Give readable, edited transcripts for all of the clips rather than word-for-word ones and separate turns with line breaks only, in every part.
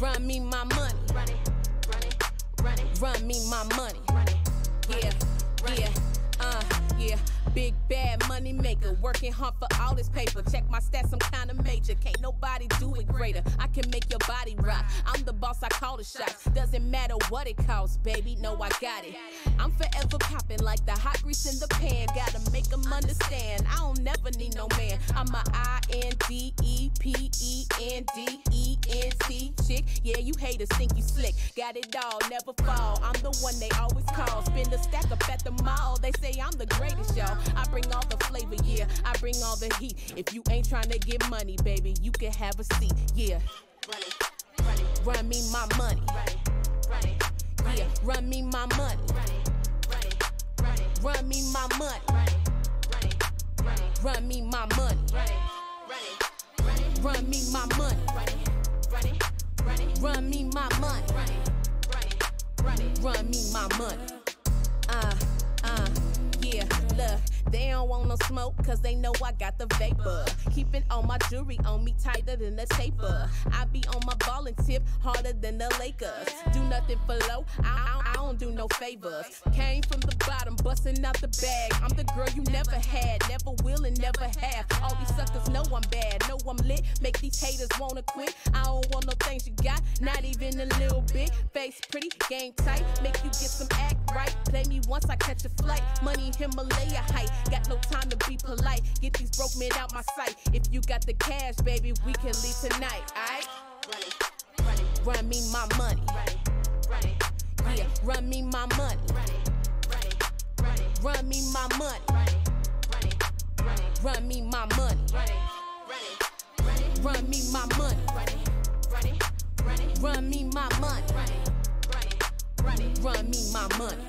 Run me my money. Run me my money. Yeah. Big bad money maker, working hard for all this paper. Check my stats, I'm kinda major. Can't nobody do it greater. I can make your body rock. I'm the boss, I call the shots. Doesn't matter what it costs, baby. No, I got it. I'm forever popping like the hot grease in the pan. Gotta make them understand. I don't never need no man. I'm a INDEPENDENT chick. Yeah, you haters think you slick. Got it all, never fall. I'm the one they always call. Spend a stack up at the mall. They say I'm the greatest, y'all. I bring all the flavor, yeah. I bring all the heat. If you ain't trying to get money, baby, you can have a seat, yeah. Run me my money. Yeah, run me my money. Run me my money. Run me my money. Run me my money. Run me my money. Run me my money. Yeah, look, they don't want no smoke cause they know I got the vapor. Keeping all my jewelry on me tighter than a taper. I be on my ballin' tip harder than the Lakers. Do nothing for low, I don't do no favors. Came from the bottom, bustin' out the bag. I'm the girl you never had, never will and never have. All these suckers know I'm bad, know I'm lit. Make these haters wanna quit. I don't want no things you got, not even a little bit. Face pretty, game tight, make you get some act right. Play me once I catch a flight, money Himalaya height. Got no time to be polite, get these broke men out my sight. If you got the cash, baby, we can leave tonight, alright? Run me my money. Yeah, run me my money. Run me my money. Run me my money. Run me my money. Run me my money. Run me my money.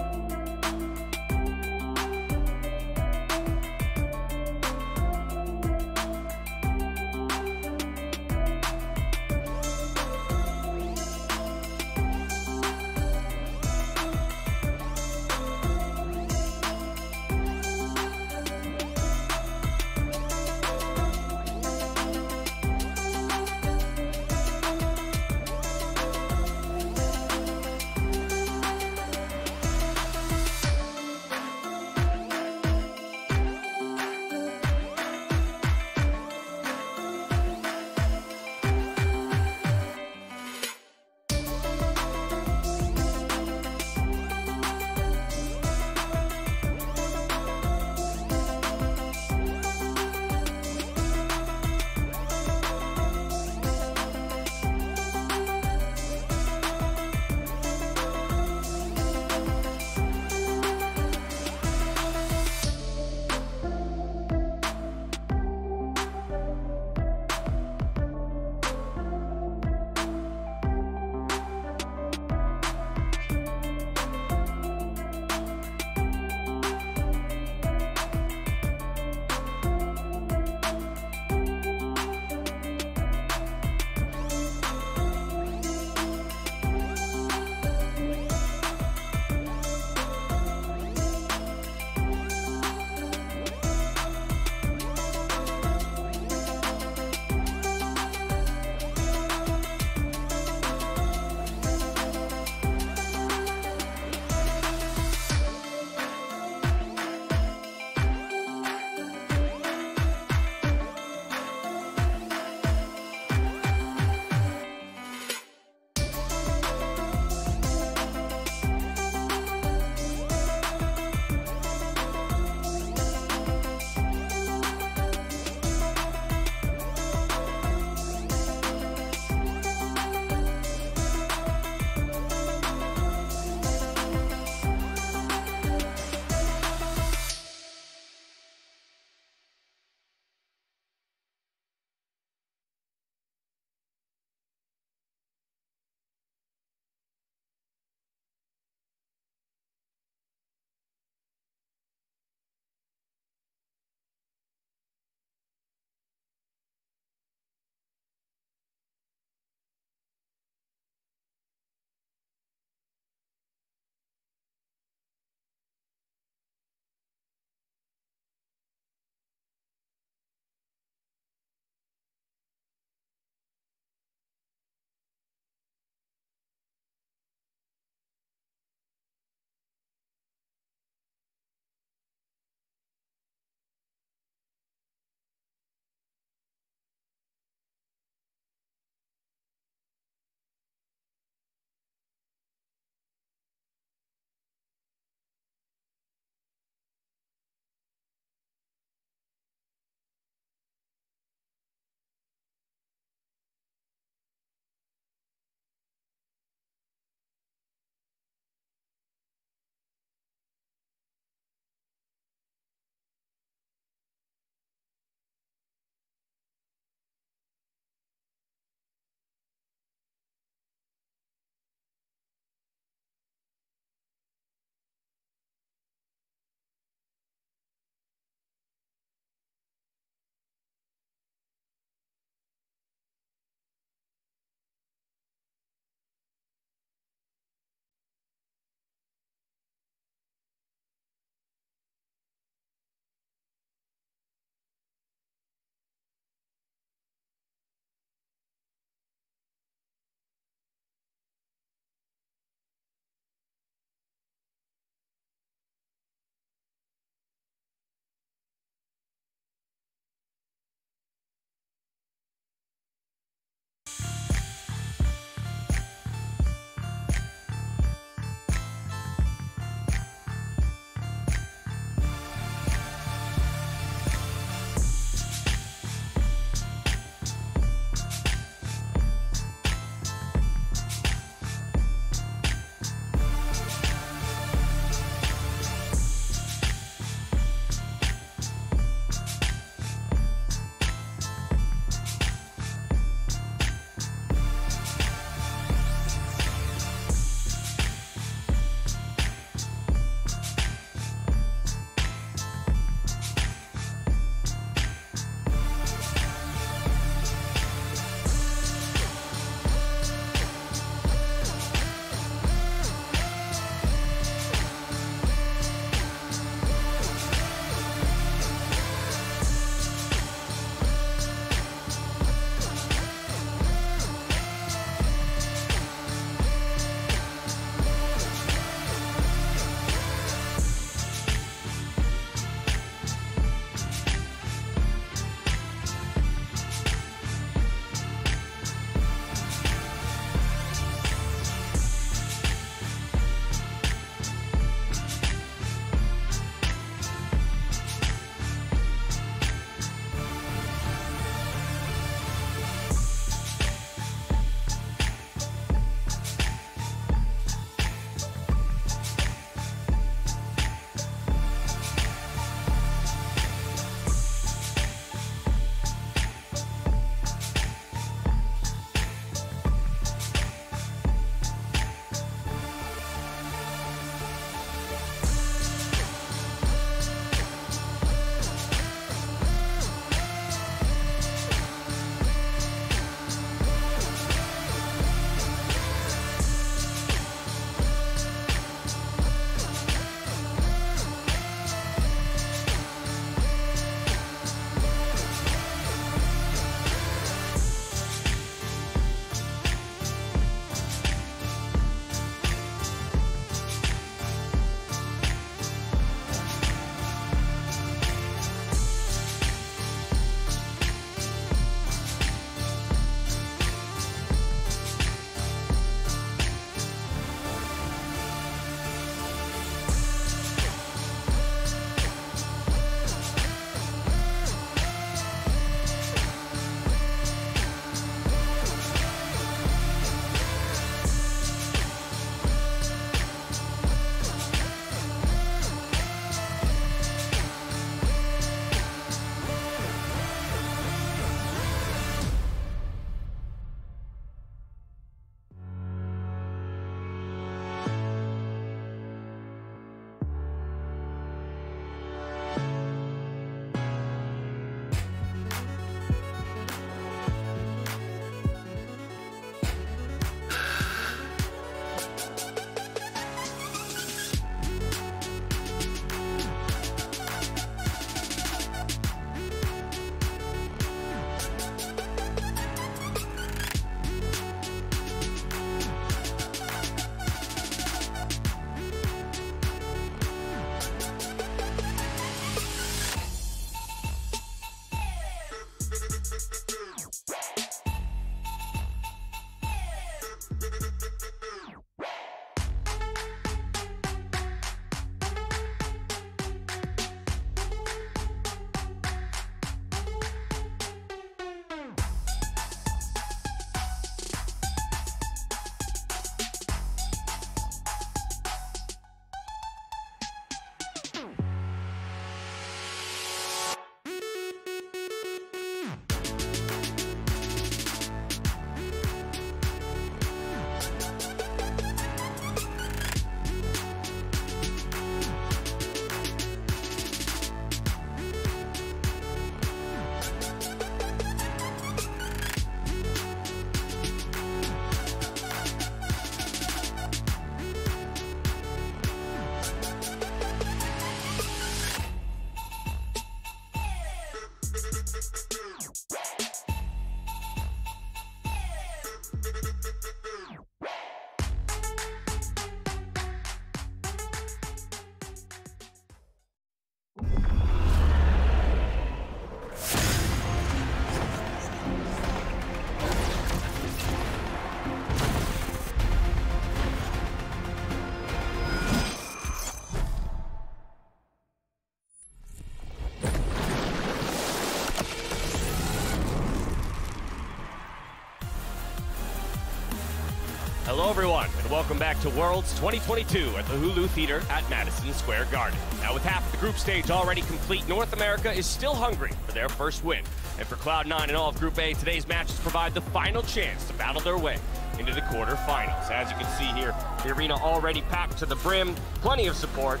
Hello, everyone, and welcome back to Worlds 2022 at the Hulu Theater at Madison Square Garden. Now, with half of the group stage already complete, North America is still hungry for their first win. And for Cloud9 and all of Group A, today's matches provide the final chance to battle their way into the quarterfinals. As you can see here, the arena already packed to the brim, plenty of support.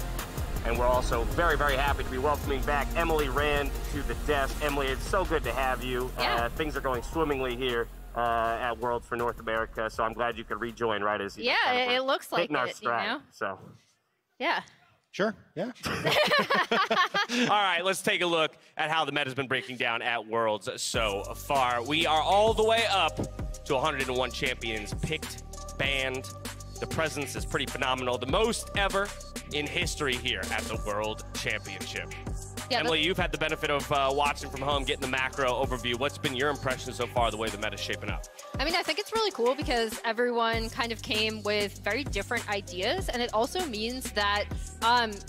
And we're also very, very happy to be welcoming back Emily Rand to the desk. Emily, it's so good to have you.
Yeah.
Things are going swimmingly here at Worlds for North America, so I'm glad you could rejoin right as you
it looks like
our
it,
stride,
you know?
So.
Yeah.
Sure, yeah.
All right, let's take a look at how the meta's been breaking down at Worlds so far. We are all the way up to 101 champions picked, banned. The presence is pretty phenomenal. The most ever in history here at the World Championship. Yeah, Emily, you've had the benefit of watching from home, getting the macro overview. What's been your impression so far, the way the meta's shaping up?
I mean, I think it's really cool because everyone kind of came with very different ideas, and it also means that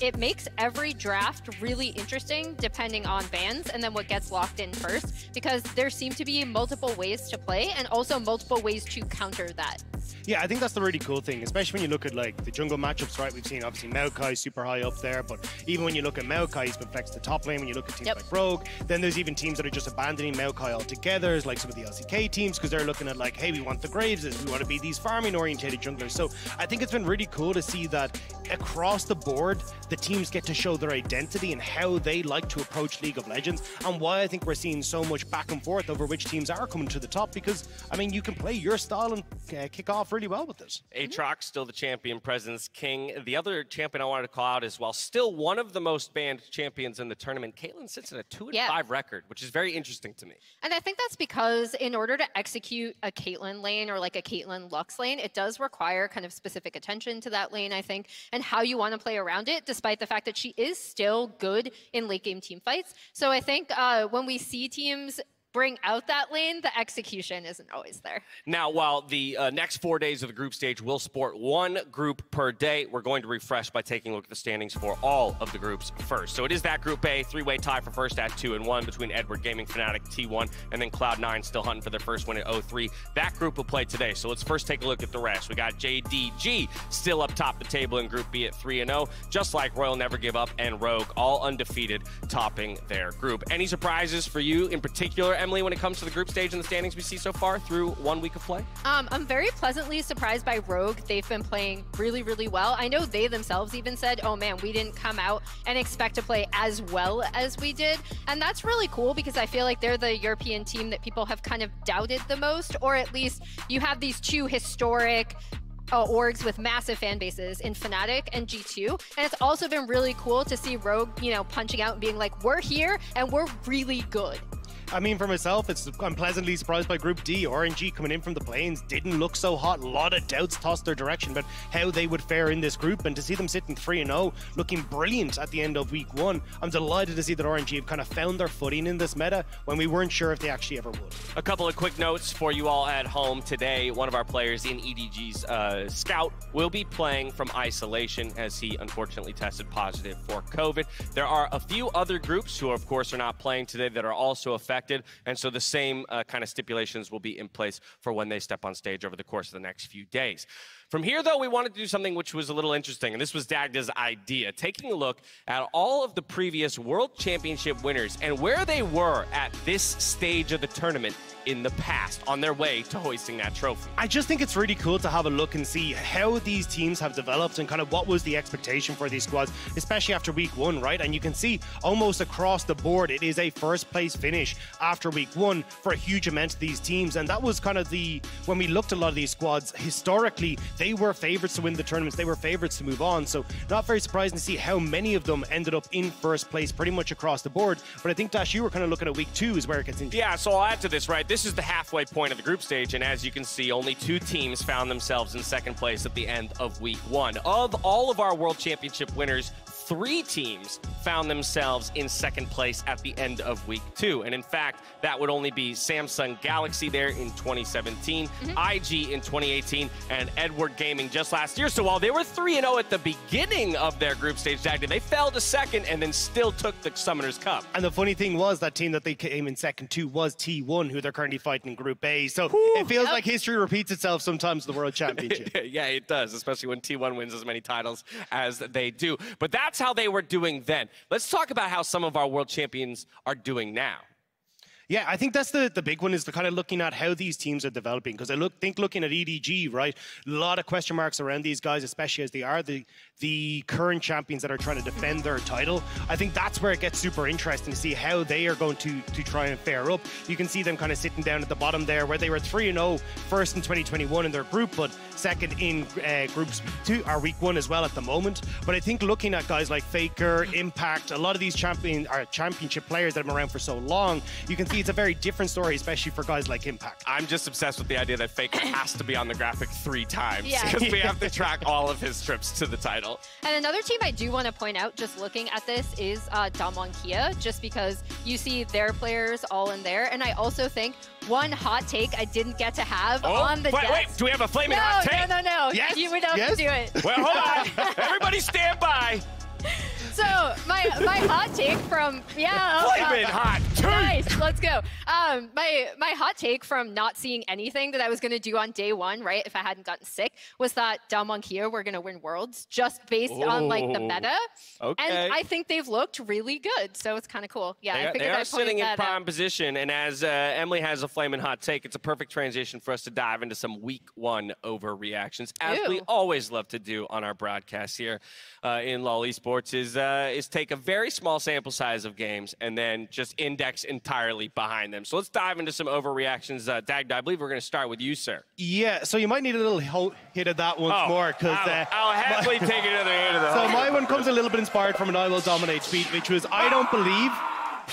it makes every draft really interesting depending on bans and then what gets locked in first, because there seem to be multiple ways to play and also multiple ways to counter that.
Yeah, I think that's the really cool thing, especially when you look at like the jungle matchups, right? We've seen obviously Maokai super high up there, but even when you look at Maokai, he's been flexed to top lane. When you look at teams like Rogue, then there's even teams that are just abandoning Maokai altogether, like some of the LCK teams, because they're looking at like, hey, we want the Graveses, we want to be these farming oriented junglers. So I think it's been really cool to see that across the board, the teams get to show their identity and how they like to approach League of Legends, and why I think we're seeing so much back and forth over which teams are coming to the top, because I mean, you can play your style and kick off really well with this.
Aatrox still the champion, Presence King. The other champion I wanted to call out is, while still one of the most banned champions in the tournament, Caitlyn sits at a 2-5 record, which is very interesting to me.
And I think that's because in order to execute a Caitlyn lane or like a Caitlyn Lux lane, it does require kind of specific attention to that lane, I think, and how you want to play around it, despite the fact that she is still good in late game team fights. So I think when we see teams bring out that lane, the execution isn't always there.
Now, while the next 4 days of the group stage will sport one group per day, we're going to refresh by taking a look at the standings for all of the groups first. So it is that Group A, three-way tie for first at 2-1 between Edward Gaming, Fnatic, T1, and then Cloud9 still hunting for their first win at 0-3. That group will play today, so let's first take a look at the rest. We got JDG still up top the table in Group B at 3-0, just like Royal Never Give Up and Rogue, all undefeated, topping their group. Any surprises for you in particular, Emily, when it comes to the group stage and the standings we see so far through 1 week of play?
I'm very pleasantly surprised by Rogue. They've been playing really, really well. I know they themselves even said, oh man, we didn't come out and expect to play as well as we did. And that's really cool because I feel like they're the European team that people have kind of doubted the most, or at least you have these two historic orgs with massive fan bases in Fnatic and G2, and it's also been really cool to see Rogue, you know, punching out and being like, we're here and we're really good.
I mean, for myself, I'm pleasantly surprised by Group D. RNG coming in from the plains didn't look so hot. A lot of doubts tossed their direction about how they would fare in this group, and to see them sitting 3-0, looking brilliant at the end of week 1, I'm delighted to see that RNG have kind of found their footing in this meta when we weren't sure if they actually ever would.
A couple of quick notes for you all at home today. One of our players in EDG's Scout will be playing from isolation as he unfortunately tested positive for COVID. There are a few other groups who, of course, are not playing today that are also affected. And so the same kind of stipulations will be in place for when they step on stage over the course of the next few days. From here, though, we wanted to do something which was a little interesting, and this was Dagda's idea, taking a look at all of the previous World Championship winners and where they were at this stage of the tournament in the past on their way to hoisting that trophy.
I just think it's really cool to have a look and see how these teams have developed and kind of what was the expectation for these squads, especially after week 1, right? And you can see almost across the board, it is a first place finish after week 1 for a huge amount of these teams. And that was kind of when we looked at a lot of these squads, historically, they were favorites to win the tournaments. They were favorites to move on. So not very surprising to see how many of them ended up in first place pretty much across the board. But I think, Dash, you were kind of looking at week 2 is where it gets interesting.
Yeah, so I'll add to this, right? This is the halfway point of the group stage, and as you can see, only 2 teams found themselves in second place at the end of week 1. Of all of our World Championship winners, 3 teams found themselves in second place at the end of week 2. And in fact, fact, that would only be Samsung Galaxy there in 2017, IG in 2018, and Edward Gaming just last year. So while they were 3-0 at the beginning of their group stage tag, they fell to second and then still took the Summoners Cup.
And the funny thing was that team that they came in second to was T1, who they're currently fighting in Group A. So it feels like history repeats itself sometimes in the World Championship.
Yeah, it does, especially when T1 wins as many titles as they do. But that's how they were doing then. Let's talk about how some of our world champions are doing now.
Yeah, I think that's the big one, is the kind of looking at how these teams are developing. Because I think looking at EDG, right, a lot of question marks around these guys, especially as they are the current champions that are trying to defend their title. I think that's where it gets super interesting to see how they are going to try and fare up. You can see them kind of sitting down at the bottom there, where they were 3-0 first in 2021 in their group, but second in groups week 1 as well at the moment. But I think looking at guys like Faker, Impact, a lot of these championship players that have been around for so long, you can see it's a very different story, especially for guys like Impact.
I'm just obsessed with the idea that Faker has to be on the graphic 3 times because
Yeah.
we have to track all of his trips to the title.
And another team I do want to point out, just looking at this, is Damwon Kia, just because you see their players all in there. And I also think one hot take I didn't get to have on the desk.
Wait, do we have a flaming hot take?
No.
Yes,
We don't have to do it.
Well, hold on. Everybody stand by.
So my hot take from
Flaming hot take.
Nice, let's go. My hot take from not seeing anything that I was gonna do on day 1, right? If I hadn't gotten sick, was that Damwon Kia were gonna win Worlds just based on like the meta.
Okay.
And I think they've looked really good, so it's kind of cool. Yeah, I figured
they are
I'd point
sitting in
that
prime
out.
position, and as Emily has a flaming hot take, it's a perfect transition for us to dive into some week 1 overreactions, as we always love to do on our broadcast here in LoL Esports. Is take a very small sample size of games and then just index entirely behind them. So let's dive into some overreactions. Dagda, I believe we're going to start with you, sir.
Yeah, so you might need a little hit of that once more, because
I'll happily take another hit of that.
so my one comes a little bit inspired from an I Will Dominate tweet, which was, I don't believe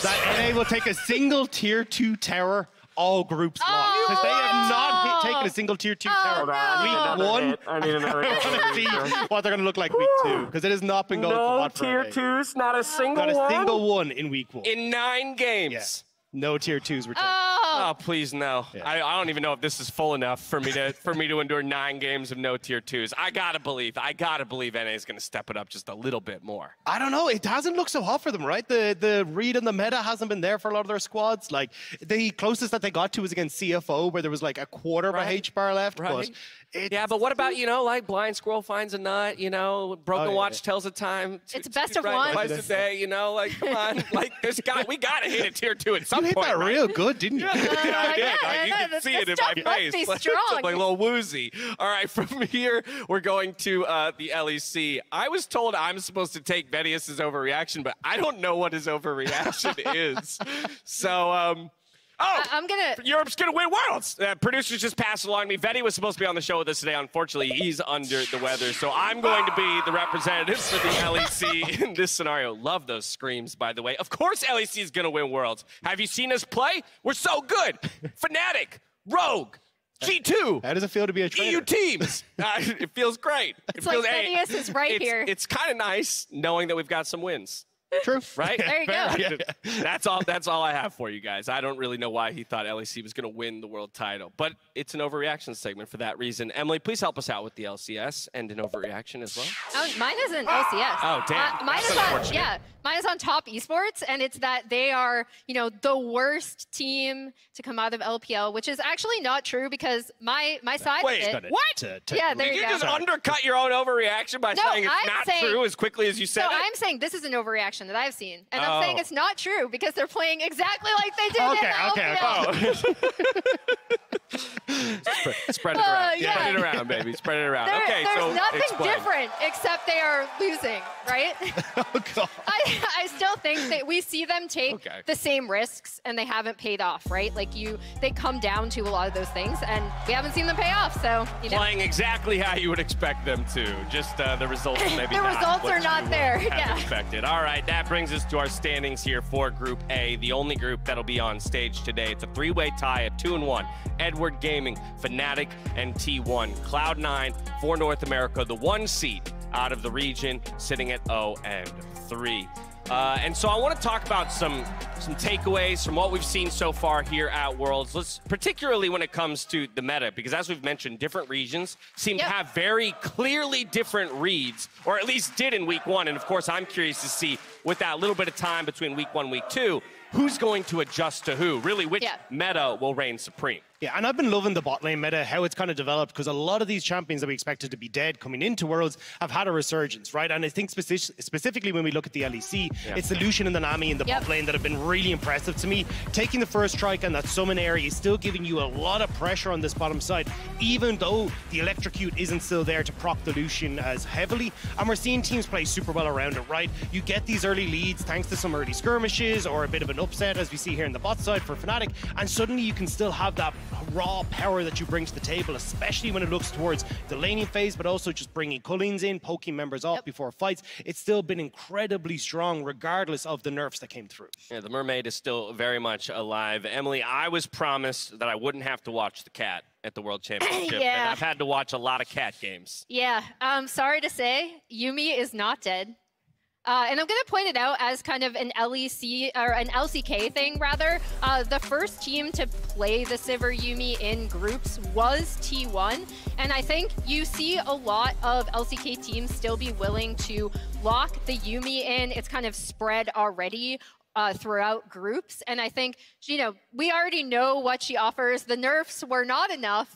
that NA will take a single tier 2 tower all groups long, because they have not taken a single tier 2 tower. Week 1,
I need another
I want to see what they're going to look like week 2, because it has not been going so hot for
tier
NA.
2s, not a single
Not a single one in week 1.
in 9 games.
No tier 2s were taken.
Oh, please no.
Yeah.
I don't even know if this is full enough for me to endure 9 games of no tier 2s. I gotta believe NA is gonna step it up just a little bit more.
I don't know. It hasn't looked so hot for them, right? The read and the meta hasn't been there for a lot of their squads. Like, the closest that they got to was against CFO, where there was like a quarter of a H-bar left.
Right.
But
Yeah, but what about, like Blind Squirrel finds a nut, Broken Watch tells a time.
It's best of one.
Twice a day, like, come on. Like, we gotta hit a tier 2 at some
you hit
point.
that
right?
real good, didn't you?
I did. You can see it in my face.
Be
Like,
strong.
like a little woozy. All right, from here, we're going to the LEC. I was told I'm supposed to take Venius's overreaction, but I don't know what his overreaction is. So,
I'm gonna.
Europe's gonna win Worlds. Producers just passed along me. Vetty was supposed to be on the show with us today. Unfortunately, he's under the weather, so I'm going to be the representative for the LEC in this scenario. Love those screams, by the way. Of course, LEC is gonna win Worlds. Have you seen us play? We're so good. Fnatic, Rogue, G2.
How does it feel to be a trainer?
EU teams. It feels great.
It's like Venius is right here.
It's kind of nice knowing that we've got some wins.
True.
Right?
There you go.
That's all I have for you guys. I don't really know why he thought LEC was going to win the world title, but it's an overreaction segment for that reason. Emily, please help us out with the LCS and an overreaction as well.
Mine isn't LCS.
Oh, damn.
Mine
That's
is on,
unfortunate.
yeah, mine is on Top Esports, and it's that they are, the worst team to come out of LPL, which is actually not true because my side
Wait,
of it.
what?
Yeah, there
Did
you
you
go.
just undercut your own overreaction by saying it's
I'm
not
saying-
true as quickly as you said
So
it?
I'm saying this is an overreaction that I've seen, and
Oh.
I'm saying it's not true because they're playing exactly like they did in the
Okay.
LPL.
Spread it around.
yeah.
Spread it around, baby. Spread it around.
There's
so
nothing
explain.
different except they are losing, right?
Oh, God.
I still think that we see them take
Okay.
the same risks and they haven't paid off, right? Like they come down to a lot of those things and we haven't seen them pay off. So,
Playing exactly how you would expect them to. Just the results maybe
The
not
results
what
are not
you
there,
have
yeah.
expected. All right, that brings us to our standings here for Group A, the only group that'll be on stage today. It's a 3-way tie at 2-1. Edward Gaming, Fnatic, and T1. Cloud9 for North America, the 1 seed out of the region, sitting at 0-3. And so I want to talk about some takeaways from what we've seen so far here at Worlds, particularly when it comes to the meta, because as we've mentioned, different regions seem to have very clearly different reads, or at least did in week 1. And of course, I'm curious to see, with that little bit of time between week 1 and week 2, who's going to adjust to who? Really, which meta will reign supreme?
Yeah, and I've been loving the bot lane meta, how it's kind of developed, because a lot of these champions that we expected to be dead coming into Worlds have had a resurgence, right? And I think specifically when we look at the LEC, it's the Lucian and the Nami in the bot lane that have been really impressive to me. Taking the first strike on that summon area is still giving you a lot of pressure on this bottom side, even though the Electrocute isn't still there to proc the Lucian as heavily. And we're seeing teams play super well around it, right? You get these early leads thanks to some early skirmishes or a bit of an upset, as we see here in the bot side for Fnatic, and suddenly you can still have that raw power that you bring to the table, especially when it looks towards the laning phase, but also just bringing Cullings in, poking members off before fights. It's still been incredibly strong, regardless of the nerfs that came through. Yeah,
the Mermaid is still very much alive. Emily, I was promised that I wouldn't have to watch the cat at the World Championship, and I've had to watch a lot of cat games.
Yeah, sorry to say, Yuumi is not dead. And I'm going to point it out as kind of an LEC, or an LCK thing, rather. The first team to play the Sivir Yuumi in groups was T1. And I think you see a lot of LCK teams still be willing to lock the Yuumi in. It's kind of spread already throughout groups. And I think, you know, we already know what she offers. The nerfs were not enough.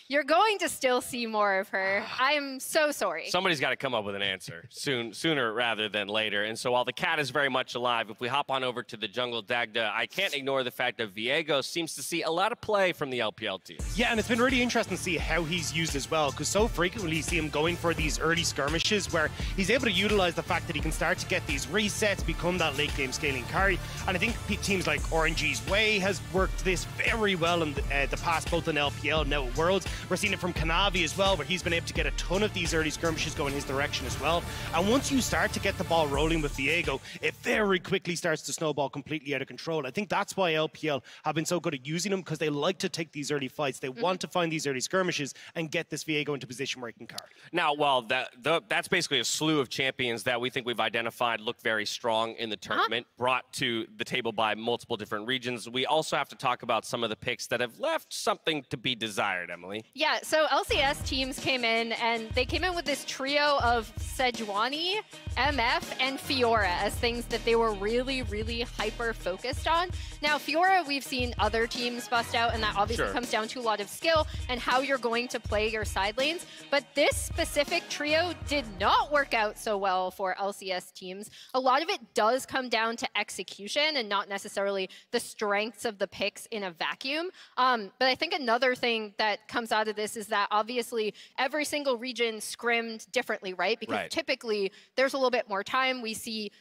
You're going to still see more of her. I'm so sorry.
Somebody's got to come up with an answer sooner rather than later. And so while the cat is very much alive, if we hop on over to the jungle, Dagda, I can't ignore the fact that Viego seems to see a lot of play from the LPL teams.
Yeah, and it's been really interesting to see how he's used as well, because so frequently you see him going for these early skirmishes where he's able to utilize the fact that he can start to get these resets, become that late game scaling carry. And I think teams like RNG's Way has worked this very well in the past, both in LPL and now at Worlds. We're seeing it from Kanavi as well, where he's been able to get a ton of these early skirmishes going his direction as well. And once you start to get the ball rolling with Viego, it very quickly starts to snowball completely out of control. I think that's why LPL have been so good at using him, because they like to take these early fights. They want to find these early skirmishes and get this Viego into position where he can carry.
Now, well, that's basically a slew of champions that we think we've identified look very strong in the tournament, brought to the table by multiple different regions. We also have to talk about some of the picks that have left something to be desired, Emily.
Yeah, so LCS teams came in, and they came in with this trio of Sejuani, MF, and Fiora as things that they were really, really hyper-focused on. Now, Fiora, we've seen other teams bust out, and that obviously comes down to a lot of skill and how you're going to play your side lanes. But this specific trio did not work out so well for LCS teams. A lot of it does come down to execution and not necessarily the strengths of the picks in a vacuum. But I think another thing that comes out of this is that obviously every single region scrimmed differently, right? Because typically there's a little bit more time. We see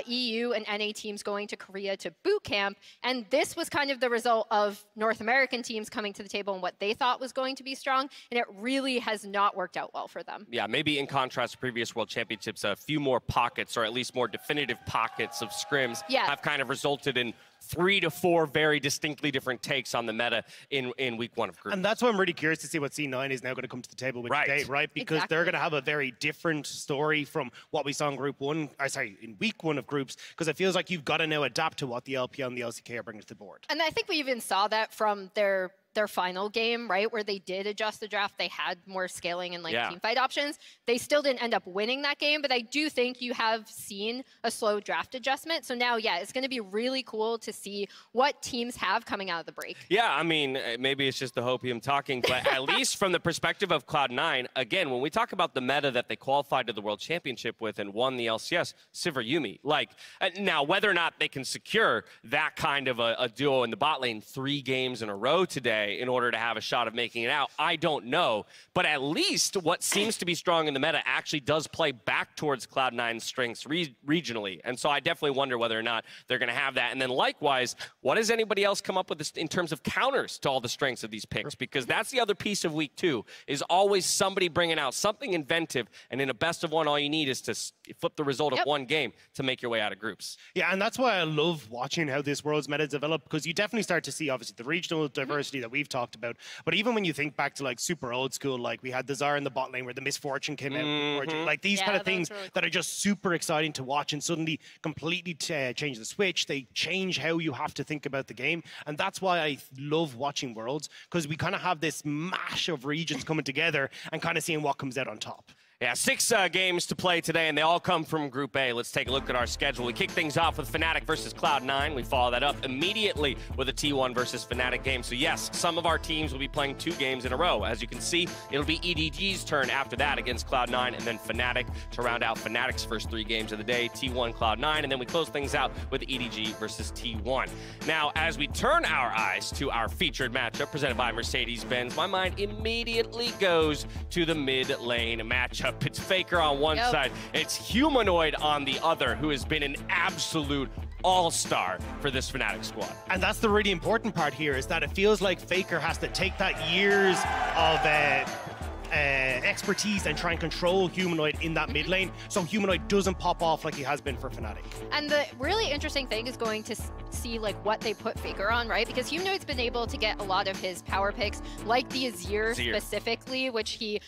EU and NA teams going to Korea to boot camp, and this was kind of the result of North American teams coming to the table and what they thought was going to be strong, and it really has not worked out well for them.
Yeah, maybe in contrast to previous World Championships, a few more pockets, or at least more definitive pockets of scrims have kind of resulted in 3 to 4 very distinctly different takes on the meta in week 1 of group.
And that's why I'm really curious to see what C9 is now going to come to the table with today, right? Because they're going to have a very different story from what we saw in in week 1 of groups, because it feels like you've got to now adapt to what the LPL and the LCK are bringing to the board.
And I think we even saw that from their final game, right, where they did adjust the draft. They had more scaling and team fight options. They still didn't end up winning that game, but I do think you have seen a slow draft adjustment. So now, it's going to be really cool to see what teams have coming out of the break.
Yeah, I mean, maybe it's just the hopium talking, but at least from the perspective of Cloud9, again, when we talk about the meta that they qualified to the World Championship with and won the LCS, Sivir Yuumi. Now, whether or not they can secure that kind of a duo in the bot lane 3 games in a row today in order to have a shot of making it out, I don't know. But at least what seems to be strong in the meta actually does play back towards Cloud9's strengths regionally. And so I definitely wonder whether or not they're going to have that. And then likewise, what does anybody else come up with in terms of counters to all the strengths of these picks? Because that's the other piece of week 2, is always somebody bringing out something inventive. And in a best of 1, all you need is to flip the result of 1 game to make your way out of groups.
Yeah, and that's why I love watching how this World's meta develop, because you definitely start to see, obviously, the regional diversity that we we've talked about. But even when you think back to like super old school, like we had the Tsar in the bot lane where the Misfortune came out, like these kind of things really cool. That are just super exciting to watch and suddenly completely change the switch. They change how you have to think about the game. And that's why I love watching Worlds, because we kind of have this mash of regions coming together and kind of seeing what comes out on top.
Yeah, 6 games to play today, and they all come from Group A. Let's take a look at our schedule. We kick things off with Fnatic versus Cloud9. We follow that up immediately with a T1 versus Fnatic game. So yes, some of our teams will be playing 2 games in a row. As you can see, it'll be EDG's turn after that against Cloud9, and then Fnatic to round out Fnatic's first 3 games of the day, T1, Cloud9, and then we close things out with EDG versus T1. Now, as we turn our eyes to our featured matchup presented by Mercedes-Benz, my mind immediately goes to the mid lane matchup. It's Faker on one side, it's Humanoid on the other, who has been an absolute all-star for this Fnatic squad.
And that's the really important part here, is that it feels like Faker has to take that years of expertise and try and control Humanoid in that mid lane, so Humanoid doesn't pop off like he has been for Fnatic.
And the really interesting thing is going to see like what they put Faker on, right? Because Humanoid's been able to get a lot of his power picks, like the Azir specifically, which he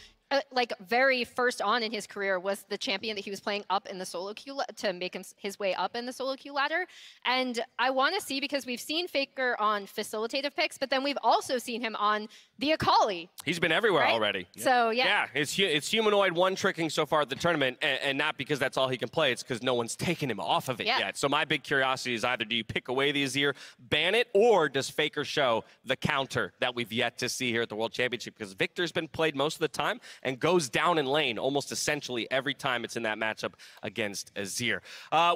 like very first on in his career was the champion that he was playing up in the solo queue to make his way up in the solo queue ladder. And I want to see, because we've seen Faker on facilitative picks, but then we've also seen him on the Akali.
He's been everywhere already.
So
yeah, it's Humanoid one-tricking so far at the tournament, and not because that's all he can play, it's because no one's taken him off of it yet. So my big curiosity is either do you pick away the Azir, ban it, or does Faker show the counter that we've yet to see here at the World Championship? Because Victor's been played most of the time and goes down in lane almost essentially every time it's in that matchup against Azir.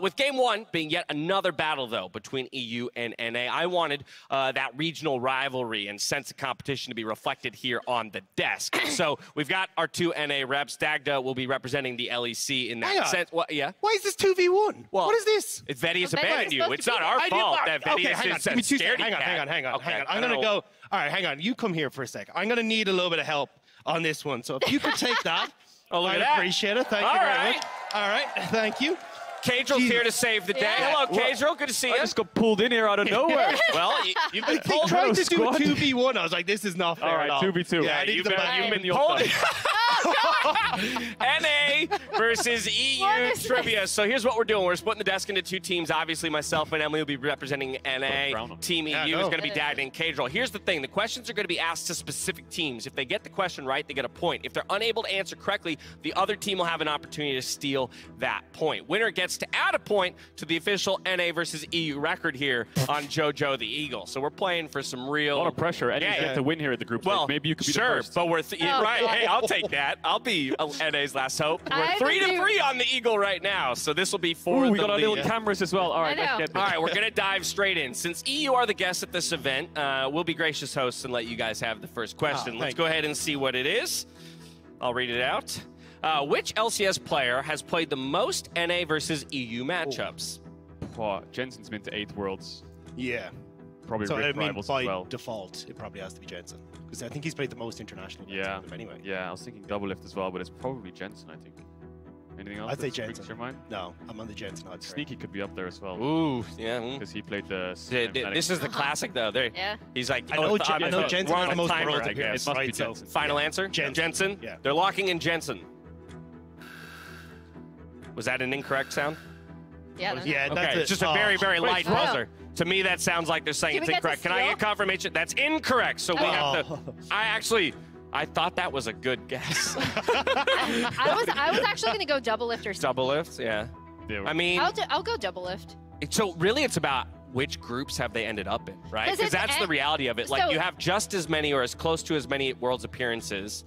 With game 1 being yet another battle, though, between EU and NA, I wanted that regional rivalry and sense of competition to be reflected here on the desk. So we've got our 2 NA reps. Dagda will be representing the LEC in that sense. Why
is this 2v1?
Well,
what is this?
It's Vedius abandoned you. It's not our fault that Vedius is scaredy cat.
Hang on. I'm going to go. All right, hang on. You come here for a sec. I'm going to need a little bit of help on this one. So if you could take that,
I
appreciate it. Thank you very much. All right, thank you.
Kadril's here to save the day. Hello, Kadril. Good to see you.
I just got pulled in here out of nowhere.
Well, you've been pulled.
Tried to do a 2v1. I was like, this is not fair.
All right, 2v2.
Yeah, you've been pulled. NA versus EU trivia. So here's what we're doing. We're splitting the desk into 2 teams. Obviously, myself and Emily will be representing NA. Team EU is going to be Dagda and Kadril. Here's the thing. The questions are going to be asked to specific teams. If they get the question right, they get a point. If they're unable to answer correctly, the other team will have an opportunity to steal that point. Winner gets to add a point to the official NA versus EU record here on JoJo the Eagle. So we're playing for some real...
A lot of pressure. And you get to win here at the group stage. Maybe you could be the first.
But we're... right. Hey, I'll take that. I'll be NA's last hope. We're 3-3 on the Eagle right now, so this will be for
we got our little cameras as well. All right, let's get this.
All right, we're going to dive straight in. Since EU are the guests at this event, we'll be gracious hosts and let you guys have the first question. Let's go ahead and see what it is. I'll read it out. Which LCS player has played the most NA versus EU matchups?
Jensen's been to 8 Worlds.
Yeah.
Probably
so
Rift Rivals as well.
By default, it probably has to be Jensen. Because I think he's played the most international games anyway.
Yeah, I was thinking double lift as well, but it's probably Jensen, I think. Anything else?
I'd say Jensen.
Your mind?
No, I'm on the Jensen.
Sneaky could be up there as well.
Ooh, yeah.
Because he played the...
This is the classic, though. He's like...
I know Jensen has the most worlds,
I guess. It must be Jensen.
Final answer? Jensen?
Yeah.
They're locking in Jensen. Was that an incorrect sound?
Yeah.
Okay, it's just a very, very light buzzer. To me, that sounds like they're saying it's incorrect. Can I get confirmation? That's incorrect. So we have to... I thought that was a good guess.
I was actually going to go double lift or something.
Double lift, yeah. I mean...
I'll go double lift.
So really, it's about which groups have they ended up in, right? Because that's the reality of it. Like, you have just as many or as close to as many Worlds appearances.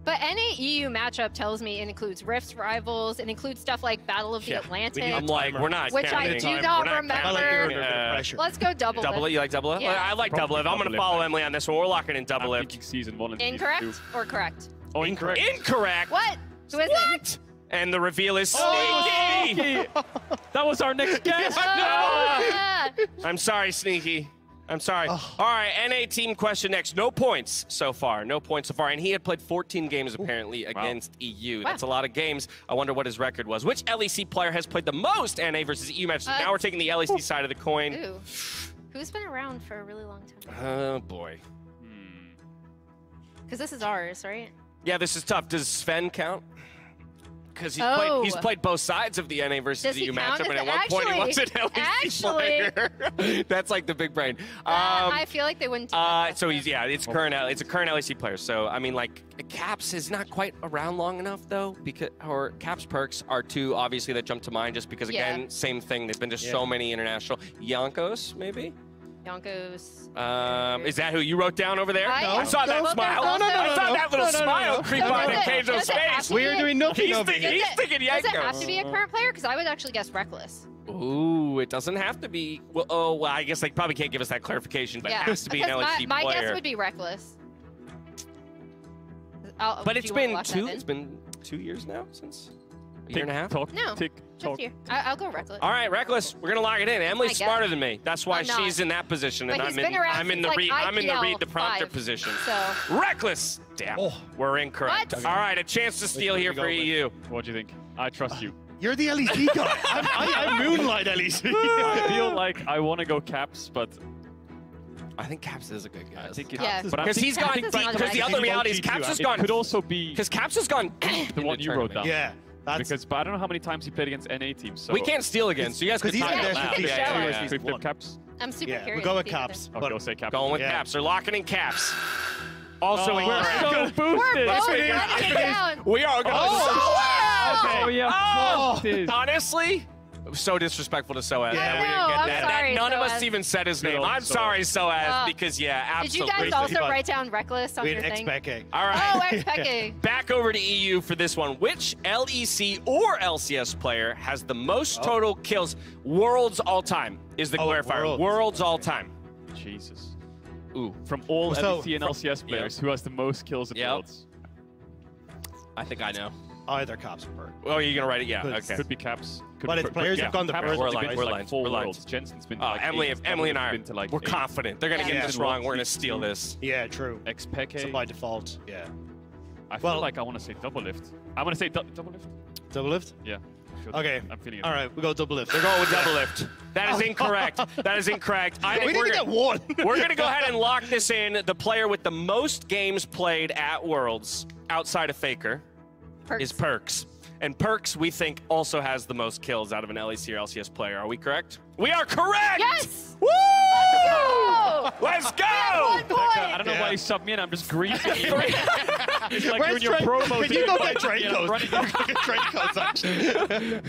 But NA-EU matchup tells me it includes Rift Rivals, it includes stuff like Battle of the Atlantic.
I'm like, we're not
which I do not remember. Let's go double lift.
Double lift? You like double lift? Yeah. I like double lift. I'm going to follow Emily on this one. We're locking in double lift.
Season 1 and
Incorrect or correct?
Oh, incorrect.
Incorrect?
What? Who is it?
And the reveal is Sneaky!
That was our next guess.
I'm sorry, Sneaky. I'm sorry. All right, NA team question next. No points so far. No points so far. And he had played 14 games, apparently, against EU. That's a lot of games. I wonder what his record was. Which LEC player has played the most NA versus EU matches? Now we're taking the LEC side of the coin.
Who's been around for a really long time?
Oh, boy.
Because this is ours, right?
Yeah, this is tough. Does Sven count? Because he's played both sides of the NA versus EU matchup, and at one point he was an LEC player. That's like the big brain.
I feel like they wouldn't do that.
So it's a current LEC player. So I mean, like Caps is not quite around long enough though, because Caps Perks are two obviously that jump to mind just because again same thing. They've been to so many international. Yonkos maybe.
Yonkos.
Is that who you wrote down over there? I saw that smile.
No,
I saw that little smile creep on Keijo's face.
We're doing nothing over here.
He's thinking Yonkos.
Does it have to be a current player? Because I would actually guess Reckless.
Ooh, it doesn't have to be. Well, I guess they probably can't give us that clarification, but it has to be an LEC player.
My guess would be Reckless.
But it's been 2 years now since a year and a half.
No. I'll go Reckless.
All right, Reckless. We're gonna lock it in. Emily's smarter than me. That's why she's in that position, and I'm in the read the prompter position.
So.
Reckless. Damn. We're incorrect.
What?
All right, a chance to steal here for EU.
What do you think? I trust you.
You're the LEC guy. I moonlight LEC.
I feel like I want to go Caps, but
I think Caps is a good guy.
I think
because he's gone deep. Because the other reality is Caps has gone.
It could also be
because Caps has gone deep.
The one you wrote down.
Yeah.
But I don't know how many times he played against NA teams. So
we can't steal again, so you guys can time it out.
Yeah. We flip Caps.
I'm super curious.
We'll go with Caps.
Okay, we'll say Caps.
Going with Caps. They're locking in Caps. Also,
we're so boosted.
We are going honestly, so disrespectful to Soaz that we didn't get that.
Sorry,
none of us even said his name. I'm sorry, Soaz, because absolutely.
Did you guys also write down Reckless on your thing?
All right.
Oh, Expeke.
Back over to EU for this one. Which LEC or LCS player has the most total kills? Worlds all time is the clarifier. Worlds all time.
Jesus.
Ooh.
From all LEC and LCS players, who has the most kills at Worlds?
I think I know.
Either Caps or Perk.
Oh, you're gonna write it? Yeah. Okay.
Could be Caps.
But it's players have gone the first.
We're like 4
Worlds. Jensen's been to like
Emily and I we're
8.
confident. They're gonna get this wrong. We're gonna steal this.
Yeah, true.
Expeke.
So by default, yeah.
I feel like I want to say double lift. I want to say double lift.
Double lift?
Yeah.
Okay.
I'm feeling it.
All right, we go double lift.
They're going with double lift. That is incorrect. That is incorrect. I think
we didn't get one.
We're going to go ahead and lock this in. The player with the most games played at Worlds outside of Faker is Perks. And Perks, we think, also has the most kills out of an LEC or LCS player. Are we correct? We are correct!
Yes!
Woo!
Let's go!
Let's go!
I don't know why you subbed me in. I'm just greeting you. It's like you're in your promo.
Can you go get Dracos?
Actually.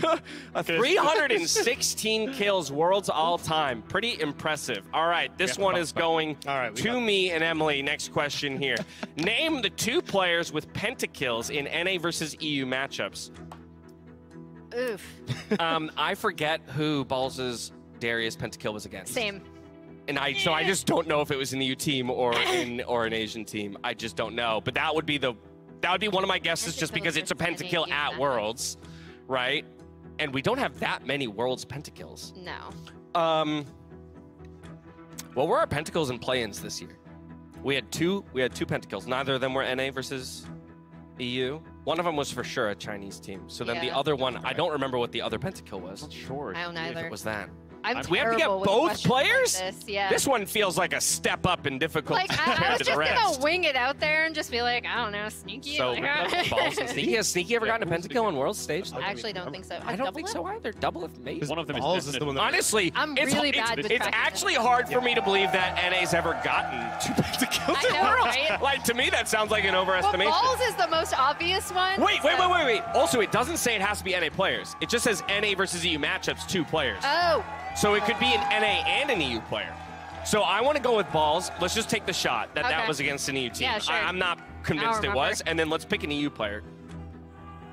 316 kills, Worlds all time. Pretty impressive. All right, this one is going to me and Emily. Next question here. Name the 2 players with pentakills in NA versus EU matchups.
Oof.
I forget who Balls' Darius pentakill was against.
Same.
And so I just don't know if it was in the U team or an Asian team. I just don't know. But that would be one of my guesses, just because it's a pentakill at Worlds, right? And we don't have that many Worlds pentakills.
No.
What were our pentakills and play-ins this year? We had two pentakills. Neither of them were NA versus EU. One of them was for sure a Chinese team. So then the other one, I don't remember what the other pentakill was.
I'm not sure.
I don't either.
If it was that.
We
have to get both players?
Like this,
This one feels like a step up in difficulty
I was
compared to
just
the rest.
gonna wing it out there and just be like, I don't know, sneaky.
So Balls and Sneaky. Has Sneaky ever gotten a pentakill on World Stage?
I actually don't think so.
I don't think so either. Double if maybe.
One of them
is the one that
honestly,
I'm really bad with
it's actually hard for me to believe that NA's ever gotten 2 pentakills in Worlds.
Right?
Like, to me, that sounds like an overestimation.
Balls is the most obvious one.
Wait. Also, it doesn't say it has to be NA players. It just says NA versus EU matchups, 2 players.
Oh.
So it could be an NA and an EU player. So I want to go with Balls. Let's just take the shot that that was against an EU team.
Yeah, sure.
I'm not convinced it was. And then let's pick an EU player.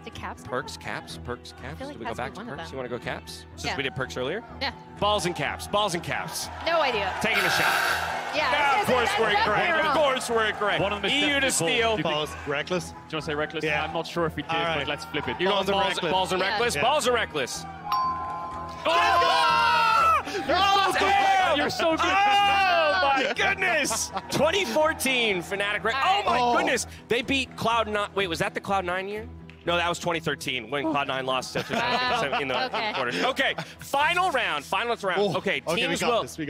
The Caps?
Perks, Caps, Perks, Caps.
Like
Do we go back to Perks? You want to go Caps? Since we did Perks earlier?
Yeah.
Balls and Caps. Balls and Caps.
No idea.
Taking a shot.
Yeah.
Of course we're incorrect. Of course we're incorrect.
One of them is
EU to steal.
Balls, Reckless.
Do you want to say Reckless?
Yeah.
I'm not sure if he did, but let's flip it.
You're going Balls and Reckless?
Yeah.
Balls or Reckless?
You're so good.
Oh my goodness! 2014 Fnatic. Oh my goodness! They beat Cloud9. Wait, was that the Cloud9 year? No, that was 2013 when Cloud9 lost in the quarters. Okay, final round. Okay,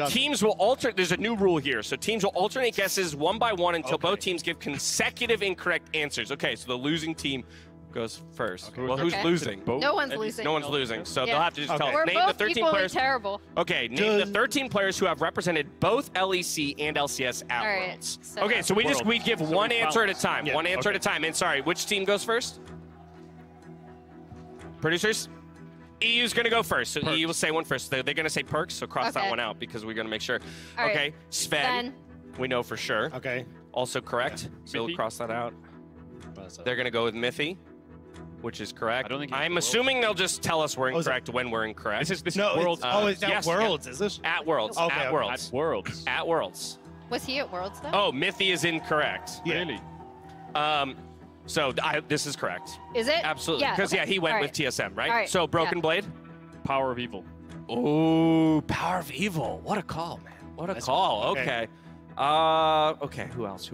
teams will alternate. There's a new rule here. So teams will alternate guesses one by one until both teams give consecutive incorrect answers. Okay, so the losing team goes first. Okay. Well, who's losing?
No one's losing.
No one's losing. So they'll have to just tell.
We're
Name
both
the 13
equally
players.
Terrible.
Okay, name the 13 players who have represented both LEC and LCS at Worlds.
So
okay, so we give one answer at a time. One answer at a time. And sorry, which team goes first? Producers? EU's going to go first. So EU will say one first. They're going to say Perks, so cross that one out because we're going to make sure. Okay, Sven, we know for sure.
Okay.
Also correct. So we'll cross that out. They're going to go with Mithy, which is correct. I'm assuming they'll just tell us we're incorrect when we're incorrect.
This is Worlds.
It's at Worlds, is it?
At Worlds.
Okay,
at Worlds.
At Worlds.
At Worlds.
Was he at Worlds, though?
Oh, Mithy is incorrect.
Yeah. Really?
So this is correct.
Is it?
Absolutely. Because, he went with TSM, right? So Broken Blade?
Power of Evil.
Oh, Power of Evil. What a call, man. What a call. Okay. Okay, who else?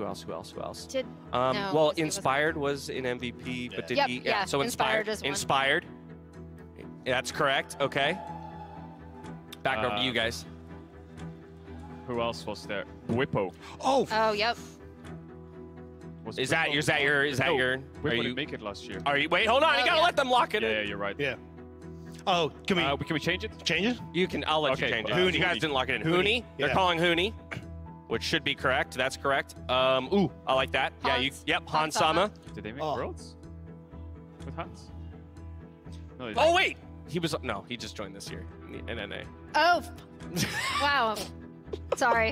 Did,
well, Inspired was in MVP, but did he?
Yeah,
so
Inspired is one.
Inspired. That's correct. Okay. Back over to you guys.
Who else was there? Whippo.
Oh, yep.
Is that your?
Whippo didn't make it last year.
Are you? Wait, hold on. You gotta let them lock it in.
Yeah, you're right.
Yeah. Oh, can we
change it?
Change it?
You can. I'll let you change it. You guys didn't lock it in. Hooney. They're calling Hooney, which should be correct. That's correct. Ooh, I like that.
Hans.
Hans Sama.
Did they make Worlds with Hans? No,
oh wait, he just joined this year in NA.
Oh, wow. Sorry.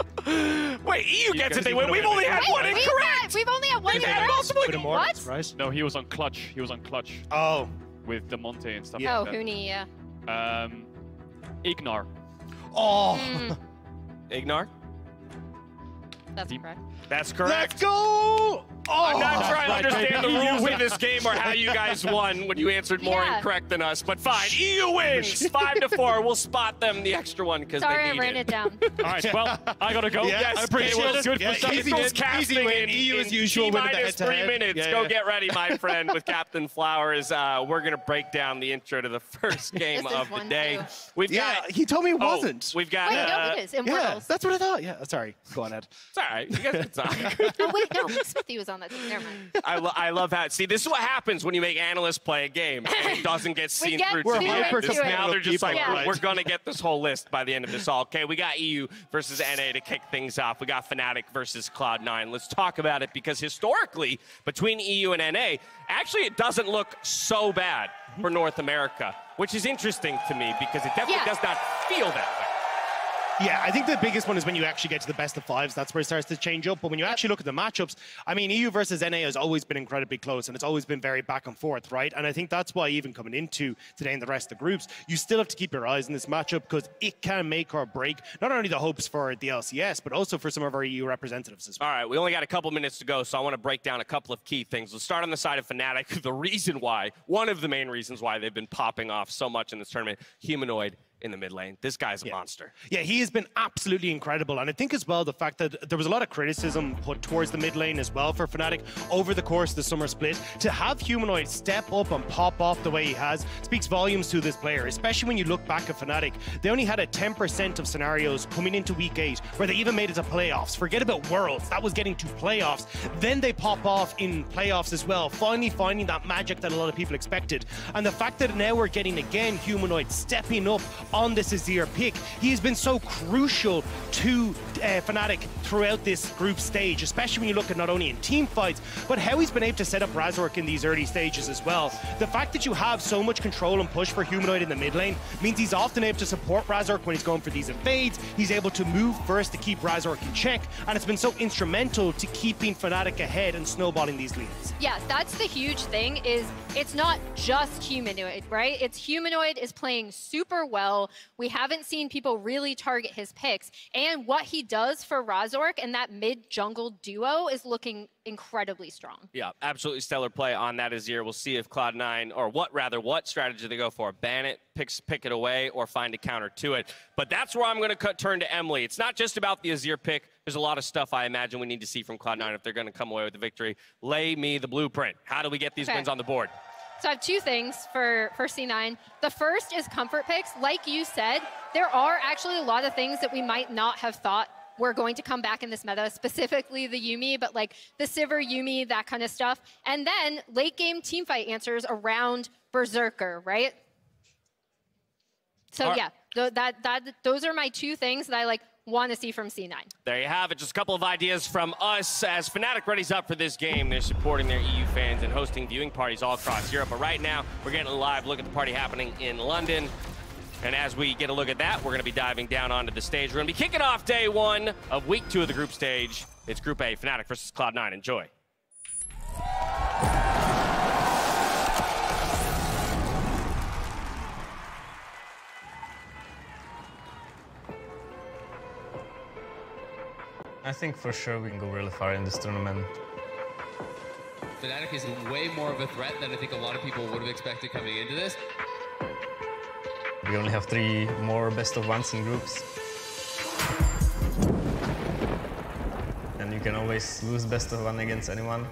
Wait, EU gets it. They win. We've only had one incorrect.
We've only had one incorrect.
What?
Right?
No, he was on Clutch.
Oh.
With the Monte and stuff
like that.
Oh,
Hooney, yeah.
Ignar.
Oh.
Ignar?
That's correct.
That's correct.
Let's go!
Oh, I'm not sure I understand the rules of this game or how you guys won when you answered more incorrect than us, but fine. EU wins 5-4. We'll spot them the extra one because they need it.
Sorry, I ran it down.
All right, well, I gotta go.
Yes,
I appreciate it. Good for some.
Easy win. EU as usual. Minus 3 minutes. Go get ready, my friend, with Captain Flowers. We're gonna break down the intro to the first game of the day. We've got.
He told me it wasn't.
We've got.
Wait, no, it is. In Worlds.
That's what I thought. Yeah, sorry. Go on, Ed.
It's all right. You guys can talk.
Oh wait, no, Smithy was on that team. Never mind.
I love how. See, this is what happens when you make analysts play a game and it doesn't get seen through. Now they're just like, we're gonna get this whole list by the end of this all. Okay, we got EU versus NA to kick things off. We got Fnatic versus Cloud9. Let's talk about it because historically, between EU and NA, actually it doesn't look so bad for North America, which is interesting to me because it definitely does not feel that way.
Yeah, I think the biggest one is when you actually get to the best of fives. That's where it starts to change up. But when you actually look at the matchups, I mean, EU versus NA has always been incredibly close, and it's always been very back and forth, right? And I think that's why even coming into today and the rest of the groups, you still have to keep your eyes on this matchup because it can make or break not only the hopes for the LCS, but also for some of our EU representatives as well.
All right, we only got a couple minutes to go, so I want to break down a couple of key things. Let's start on the side of Fnatic. The reason why, one of the main reasons why they've been popping off so much in this tournament, Humanoid in the mid lane. This guy's a monster.
Yeah, he has been absolutely incredible. And I think as well, the fact that there was a lot of criticism put towards the mid lane as well for Fnatic over the course of the summer split. To have Humanoid step up and pop off the way he has speaks volumes to this player, especially when you look back at Fnatic. They only had a 10% of scenarios coming into week 8 where they even made it to playoffs. Forget about Worlds. That was getting to playoffs. Then they pop off in playoffs as well, finally finding that magic that a lot of people expected. And the fact that now we're getting again Humanoid stepping up on this Azir pick, he has been so crucial to Fnatic throughout this group stage, especially when you look at not only in team fights, but how he's been able to set up Razork in these early stages as well. The fact that you have so much control and push for Humanoid in the mid lane means he's often able to support Razork when he's going for these invades. He's able to move first to keep Razork in check, and it's been so instrumental to keeping Fnatic ahead and snowballing these leads.
Yeah, that's the huge thing, is it's not just Humanoid, right? It's Humanoid is playing super well. We haven't seen people really target his picks. And what he does for Razork and that mid-jungle duo is looking incredibly strong.
Yeah, absolutely stellar play on that Azir. We'll see if Cloud9, or what strategy they go for. Ban it, pick it away, or find a counter to it. But that's where I'm going to turn to Emily. It's not just about the Azir pick. There's a lot of stuff I imagine we need to see from Cloud9 if they're going to come away with the victory. Lay me the blueprint. How do we get these wins on the board?
So I have two things for C9. The first is comfort picks. Like you said, there are actually a lot of things that we might not have thought were going to come back in this meta, specifically the Yuumi, but like the Sivir, Yuumi, that kind of stuff. And then late game teamfight answers around Berserker, right? So yeah, those are my two things that I like want to see from C9.
There you have it. Just a couple of ideas from us as Fnatic readies up for this game. They're supporting their EU fans and hosting viewing parties all across Europe. But right now, we're getting a live look at the party happening in London. And as we get a look at that, we're going to be diving down onto the stage. We're going to be kicking off day one of week 2 of the group stage. It's Group A, Fnatic versus Cloud9. Enjoy.
I think for sure we can go really far in this tournament.
Fnatic is way more of a threat than I think a lot of people would have expected coming into this.
We only have 3 more best of ones in groups. And you can always lose best of one against anyone.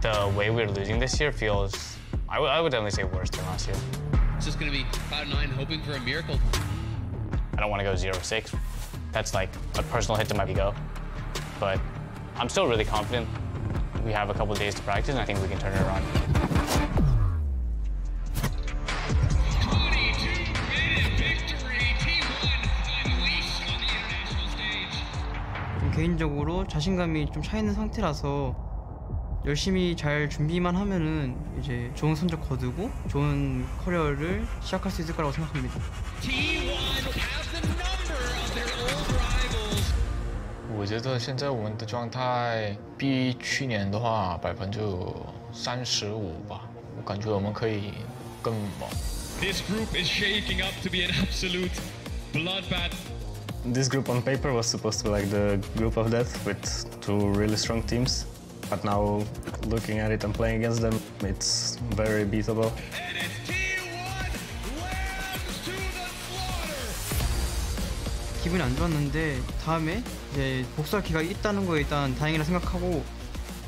The way we're losing this year feels, I would only say worse than last year.
It's just going to be Cloud9 hoping for a miracle.
I don't want to go 0-6. That's like a personal hit to my ego. But I'm still really confident. We have a couple of days to practice, and I think we can turn it around.
22-minute victory. Team 1 unleashed on the international stage.
개인적으로 자신감이 좀 차 있는 상태라서 열심히 잘 준비만 하면은 이제 좋은 성적 거두고 좋은 커리어를 시작할 수 있을 거라고 생각합니다.
T1 has the number of their old rivals.
我觉得现在我们的状态比去年的话35%吧，我感觉我们可以更猛。
This group is shaking up to be an absolute bloodbath.
This group on paper was supposed to be like the group of death with 2 really strong teams. But now, looking at it and playing against them, it's very beatable.
And it's T1 lambs to the slaughter.
기분이 안 좋았는데 다음에 이제 복수할 기회가 있다는 거에 일단 다행이라 생각하고.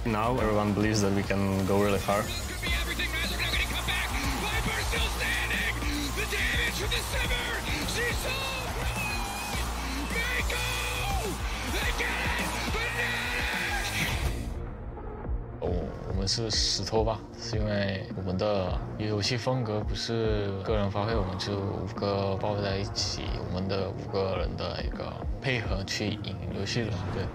Now everyone believes that we can go really far.
Could be everything. Guys are now going to come back. Viper still standing. The damage from the Sivir. She's so Mako. They get it. Fnatic.
我们是石头吧，是因为我们的游戏风格不是个人发挥，我们就5个抱在一起，我们的5个人的一个配合去赢游戏的，对。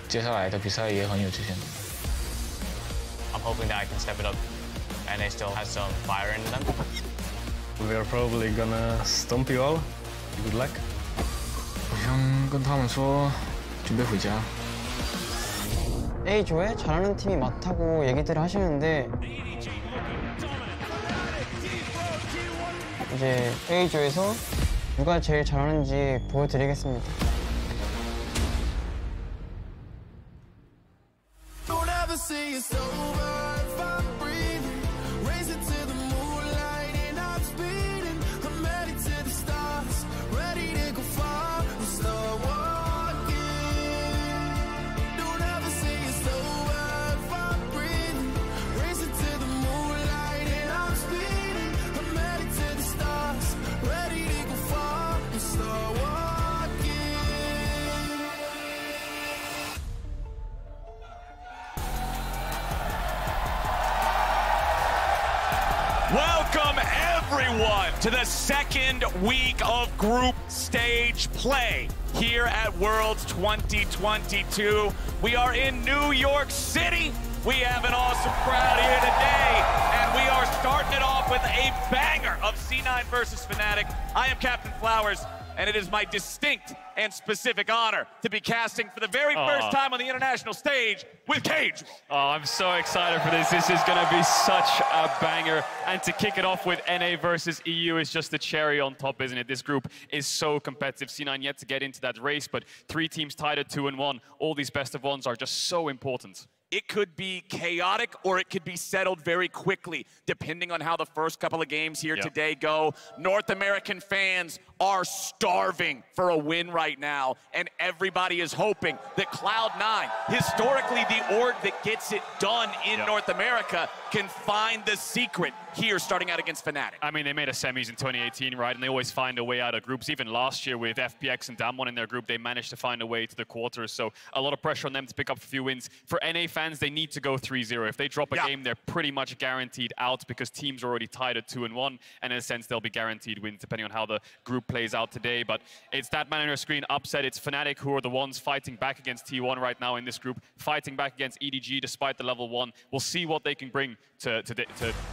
接下来的比賽也很有自信。
I'm hoping that I can step it up, and they still have some fire in them.
We are probably gonna stomp you all. Good luck.
我想跟他们说，准备回家。
A조에 잘하는 팀이 많다고 얘기들을 하시는데 이제 A조에서 누가 제일 잘하는지 보여드리겠습니다.
Don't ever say it's over if I'm breathing. Racing to the moonlight and I'm speeding. I'm headed to the stars, ready to go far and start walking. Don't ever say it's over if I'm breathing. Racing to the moonlight and I'm speeding. I'm headed to the stars, ready to go far and start walking.
Welcome everyone to the second week of group stage play here at Worlds 2022. We are in New York City. We have an awesome crowd here today, and we are starting it off with a banger of C9 versus Fnatic. I am Captain Flowers, and it is my distinct and specific honor to be casting for the very first time on the international stage with Cage.
Oh, I'm so excited for this. This is going to be such a banger. And to kick it off with NA versus EU is just the cherry on top, isn't it? This group is so competitive. C9 yet to get into that race, but 3 teams tied at 2-1. All these best of ones are just so important.
it could be chaotic or it could be settled very quickly, depending on how the first couple of games here today go. North American fans are starving for a win right now, and everybody is hoping that Cloud9, historically the org that gets it done in North America, can find the secret here starting out against Fnatic.
I mean, they made a semis in 2018, right? And they always find a way out of groups. Even last year with FPX and Damwon in their group, they managed to find a way to the quarters. So a lot of pressure on them to pick up a few wins. For NA fans, they need to go 3-0. If they drop a game, they're pretty much guaranteed out because teams are already tied at 2-1. And in a sense, they'll be guaranteed wins depending on how the group plays out today. But it's that man on your screen, Upset. It's Fnatic who are the ones fighting back against T1 right now in this group, fighting back against EDG despite the level 1. We'll see what they can bring to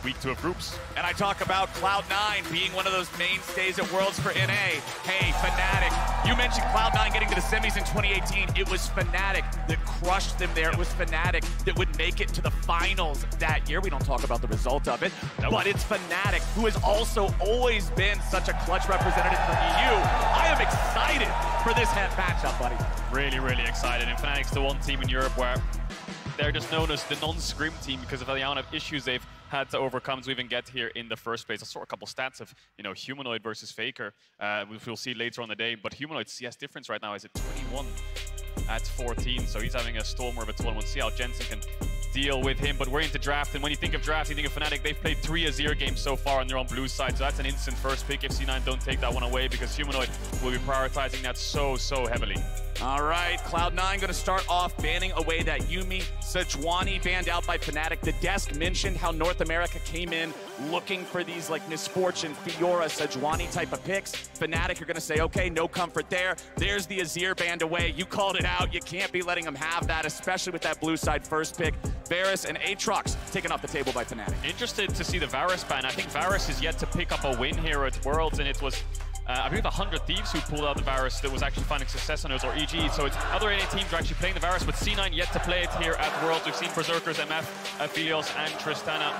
week 2 of groups.
And I talk about Cloud9 being one of those mainstays at Worlds for NA. Hey, Fnatic. You mentioned Cloud9 getting to the semis in 2018. It was Fnatic that crushed them there. It was Fnatic that would make it to the finals that year. We don't talk about the result of it, but it's Fnatic who has also always been such a clutch representative for EU. I am excited for this matchup, buddy.
Really, really excited. And Fnatic's the one team in Europe where they're just known as the non-scrim team because of the amount of issues they've had to overcome to even get here in the first place. I saw a couple stats of, Humanoid versus Faker, which we'll see later on the day. But Humanoid's CS difference right now is at 21 at 14, so he's having a storm of a tournament. We'll see how Jensen can deal with him. But we're into draft, and when you think of draft, you think of Fnatic. They've played 3 Azir games so far, and they're on blue side, so that's an instant first pick if C9 don't take that one away, because Humanoid will be prioritizing that so heavily.
All right, Cloud9 going to start off banning away that Yuumi. Sejuani banned out by Fnatic. The desk mentioned how North America came in looking for these like Misfortune, Fiora, Sejuani type of picks. Fnatic are going to say, okay, no comfort there. There's the Azir banned away. You called it out. You can't be letting them have that, especially with that blue side first pick. Varus and Aatrox taken off the table by Fnatic.
Interested to see the Varus ban. I think Varus is yet to pick up a win here at Worlds, and it was I believe 100 Thieves who pulled out the Varus that was actually finding success on it, or EG. So it's other NA teams are actually playing the Varus, but C9 yet to play it here at Worlds. We've seen Berserkers, MF, Aphelios, and Tristana.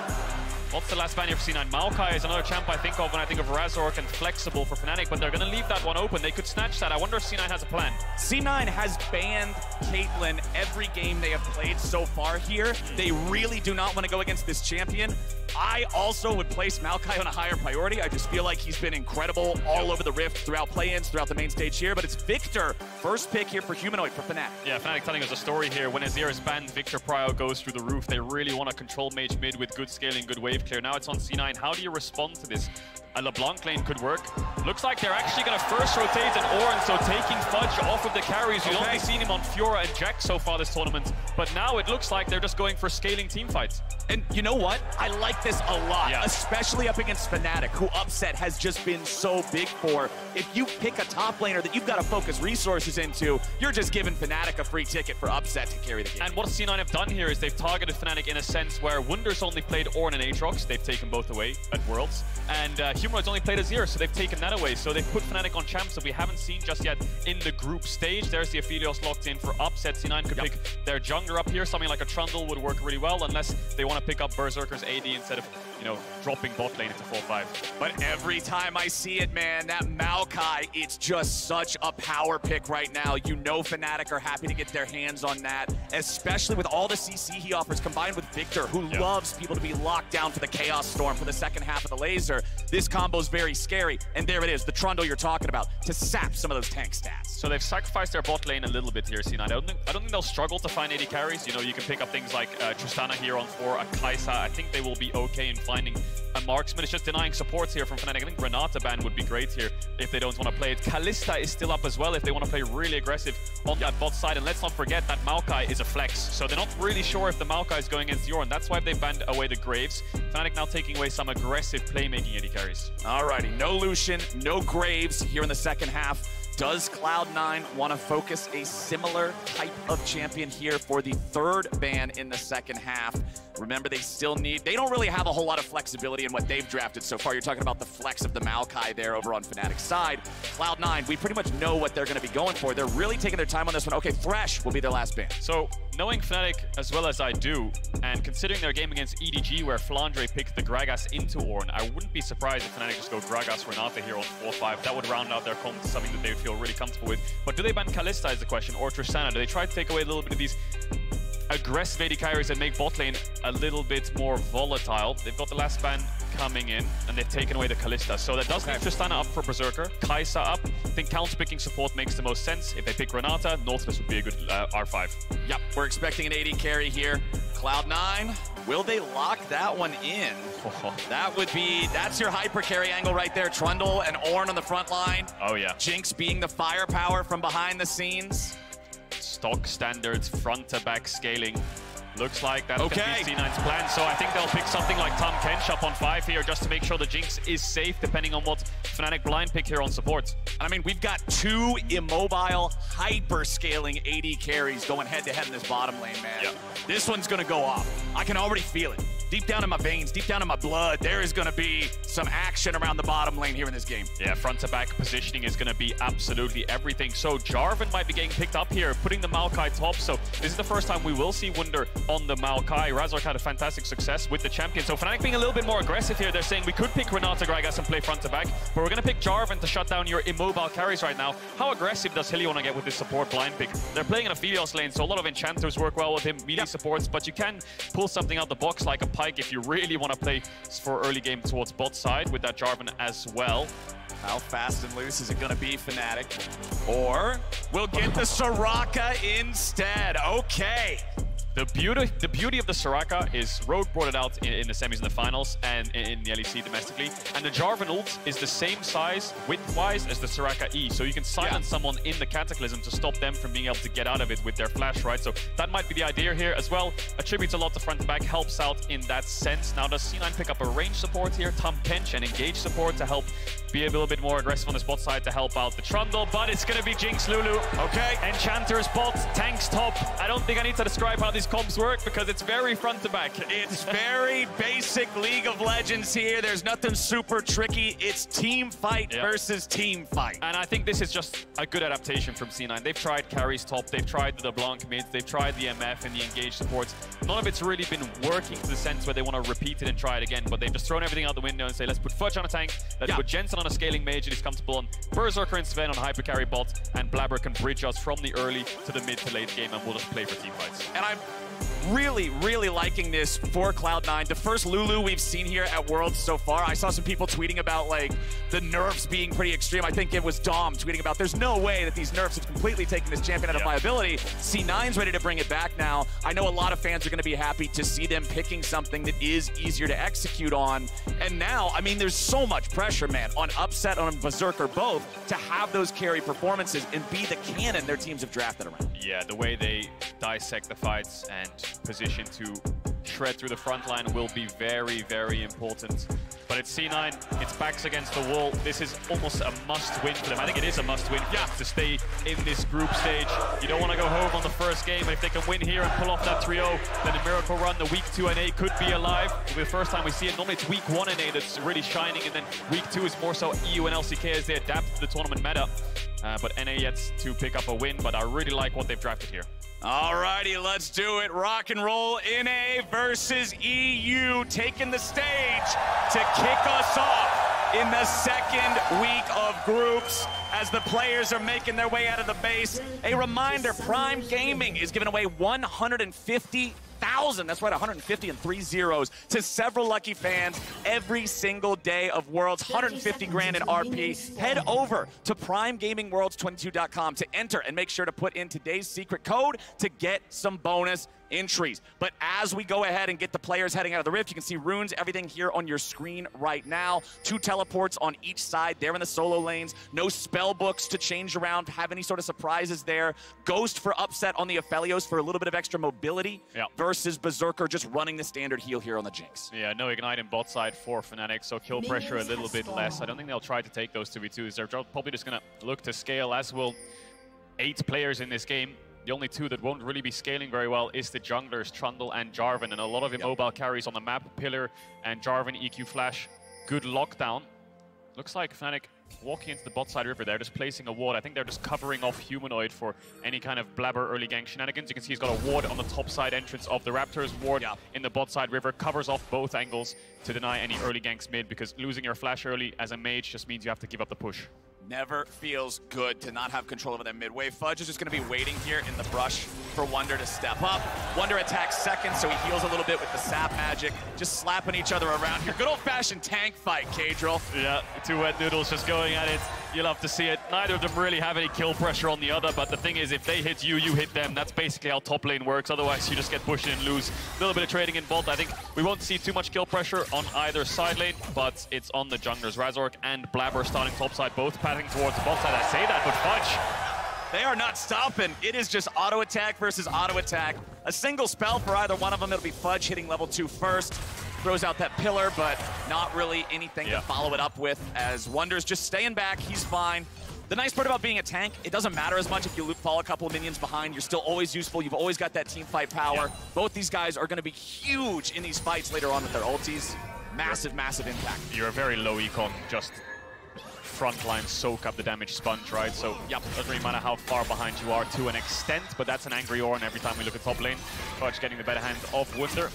What's the last ban here for C9? Maokai is another champ I think of when I think of Razork and Flexible for Fnatic, but they're going to leave that one open. They could snatch that. I wonder if C9 has a plan.
C9 has banned Caitlyn every game they have played so far here. They really do not want to go against this champion. I also would place Maokai on a higher priority. I just feel like he's been incredible all over the Rift, throughout play-ins, throughout the main stage here. But it's Victor, first pick here for Humanoid for Fnatic.
Yeah, Fnatic telling us a story here. When Azir is banned, Victor Prio goes through the roof. They really want to control mage mid with good scaling, good wave clear. Now it's on C9. How do you respond to this? A LeBlanc lane could work. Looks like they're actually going to first rotate an Orin, so taking Fudge off of the carries. You've only seen him on Fiora and Jack so far this tournament, but now it looks like they're just going for scaling team fights.
And you know what? I like this a lot, especially up against Fnatic, who Upset has just been so big for. If you pick a top laner that you've got to focus resources into, you're just giving Fnatic a free ticket for Upset to carry the game.
And what C9 have done here is they've targeted Fnatic in a sense where Wunder's only played Orin and Aatrox. They've taken both away at Worlds. And Humanoid's only played Azir, so they've taken that away. So they've put Fnatic on champs that we haven't seen just yet in the group stage. There's the Aphelios locked in for Upset. C9 could pick their jungler up here. Something like a Trundle would work really well, unless they want to pick up Berserker's AD instead of, dropping bot lane into 4-5.
But every time I see it, man, that Maokai, it's just such a power pick right now. You know Fnatic are happy to get their hands on that, especially with all the CC he offers, combined with Victor, who loves people to be locked down for the Chaos Storm for the second half of the laser. This combo is very scary, and there it is, the Trundle you're talking about, to sap some of those tank stats.
So they've sacrificed their bot lane a little bit here, C9. I don't think they'll struggle to find AD carries. You can pick up things like Tristana here on 4, a Kai'Sa. I think they will be okay in finding a marksman. It's just denying supports here from Fnatic. I think Renata ban would be great here if they don't want to play it. Kalista is still up as well if they want to play really aggressive on that bot side. And let's not forget that Maokai is a flex. So they're not really sure if the Maokai is going against Yoran. That's why they've banned away the Graves. Fnatic now taking away some aggressive playmaking AD carries.
Alrighty, no Lucian, no Graves here in the second half. Does Cloud9 want to focus a similar type of champion here for the third ban in the second half? Remember, they don't really have a whole lot of flexibility in what they've drafted so far. You're talking about the flex of the Maokai there over on Fnatic's side. Cloud9, we pretty much know what they're going to be going for. They're really taking their time on this one. Okay, Thresh will be their last ban.
So, knowing Fnatic as well as I do, and considering their game against EDG where Flandre picked the Gragas into Ornn, I wouldn't be surprised if Fnatic just go Gragas Renata here on 4-5. That would round out their comp to something that they would feel really comfortable with. But do they ban Kalista is the question, or Tristana? Do they try to take away a little bit of these aggressive AD carries and make bot lane a little bit more volatile. They've got the last ban coming in, and they've taken away the Kalista. So that does leave Tristana up for Berserker, Kai'Sa up. I think counter-picking support makes the most sense. If they pick Renata, Nautilus would be a good R5.
Yep, we're expecting an AD carry here. Cloud9, will they lock that one in? That would be, that's your hyper carry angle right there. Trundle and Ornn on the front line.
Oh yeah.
Jinx being the firepower from behind the scenes.
Stock standards, front to back scaling. Looks like that's going to be C9's plan. So I think they'll pick something like Tahm Kench up on 5 here just to make sure the Jinx is safe, depending on what Fnatic blind pick here on support.
I mean, we've got 2 immobile, hyper-scaling AD carries going head-to-head in this bottom lane, man.
Yep.
This one's going to go off. I can already feel it. Deep down in my veins, deep down in my blood, there is going to be some action around the bottom lane here in this game.
Yeah, front-to-back positioning is going to be absolutely everything. So Jarvan might be getting picked up here, putting the Maokai top. So this is the first time we will see Wunder on the Maokai. Razork had a fantastic success with the champion. So Fnatic being a little bit more aggressive here. They're saying we could pick Renata Gragas and play front-to-back, but we're going to pick Jarvan to shut down your immobile carries right now. How aggressive does Hilly want to get with this support blind pick? They're playing in a Aphelios lane, so a lot of enchanters work well with him, melee supports, but you can pull something out the box like a Pyke if you really want to play for early game towards bot side with that Jarvan as well.
How fast and loose is it going to be, Fnatic? Or we'll get the Soraka instead. Okay.
The beauty of the Soraka is Rogue brought it out in the semis and the finals and in the LEC domestically. And the Jarvan ult is the same size, width-wise, as the Soraka E. So you can silence someone in the Cataclysm to stop them from being able to get out of it with their flash, right? So that might be the idea here as well. Attributes a lot to front to back, helps out in that sense. Now does C9 pick up a range support here? Tahm Kench and engage support to help be a little bit more aggressive on the spot side to help out the Trundle, but it's going to be Jinx Lulu.
Okay.
Enchanters bot, tanks top. I don't think I need to describe how these comps work because it's very front to back.
It's very basic League of Legends here. There's nothing super tricky. It's team fight versus team fight.
And I think this is just a good adaptation from C9. They've tried carries top, they've tried the LeBlanc mids, they've tried the MF and the engage supports. None of it's really been working to the sense where they want to repeat it and try it again, but they've just thrown everything out the window and say, let's put Fudge on a tank, let's put Jensen on a scaling mage, and he's comfortable on Berserker and Sven on hyper carry bot, and Blabber can bridge us from the early to the mid to late game, and we'll just play for team fights.
And I'm really, really liking this for Cloud9. The first Lulu we've seen here at Worlds so far. I saw some people tweeting about like the nerfs being pretty extreme. I think it was Dom tweeting about there's no way that these nerfs have completely taken this champion out of viability. C9's ready to bring it back now. I know a lot of fans are going to be happy to see them picking something that is easier to execute on. And now, I mean, there's so much pressure, man, on Upset, on Berserker both, to have those carry performances and be the cannon their teams have drafted around.
Yeah, the way they dissect the fights and position to shred through the front line will be very, very important. But it's C9, it's backs against the wall. This is almost a must-win for them. I think it is a must-win for them to stay in this group stage. You don't want to go home on the first game, but if they can win here and pull off that 3-0, then the miracle run, the week 2 NA could be alive. It'll be the first time we see it. Normally it's week 1 NA that's really shining, and then week 2 is more so EU and LCK as they adapt to the tournament meta. But NA yet to pick up a win, but I really like what they've drafted here.
Alrighty, let's do it. Rock and roll. NA versus EU taking the stage to kick us off in the second week of groups as the players are making their way out of the base. A reminder, Prime Gaming is giving away 150,000, that's right, 150 and 3 zeros to several lucky fans every single day of Worlds, 150 grand in RP. Head over to primegamingworlds22.com to enter and make sure to put in today's secret code to get some bonus entries. But as we go ahead and get the players heading out of the rift, you can see runes, everything here on your screen right now. 2 teleports on each side there in the solo lanes. No spell books to change around, have any sort of surprises there. Ghost for Upset on the Aphelios for a little bit of extra mobility versus Berserker just running the standard heal here on the Jinx.
Yeah, no Ignite in bot side for Fnatic, so kill pressure a little bit less. I don't think they'll try to take those 2v2s. They're probably just going to look to scale, as will 8 players in this game. The only 2 that won't really be scaling very well is the junglers, Trundle and Jarvan, and a lot of immobile carries on the map. Pillar and Jarvan, EQ Flash, good lockdown. Looks like Fnatic walking into the bot side river there, just placing a ward. I think they're just covering off Humanoid for any kind of Blabber early gank shenanigans. You can see he's got a ward on the top side entrance of the Raptors. Ward in the bot side river, covers off both angles to deny any early ganks mid, because losing your flash early as a mage just means you have to give up the push.
Never feels good to not have control over that mid wave. Fudge is just going to be waiting here in the brush for Wunder to step up. Wunder attacks second, so he heals a little bit with the sap magic. Just slapping each other around here. Good old-fashioned tank fight, Kadril.
Yeah, two wet noodles just going at it. You'll have to see it. Neither of them really have any kill pressure on the other, but the thing is, if they hit you, you hit them. That's basically how top lane works. Otherwise, you just get pushed in and lose. A little bit of trading in bot. I think we won't see too much kill pressure on either side lane, but it's on the junglers. Razork and Blabber starting top side, both padding towards the bot side. I say that, but Fudge,
they are not stopping. It is just auto attack versus auto attack. A single spell for either one of them. It'll be Fudge hitting level 2 first. Throws out that pillar, but not really anything to follow it up with, as Wunder's just staying back. He's fine. The nice part about being a tank, it doesn't matter as much if you fall a couple of minions behind. You're still always useful. You've always got that team fight power. Both these guys are going to be huge in these fights later on with their ultis. Massive, massive impact.
You're a very low econ, just frontline soak up the damage sponge, right? So, doesn't really matter how far behind you are to an extent, but that's an angry Ornn every time we look at top lane. Fudge getting the better hand of Wunder.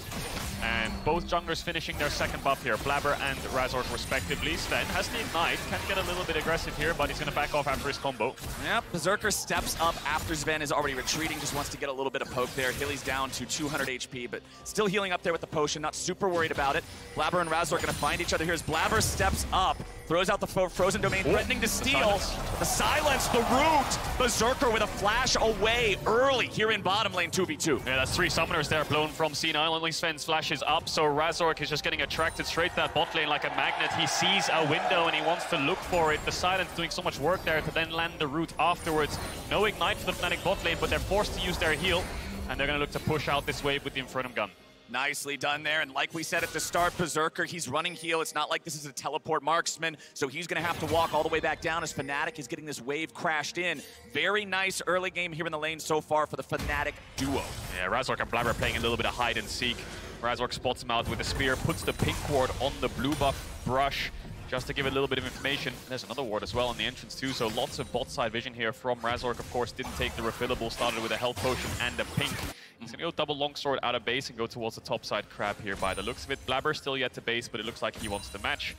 And both junglers finishing their second buff here, Blabber and Razork respectively. Sven has the Ignite, can get a little bit aggressive here, but he's going to back off after his combo.
Yep, Berserker steps up after Sven is already retreating, just wants to get a little bit of poke there. Hilly's down to 200 HP, but still healing up there with the potion, not super worried about it. Blabber and Razork going to find each other here as Blabber steps up, throws out the frozen domain, threatening to steal. The silence, the root. Berserker with a flash away early here in bottom lane 2v2.
Yeah, that's 3 summoners there blown from C9. Only Sven's flash is up, so Razork is just getting attracted straight to that bot lane like a magnet. He sees a window and he wants to look for it. The silence doing so much work there to then land the root afterwards. No Ignite for the Fnatic bot lane, but they're forced to use their heal, and they're going to look to push out this wave with the Infernum gun.
Nicely done there, and like we said at the start, Berserker, he's running heal. It's not like this is a teleport marksman, so he's going to have to walk all the way back down as Fnatic is getting this wave crashed in. Very nice early game here in the lane so far for the Fnatic duo.
Yeah, Razork and Blabber playing a little bit of hide and seek. Razork spots him out with a spear, puts the pink ward on the blue buff brush, just to give it a little bit of information. There's another ward as well on the entrance too, so lots of bot side vision here from Razork. Of course, didn't take the refillable, started with a health potion and a pink. He's gonna go double longsword out of base and go towards the top side crab here by the looks of it. Blabber still yet to base, but it looks like he wants the match.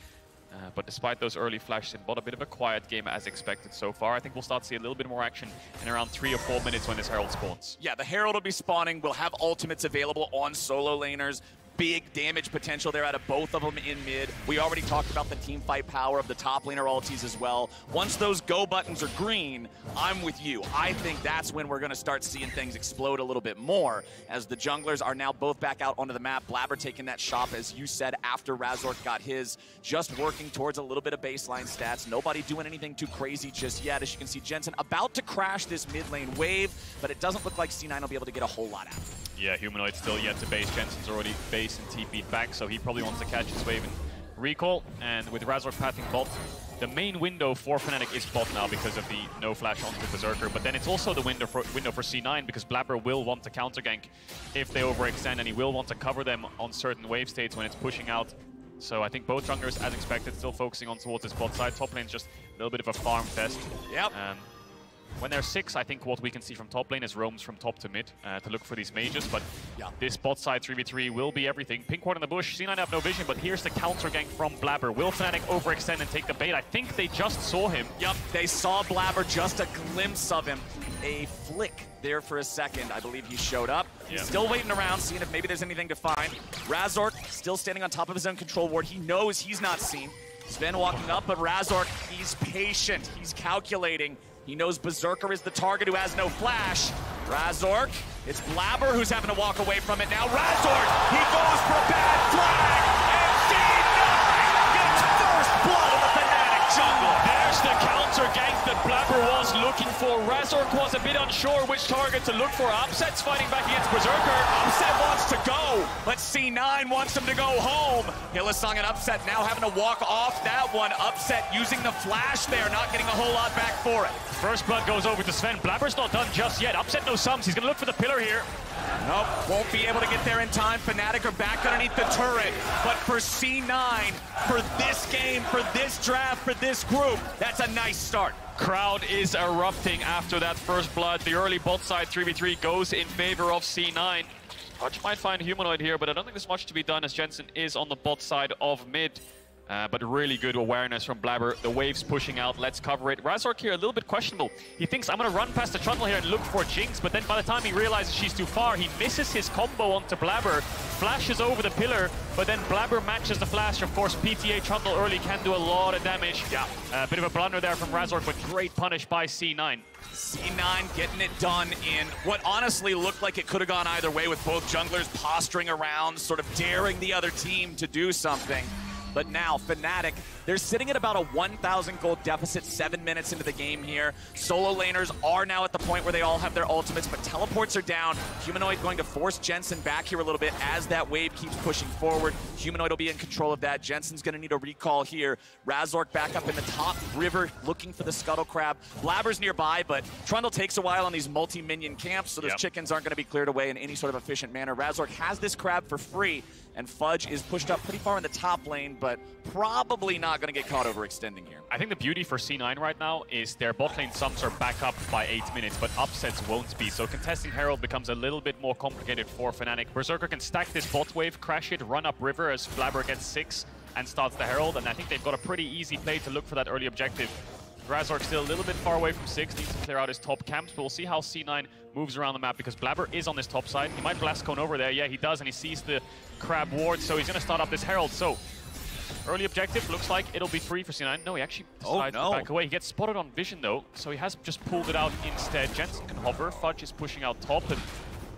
But despite those early flashes in bot, a bit of a quiet game as expected so far. I think we'll start to see a little bit more action in around 3 or 4 minutes when this Herald spawns.
Yeah, the Herald will be spawning. We'll have ultimates available on solo laners. Big damage potential there out of both of them in mid. We already talked about the team fight power of the top laner ultis as well. Once those go buttons are green, I'm with you. I think that's when we're going to start seeing things explode a little bit more, as the junglers are now both back out onto the map. Blabber taking that shop, as you said, after Razork got his, just working towards a little bit of baseline stats. Nobody doing anything too crazy just yet. As you can see, Jensen about to crash this mid lane wave, but it doesn't look like C9 will be able to get a whole lot out of it.
Yeah, Humanoid still yet to base. Jensen's already based and TP'd back, so he probably wants to catch his wave and recall. And with Razork pathing bot, the main window for Fnatic is bot now because of the no flash onto Berserker. But then it's also the window for C9 because Blabber will want to counter gank if they overextend, and he will want to cover them on certain wave states when it's pushing out. So I think both junglers, as expected, still focusing on towards this bot side. Top lane's just a little bit of a farm fest.
Yep.
When they're 6, I think what we can see from top lane is roams from top to mid to look for these mages, but this bot side 3v3 will be everything. Pink ward in the bush, C9 have no vision, but here's the counter gank from Blabber. Will Fnatic overextend and take the bait? I think they just saw him.
Yep, they saw Blabber, just a glimpse of him. A flick there for a second. I believe he showed up. He's still waiting around, seeing if maybe there's anything to find. Razork still standing on top of his own control ward. He knows he's not seen. Sven walking up, but Razork, he's patient. He's calculating. He knows Berserker is the target who has no flash. Razork, it's Blabber who's having to walk away from it now. Razork, he goes for a bad flag, and C9 gets first blood of the Fnatic jungle.
There's the counter gank that Blabber was looking for. Razork was a bit unsure which target to look for. Upset's fighting back against Berserker.
Upset wants to go, but C9 wants him to go home. Hillsong and Upset now having to walk off that one. Upset using the flash there, not getting a whole lot back for it.
First blood goes over to Sven. Blabber's not done just yet. Upset no sums. He's going to look for the pillar here.
Nope, won't be able to get there in time. Fnatic are back underneath the turret. But for C9, for this game, for this draft, for this group, that's a nice start.
Crowd is erupting after that first blood. The early bot side 3v3 goes in favor of C9. Fudge might find Humanoid here, but I don't think there's much to be done as Jensen is on the bot side of mid. But really good awareness from Blabber. The wave's pushing out. Let's cover it. Razork here a little bit questionable. He thinks, I'm going to run past the Trundle here and look for Jinx, but then by the time he realizes she's too far, he misses his combo onto Blabber, flashes over the pillar, but then Blabber matches the flash. Of course, PTA Trundle early can do a lot of damage. Yeah, a bit of a blunder there from Razork, but great punish by C9.
C9 getting it done in what honestly looked like it could have gone either way, with both junglers posturing around, sort of daring the other team to do something. But now, Fnatic, they're sitting at about a 1,000 gold deficit 7 minutes into the game here. Solo laners are now at the point where they all have their ultimates, but teleports are down. Humanoid going to force Jensen back here a little bit as that wave keeps pushing forward. Humanoid will be in control of that. Jensen's going to need a recall here. Razork back up in the top river looking for the Scuttle Crab. Blabber's nearby, but Trundle takes a while on these multi-minion camps, so those chickens aren't going to be cleared away in any sort of efficient manner. Razork has this crab for free, and Fudge is pushed up pretty far in the top lane, but probably not going to get caught overextending here.
I think the beauty for C9 right now is their bot lane sums are back up by 8 minutes, but upsets won't be. So contesting Herald becomes a little bit more complicated for Fnatic. Berserker can stack this bot wave, crash it, run up river as Blabber gets 6 and starts the Herald, and I think they've got a pretty easy play to look for that early objective. Razork still a little bit far away from 6, needs to clear out his top camps, but we'll see how C9 moves around the map because Blabber is on this top side. He might blast cone over there. Yeah, he does, and he sees the crab ward, so he's going to start up this Herald. So early objective looks like it'll be free for C9. No, he actually decides to back away. He gets spotted on vision though, so he has just pulled it out instead. Jensen can hover. Fudge is pushing out top, and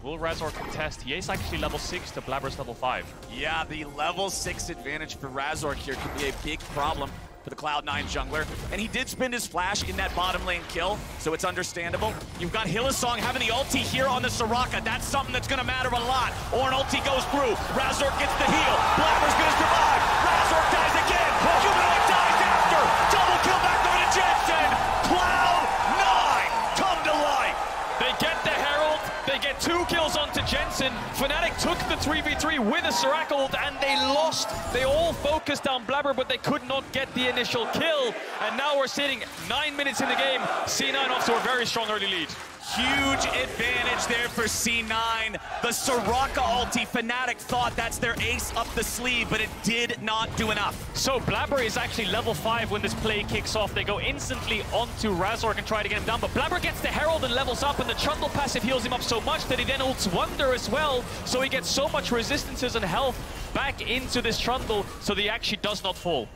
will Razork contest? He is actually level 6 to Blabber's level 5.
Yeah, the level 6 advantage for Razork here could be a big problem for the Cloud9 jungler. And he did spin his flash in that bottom lane kill, so it's understandable. You've got Hillsong having the ulti here on the Soraka. That's something that's going to matter a lot. Or an ulti goes through. Razork gets the heal. Blabber's going to survive. Razork dies again. Humanoid dies after. Double kill back over to Jensen. Cloud9 come to life.
They get the Herald. They get 2 kills onto Jensen. Fnatic took the 3v3 with a Soraka ult and they lost. They all focused on Blabber, but they could not get the initial kill. And now we're sitting 9 minutes in the game. C9 off to a very strong early lead.
Huge advantage there for C9. The Soraka ulti, Fnatic thought that's their ace up the sleeve, but it did not do enough.
So Blabber is actually level 5 when this play kicks off. They go instantly onto Razork and try to get him down, but Blabber gets the Herald and levels up, and the Trundle passive heals him up so much that he then ults Wonder as well, so he gets so much resistances and health back into this Trundle, so that he actually does not fall.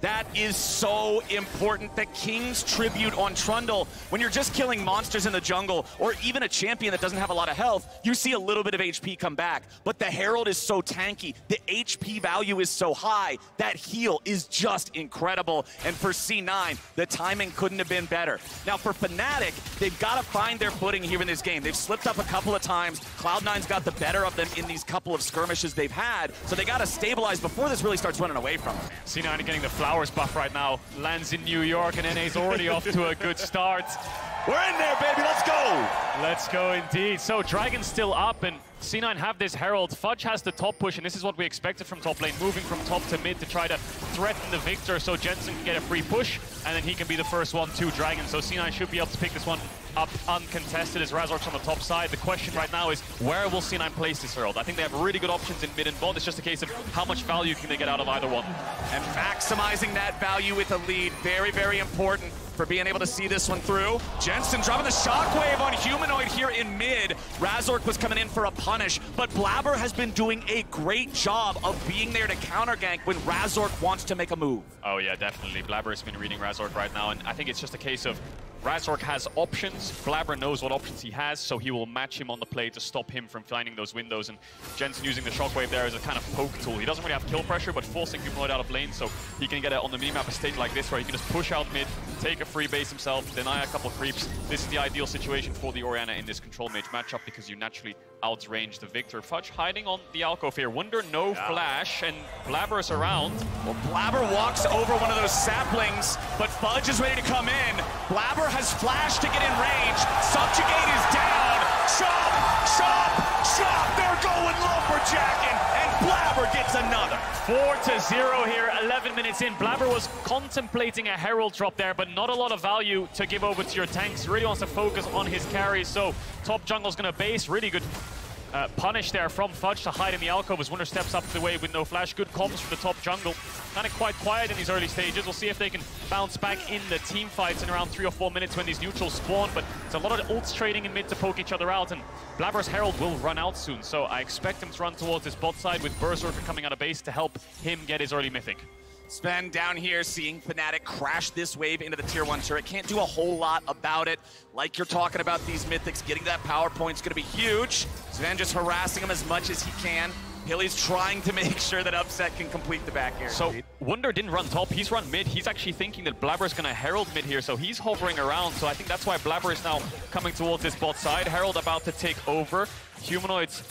That is so important. The King's Tribute on Trundle. When you're just killing monsters in the jungle, or even a champion that doesn't have a lot of health, you see a little bit of HP come back. But the Herald is so tanky. The HP value is so high. That heal is just incredible. And for C9, the timing couldn't have been better. Now for Fnatic, they've got to find their footing here in this game. They've slipped up a couple of times. Cloud9's got the better of them in these couple of skirmishes they've had. So they got to stabilize before this really starts running away from them.
C9 getting the flowers buff right now, lands in New York, and NA's already off to a good start.
We're in there, baby, let's go!
Let's go indeed. So Dragon's still up, and C9 have this Herald. Fudge has the top push, and this is what we expected from top lane, moving from top to mid to try to threaten the victor so Jensen can get a free push, and then he can be the first one to Dragon. So C9 should be able to pick this one up uncontested as Razork's on the top side. The question right now is, where will C9 place this Herald? I think they have really good options in mid and bot. It's just a case of how much value can they get out of either one.
And maximizing that value with a lead, very, very important for being able to see this one through. Jensen dropping the shockwave on Humanoid here in mid. Razork was coming in for a punish, but Blabber has been doing a great job of being there to counter gank when Razork wants to make a move.
Oh yeah, definitely. Blabber has been reading Razork right now, and I think it's just a case of Razork has options. Blabber knows what options he has, so he will match him on the play to stop him from finding those windows. And Jensen using the shockwave there as a kind of poke tool. He doesn't really have kill pressure, but forcing Humanoid out of lane, so he can get it on the minimap a stage like this where he can just push out mid, take a free base himself, deny a couple creeps. This is the ideal situation for the Orianna in this control mage matchup because you naturally outrange the victor. Fudge hiding on the alcove here. Wonder no flash, and Blabber is around.
Well, Blabber walks over one of those saplings, but Fudge is ready to come in. Blabber has flash to get in range. Subjugate is down. Chop, chop, chop. They're going lumberjacking, and Blabber gets another.
4-0 here, 11 minutes in. Blabber was contemplating a Herald drop there, but not a lot of value to give over to your tanks. He really wants to focus on his carries, so top jungle's gonna base. Really good punish there from Fudge to hide in the alcove as Wonder steps up the way with no flash. Good comms from the top jungle. Kind of quite quiet in these early stages. We'll see if they can bounce back in the team fights in around 3 or 4 minutes when these neutrals spawn, but it's a lot of ults trading in mid to poke each other out, and Blabber's Herald will run out soon, so I expect him to run towards his bot side with Berserker coming out of base to help him get his early mythic.
Sven down here seeing Fnatic crash this wave into the tier 1 turret. Can't do a whole lot about it. Like you're talking about these mythics, getting that power point's gonna be huge. Sven just harassing him as much as he can. Hilly's trying to make sure that Upset can complete the back air.
So Wunder didn't run top, he's run mid. He's actually thinking that Blabber's gonna Herald mid here, so he's hovering around. So I think that's why Blabber is now coming towards this bot side. Herald about to take over. Humanoids,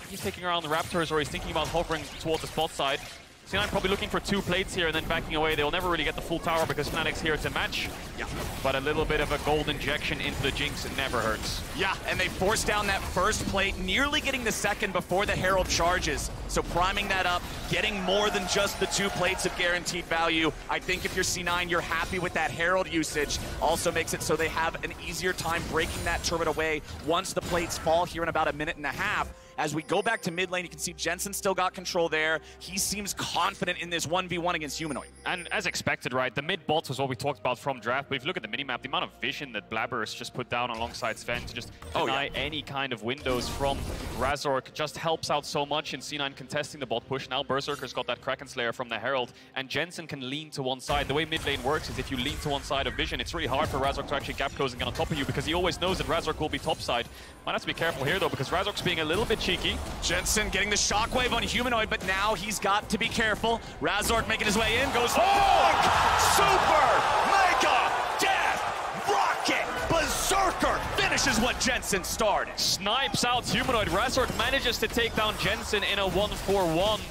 he's taking around the Raptors, or he's thinking about hovering towards the bot side. C9 probably looking for 2 plates here and then backing away. They'll never really get the full tower because Fnatic's here to match.
Yeah.
But a little bit of a gold injection into the Jinx never hurts.
Yeah, and they force down that first plate, nearly getting the second before the Herald charges. So priming that up, getting more than just the 2 plates of guaranteed value. I think if you're C9, you're happy with that Herald usage. Also makes it so they have an easier time breaking that turret away once the plates fall here in about a minute and a half. As we go back to mid lane, you can see Jensen still got control there. He seems confident in this 1v1 against Humanoid.
And as expected, right, the mid bots was what we talked about from draft, but if you look at the minimap, the amount of vision that Blabber has just put down alongside Sven to just deny any kind of windows from Razork just helps out so much in C9 contesting the bot push. Now Berserker's got that Kraken Slayer from the Herald, and Jensen can lean to one side. The way mid lane works is if you lean to one side of vision, it's really hard for Razork to actually gap close and get on top of you because he always knows that Razork will be top side. Might have to be careful here though, because Razork's being a little bit cheeky.
Jensen getting the shockwave on Humanoid, but now he's got to be careful. Razork making his way in, goes Bonk! Super Mega Death Rocket Berserker finishes what Jensen started.
Snipes out Humanoid. Razork manages to take down Jensen in a 1-4-1,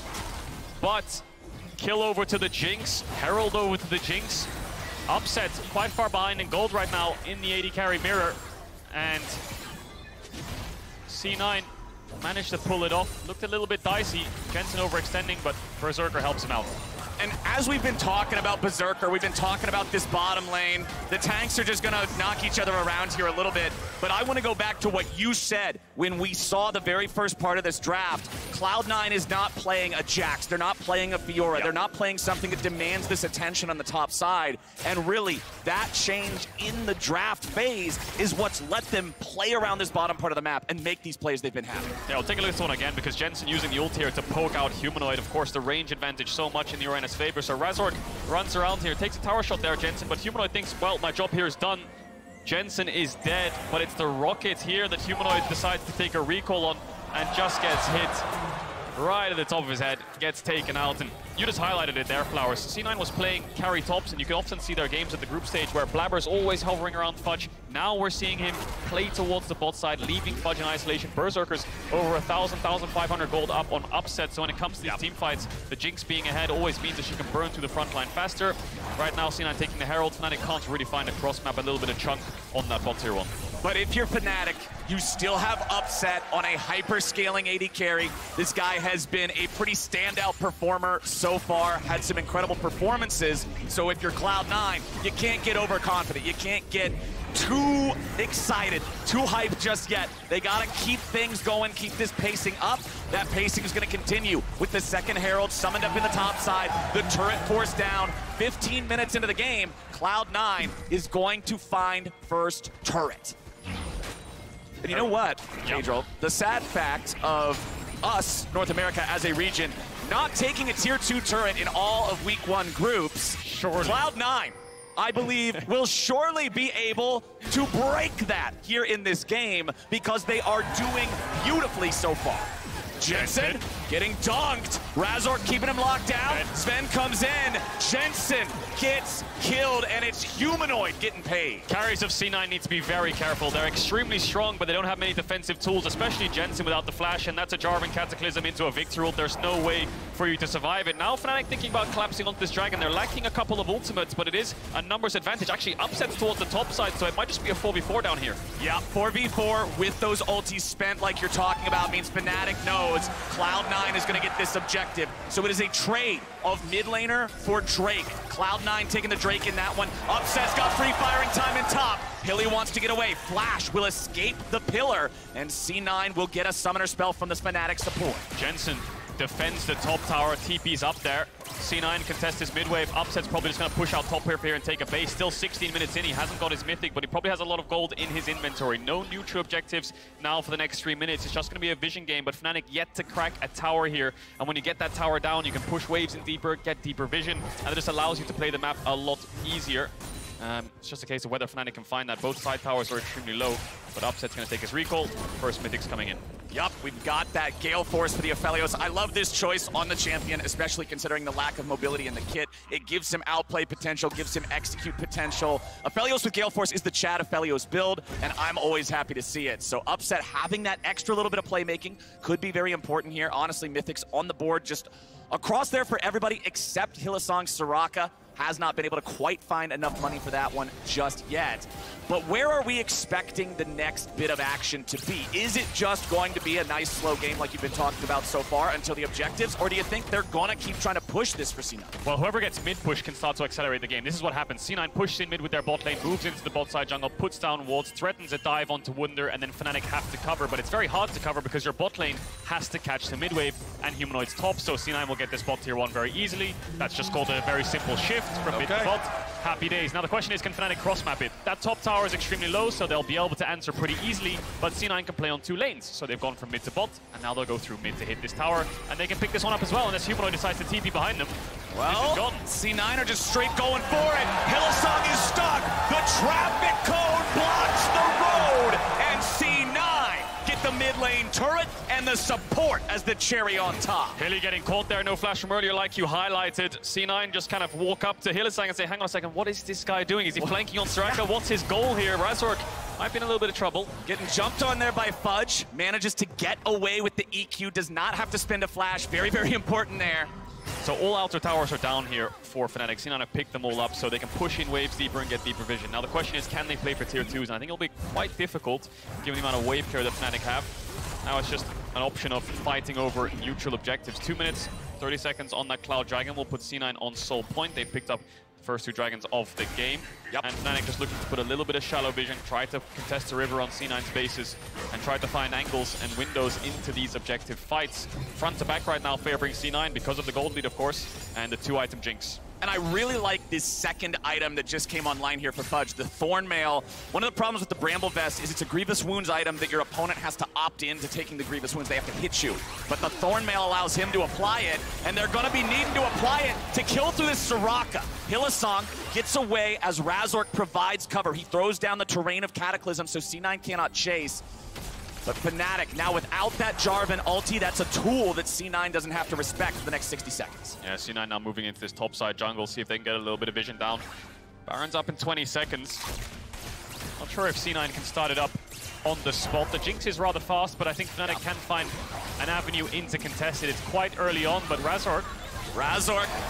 but kill over to the Jinx, Herald over to the Jinx. Upset quite far behind in gold right now in the AD carry mirror, and C9 managed to pull it off. Looked a little bit dicey. Jensen overextending, but Berserker helps him out.
And as we've been talking about Berserker, we've been talking about this bottom lane. The tanks are just gonna knock each other around here a little bit. But I wanna go back to what you said when we saw the very first part of this draft. Cloud9 is not playing a Jax. They're not playing a Fiora. Yep. They're not playing something that demands this attention on the top side. And really, that change in the draft phase is what's let them play around this bottom part of the map and make these plays they've been having.
Yeah, we'll take a look at this one again because Jensen using the ult here to poke out Humanoid. Of course, the range advantage so much in the Uranus favor. So Razork runs around here, takes a tower shot there, Jensen, but Humanoid thinks, well, my job here is done. Jensen is dead, but it's the rocket here that Humanoid decides to take a recall on and just gets hit right at the top of his head, gets taken out, and you just highlighted it there, Flowers. C9 was playing carry tops, and you can often see their games at the group stage where Blabber's always hovering around Fudge. Now we're seeing him play towards the bot side, leaving Fudge in isolation. Berserker's over 1,500 gold up on Upset, so when it comes to these team fights, the Jinx being ahead always means that she can burn through the front line faster. Right now, C9 taking the Herald. Fnatic can't really find a cross map, a little bit of chunk on that bot tier 1.
But if you're Fnatic, you still have Upset on a hyper-scaling AD carry. This guy has been a pretty standout performer so far, had some incredible performances. So if you're Cloud9, you can't get overconfident. You can't get too excited, too hyped just yet. They gotta keep things going, keep this pacing up. That pacing is gonna continue with the second Herald summoned up in the top side, the turret forced down. 15 minutes into the game, Cloud9 is going to find first turret. And you know what, Adriel? The sad fact of us, North America, as a region, not taking a tier 2 turret in all of week 1 groups, Cloud9, I believe, will surely be able to break that here in this game because they are doing beautifully so far. Jensen getting dunked. Razork keeping him locked down. Sven comes in. Jensen gets killed, and it's Humanoid getting paid.
Carries of C9 need to be very careful. They're extremely strong, but they don't have many defensive tools, especially Jensen without the flash, and that's a Jarvan Cataclysm into a Victor ult. There's no way for you to survive it. Now Fnatic thinking about collapsing onto this Dragon. They're lacking a couple of ultimates, but it is a numbers advantage. Actually, Upsets towards the top side, so it might just be a 4v4 down here.
Yeah, 4v4 with those ultis spent like you're talking about means Fnatic knows Cloud9 is going to get this objective. So it is a trade of mid laner for Drake. Cloud9 taking the Drake in that one. Upset's got free firing time in top. Hilly wants to get away. Flash will escape the pillar, and C9 will get a summoner spell from this Fnatic support.
Jensen defends the top tower. TP's up there. C9 contests his mid wave. Upset's probably just going to push out top here and take a base. Still 16 minutes in. He hasn't got his mythic, but he probably has a lot of gold in his inventory. No neutral objectives now for the next 3 minutes. It's just going to be a vision game, but Fnatic yet to crack a tower here. And when you get that tower down, you can push waves in deeper, get deeper vision, and it just allows you to play the map a lot easier. It's just a case of whether Fnatic can find that. Both side towers are extremely low, but Upset's going to take his recall. First mythic's coming in.
Yup, we've got that Gale Force for the Aphelios. I love this choice on the champion, especially considering the lack of mobility in the kit. It gives him outplay potential, gives him execute potential. Aphelios with Gale Force is the Chad Aphelios build, and I'm always happy to see it. So Upset having that extra little bit of playmaking could be very important here. Honestly, Mythics on the board just across there for everybody except Hylissang. Soraka has not been able to quite find enough money for that one just yet. But where are we expecting the next bit of action to be? Is it just going to be a nice slow game like you've been talking about so far until the objectives, or do you think they're gonna keep trying to push this for C9?
Well, whoever gets mid push can start to accelerate the game. This is what happens. C9 pushes in mid with their bot lane, moves into the bot side jungle, puts down wards, threatens a dive onto Wunder, and then Fnatic have to cover, but it's very hard to cover because your bot lane has to catch the mid wave and Humanoid's top, so C9 will get this bot tier 1 very easily. That's just called a very simple shift from mid to bot. Happy days. Now the question is, can Fnatic cross-map it? That top tower is extremely low, so they'll be able to answer pretty easily, but C9 can play on 2 lanes. So they've gone from mid to bot, and now they'll go through mid to hit this tower, and they can pick this one up as well, unless Humanoid decides to TP behind them.
Well, C9 are just straight going for it. Hylissang is stuck. The traffic cone blocks the road, and C9 get the mid lane turret and the support as the cherry on top.
Hilly getting caught there, no flash from earlier like you highlighted. C9 just kind of walk up to Hylissang and say, hang on a second, what is this guy doing? Is he flanking on Soraka? What's his goal here? Razork might be in a little bit of trouble.
Getting jumped on there by Fudge, manages to get away with the EQ, does not have to spend a flash. Very, very important there.
So all outer towers are down here for Fnatic. C9 have picked them all up so they can push in waves deeper and get deeper vision. Now the question is, can they play for tier 2s? And I think it'll be quite difficult given the amount of wave care that Fnatic have. Now it's just an option of fighting over neutral objectives. 2 minutes, 30 seconds on that Cloud Dragon will put C9 on Soul Point. They've picked up the first 2 dragons of the game. And Fnatic just looking to put a little bit of shallow vision, try to contest the river on C9's bases, and try to find angles and windows into these objective fights. Front to back right now favoring C9 because of the gold lead, of course, and the 2-item Jinx.
And I really like this second item that just came online here for Fudge, the Thorn Mail. One of the problems with the Bramble Vest is it's a Grievous Wounds item that your opponent has to opt in to taking the Grievous Wounds. They have to hit you. But the Thorn Mail allows him to apply it, and they're going to be needing to apply it to kill through this Soraka. Hylissang gets away as Razork provides cover. He throws down the terrain of Cataclysm, so C9 cannot chase. But Fnatic, now without that Jarvan ulti, that's a tool that C9 doesn't have to respect for the next 60 seconds.
Yeah, C9 now moving into this top side jungle, see if they can get a little bit of vision down. Baron's up in 20 seconds. Not sure if C9 can start it up on the spot. The Jinx is rather fast, but I think Fnatic can find an avenue in to contest it. It's quite early on, but Razork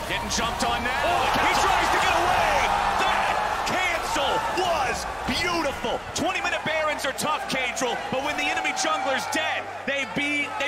getting jumped on now. He tries to get away. That cancel was beautiful. 20-minute Barons are tough, Cadril, but when the enemy jungler's dead, they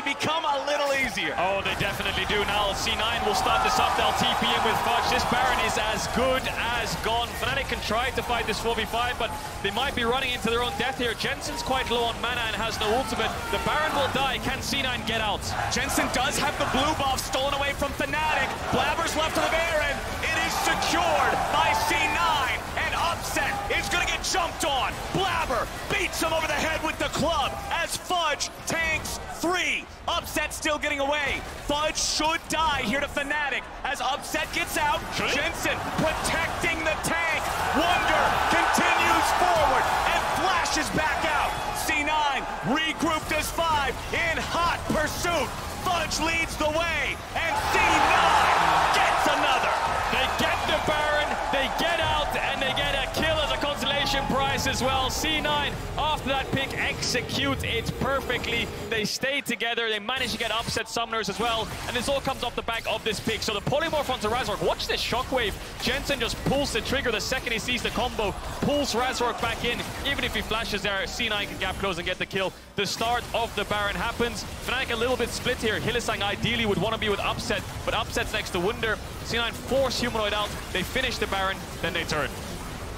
become a little easier.
Oh, they definitely do. Now C9 will start this up. They'll TP in with Fudge. This Baron is as good as gone. Fnatic can try to fight this 4v5, but they might be running into their own death here. Jensen's quite low on mana and has no ultimate. The Baron will die. Can C9 get out?
Jensen does have the blue buff stolen away from Fnatic. Blabber's left to the Baron. It is secured by C9, and Upset is going to get jumped on. Blabber beats him over the head with the club as Fudge tanks 3. Upset still getting away. Fudge should die here to Fnatic as Upset gets out. Jensen protecting the tank. Wunder continues forward and flashes back out. C9 regrouped as 5 in hot pursuit. Fudge leads the way, and C9 gets another.
They get the Baron, they get out, and they get a kill as a consolation prize as well. C9, after that pick, execute it perfectly. They stay together, they manage to get Upset summoners as well, and this all comes off the back of this pick. So the polymorph onto Razork, watch this shockwave. Jensen just pulls the trigger the second he sees the combo, pulls Razork back in. Even if he flashes there, C9 can gap close and get the kill. The start of the Baron happens. Fnatic a little bit split here. Hylissang ideally would want to be with Upset, but Upset's next to Wunder. C9 force Humanoid out. They finish the Baron, then they turn.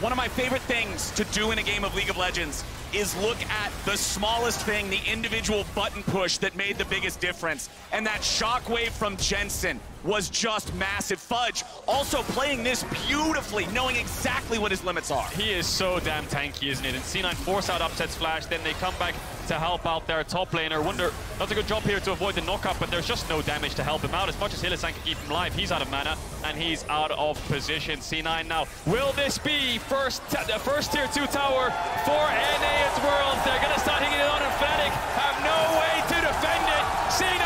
One of my favorite things to do in a game of League of Legends is look at the smallest thing, the individual button push that made the biggest difference. And that shockwave from Jensen was just massive. Fudge also playing this beautifully, knowing exactly what his limits are.
He is so damn tanky, isn't it? And C9 force out upsets flash, then they come back to help out their top laner. Wunder does a good job here to avoid the knockup, but there's just no damage to help him out. As much as Hylissang can keep him alive, he's out of mana, and he's out of position. C9 now. Will this be first tier 2 tower for NA at Worlds? They're gonna start hitting it on, and Fnatic have no way to defend it. C9!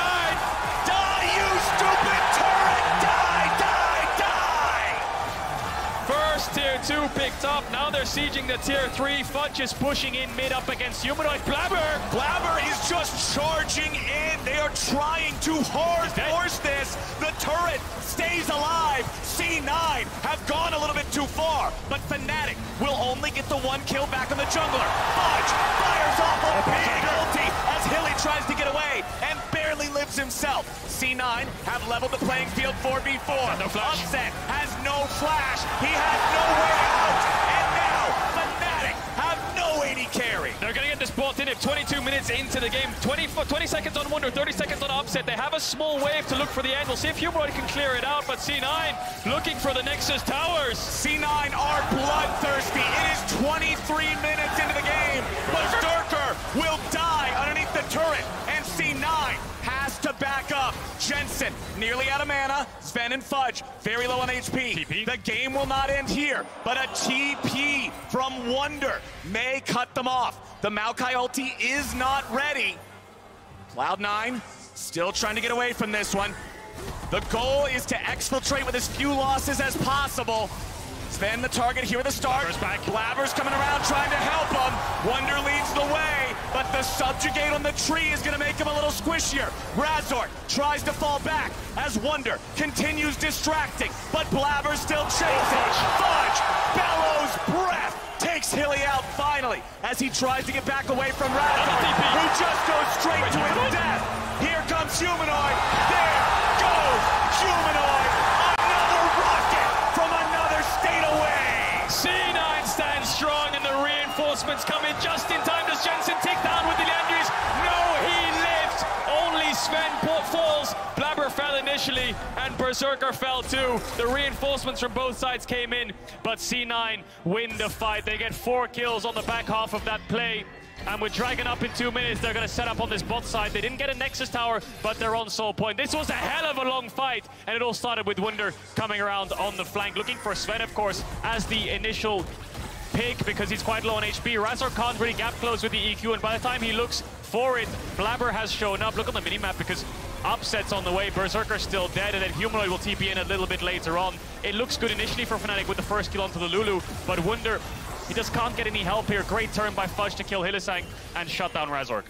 Die, you stupid turret! Die, die, die!
First tier 2 picked up. Now they're sieging the tier 3. Fudge is pushing in mid up against Humanoid.
Blabber is just charging in. They are trying to hard force this. The turret stays alive. C9 have gone a little bit too far, but Fnatic will only get the 1 kill back on the jungler. Fudge fires off a big ulti as Hilly tries to get away and barely lives himself. C9 have leveled the playing field 4v4.
No flash.
Upset has no flash. He has no way out. And now Fnatic have no AD carry.
They're gonna get this bot in it 22 minutes into the game. 20 seconds on Wunder, 30 seconds on Upset. They have a small wave to look for the end. We'll see if Humanoid can clear it out, but C9 looking for the Nexus towers.
C9 are bloodthirsty. It is 23 minutes into the game. Berserker will die underneath the turret, and C9 has to back up. Jensen nearly out of mana. Sven and Fudge very low on HP.
TP.
The game will not end here, but a TP from Wunder may cut them off. The Maokai ulti is not ready. Cloud9 still trying to get away from this one. The goal is to exfiltrate with as few losses as possible. Sven the target here at the start. Blabber's coming around trying to help him. Wunder leads the way, but the subjugate on the tree is going to make him a little squishier. Razork tries to fall back as Wunder continues distracting, but Blabber's still chasing. Fudge bellows breath, takes Hilly out finally as he tries to get back away from Razork, who just goes straight to his death. Here comes Humanoid. There goes Humanoid. Another rocket from another state away.
C9 stands strong, and the reinforcements come in just in time. Does Jensen take down with the Leandries? No, he lives. Only Sven falls. Blabber fell initially, and Berserker fell too. The reinforcements from both sides came in, but C9 win the fight. They get 4 kills on the back half of that play. And with Dragon up in 2 minutes, they're going to set up on this bot side. They didn't get a Nexus tower, but they're on soul point. This was a hell of a long fight, and it all started with Wunder coming around on the flank, looking for Sven, of course, as the initial pick, because he's quite low on HP. Razor can't really gap close with the EQ, and by the time he looks for it, Blabber has shown up. Look on the minimap, because Upset's on the way, Berserker's still dead, and then Humanoid will TP in a little bit later on. It looks good initially for Fnatic with the first kill onto the Lulu, but Wunder, he just can't get any help here. Great turn by Fudge to kill Hylissang and shut down Razork.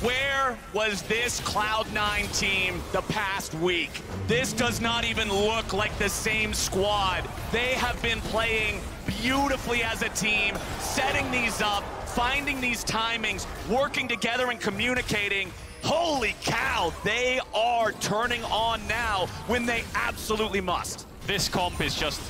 Where was this Cloud9 team the past week? This does not even look like the same squad. They have been playing beautifully as a team, setting these up, finding these timings, working together and communicating. Holy cow, they are turning on now when they absolutely must.
This comp is just,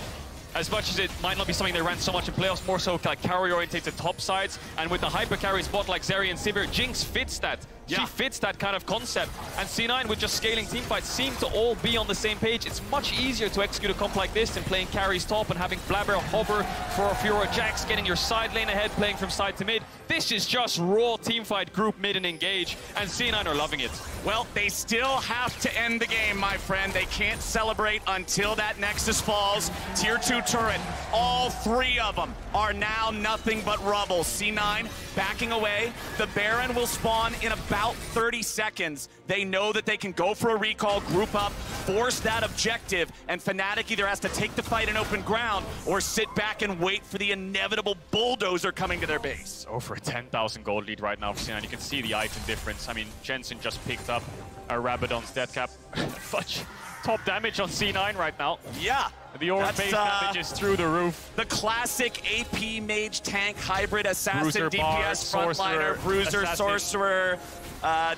as much as it might not be something they ran so much in playoffs, more so like carry-oriented top sides, and with the hyper-carry spot like Zeri and Sivir, Jinx fits that.
Yeah.
She fits that kind of concept, and C9 with just scaling teamfights seem to all be on the same page. It's much easier to execute a comp like this than playing carries top and having Blabber hover for a Furor Jax, getting your side lane ahead, playing from side to mid. This is just raw teamfight, group mid and engage, and C9 are loving it.
Well, they still have to end the game, my friend. They can't celebrate until that Nexus falls. Tier 2 turret, all 3 of them are now nothing but rubble. C9 backing away. The Baron will spawn in about 30 seconds. They know that they can go for a recall, group up, force that objective, and Fnatic either has to take the fight in open ground or sit back and wait for the inevitable bulldozer coming to their base.
Over a 10,000 gold lead right now for C9. You can see the item difference. I mean, Jensen just picked up a Rabadon's death cap. Fudge, top damage on C9 right now.
Yeah.
The aura base damage is through the roof.
The classic AP mage tank hybrid assassin,
Bruiser,
DPS
bard,
frontliner, bruiser,
assassin.
sorcerer,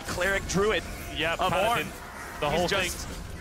cleric, druid.
Yeah,
of Ornn.
the whole thing.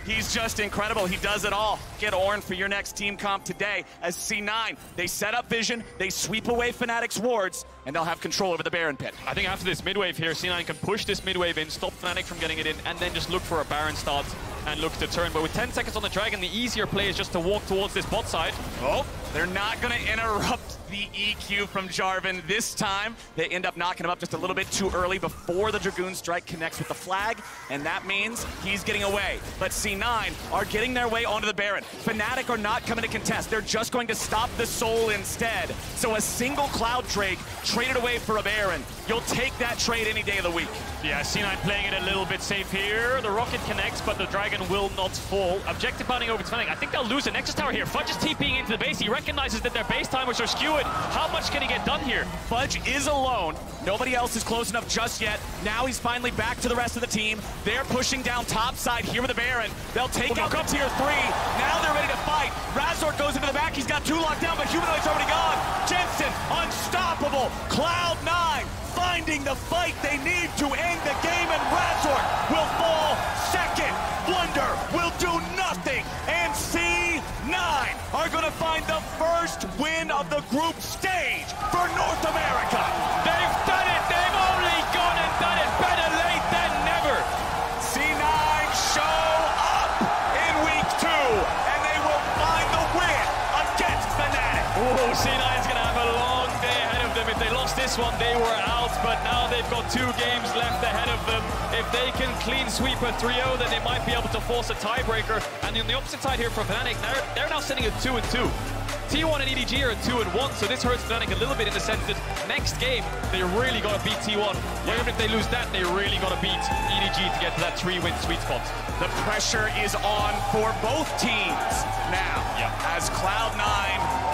He's just incredible. He does it all. Get Ornn for your next team comp today as C9. They set up vision, they sweep away Fnatic's wards, and they'll have control over the Baron pit.
I think after this mid wave here, C9 can push this mid wave in, stop Fnatic from getting it in, and then just look for a Baron start and look to turn. But with 10 seconds on the Dragon, the easier play is just to walk towards this bot side.
Oh, they're not going to interrupt the EQ from Jarvan this time. They end up knocking him up just a little bit too early before the Dragoon Strike connects with the flag, and that means he's getting away. But C9 are getting their way onto the Baron. Fnatic are not coming to contest. They're just going to stop the Soul instead. So a single Cloud Drake traded away for a Baron. You'll take that trade any day of the week.
Yeah, C9 playing it a little bit safe here. The Rocket connects, but the Dragon will not fall. Objective bounding over to Fnatic. I think they'll lose the Nexus Tower here. Fudge is TPing into the base. He recognizes that their base timers are skewed. How much can he get done here?
Fudge is alone. Nobody else is close enough just yet. Now he's finally back to the rest of the team. They're pushing down top side here with the Baron. They'll take out the tier 3. Now they're ready to fight. Razork goes into the back. He's got 2 locked down, but Humanoid's already gone. Jensen, unstoppable. Cloud9 finding the fight they need to end the game, and Razork will fall second. Wonder will do nothing, and C9 are going to find the first win of the group stage for North America.
They've done it. They've only gone and done it. Better late than never.
C9 show up in week 2, and they will find the win against Fnatic.
Oh, C9's going to have a long day ahead of them. If they lost this one, they were out, but now they've got 2 games left ahead of them. If they can clean sweep a 3-0, then they might be able to force a tiebreaker. And on the opposite side here for Fnatic, they're now sitting at 2-2. T1 and EDG are at 2-1, so this hurts Fnatic a little bit in the sense that next game, they really got to beat T1. Where even if they lose that, they really got to beat EDG to get to that 3-win sweet spot.
The pressure is on for both teams now. As Cloud9,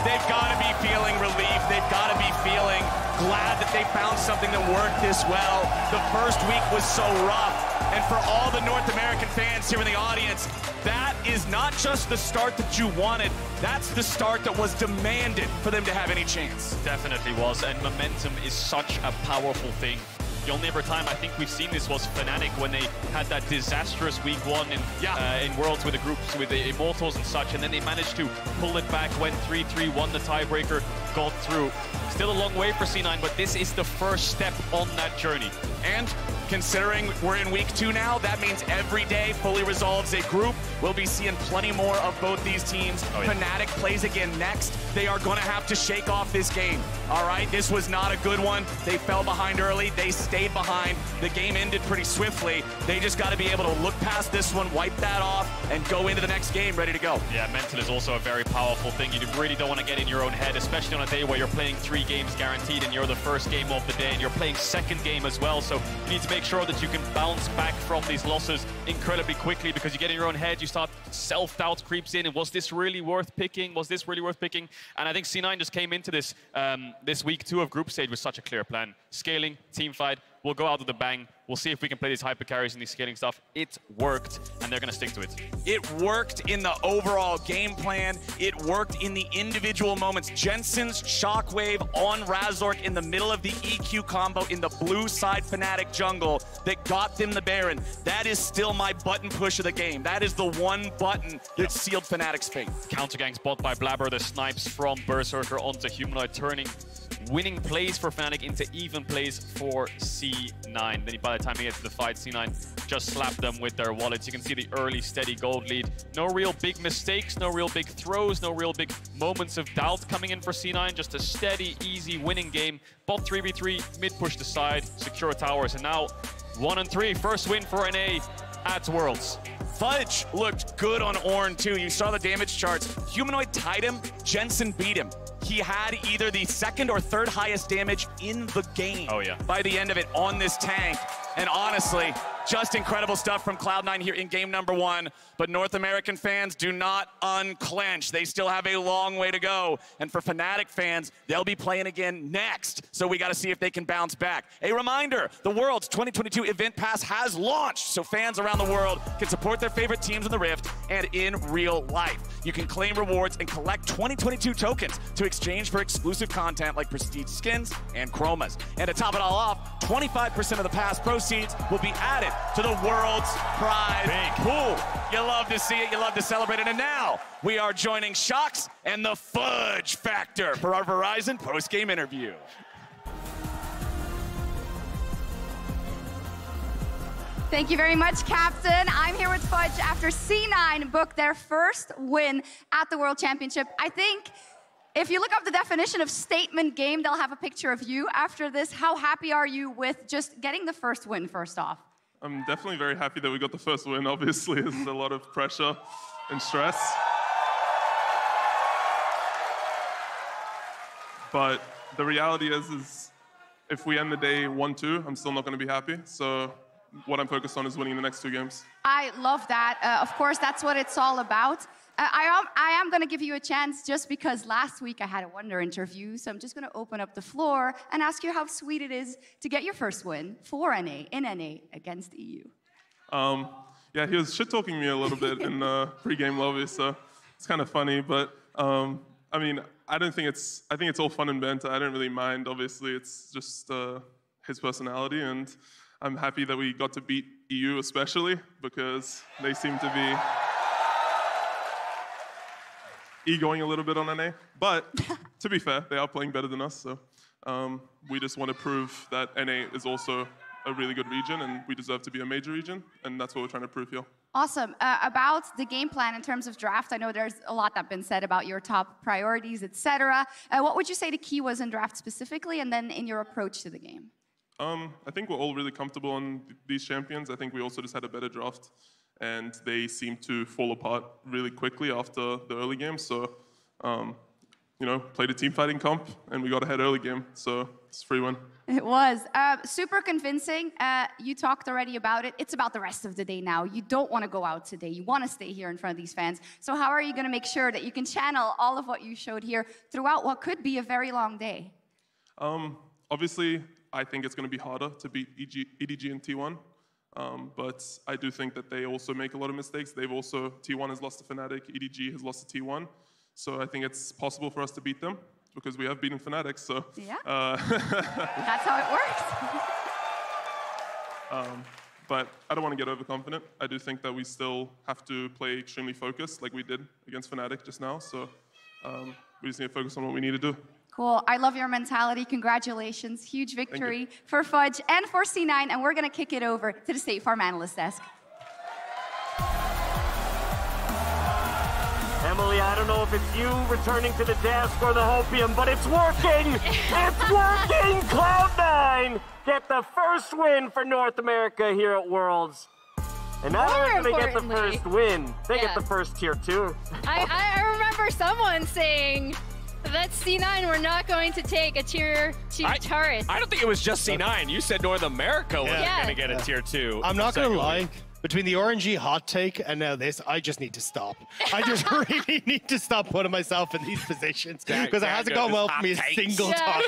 they've got to be feeling relief. They've got to be feeling glad that they found something that worked this well. The first week was so rough. And for all the North American fans here in the audience, that is not just the start that you wanted, that's the start that was demanded for them to have any chance.
Definitely was, and momentum is such a powerful thing. The only ever time I think we've seen this was Fnatic when they had that disastrous week 1 in Worlds with the groups, with the Immortals and such, and then they managed to pull it back, went 3-3, won the tiebreaker, got through. Still a long way for C9, but this is the first step on that journey.
And considering we're in week 2 now, that means every day fully resolves a group. We'll be seeing plenty more of both these teams. Fnatic plays again next. They are going to have to shake off this game. All right, this was not a good one. They fell behind early. They stayed behind. The game ended pretty swiftly. They just got to be able to look past this one, wipe that off, and go into the next game ready to go.
Yeah, mental is also a very powerful thing. You really don't want to get in your own head, especially on a day where you're playing 3 games guaranteed and you're the first game of the day and you're playing second game as well. So you need to make sure that you can bounce back from these losses incredibly quickly, because you get in your own head, you start self-doubt creeps in, and was this really worth picking? Was this really worth picking? And I think C9 just came into this this week 2 of group stage with such a clear plan. Scaling, team fight, we'll go out with a bang. We'll see if we can play these hyper carries and these scaling stuff. It worked, and they're going to stick to it.
It worked in the overall game plan. It worked in the individual moments. Jensen's shockwave on Razork in the middle of the EQ combo in the blue side Fnatic jungle that got them the Baron. That is still my button push of the game. That is the one button that sealed Fnatic's fate.
Counter gang spot by Blabber, the snipes from Berserker onto Humanoid, turning winning plays for Fnatic into even plays for C9. Then by the time they get to the fight, C9 just slap them with their wallets. You can see the early steady gold lead. No real big mistakes, no real big throws, no real big moments of doubt coming in for C9. Just a steady, easy winning game. Bot 3v3, mid push to side, secure towers, and now 1-3. First win for NA at Worlds.
Fudge looked good on Ornn too. You saw the damage charts. Humanoid tied him, Jensen beat him. He had either the 2nd or 3rd highest damage in the game by the end of it on this tank. And honestly, just incredible stuff from Cloud9 here in game number 1. But North American fans, do not unclench. They still have a long way to go. And for Fnatic fans, they'll be playing again next. So we got to see if they can bounce back. A reminder, the World's 2022 Event Pass has launched. So fans around the world can support their favorite teams in the Rift and in real life. You can claim rewards and collect 2022 tokens to exchange for exclusive content like prestige skins and chromas. And to top it all off, 25% of the pass proceeds will be added to the world's prize pool. You love to see it, you love to celebrate it, and now we are joining Shocks and the Fudge Factor for our Verizon post-game interview.
Thank you very much, Captain. I'm here with Fudge after C9 booked their first win at the World Championship. I think if you look up the definition of statement game, they'll have a picture of you after this. How happy are you with just getting the first win, first off?
I'm definitely very happy that we got the first win. Obviously, there's a lot of pressure and stress. But the reality is if we end the day 1-2, I'm still not going to be happy. So what I'm focused on is winning the next 2 games.
I love that. Of course, that's what it's all about. I am going to give you a chance just because last week I had a Wonder interview, so I'm just going to open up the floor and ask you how sweet it is to get your first win for NA, in NA, against EU.
Yeah, he was shit-talking me a little bit in the pre-game lobby, so it's kind of funny, but I mean, I think it's all fun and banter. I don't really mind, obviously. It's just his personality, and I'm happy that we got to beat EU especially because they seem to be egoing a little bit on NA. But to be fair, they are playing better than us, so we just want to prove that NA is also a really good region and we deserve to be a major region, and that's what we're trying to prove here.
Awesome. About the game plan in terms of draft, I know there's a lot that's been said about your top priorities, etc. What would you say the key was in draft specifically, and then in your approach to the game?
I think we're all really comfortable on these champions. I think we also just had a better draft, and they seemed to fall apart really quickly after the early game. So, you know, played a team fighting comp, and we got ahead early game. So it's a free win.
It was super convincing. You talked already about it. It's about the rest of the day now. You don't want to go out today. You want to stay here in front of these fans. So how are you going to make sure that you can channel all of what you showed here throughout what could be a very long day?
Obviously, I think it's going to be harder to beat EDG and T1, but I do think that they also make a lot of mistakes. T1 has lost to Fnatic, EDG has lost to T1, so I think it's possible for us to beat them because we have beaten Fnatic, so...
Yeah, that's how it works.
But I don't want to get overconfident. I do think that we still have to play extremely focused like we did against Fnatic just now, so we just need to focus on what we need to do.
Cool. I love your mentality. Congratulations. Huge victory for Fudge and for C9. And we're going to kick it over to the State Farm Analyst Desk.
Emily, I don't know if it's you returning to the desk or the Hopium, but it's working! It's working! Cloud9 get the first win for North America here at Worlds. And not only do they get the first win, they get the first tier 2.
I remember someone saying that C9 were not going to take a tier 2 turret.
I don't think it was just C9. You said North America was going to get a tier 2.
I'm not going to lie. Between the RNG hot take and now this, I just need to stop. I just really need to stop putting myself in these positions because it hasn't gone well for me a single time.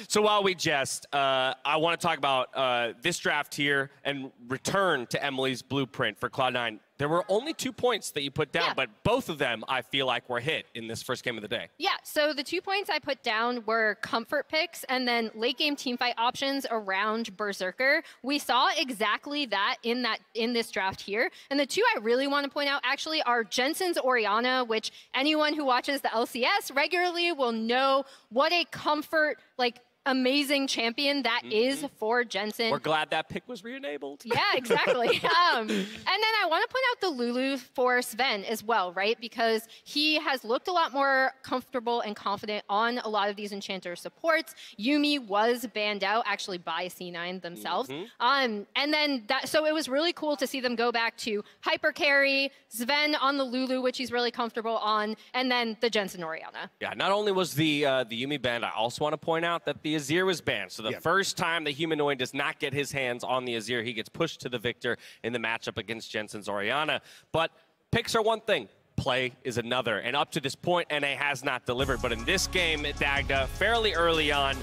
So while we jest, I want to talk about this draft here and return to Emily's blueprint for Cloud9. There were only 2 points that you put down, but both of them I feel like were hit in this first game of the day.
Yeah, so the 2 points I put down were comfort picks and then late game teamfight options around Berserker. We saw exactly that in this draft here. And the 2 I really want to point out actually are Jensen's Orianna, which anyone who watches the LCS regularly will know what a comfort, like, amazing champion that is for Jensen.
We're glad that pick was re-enabled.
Yeah, exactly. And then I want to point out the Lulu for Sven as well, right? Because he has looked a lot more comfortable and confident on a lot of these Enchanter supports. Yuumi was banned out actually by C9 themselves. And then so it was really cool to see them go back to hyper carry, Sven on the Lulu, which he's really comfortable on, and then the Jensen Orianna.
Yeah, not only was the Yuumi banned, I also want to point out that the Azir was banned. So the first time the humanoid does not get his hands on the Azir, he gets pushed to the victor in the matchup against Jensen's Orianna. But picks are one thing, play is another. And up to this point, NA has not delivered. But in this game, Dagda, fairly early on,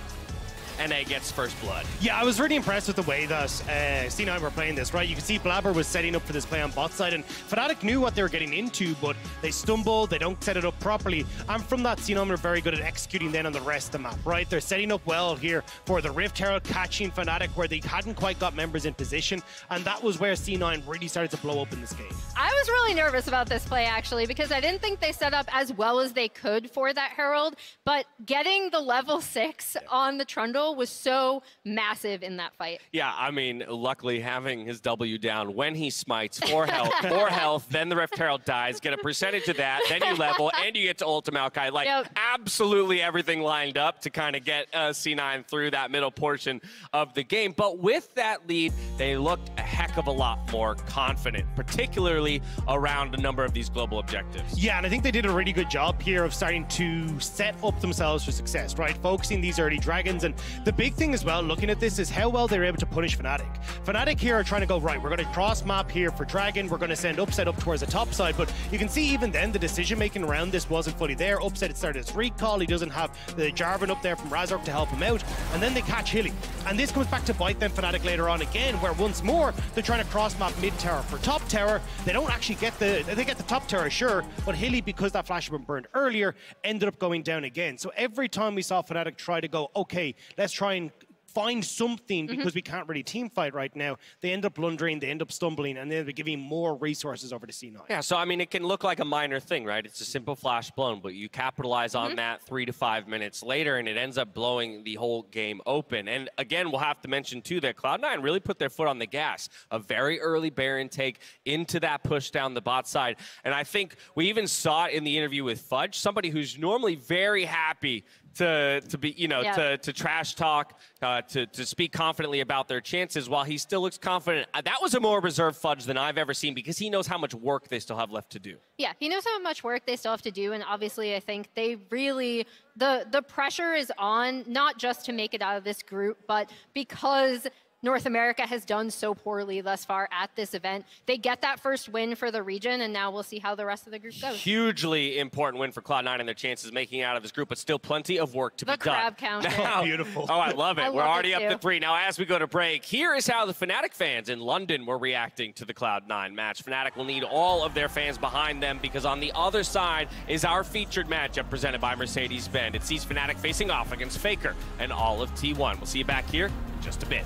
NA gets first blood.
Yeah, I was really impressed with the way that C9 were playing this, right? You can see Blabber was setting up for this play on bot side, and Fnatic knew what they were getting into, but they stumbled, they don't set it up properly. And from that, C9 were very good at executing then on the rest of the map, right? They're setting up well here for the Rift Herald, catching Fnatic where they hadn't quite got members in position, and that was where C9 really started to blow up in this game.
I was really nervous about this play, actually, because I didn't think they set up as well as they could for that Herald, but getting the level 6 on the Trundle was so massive in that fight.
Yeah, I mean, luckily having his W down when he smites 4 health, then the Rift Herald dies, get a percentage of that, then you level, and you get to ult Maokai. Like, absolutely everything lined up to kind of get C9 through that middle portion of the game. But with that lead, they looked a heck of a lot more confident, particularly around a number of these global objectives.
Yeah, and I think they did a really good job here of starting to set up themselves for success, right? Focusing these early dragons. And the big thing as well, looking at this, is how well they're able to punish Fnatic. Fnatic here are trying to go, right, we're going to cross map here for Dragon, we're going to send Upset up towards the top side, but you can see even then the decision making around this wasn't fully there. Upset had started his recall, he doesn't have the Jarvan up there from Razork to help him out, and then they catch Hilly. And this comes back to bite them Fnatic later on again, where once more they're trying to cross map mid tower for top tower. They don't actually get they get the top tower, sure, but Hilly, because that flash had been burned earlier, ended up going down again. So every time we saw Fnatic try to go, okay, let's try and find something because we can't really team fight right now, they end up blundering, they end up stumbling, and they're giving more resources over to C9.
Yeah, so I mean, it can look like a minor thing, right? It's a simple flash blown, but you capitalize on that 3 to 5 minutes later, and it ends up blowing the whole game open. And again, we'll have to mention too that Cloud9 really put their foot on the gas. A very early Baron take into that push down the bot side. And I think we even saw it in the interview with Fudge, somebody who's normally very happy to be, you know, to trash talk, to speak confidently about their chances while he still looks confident. That was a more reserved Fudge than I've ever seen because he knows how much work they still have left to do.
Yeah, he knows how much work they still have to do, and obviously I think they really, the pressure is on, not just to make it out of this group, but because North America has done so poorly thus far at this event. They get that first win for the region, and now we'll see how the rest of the group goes.
Hugely important win for Cloud9 and their chances of making it out of this group, but still plenty of work to be done.
The crab counter.
Now,
beautiful.
Oh, I love it. We're already up
to
to 3. Now, as we go to break, here is how the Fnatic fans in London were reacting to the Cloud9 match. Fnatic will need all of their fans behind them because on the other side is our featured matchup presented by Mercedes-Benz. It sees Fnatic facing off against Faker and all of T1. We'll see you back here in just a bit.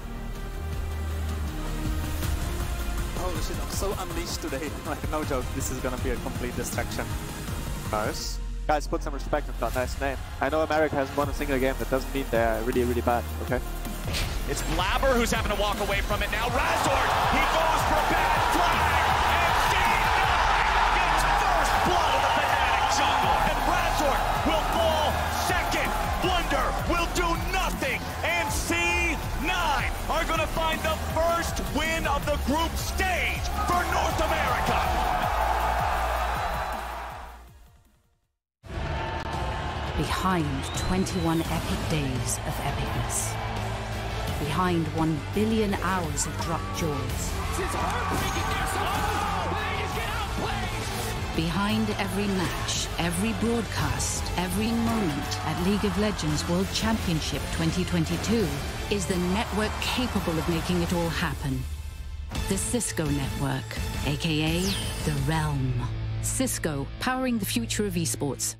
Holy shit, I'm so unleashed today. Like, no joke, this is gonna be a complete distraction. Nice. Guys, put some respect on that nice name. I know America hasn't won a single game, that doesn't mean they're really, really bad, okay?
It's Blabber who's having to walk away from it now. Razork, he goes for a bad flag, and C9 gets first blood of the Fnatic jungle. And Razork will fall second. Blunder will do nothing, and C9 are going to find the first win of the group stage for North America.
Behind 21 epic days of epicness. Behind 1 billion hours of dropped jaws. Behind every match, every broadcast, every moment at League of Legends World Championship 2022 is the network capable of making it all happen. The Cisco Network, aka The Realm. Cisco, powering the future of esports.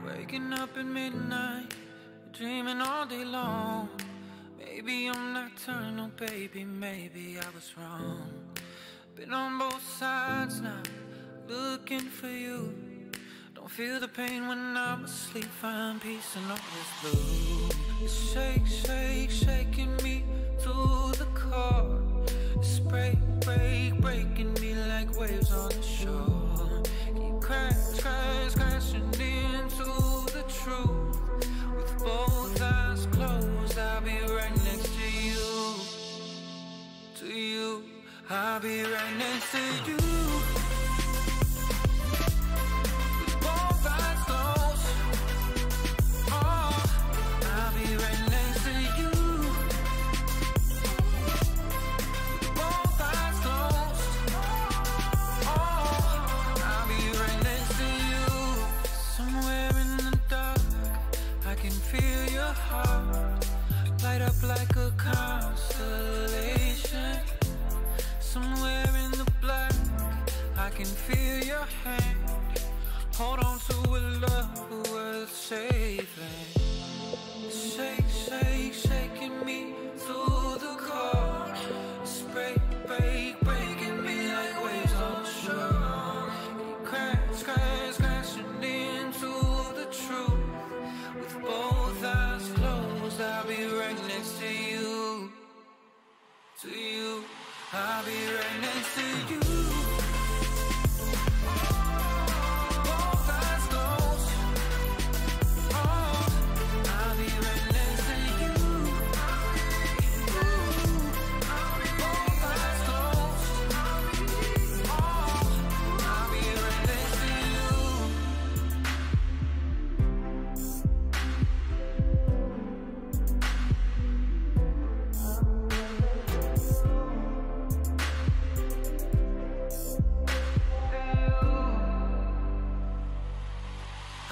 Waking up at midnight, dreaming all day long. Maybe I'm nocturnal, baby, maybe I was wrong. Been on both sides now, look aching for you. Don't feel the pain when I'm asleep. Find peace in all this blue. Shake, shake, shaking me to the core. Break, break, breaking me like waves on the shore. Keep crashing into the truth. With both eyes closed, I'll be right next to you. To you, I'll be right next to you. With both eyes closed, oh, I'll be right next to you. With both eyes closed, oh, I'll be right next to you. Somewhere in the dark, I can feel your heart light up like a constellation. Somewhere in the black, I can feel your hand. Hold on to a love worth saving. Shake, shake, shaking me to the core. Break, break, breaking me like waves on the shore. Crash, crash, crashing into the truth. With both eyes closed, I'll be right next to you. To you, I'll be right next to you. Both eyes closed, oh, I'll be right next to you. Both eyes closed, oh, I'll be right next to you.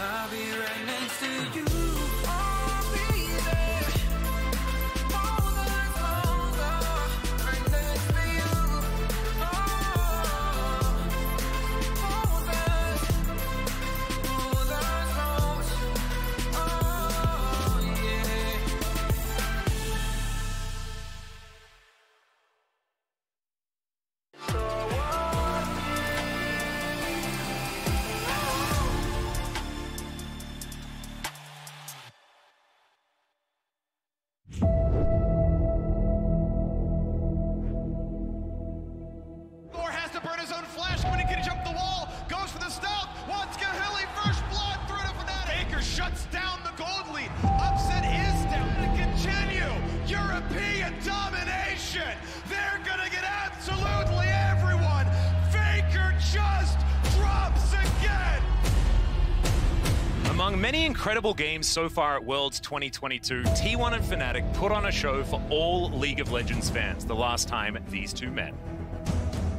I'll be right next to you. I'll be there. Both eyes closed, oh, right next to you. Oh, both eyes closed, oh, yeah.
Thor has to burn his own flash when he can jump the wall. Goes for the stealth. Wants Gahili first blood through to Fnatic. Baker shuts down the gold lead. Upset is down to continue. European domination. They're gonna get absolutely everyone. Faker just drops again.
Among many incredible games so far at Worlds 2022, T1 and Fnatic put on a show for all League of Legends fans the last time these two met.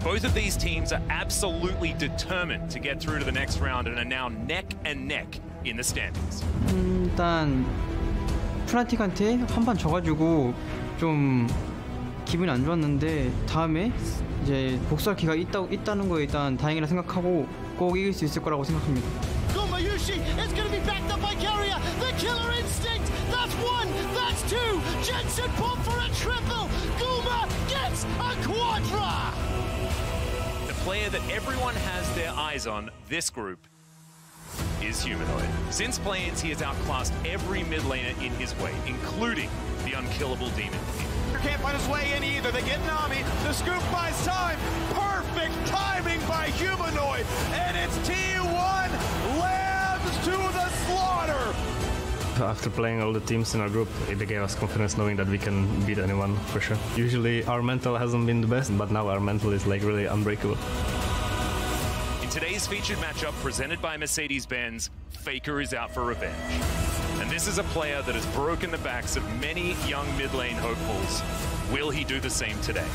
Both of these teams are absolutely determined to get through to the next round and are now neck and neck in the standings.
일단 푸나틱한테 한 판 져가지고 좀 기분이 안 좋았는데 다음에 이제 복수할 기회가 있다는 거에 일단 다행이라 생각하고 꼭 이길 수 있을 거라고 생각합니다.
Gumayushi is going to be backed up by Carrier. The killer instinct. That's one. That's two. Jensen pumped for a triple. Guma gets a quadra.
The player that everyone has their eyes on this group is Humanoid. Since play-ins, he has outclassed every mid laner in his way, including the unkillable Demon King.
Can't find his way in either. They get Nami. The scoop buys time. Perfect timing by Humanoid. And it's T1 Lambs to the slaughter.
After playing all the teams in our group, it gave us confidence knowing that we can beat anyone for sure. Usually our mental hasn't been the best, but now our mental is like really unbreakable.
In today's featured matchup presented by Mercedes-Benz, Faker is out for revenge. And this is a player that has broken the backs of many young mid lane hopefuls. Will he do the same today?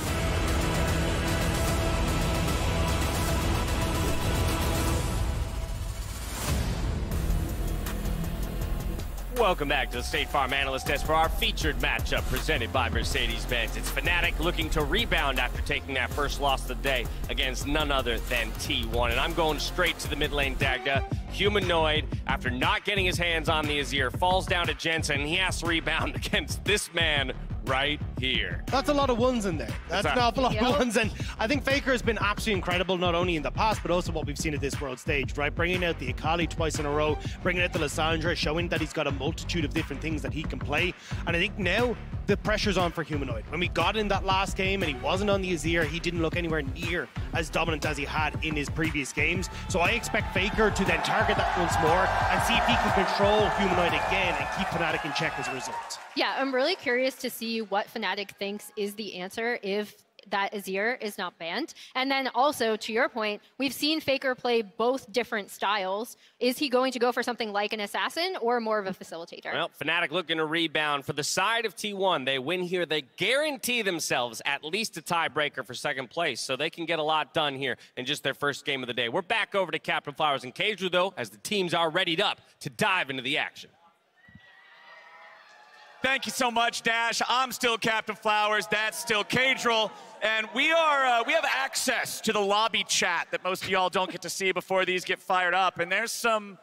Welcome back to the State Farm Analyst Desk for our featured matchup presented by Mercedes-Benz. It's Fnatic looking to rebound after taking that first loss of the day against none other than T1. And I'm going straight to the mid lane, Dagda. Humanoid, after not getting his hands on the Azir, falls down to Jensen. He has to rebound against this man right here.
That's a lot of ones in there. That's an awful lot of ones. And I think Faker has been absolutely incredible, not only in the past, but also what we've seen at this world stage, right? Bringing out the Akali twice in a row, bringing out the Lissandra, showing that he's got a multitude of different things that he can play. And I think now the pressure's on for Humanoid. When we got in that last game and he wasn't on the Azir, he didn't look anywhere near as dominant as he had in his previous games. So I expect Faker to then target that once more and see if he can control Humanoid again and keep Fnatic in check as a result.
Yeah, I'm really curious to see what Fnatic thinks is the answer if that Azir is not banned. And then also, to your point, we've seen Faker play both different styles. Is he going to go for something like an assassin or more of a facilitator?
Well, Fnatic looking to rebound. For the side of T1, they win here. They guarantee themselves at least a tiebreaker for second place, so they can get a lot done here in just their first game of the day. We're back over to Captain Flowers and Keiju, though, as the teams are readied up to dive into the action.
Thank you so much, Dash. I'm still Captain Flowers. That's still Cadril. And we have access to the lobby chat that most of y'all don't get to see before these get fired up. And there's some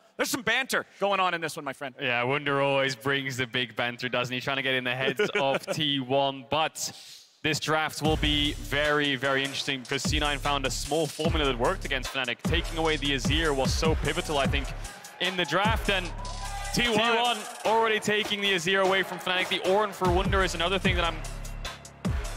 banter going on in this one, my friend.
Yeah, Wunder always brings the big banter, doesn't he? Trying to get in the heads of T1. But this draft will be very, very interesting because C9 found a small formula that worked against Fnatic. Taking away the Azir was so pivotal, I think, in the draft. And T1 already taking the Azir away from Fnatic. The Ornn for Wunder is another thing that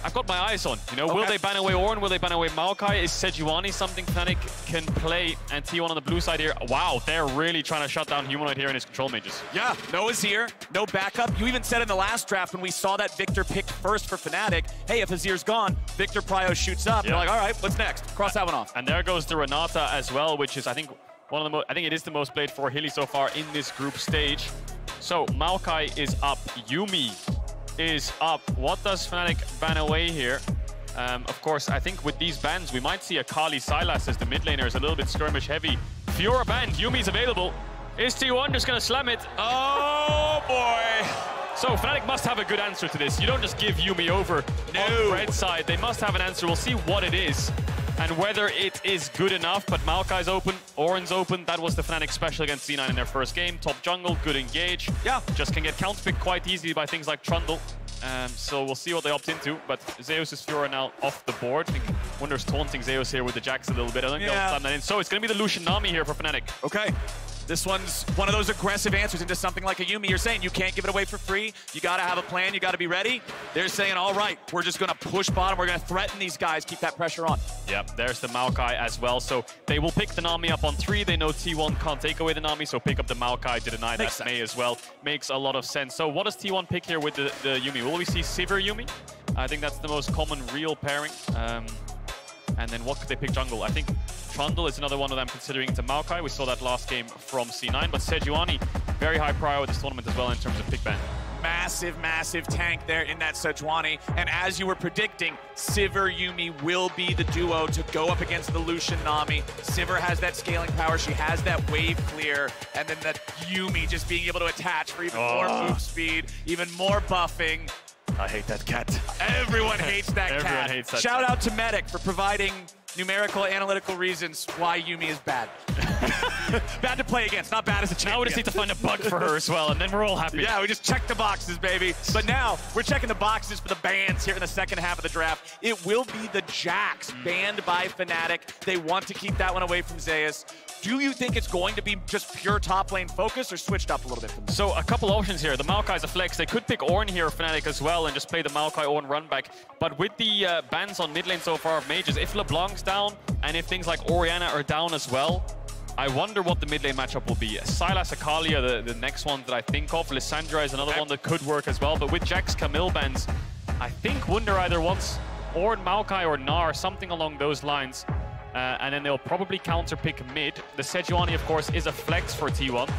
I've got my eyes on. You know, will they ban away Ornn? Will they ban away Maokai? Is Sejuani something Fnatic can play? And T1 on the blue side here. Wow, they're really trying to shut down Humanoid here in his control mages.
Yeah, no Azir, no backup. You even said in the last draft when we saw that Victor picked first for Fnatic, hey, if Azir's gone, Victor Prio shoots up. Yeah. You're like, all right, what's next? Cross that one off.
And there goes the Renata as well, which is, I think, I think it is the most played for Hilly so far in this group stage. So Maokai is up. Yuumi is up. What does Fnatic ban away here? Of course, I think with these bans, we might see Akali Sylas as the mid laner is a little bit skirmish heavy. Fiora banned. Yuumi's available. Is T1 just going to slam it? Oh, boy. So Fnatic must have a good answer to this. You don't just give Yuumi over on red side. They must have an answer. We'll see what it is and whether it is good enough. But Maokai's open, Ornn's open. That was the Fnatic special against C9 in their first game. Top jungle, good engage. Yeah, just can get counterpicked quite easily by things like Trundle. So we'll see what they opt into. But Zeus' Fiora now off the board. I think Wunder's taunting Zeus here with the Jax a little bit. I think they'll slam that in. So it's going to be the Lucian Nami here for Fnatic.
Okay. This one's one of those aggressive answers into something like a Yuumi. You're saying you can't give it away for free. You got to have a plan. You got to be ready. They're saying, all right, we're just going to push bottom. We're going to threaten these guys. Keep that pressure on.
Yep, there's the Maokai as well. So they will pick the Nami up on 3. They know T1 can't take away the Nami, so pick up the Maokai to deny that Mei as well. Makes a lot of sense. So what does T1 pick here with the Yuumi? Will we see Sivir Yuumi? I think that's the most common real pairing. And then what could they pick jungle? I think Trundle is another one of them considering to Maokai. We saw that last game from C9, but Sejuani, very high prior with this tournament as well in terms of pick ban.
Massive, massive tank there in that Sejuani. And as you were predicting, Sivir Yuumi will be the duo to go up against the Lucian Nami. Sivir has that scaling power. She has that wave clear. And then the Yuumi just being able to attach for even more move speed, even more buffing.
I hate that cat.
Everyone hates that cat.
Everyone hates that
Shout
cat.
out to Medic for providing numerical, analytical reasons why Yuumi is bad. Bad to play against, not bad as a champion.
Now we just need to find a bug for her as well, and then we're all happy.
Yeah, we just check the boxes, baby. But now, we're checking the boxes for the bans here in the second half of the draft. It will be the Jax, banned by Fnatic. They want to keep that one away from Zeus. Do you think it's going to be just pure top lane focus or switched up a little bit from that?
So a couple options here. The Maokai's a flex. They could pick Ornn here, Fnatic as well, and just play the Maokai Ornn run back. But with the bans on mid lane so far of mages, if LeBlanc's down and if things like Orianna are down as well, I wonder what the mid lane matchup will be. Sylas, Akali are the next one that I think of. Lissandra is another one that could work as well. But with Jax Camille bans, I think Wunder either wants Ornn, Maokai, or Gnar, something along those lines. And then they'll probably counter-pick mid. The Sejuani, of course, is a flex for T1.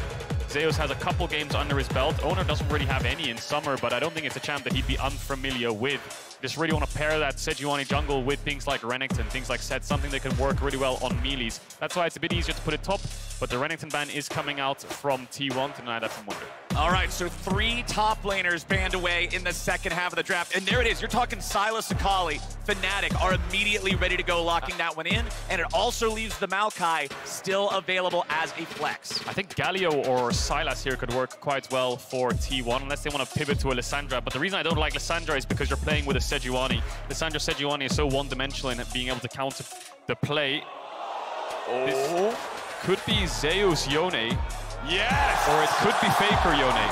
Zeus has a couple games under his belt. Owner doesn't really have any in summer, but I don't think it's a champ that he'd be unfamiliar with. Just really want to pair that Sejuani jungle with things like Renekton, things like Set, something that can work really well on melees. That's why it's a bit easier to put it top. but the Renekton ban is coming out from T1 to deny that from Wunder.
All right, so 3 top laners banned away in the second half of the draft. And there it is. You're talking Sylas, Akali, Fnatic are immediately ready to go, locking that one in. And it also leaves the Maokai still available as a flex.
I think Galio or Sylas here could work quite well for T1, unless they want to pivot to a Lissandra. But the reason I don't like Lissandra is because you're playing with a Sejuani. Lissandra Sejuani is so one-dimensional in being able to counter the play. This could be Zeus Yone.
Yes!
Or it could be Faker Yone.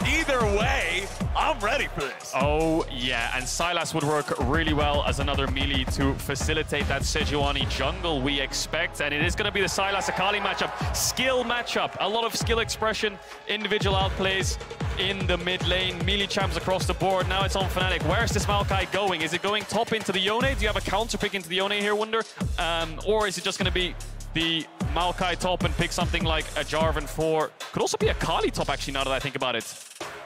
Either way, I'm ready for this.
Oh, yeah, and Sylas would work really well as another melee to facilitate that Sejuani jungle we expect. And it is going to be the Sylas-Akali matchup. Skill matchup. A lot of skill expression, individual outplays in the mid lane. Melee champs across the board. Now it's on Fnatic. Where's this Maokai going? Is it going top into the Yone? Do you have a counter pick into the Yone here, Wunder? Or is it just going to be the Maokai top and pick something like a Jarvan 4? Could also be a Kali top, actually, now that I think about it.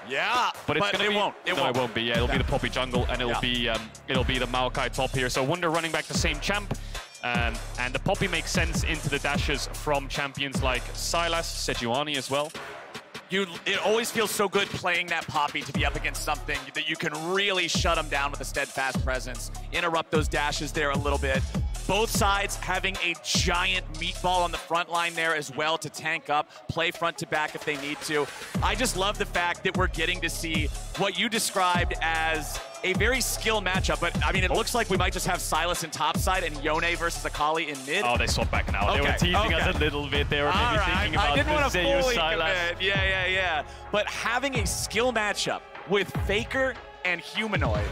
Yeah,
but it's gonna be,
won't.
It won't be. Yeah, it'll be the Poppy jungle, and it'll be the Maokai top here. So Wunder running back the same champ, and the Poppy makes sense into the dashes from champions like Sylas, Sejuani as well.
It always feels so good playing that Poppy to be up against something that you can really shut them down with a steadfast presence, interrupt those dashes there a little bit. Both sides having a giant meatball on the front line there as well to tank up, play front to back if they need to. I just love the fact that we're getting to see what you described as a very skilled matchup, but I mean, it looks like we might just have Sylas in top side and Yone versus Akali in mid.
Oh, they swapped back now. Okay, they were teasing us a little bit. They were maybe thinking about
I didn't want to fully
Sylas.
commit. Yeah. But having a skill matchup with Faker and Humanoid,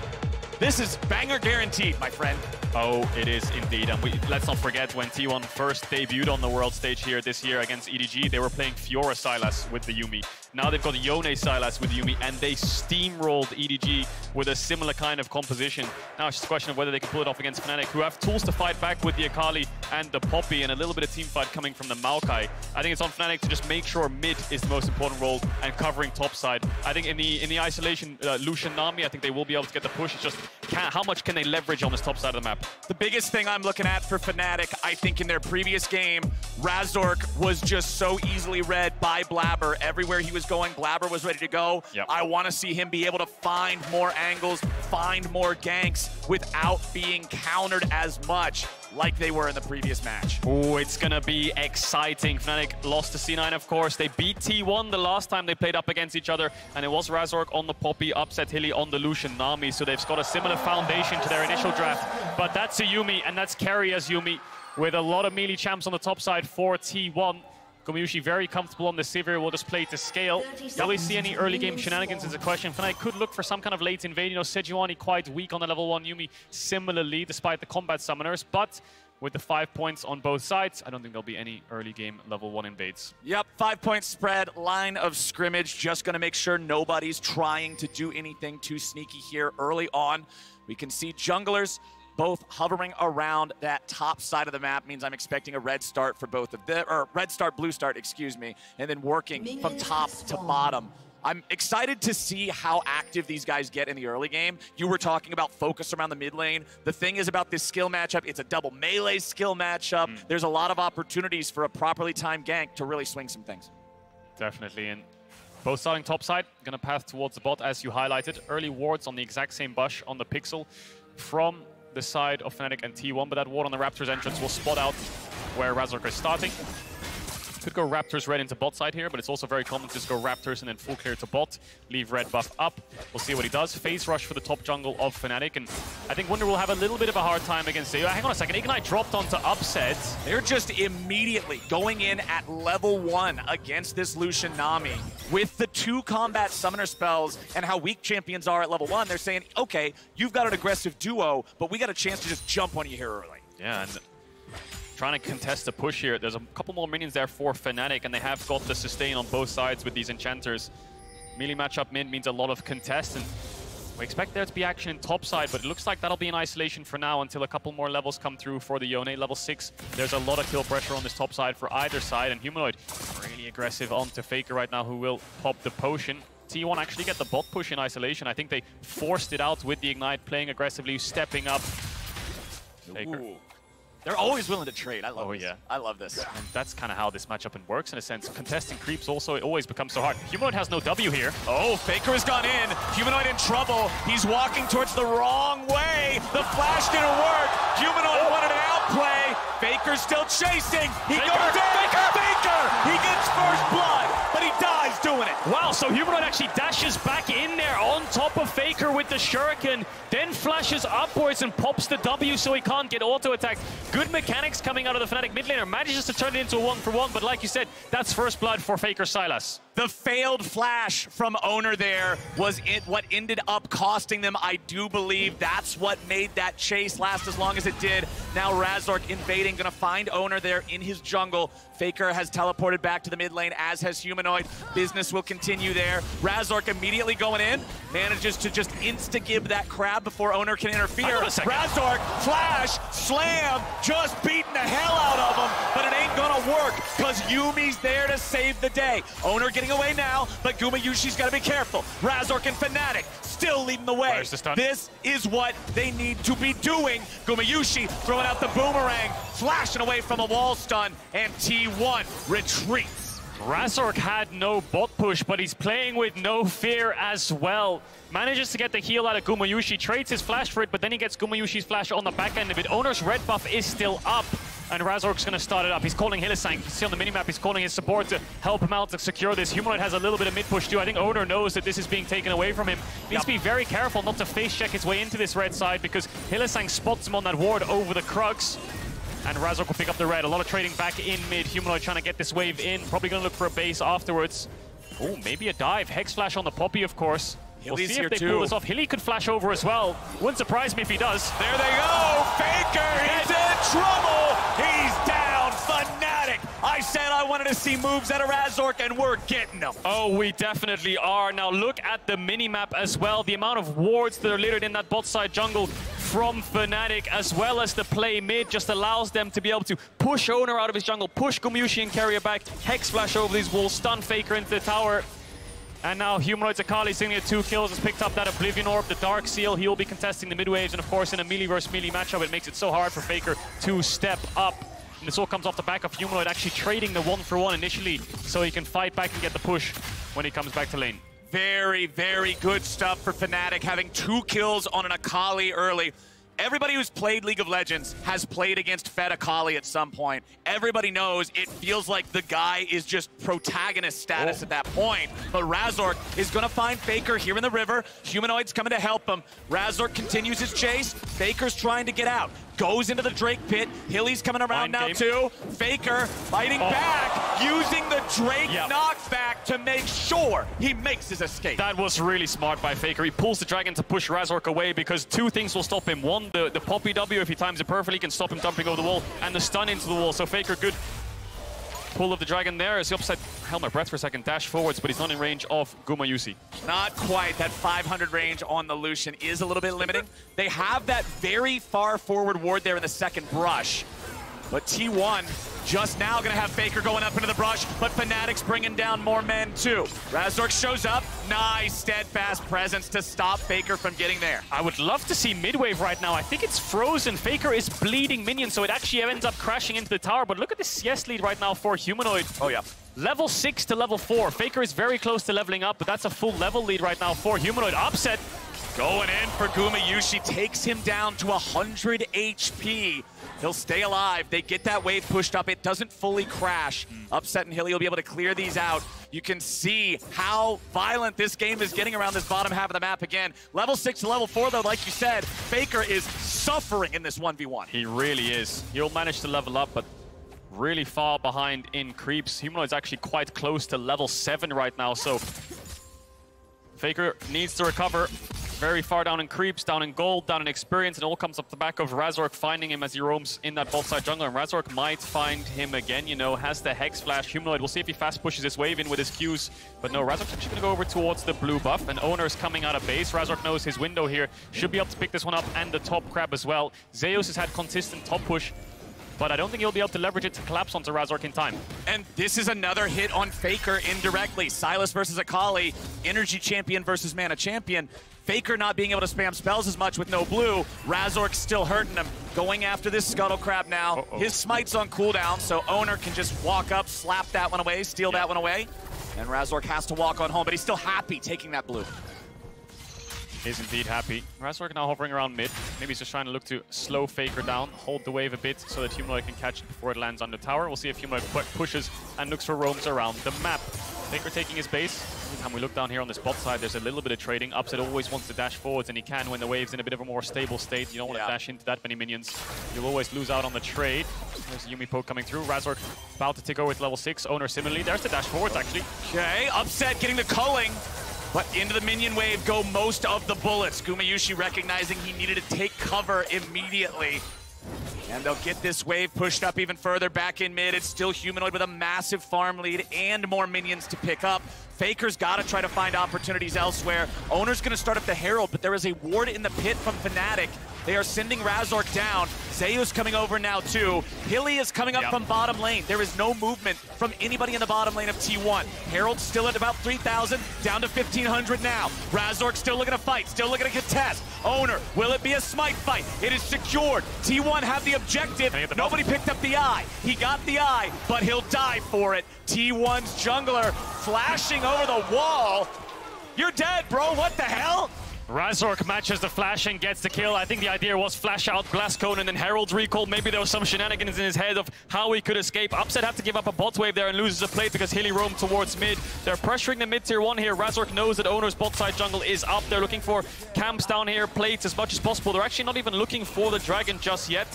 this is banger guaranteed, my friend.
Oh, it is indeed. And let's not forget when T1 first debuted on the world stage here this year against EDG, they were playing Fiora Sylas with the Yuumi. Now they've got Yone Sylas with Yuumi, and they steamrolled EDG with a similar kind of composition. Now it's just a question of whether they can pull it off against Fnatic, who have tools to fight back with the Akali and the Poppy, and a little bit of team fight coming from the Maokai. I think it's on Fnatic to just make sure mid is the most important role and covering top side. I think in the isolation, Lucian Nami, I think they will be able to get the push. It's just how much can they leverage on this top side of the map?
The biggest thing I'm looking at for Fnatic, I think in their previous game, Razork was just so easily read by Blabber. Everywhere he was going, Blabber was ready to go.
Yep.
I want to see him be able to find more angles, find more ganks without being countered as much like they were in the previous match.
Oh, it's gonna be exciting. Fnatic lost to C9, of course. They beat T1 the last time they played up against each other, and it was Razork on the Poppy, upset Hilly on the Lucian Nami, so they've got a similar foundation to their initial draft. But that's a Yuumi, and that's carry as Yuumi, with a lot of melee champs on the top side for T1. Gomyushi very comfortable on the Sivir, will just play to scale. Will we see any early game shenanigans is a question. Fnatic could look for some kind of late invade. You know, Sejuani quite weak on the level 1, Yuumi similarly, despite the combat summoners. But with the 5 points on both sides, I don't think there'll be any early game level 1 invades.
Yep, 5-point spread, line of scrimmage. Just gonna make sure nobody's trying to do anything too sneaky here early on. We can see junglers both hovering around that top side of the map. Means I'm expecting a red start for both of them, or red start, blue start, excuse me, and then working from top to bottom. I'm excited to see how active these guys get in the early game. You were talking about focus around the mid lane. The thing is about this skill matchup, it's a double melee skill matchup. There's a lot of opportunities for a properly timed gank to really swing some things.
Definitely, and both starting top side, gonna path towards the bot as you highlighted. Early wards on the exact same bush on the Pixel from the side of Fnatic and T1, but that ward on the Raptors entrance will spot out where Razork is starting. Could go Raptors red into bot side here, but it's also very common to just go Raptors and then full clear to bot, leave red buff up. We'll see what he does. Phase rush for the top jungle of Fnatic, and I think Wunder will have a little bit of a hard time against it. Hang on a second, Ignite dropped onto Upset.
They're just immediately going in at level 1 against this Lucian Nami. With the 2 combat summoner spells and how weak champions are at level 1, they're saying, okay, you've got an aggressive duo, but we got a chance to just jump on you here early.
Yeah, and trying to contest the push here. There's a couple more minions there for Fnatic, and they have got the sustain on both sides with these enchanters. Melee matchup mid means a lot of contest, and we expect there to be action in top side, but it looks like that'll be in isolation for now until a couple more levels come through for the Yone. Level 6, there's a lot of kill pressure on this top side for either side, and Humanoid really aggressive onto Faker right now, who will pop the potion. T1 actually get the bot push in isolation. I think they forced it out with the Ignite, playing aggressively, stepping up. Faker.
Ooh. They're always willing to trade. I love this.
Yeah.
I love this.
And that's kind of how this matchup works in a sense. Contesting creeps also, it always becomes so hard. Humanoid has no W here.
Oh, Faker has gone in. Humanoid in trouble. He's walking towards the wrong way. The flash didn't work. Humanoid wanted an outplay. Faker's still chasing. He goes in. Faker! He gets first blood, but he dies doing it.
Wow, so Humanoid actually dashes back in there on top of Faker with the shuriken, then flashes upwards and pops the W so he can't get auto-attacked. Good mechanics coming out of the Fnatic mid laner. Manages to turn it into a 1-for-1, but like you said, that's first blood for Faker Sylas.
The failed flash from Owner there was what ended up costing them. I do believe that's what made that chase last as long as it did. Now Razork invading, gonna find Owner there in his jungle. Faker has teleported back to the mid lane, as has Humanoid. Business will continue there. Razork immediately going in, manages to just insta-give that crab before Owner can interfere. Razork, flash, slam, just beating the hell out of him, but it ain't gonna work, because Yumi's there to save the day. Owner getting away now, but Gumayushi's got to be careful. Razork and Fnatic still leading the way. This is what they need to be doing. Gumayushi throwing out the boomerang, flashing away from a wall stun, and T1 retreats.
Razork had no bot push, but he's playing with no fear as well. Manages to get the heal out of Gumayushi, trades his flash for it, but then he gets Gumayushi's flash on the back end of it. Owner's red buff is still up, and Razork's going to start it up. He's calling Hylissang. You see on the minimap, he's calling his support to help him out to secure this. Humanoid has a little bit of mid push too. I think Owner knows that this is being taken away from him. He needs to be very careful not to face check his way into this red side, because Hylissang spots him on that ward over the Krugs. And Razork will pick up the red. A lot of trading back in mid. Humanoid trying to get this wave in. Probably going to look for a base afterwards. Oh, maybe a dive. Hex flash on the Poppy, of course. We'll see if they pull this off. Hilly could flash over as well. Wouldn't surprise me if he does.
There they go. Faker, he's in trouble. He's down. Fnatic. I said I wanted to see moves out of Razork, and we're getting them.
Oh, we definitely are. Now look at the minimap as well. The amount of wards that are littered in that bot side jungle from Fnatic, as well as the play mid, just allows them to be able to push Owner out of his jungle, push Gumayushi and carrier back, Hex flash over these walls, stun Faker into the tower. And now Humanoid's Akali sitting at 2 kills, has picked up that Oblivion Orb, the Dark Seal. He will be contesting the mid waves, and of course in a melee versus melee matchup, it makes it so hard for Faker to step up. And this all comes off the back of Humanoid actually trading the 1-for-1 initially, so he can fight back and get the push when he comes back to lane.
Very, very good stuff for Fnatic, having 2 kills on an Akali early. Everybody who's played League of Legends has played against Fed Akali at some point. Everybody knows it feels like the guy is just protagonist status at that point. But Razork is going to find Faker here in the river. Humanoid's coming to help him. Razork continues his chase. Faker's trying to get out. Goes into the Drake pit. Hilly's coming around now too. Faker fighting back, using the Drake knockback to make sure he makes his escape.
That was really smart by Faker. He pulls the dragon to push Razork away, because 2 things will stop him. One, the Poppy W, if he times it perfectly, can stop him jumping over the wall, and the stun into the wall. So Faker, good pull of the dragon there as he upside held my breath for a second, dash forwards, but he's not in range of Gumayusi.
Not quite. That 500 range on the Lucian is a little bit limiting. They have that very far forward ward there in the second brush. But T1 just now going to have Faker going up into the brush, but Fnatic's bringing down more men too. Razork shows up. Nice steadfast presence to stop Faker from getting there.
I would love to see mid-wave right now. I think it's frozen. Faker is bleeding minions, so it actually ends up crashing into the tower. But look at this CS lead right now for Humanoid.
Oh, yeah.
Level 6 to level 4. Faker is very close to leveling up, but that's a full level lead right now for Humanoid. Upset.
Going in for Gumayushi, takes him down to 100 HP. He'll stay alive. They get that wave pushed up. It doesn't fully crash. Upset and Hilly will be able to clear these out. You can see how violent this game is getting around this bottom half of the map again. Level 6 to level 4, though, like you said, Faker is suffering in this 1v1.
He really is. He'll manage to level up, but really far behind in creeps. Humanoid's actually quite close to level 7 right now, so Faker needs to recover. Very far down in creeps, down in gold, down in experience, and it all comes up the back of Razork finding him as he roams in that bot side jungle. And Razork might find him again, you know, has the Hex Flash. Humanoid, we'll see if he fast pushes his wave in with his Qs. But no, Razork's actually going to go over towards the blue buff, and Owner's coming out of base. Razork knows his window here, should be able to pick this one up, and the top crab as well. Zeus has had consistent top push. but I don't think he'll be able to leverage it to collapse onto Razork in time.
And this is another hit on Faker indirectly. Sylas versus Akali, Energy Champion versus Mana Champion. Faker not being able to spam spells as much with no blue. Razork still hurting him. Going after this Scuttle Crab now. His smite's on cooldown, so Owner can just walk up, slap that one away, steal that one away. And Razork has to walk on home, but he's still happy taking that blue.
Is indeed happy. Razork now hovering around mid. Maybe he's just trying to look to slow Faker down, hold the wave a bit so that Humanoid can catch it before it lands on the tower. We'll see if Humanoid pushes and looks for roams around the map. Faker taking his base. Every time we look down here on the spot side, there's a little bit of trading. Upset always wants to dash forwards, and he can when the wave's in a bit of a more stable state. You don't want to dash into that many minions. You'll always lose out on the trade. There's the Yumi poke coming through. Razork about to take over with level 6. Owner similarly. There's the dash forwards, actually.
Okay, Upset getting the culling. But into the minion wave go most of the bullets. Gumayusi recognizing he needed to take cover immediately. And they'll get this wave pushed up even further back in mid. It's still Humanoid with a massive farm lead and more minions to pick up. Faker's got to try to find opportunities elsewhere. Owner's going to start up the Herald, but there is a ward in the pit from Fnatic. They are sending Razork down. Zeus coming over now too. Hilly is coming up from bottom lane. There is no movement from anybody in the bottom lane of T1. Herald still at about 3,000, down to 1,500 now. Razork still looking to fight, still looking to contest. Owner, will it be a smite fight? It is secured. T1 have the objective. Nobody picked up the eye. He got the eye, but he'll die for it. T1's jungler flashing over the wall. You're dead, bro. What the hell?
Razork matches the flash and gets the kill. I think the idea was flash out Blast Cone and then Herald's recall. Maybe there was some shenanigans in his head of how he could escape. Upset had to give up a bot wave there and loses a plate because Hilly roamed towards mid. They're pressuring the mid tier 1 here. Razork knows that Owner's bot side jungle is up. They're looking for camps down here, plates as much as possible. They're actually not even looking for the dragon just yet.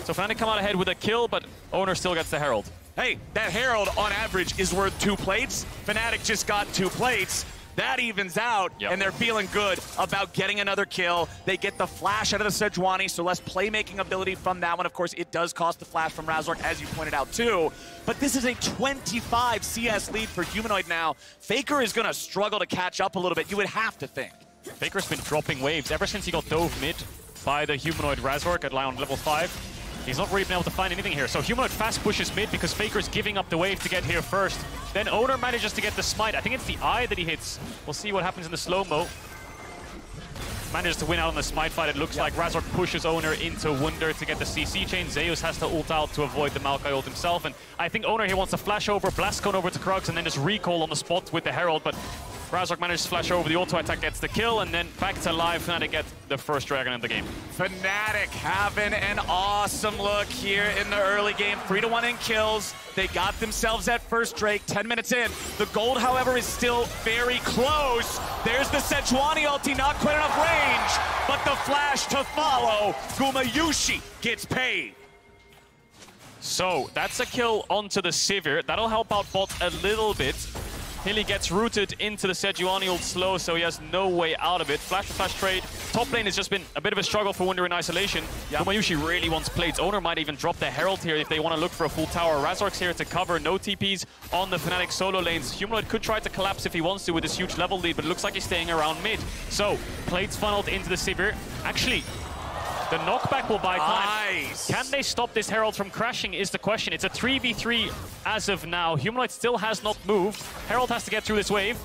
So Fnatic come out ahead with a kill, but Owner still gets the Herald.
Hey, that Herald on average is worth 2 plates. Fnatic just got 2 plates. That evens out, and they're feeling good about getting another kill. They get the flash out of the Sejuani, so less playmaking ability from that one. Of course, it does cost the flash from Razork, as you pointed out, too. But this is a 25 CS lead for Humanoid now. Faker is going to struggle to catch up a little bit, you would have to think.
Faker's been dropping waves ever since he got dove mid by the Humanoid Razork at around level 5. He's not really been able to find anything here. So Humanoid fast pushes mid because Faker's giving up the wave to get here first. Then Owner manages to get the smite. I think it's the eye that he hits. We'll see what happens in the slow-mo. Manages to win out on the smite fight. It looks like Razork pushes Owner into Wunder to get the CC chain. Zeus has to ult out to avoid the Maokai ult himself. And I think Owner here wants to flash over, Blast Cone over to Krugs, and then just recall on the spot with the Herald. But Razork manages to flash over, the auto attack gets the kill, and then back to live, Fnatic get the first dragon of the game.
Fnatic having an awesome look here in the early game. 3-1 in kills. They got themselves that first Drake 10 minutes in. The gold, however, is still very close. There's the Sejuani ulti, not quite enough range, but the flash to follow. Gumayusi gets paid.
So that's a kill onto the Sivir. That'll help out bot a little bit. Hilly gets rooted into the Sejuani ult slow, so he has no way out of it. Flash to flash trade. Top lane has just been a bit of a struggle for Wunder in isolation. Gumayusi really wants plates. Owner might even drop the Herald here if they want to look for a full tower. Razork's here to cover. No TPs on the Fnatic solo lanes. Humanoid could try to collapse if he wants to with this huge level lead, but it looks like he's staying around mid. So, plates funneled into the Sivir. Actually, the knockback will buy time.
Nice.
Can they stop this Herald from crashing is the question. It's a 3v3 as of now. Humanoid still has not moved. Herald has to get through this wave.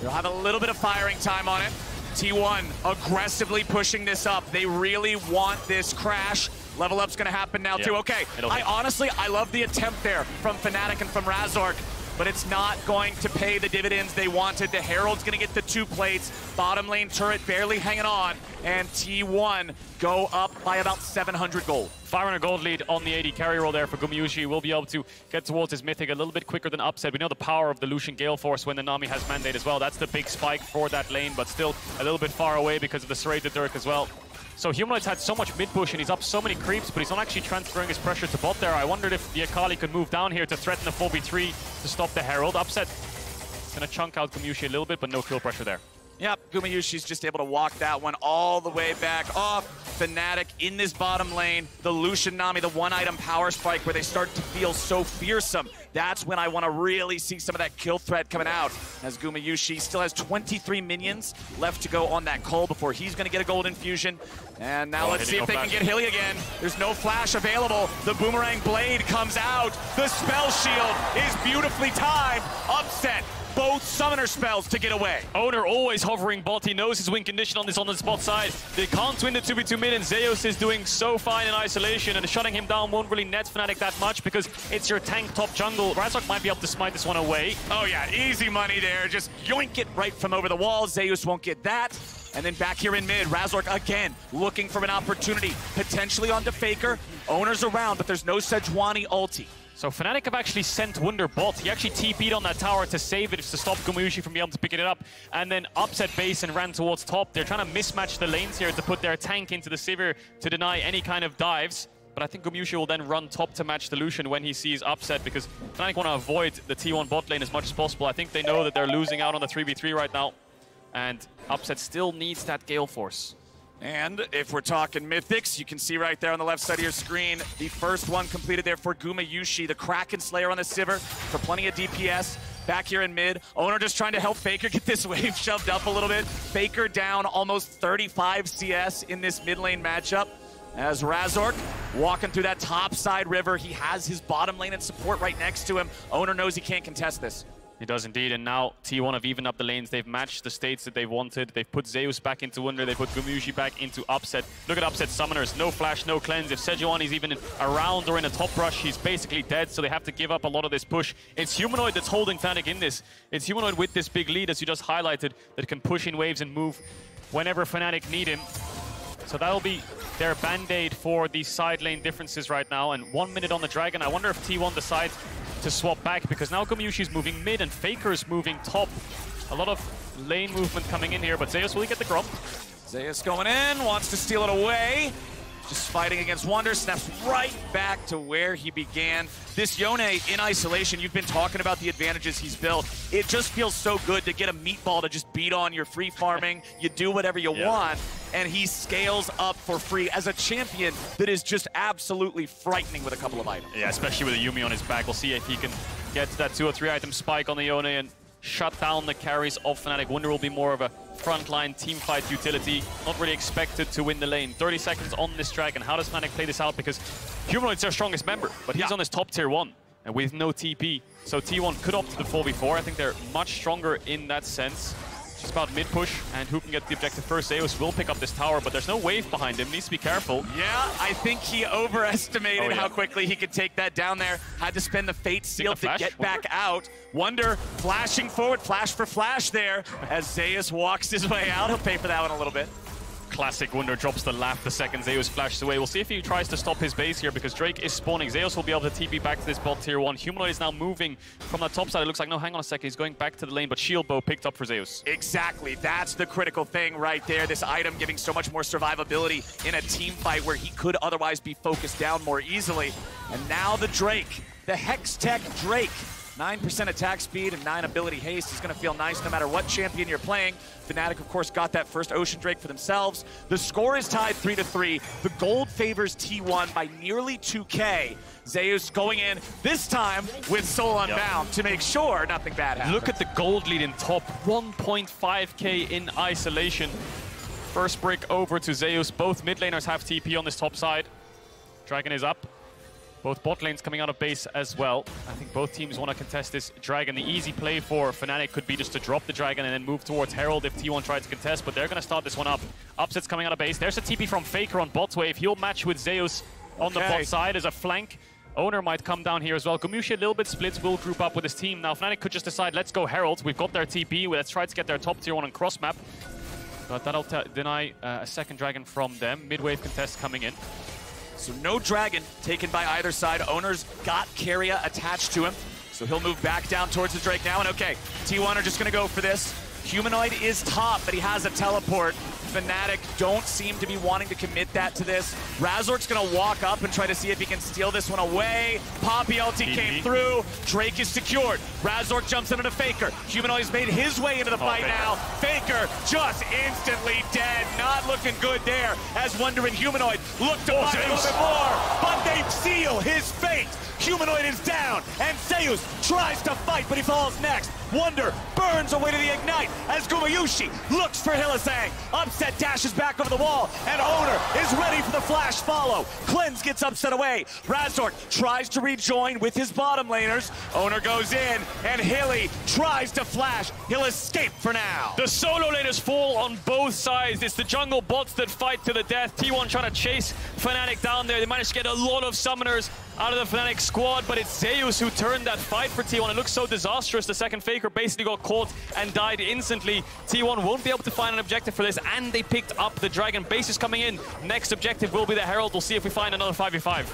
They'll have a little bit of firing time on it. T1 aggressively pushing this up. They really want this crash. Level up's gonna happen now too. Okay, I love the attempt there from Fnatic and from Razork, but it's not going to pay the dividends they wanted. The Herald's gonna get the 2 plates. Bottom lane turret barely hanging on, and T1 go up by about 700 gold.
500 gold lead on the AD carry roll there for Gumayusi. Will be able to get towards his mythic a little bit quicker than Upset. We know the power of the Lucian Gale Force when the Nami has mandate as well. That's the big spike for that lane, but still a little bit far away because of the serrated Dirk as well. So Humanoid's had so much mid-push and he's up so many creeps, but he's not actually transferring his pressure to bot there. I wondered if the Akali could move down here to threaten the 4v3 to stop the Herald. Upset is going to chunk out Gumayusi a little bit, but no kill pressure there.
Yep, Gumayushi's just able to walk that one all the way back off. Fnatic in this bottom lane, the Lucian Nami, the one-item power spike where they start to feel so fearsome. That's when I want to really see some of that kill threat coming out, as Gumayushi still has 23 minions left to go on that Cole before he's going to get a golden fusion. And now let's see if they can get Hilly again. There's no flash available. The Boomerang Blade comes out. The spell shield is beautifully timed. Upset. Both summoner spells to get away.
Owner always hovering bot. He knows his win condition on the spot side. They can't win the 2v2 mid, and Zeus is doing so fine in isolation, and shutting him down won't really net Fnatic that much because it's your tank top jungle. Razork might be able to smite this one away.
Oh yeah, easy money there. Just yoink it right from over the wall. Zeus won't get that. And then back here in mid, Razork again looking for an opportunity, potentially onto Faker. Owner's around, but there's no Sejuani ulti.
So Fnatic have actually sent Wunder bot. He actually TP'd on that tower to save it, to stop Gumayushi from being able to pick it up, and then upset base and ran towards top. They're trying to mismatch the lanes here to put their tank into the Sivir to deny any kind of dives. But I think Gumayushi will then run top to match the Lucian when he sees upset, because Fnatic want to avoid the T1 bot lane as much as possible. I think they know that they're losing out on the 3v3 right now, and upset still needs that Gale Force.
And if we're talking Mythics, you can see right there on the left side of your screen, the first one completed there for Gumayushi, the Kraken Slayer on the Sivir for plenty of DPS. Back here in mid, Owner just trying to help Faker get this wave shoved up a little bit. Faker down almost 35 CS in this mid lane matchup. As Razork walking through that top side river, he has his bottom lane and support right next to him. Owner knows he can't contest this.
He does indeed, and now T1 have evened up the lanes. They've matched the states that they've wanted. They've put Zeus back into Wunder. They put Gumayushi back into Upset. Look at Upset summoners. No flash, no cleanse. If Sejuani's even around or in a top rush, he's basically dead, so they have to give up a lot of this push. It's Humanoid that's holding Fnatic in this. It's Humanoid with this big lead, as you just highlighted, that can push in waves and move whenever Fnatic need him. So that'll be their band-aid for these side lane differences right now. And 1 minute on the Dragon. I wonder if T1 decides to swap back, because now Gumayushi's moving mid and Faker's moving top. A lot of lane movement coming in here, but Zeus, will he get the Grump?
Zeus going in, wants to steal it away. Just fighting against Wunder, snaps right back to where he began. This Yone in isolation, you've been talking about the advantages he's built. It just feels so good to get a meatball to just beat on your free farming. You do whatever you want, and he scales up for free as a champion that is just absolutely frightening with a couple of items.
Yeah, especially with a Yuumi on his back. We'll see if he can get to that 2 or 3 item spike on the Yone and shut down the carries of Fnatic. Wunder will be more of a frontline teamfight utility, not really expected to win the lane. 30 seconds on this Dragon. How does Fnatic play this out? Because Humanoid's their strongest member, but he's on his top tier 1 and with no TP. So T1 could opt to the 4v4. I think they're much stronger in that sense. Just about mid-push, and who can get the objective first? Zeus will pick up this tower, but there's no wave behind him. Needs to be careful.
Yeah, I think he overestimated how quickly he could take that down there. Had to spend the Fate Seal to get back out. Wunder flashing forward, flash for flash there. As Zeus walks his way out, he'll pay for that one a little bit.
Classic. Wunder drops the laugh the second Zeus flashes away. We'll see if he tries to stop his base here, because Drake is spawning. Zeus will be able to TP back to this bot tier 1. Humanoid is now moving from the top side. It looks like, no, hang on a second, he's going back to the lane, but Shield Bow picked up for Zeus.
Exactly. That's the critical thing right there. This item giving so much more survivability in a team fight where he could otherwise be focused down more easily. And now the Drake, the Hex Tech Drake. 9% attack speed and 9 ability haste is going to feel nice no matter what champion you're playing. Fnatic, of course, got that first Ocean Drake for themselves. The score is tied 3-3. The gold favors T1 by nearly 2K. Zeus going in, this time with Soul Unbound to make sure nothing bad happens.
Look at the gold lead in top, 1.5K in isolation. First brick over to Zeus. Both mid laners have TP on this top side. Dragon is up. Both bot lanes coming out of base as well. I think both teams want to contest this Dragon. The easy play for Fnatic could be just to drop the Dragon and then move towards Herald if T1 tries to contest, but they're going to start this one up. Upset's coming out of base. There's a TP from Faker on bot wave. He'll match with Zeus on the bot side as a flank. Owner might come down here as well. Gumayushi a little bit split, will group up with his team. Now Fnatic could just decide, let's go Herald. We've got their TP. Let's try to get their top tier 1 on cross map. But that'll deny a second Dragon from them. Mid-wave contest coming in.
So no Dragon taken by either side. Owner's got Keria attached to him. So he'll move back down towards the Drake now. And okay, T1 are just going to go for this. Humanoid is top, but he has a teleport. Fnatic don't seem to be wanting to commit that to this. Razork's gonna walk up and try to see if he can steal this one away. Poppy ulti came through. Drake is secured. Razork jumps into Faker. Humanoid's made his way into the fight now. Faker just instantly dead. Not looking good there as Wonder and Humanoid look to fight a little bit more, but they seal his fate. Humanoid is down, and Zeus tries to fight, but he falls next. Wonder burns away to the Ignite as Gumayushi looks for Hylissang. Upset dashes back over the wall, and Owner is ready for the flash follow. Cleanse gets upset away. Razork tries to rejoin with his bottom laners. Owner goes in, and Hilly tries to flash. He'll escape for now.
The solo laners fall on both sides. It's the jungle bots that fight to the death. T1 trying to chase Fnatic down there. They managed to get a lot of summoners out of the Fnatic squad, but it's Zeus who turned that fight for T1. It looks so disastrous. The second Faker basically got caught and died instantly. T1 won't be able to find an objective for this, and they picked up the Dragon. Base is coming in. Next objective will be the Herald. We'll see if we find another 5v5.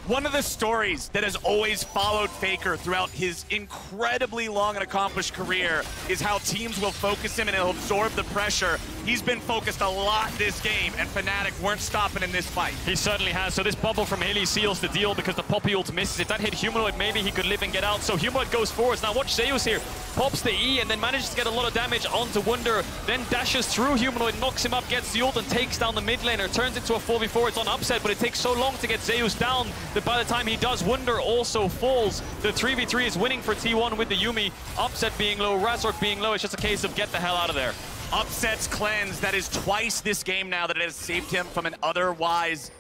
One of the stories that has always followed Faker throughout his incredibly long and accomplished career is how teams will focus him and he'll absorb the pressure. He's been focused a lot this game, and Fnatic weren't stopping in this fight.
He certainly has. So this bubble from Hilly seals the deal because the Poppy ult misses. If that hit Humanoid, maybe he could live and get out. So Humanoid goes forwards. Now watch Zeus here. Pops the E and then manages to get a lot of damage onto Wunder. Then dashes through Humanoid, knocks him up, gets the ult and takes down the mid laner. Turns into a 4v4. It's on Upset, but it takes so long to get Zeus down that by the time he does, Wunder also falls. The 3v3 is winning for T1 with the Yuumi. Upset being low, Razork being low. It's just a case of get the hell out of there.
Upset's cleanse. That is twice this game now that it has saved him from an otherwise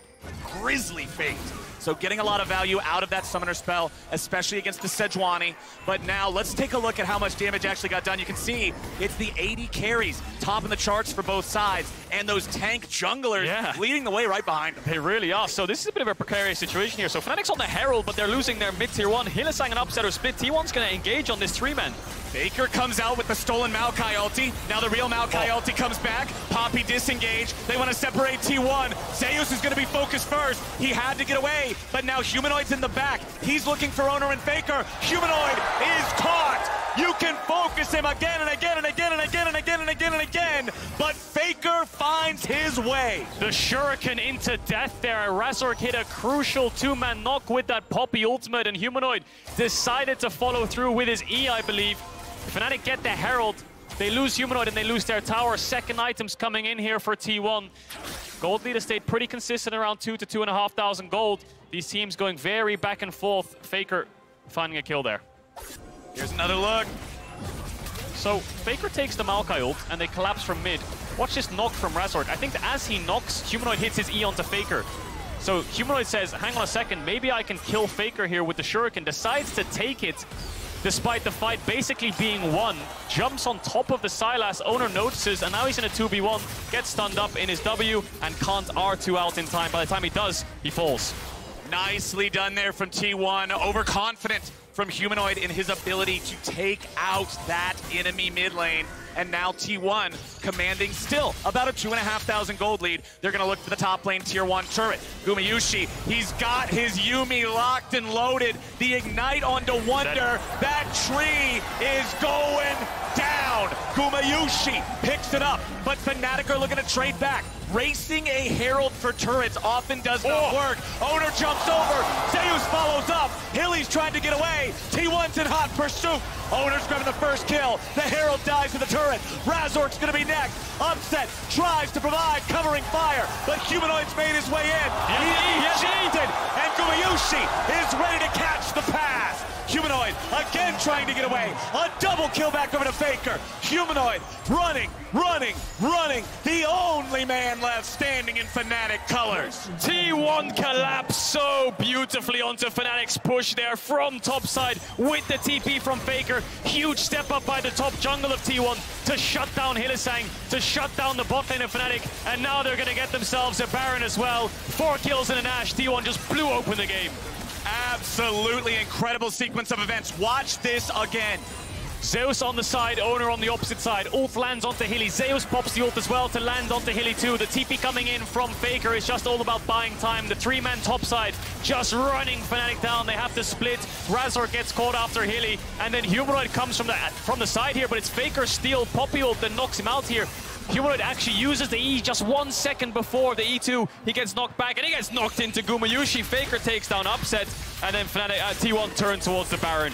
grisly fate. So getting a lot of value out of that summoner spell, especially against the Sejuani. But now let's take a look at how much damage actually got done. You can see it's the AD carries topping the charts for both sides, and those tank junglers leading the way right behind them.
They really are. So this is a bit of a precarious situation here. So Fnatic's on the Herald, but they're losing their mid-tier 1. Hylissang and Upset are split. T1's going to engage on this 3-man.
Faker comes out with the stolen Maokai ulti. Now the real Maokai ulti comes back. Poppy disengaged. They want to separate T1. Zeus is going to be focused first. He had to get away, but now Humanoid's in the back. He's looking for Owner and Faker. Humanoid is caught. You can focus him again and again and again and again and again and again and again, but Faker finds his way.
The Shuriken into death there. Razork hit a crucial 2-man knock with that Poppy ultimate, and Humanoid decided to follow through with his E, I believe. Fnatic get the Herald. They lose Humanoid and they lose their tower. Second items coming in here for T1. Gold leader stayed pretty consistent around 2,000 to 2,500 gold. These teams going very back and forth. Faker finding a kill there.
Here's another look.
So Faker takes the Maokai ult and they collapse from mid. Watch this knock from Razork. I think that as he knocks, Humanoid hits his E onto Faker. So Humanoid says, hang on a second, maybe I can kill Faker here with the Shuriken. Decides to take it despite the fight basically being won. Jumps on top of the Sylas. Owner notices, and now he's in a 2v1. Gets stunned up in his W and can't R2 out in time. By the time he does, he falls.
Nicely done there from T1. Overconfident from Humanoid in his ability to take out that enemy mid lane. And now T1 commanding still about a 2,500 gold lead. They're going to look for the top lane tier 1 turret. Gumayushi, he's got his Yuumi locked and loaded. The Ignite onto Wonder. That tree is going down. Gumayushi picks it up, but Fnatic are looking to trade back. Racing a Herald for turrets often does not work. Owner jumps over. Zeus follows up. Hilly's trying to get away. T1's in hot pursuit. Owner's grabbing the first kill. The Herald dies to the turret. Razork's going to be next. Upset tries to provide covering fire, but Humanoid's made his way in. He ejected, and Gumayushi is ready to catch the pass. Humanoid again trying to get away. A double kill back over to Faker. Humanoid running, running, running. The only man left standing in Fnatic colors.
T1 collapse so beautifully onto Fnatic's push there from topside with the TP from Faker. Huge step up by the top jungle of T1 to shut down Hylissang, to shut down the bot lane of Fnatic, and now they're going to get themselves a Baron as well. 4 kills and an Ashe. T1 just blew open the game.
Absolutely incredible sequence of events. Watch this again.
Zeus on the side, Owner on the opposite side. Ult lands onto Hilly. Zeus pops the ult as well to land onto Hilly too. The TP coming in from Faker is just all about buying time. The 3-man top side just running Fnatic down. They have to split. Razor gets caught after Hilly, and then Humanoid comes from the side here, but it's Faker's steal Poppy ult that knocks him out here. Humanoid actually uses the E just 1 second before the E2. He gets knocked back, and he gets knocked into Gumayusi. Faker takes down Upset, and then Fnatic, T1 turn towards the Baron.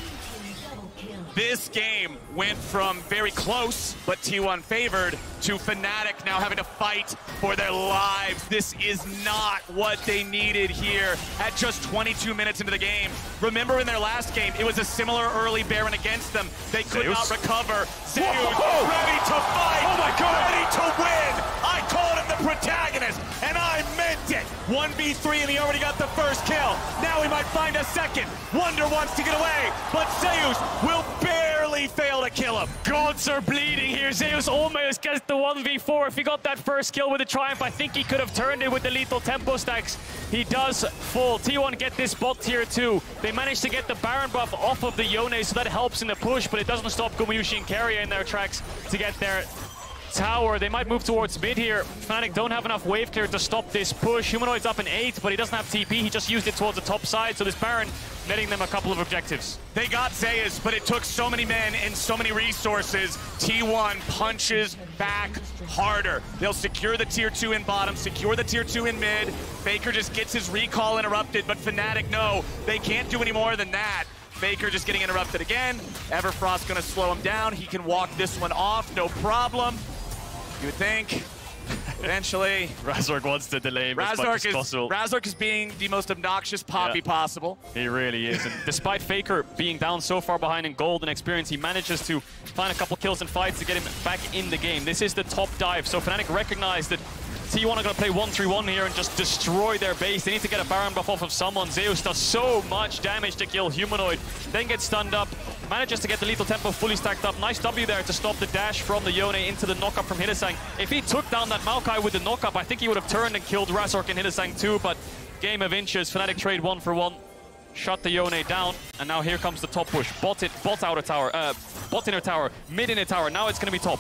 This game went from very close, but T1 favored, to Fnatic now having to fight for their lives. This is not what they needed here at just 22 minutes into the game. Remember in their last game, it was a similar early Baron against them. They could not recover. Zeus ready to fight, oh my God, ready to win. I called him the protagonist, and I meant it. 1v3, and he already got the first kill. Now he might find a second. Wonder wants to get away, but Zeus will barely fail to kill him.
Gods are bleeding here. Zeus almost gets the 1v4. If he got that first kill with the Triumph, I think he could have turned it with the lethal tempo stacks. He does fall. T1 get this bot tier 2. They managed to get the Baron buff off of the Yone, so that helps in the push, but it doesn't stop Gumayusi and Carrier in their tracks to get their tower. They might move towards mid here. Fnatic don't have enough wave clear to stop this push. Humanoid's up in 8, but he doesn't have TP. He just used it towards the top side, so this Baron netting them a couple of objectives.
They got Zeus, but it took so many men and so many resources. T1 punches back harder. They'll secure the tier 2 in bottom, secure the tier 2 in mid. Faker just gets his recall interrupted, but Fnatic, no, they can't do any more than that. Faker just getting interrupted again. Everfrost gonna slow him down. He can walk this one off, no problem. You would think, eventually.
Razork wants to delay him as much as possible.
Razork is being the most obnoxious Poppy possible.
He really is. And despite Faker being down so far behind in gold and experience, he manages to find a couple kills and fights to get him back in the game. This is the top dive, so Fnatic recognize that T1 are going to play 1-3-1 here and just destroy their base. They need to get a Baron buff off of someone. Zeus does so much damage to kill Humanoid, then gets stunned up, manages to get the lethal tempo fully stacked up. Nice W there to stop the dash from the Yone into the knockup from Hylissang. If he took down that Maokai with the knockup, I think he would have turned and killed Razork and Hylissang too, but game of inches. Fnatic trade 1-for-1. Shut the Yone down, and now here comes the top push. Bot outer tower, bot inner tower, mid inner tower. Now it's going to be top.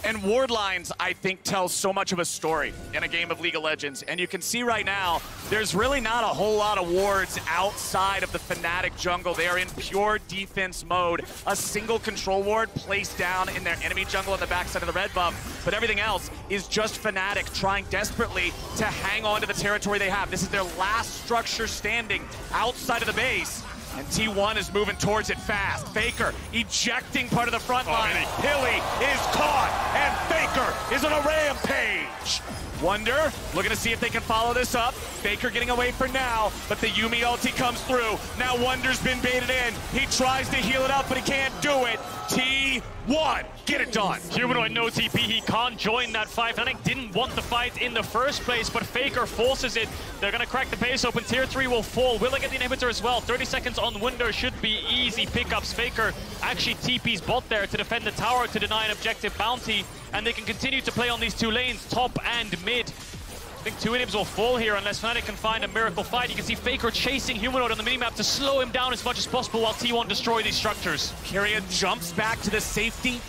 And ward lines, I think, tell so much of a story in a game of League of Legends. And you can see right now, there's really not a whole lot of wards outside of the Fnatic jungle. They are in pure defense mode. A single control ward placed down in their enemy jungle on the backside of the red buff. But everything else is just Fnatic trying desperately to hang on to the territory they have. This is their last structure standing outside of the base. And T1 is moving towards it fast. Faker ejecting part of the front line. Hilly is caught, and Faker is on a rampage. Wonder looking to see if they can follow this up. Faker getting away for now, but the Yuumi ulti comes through. Now Wonder's been baited in. He tries to heal it up, but he can't do it. T1, get it done.
Humanoid no TP, he can't join that fight. Fnatic didn't want the fight in the first place, but Faker forces it. They're gonna crack the base open. Tier 3 will fall. Will they get the inhibitor as well? 30 seconds on Wonder should be easy pickups. Faker actually TP's bot there to defend the tower to deny an objective bounty, and they can continue to play on these two lanes, top and mid. I think 2 inhibs will fall here unless Fnatic can find a miracle fight. You can see Faker chasing Humanoid on the minimap to slow him down as much as possible while T1 destroy these structures.
Carrier jumps back to the safety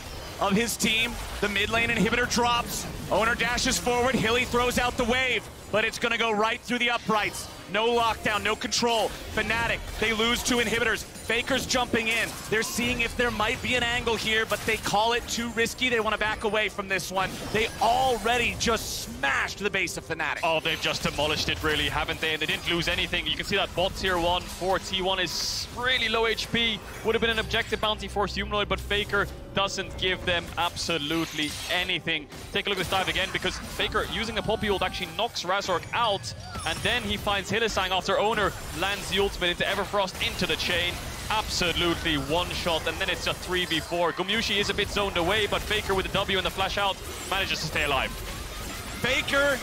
of his team. The mid lane inhibitor drops. Owner dashes forward. Hilly throws out the wave, but it's going to go right through the uprights. No lockdown, no control. Fnatic, they lose 2 inhibitors. Faker's jumping in. They're seeing if there might be an angle here, but they call it too risky. They want to back away from this one. They already just smashed the base of Fnatic.
Oh, they've just demolished it, really, haven't they? And they didn't lose anything. You can see that bot tier 1 for T1 is really low HP. Would have been an objective bounty for Humanoid, but Faker doesn't give them absolutely anything. Take a look at this dive again, because Faker, using the Poppy ult, actually knocks Razork out, and then he finds Hylissang after Owner lands the ultimate into Everfrost into the chain. Absolutely one shot, and then it's a 3v4. Gumayusi is a bit zoned away, but Faker with the W and the flash out manages to stay alive.
Faker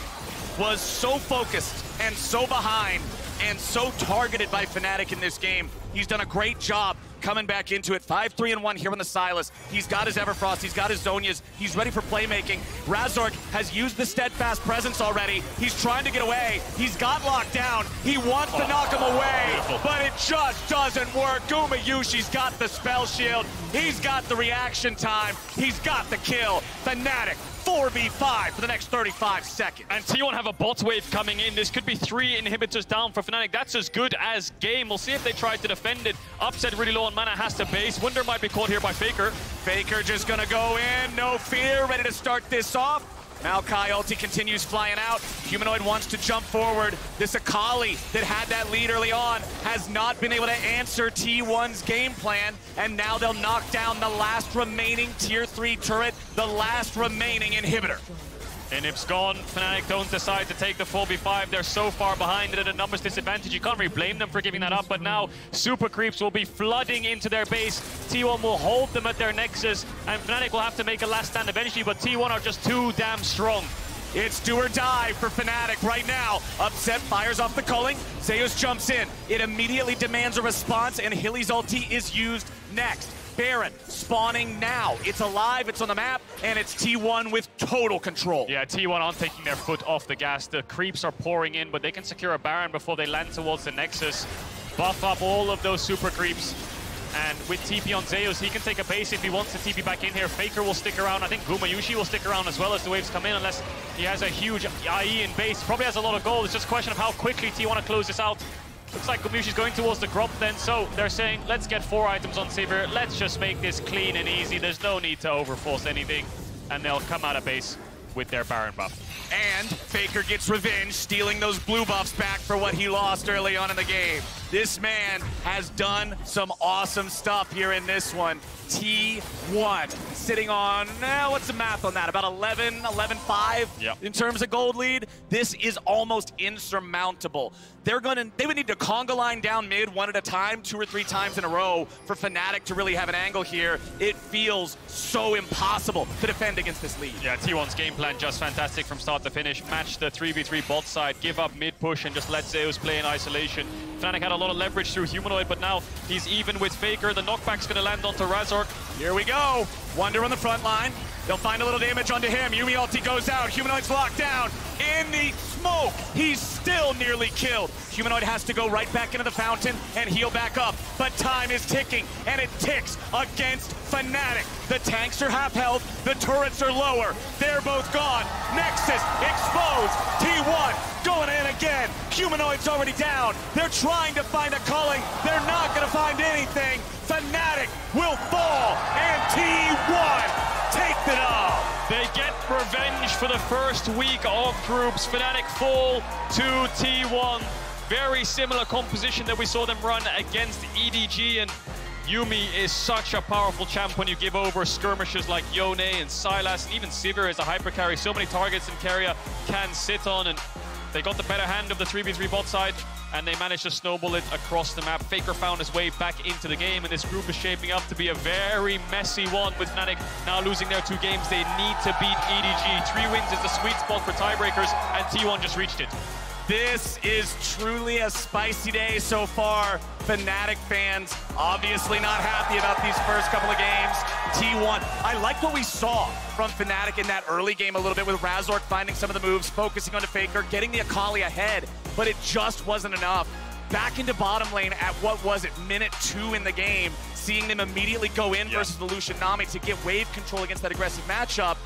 was so focused and so behind and so targeted by Fnatic in this game. He's done a great job coming back into it. 5-3-1 here on the Silas. He's got his Everfrost, he's got his Zonias, he's ready for playmaking. Razork has used the steadfast presence already. He's trying to get away. He's got locked down. He wants to knock him away, beautiful. But it just doesn't work. Gumayushi's got the spell shield. He's got the reaction time. He's got the kill. Fnatic 4v5 for the next 35 seconds.
And T1 have a bot wave coming in. This could be 3 inhibitors down for Fnatic. That's as good as game. We'll see if they try to defend it. Upset really low on mana, has to base. Wunder might be caught here by Faker.
Faker just gonna go in, no fear, ready to start this off. Maokai ulti continues flying out. Humanoid wants to jump forward. This Akali that had that lead early on has not been able to answer T1's game plan, and now they'll knock down the last remaining tier 3 turret, the last remaining inhibitor.
Inhib's gone. Fnatic don't decide to take the 4v5. They're so far behind at a numbers disadvantage. You can't really blame them for giving that up, but now super creeps will be flooding into their base. T1 will hold them at their nexus, and Fnatic will have to make a last stand eventually, but T1 are just too damn strong.
It's do or die for Fnatic right now. Upset fires off the culling. Zeus jumps in. It immediately demands a response, and Hilly's ulti is used next. Baron spawning now. It's alive, it's on the map, and it's T1 with total control.
Yeah, T1 aren't taking their foot off the gas. The creeps are pouring in, but they can secure a Baron before they land towards the Nexus. Buff up all of those super creeps. And with TP on Zeus, he can take a base if he wants to TP back in here. Faker will stick around. I think Gumayushi will stick around as well as the waves come in, unless he has a huge IE in base. Probably has a lot of gold. It's just a question of how quickly T1 to close this out. Looks like Gumayushi's going towards the Grop then, so they're saying, let's get 4 items on Sivir. Let's just make this clean and easy. There's no need to overforce anything. And they'll come out of base with their Baron buff.
And Faker gets revenge, stealing those blue buffs back for what he lost early on in the game. This man has done some awesome stuff here in this one. T1 sitting on, what's the math on that? About 11-5 in terms of gold lead. This is almost insurmountable. They would need to conga line down mid 1 at a time, 2 or 3 times in a row for Fnatic to really have an angle here. It feels so impossible to defend against this lead.
Yeah, T1's game plan just fantastic from start to finish. Match the 3v3 bot side, give up mid push and just let Zeus play in isolation. Fnatic had a lot of leverage through Humanoid, but now he's even with Faker. The knockback's gonna land onto Razork.
Here we go. Wunder on the front line. They'll find a little damage onto him. Yumi ulti goes out. Humanoid's locked down. In the smoke, he's still nearly killed. Humanoid has to go right back into the fountain and heal back up. But time is ticking, and it ticks against Fnatic. The tanks are half health. The turrets are lower. They're both gone. Nexus exposed. T1 going in again. Humanoid's already down. They're trying to find a culling. They're not going to find anything. Fnatic will fall, and T1 take it off.
They get revenge for the first week of groups. Fnatic fall to T1. Very similar composition that we saw them run against EDG, and Yumi is such a powerful champ when you give over skirmishers like Yone and Sylas, and even Sivir is a hyper carry. So many targets in Keria can sit on, and they got the better hand of the 3v3 bot side, and they managed to snowball it across the map. Faker found his way back into the game, and this group is shaping up to be a very messy one, with Fnatic now losing their 2 games. They need to beat EDG. 3 wins is the sweet spot for tiebreakers, and T1 just reached it.
This is truly a spicy day so far. Fnatic fans obviously not happy about these first couple of games. T1, I like what we saw from Fnatic in that early game a little bit, with Razork finding some of the moves, focusing on the Faker, getting the Akali ahead, but it just wasn't enough. Back into bottom lane at, what was it, minute 2 in the game, seeing them immediately go in versus the Lucian Nami to get wave control against that aggressive matchup.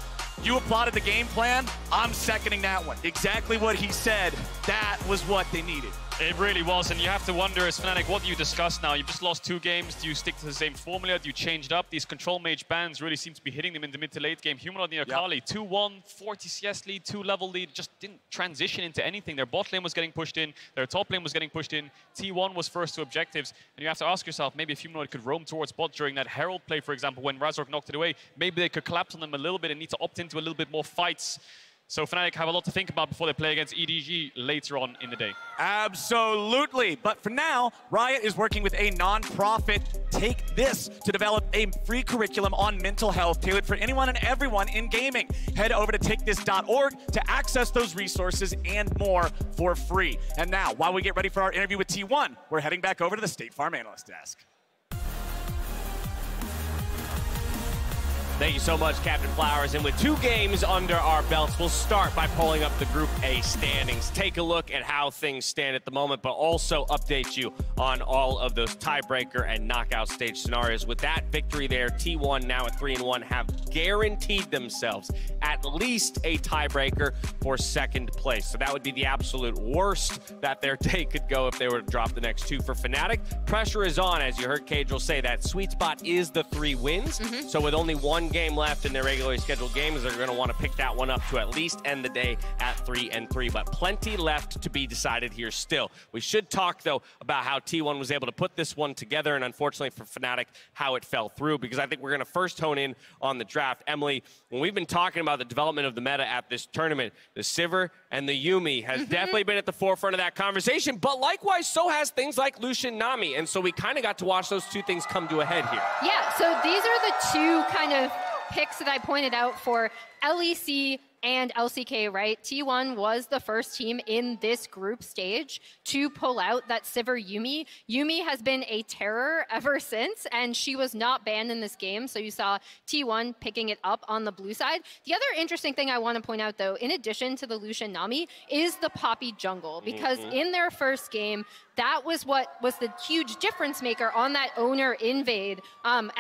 You applauded the game plan. I'm seconding that one. Exactly what he said. That was what they needed.
It really was, and you have to wonder, as Fnatic, what do you discuss now? You've just lost 2 games. Do you stick to the same formula? Do you change it up? These control mage bans really seem to be hitting them in the mid to late game. Humanoid and Akali, 2-1, 40 CS lead, 2-level lead, just didn't transition into anything. Their bot lane was getting pushed in, their top lane was getting pushed in. T1 was first to objectives, and you have to ask yourself, maybe if Humanoid could roam towards bot during that Herald play, for example, when Razork knocked it away, maybe they could collapse on them a little bit and need to opt into a little bit more fights. So Fnatic have a lot to think about before they play against EDG later on in the day.
Absolutely. But for now, Riot is working with a non-profit, Take This, to develop a free curriculum on mental health tailored for anyone and everyone in gaming. Head over to takethis.org to access those resources and more for free. And now, while we get ready for our interview with T1, we're heading back over to the State Farm Analyst Desk.
Thank you so much, Captain Flowers. And with 2 games under our belts, we'll start by pulling up the Group A standings. Take a look at how things stand at the moment, but also update you on all of those tiebreaker and knockout stage scenarios. With that victory there, T1 now at 3-1 have guaranteed themselves at least a tiebreaker for 2nd place. So that would be the absolute worst that their day could go if they were to drop the next 2. For Fnatic, pressure is on, as you heard Cadril say. That sweet spot is the 3 wins. So with only 1 game left in their regularly scheduled games, they're going to want to pick that one up to at least end the day at 3-3. But plenty left to be decided here still. We should talk, though, about how T1 was able to put this one together, and unfortunately for Fnatic, how it fell through, because I think we're going to first hone in on the draft. Emily, when we've been talking about the development of the meta at this tournament, the Sivir and the Yuumi has definitely been at the forefront of that conversation, but likewise, so has things like Lucian Nami, and so we kind of got to watch those 2 things come to a head here.
Yeah, so these are the 2 kind of picks that I pointed out for LEC and LCK, right? T1 was the first team in this group stage to pull out that Sivir Yuumi. Yuumi has been a terror ever since, and she was not banned in this game, so you saw T1 picking it up on the blue side. The other interesting thing I want to point out, though, in addition to the Lucian Nami, is the Poppy jungle, because in their first game, that was what was the huge difference maker on that owner invade, on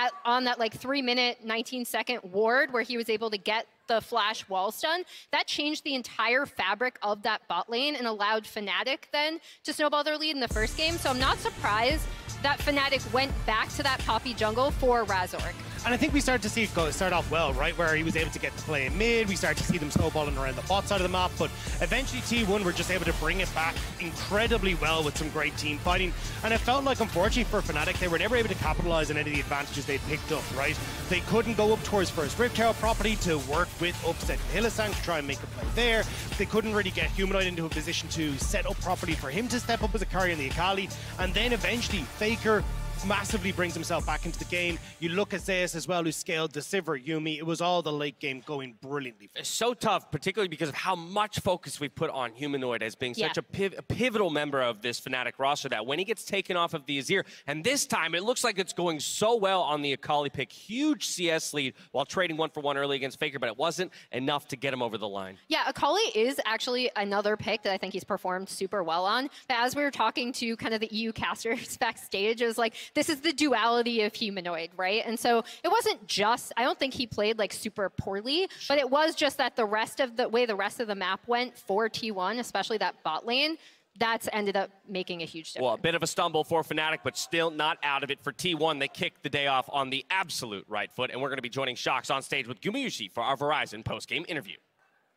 that like 3-minute, 19-second ward where he was able to get the flash wall stun. That changed the entire fabric of that bot lane and allowed Fnatic then to snowball their lead in the first game. So I'm not surprised that Fnatic went back to that Poppy jungle for Razork.
And I think we started to see it start off well, right? Where he was able to get to play in mid. We started to see them snowballing around the bot side of the map. But eventually T1 were just able to bring it back incredibly well with some great team fighting. And it felt like, unfortunately for Fnatic, they were never able to capitalize on any of the advantages they picked up, right? They couldn't go up towards first Rift Tower properly to work with Upset Hylissang to try and make a play there. They couldn't really get Humanoid into a position to set up properly for him to step up as a carrier in the Akali. And then eventually Faker massively brings himself back into the game. You look at Zeus as well, who scaled the Sivir Yuumi. It was all the late game going brilliantly.
It's so tough, particularly because of how much focus we put on Humanoid as being such a pivotal member of this Fnatic roster, that when he gets taken off of the Azir, and this time it looks like it's going so well on the Akali pick. Huge CS lead while trading 1-for-1 early against Faker, but it wasn't enough to get him over the line.
Yeah, Akali is actually another pick that I think he's performed super well on. But as we were talking to kind of the EU casters backstage, it was like, this is the duality of Humanoid, right? And so it wasn't just, I don't think he played like super poorly, but it was just that the rest of the way the rest of the map went for T1, especially that bot lane, that's ended up making a huge difference.
Well, a bit of a stumble for Fnatic, but still not out of it for T1. They kicked the day off on the absolute right foot, and we're going to be joining Shox on stage with Gumayusi for our Verizon post-game interview.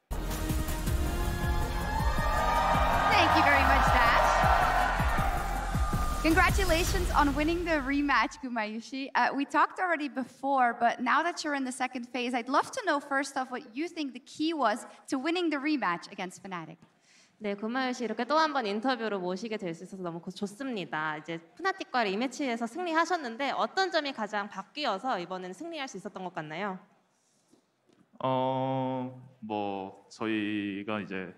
Thank you very much, Dash. Congratulations on winning the rematch, Gumayusi. We talked already before, but now that you're in the 2nd phase, I'd love to know first off what you think the key was to winning the rematch against Fnatic.
네, 구마유시 이렇게 또 한 번 인터뷰로 모시게 될 수 있어서 너무 좋습니다. 이제 푸나틱과 리매치에서 승리하셨는데 어떤 점이 가장 바뀌어서 이번에는 승리할 수 있었던 것 같나요?
뭐 저희가 이제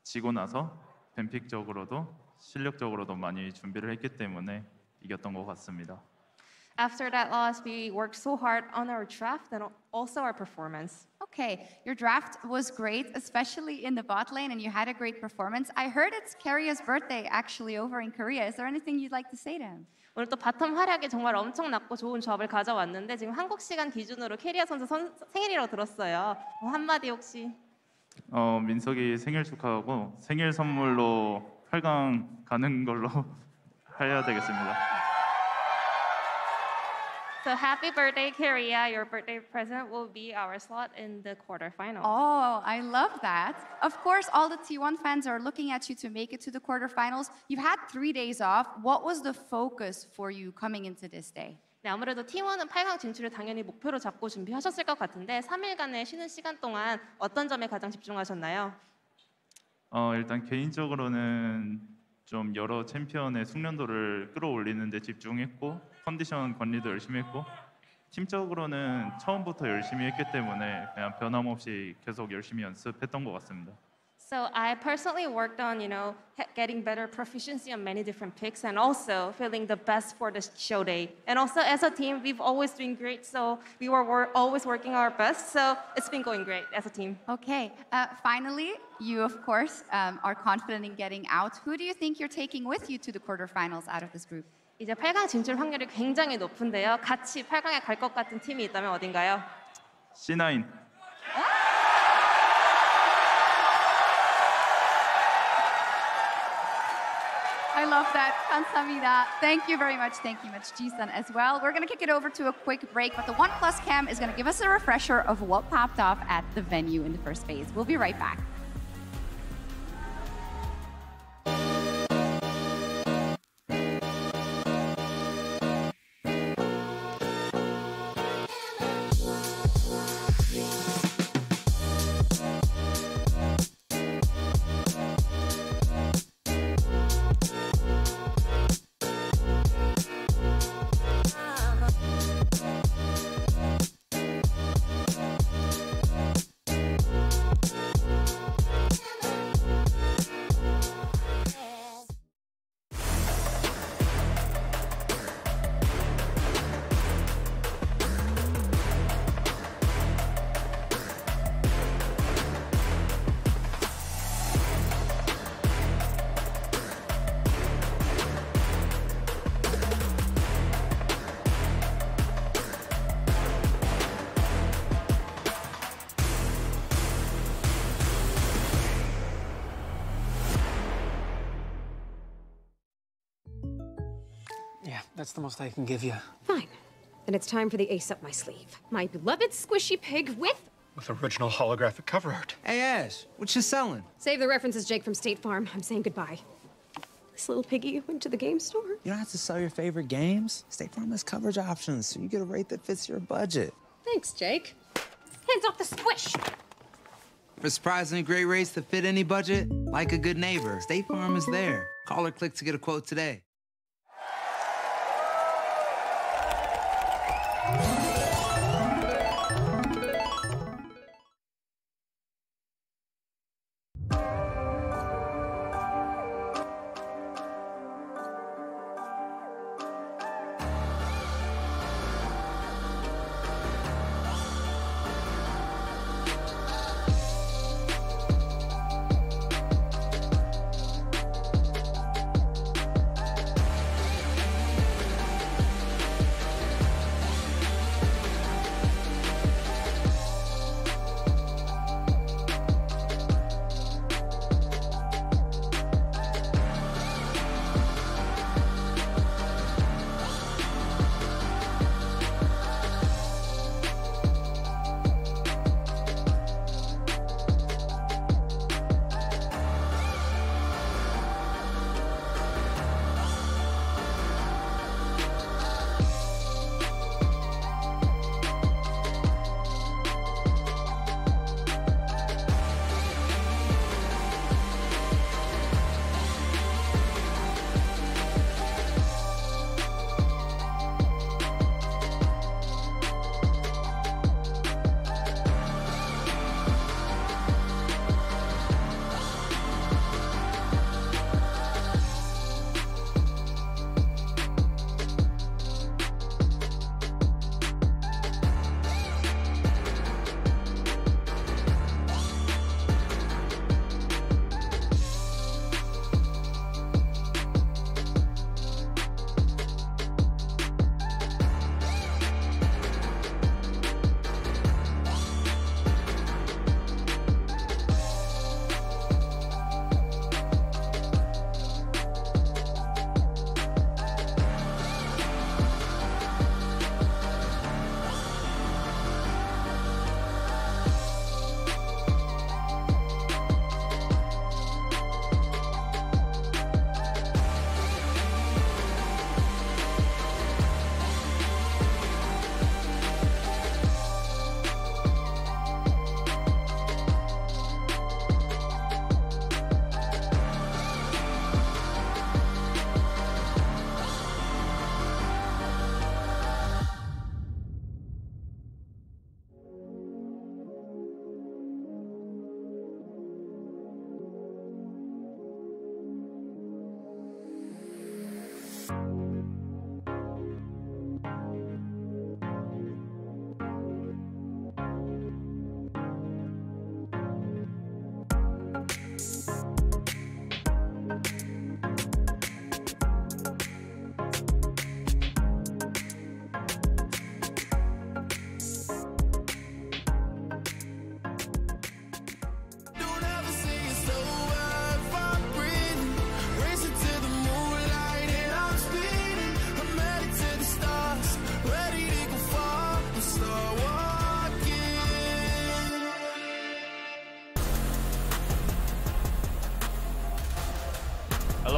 지고 나서 뱀픽적으로도 실력적으로도 많이 준비를 했기 때문에 이겼던 것 같습니다.
After that loss, we worked so hard on our draft and also our performance.
Okay, your draft was great, especially in the bot lane, and you had a great performance. I heard it's Karia's birthday actually over in Korea. Is there anything you'd like to say to him?
오늘 또 바텀 활약이 정말 엄청났고 좋은 조합을 가져왔는데 지금 한국 시간 기준으로 캐리아 선수 생일이라고 들었어요. 한마디 혹시?
민석이 생일 축하하고 생일 선물로 8강 가는 걸로 해야 되겠습니다.
So happy birthday, Korea. Your birthday present will be our slot in the quarterfinals.
Oh, I love that. Of course, all the T1 fans are looking at you to make it to the quarterfinals. You've had 3 days off. What was the focus for you coming into this day?
네, 아무래도 T1은 8강 진출을 당연히 목표로 잡고 준비하셨을 것 같은데 3일간의 쉬는 시간 동안 어떤 점에 가장 집중하셨나요?
일단 개인적으로는 좀 여러 챔피언의 숙련도를 끌어올리는 데 집중했고 컨디션 관리도 열심히 했고 팀적으로는 처음부터 열심히 했기 때문에 그냥 변함없이 계속 열심히 연습했던 것 같습니다.
So I personally worked on, getting better proficiency on many different picks and also feeling the best for the show day. And also as a team, we've always been great. So we were always working our best. So it's been going great as a team.
Okay, finally, you of course are confident in getting out. Who do you think you're taking with you to the quarterfinals out of this group?
이제 8강 진출 확률이 굉장히 높은데요. 같이 8강에 갈 것 같은 팀이 있다면 어딘가요?
C9.
I love that. 감사합니다. Thank you very much. Thank you much, Ji-sun, as well. We're going to kick it over to a quick break, but the OnePlus cam is going to give us a refresher of what popped off at the venue in the first phase. We'll be right back.
Yeah, that's the most I can give you.
Fine. Then it's time for the ace up my sleeve. My beloved squishy pig with
original holographic cover art.
Hey, Ash, what you selling?
Save the references, Jake from State Farm. I'm saying goodbye. This little piggy went to the game store.
You don't have to sell your favorite games. State Farm has coverage options, so you get a rate that fits your budget.
Thanks, Jake. Hands off the squish!
For surprisingly great rates that fit any budget, like a good neighbor, State Farm is there. Call or click to get a quote today.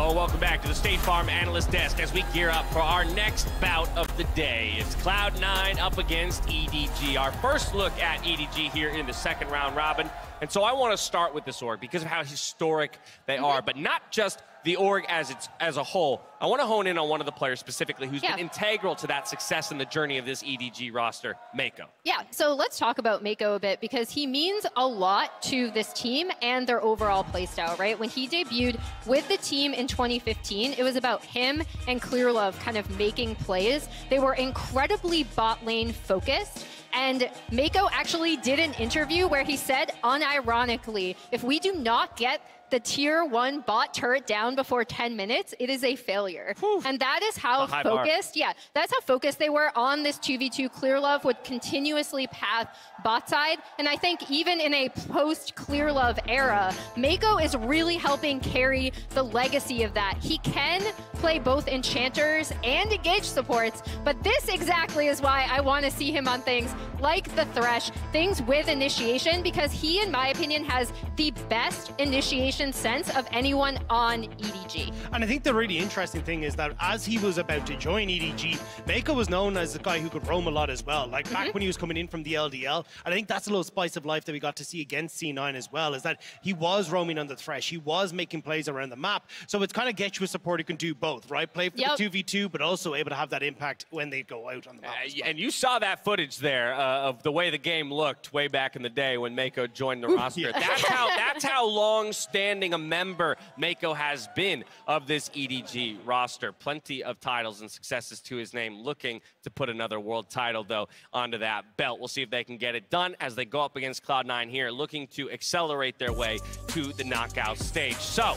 Hello, welcome back to the State Farm Analyst Desk as we gear up for our next bout of the day. It's Cloud9 up against EDG. Our first look at EDG here in the second round robin. And so I want to start with this org because of how historic they are, but not just the org as a whole. I want to hone in on one of the players specifically who's been integral to that success in the journey of this EDG roster, Mako.
Yeah, so let's talk about Mako a bit because he means a lot to this team and their overall playstyle, right? When he debuted with the team in 2015, it was about him and Clearlove kind of making plays. They were incredibly bot lane focused. And Mako actually did an interview where he said, unironically, if we do not get the tier 1 bot turret down before 10 minutes, it is a failure. Whew. And that is how focused, that's how focused they were on this 2v2. Clearlove would continuously path bot side. And I think even in a post-Clearlove era, Mako is really helping carry the legacy of that. He can play both enchanters and engage supports, but this exactly is why I want to see him on things like the Thresh, things with initiation, because he, in my opinion, has the best initiation sense of anyone on EDG.
And I think the really interesting thing is that as he was about to join EDG, Mako was known as a guy who could roam a lot as well. Like back when he was coming in from the LDL, and I think that's a little spice of life that we got to see against C9 as well, is that he was roaming on the Thresh, he was making plays around the map. So it's kind of get you a support who can do both, right? Play for the 2v2, but also able to have that impact when they go out on the map.
And you saw that footage there of the way the game looked way back in the day when Mako joined the roster. That's how long-standing a member Mako has been of this EDG roster. Plenty of titles and successes to his name. Looking to put another world title, though, onto that belt. We'll see if they can get it done as they go up against Cloud9 here, looking to accelerate their way to the knockout stage. So,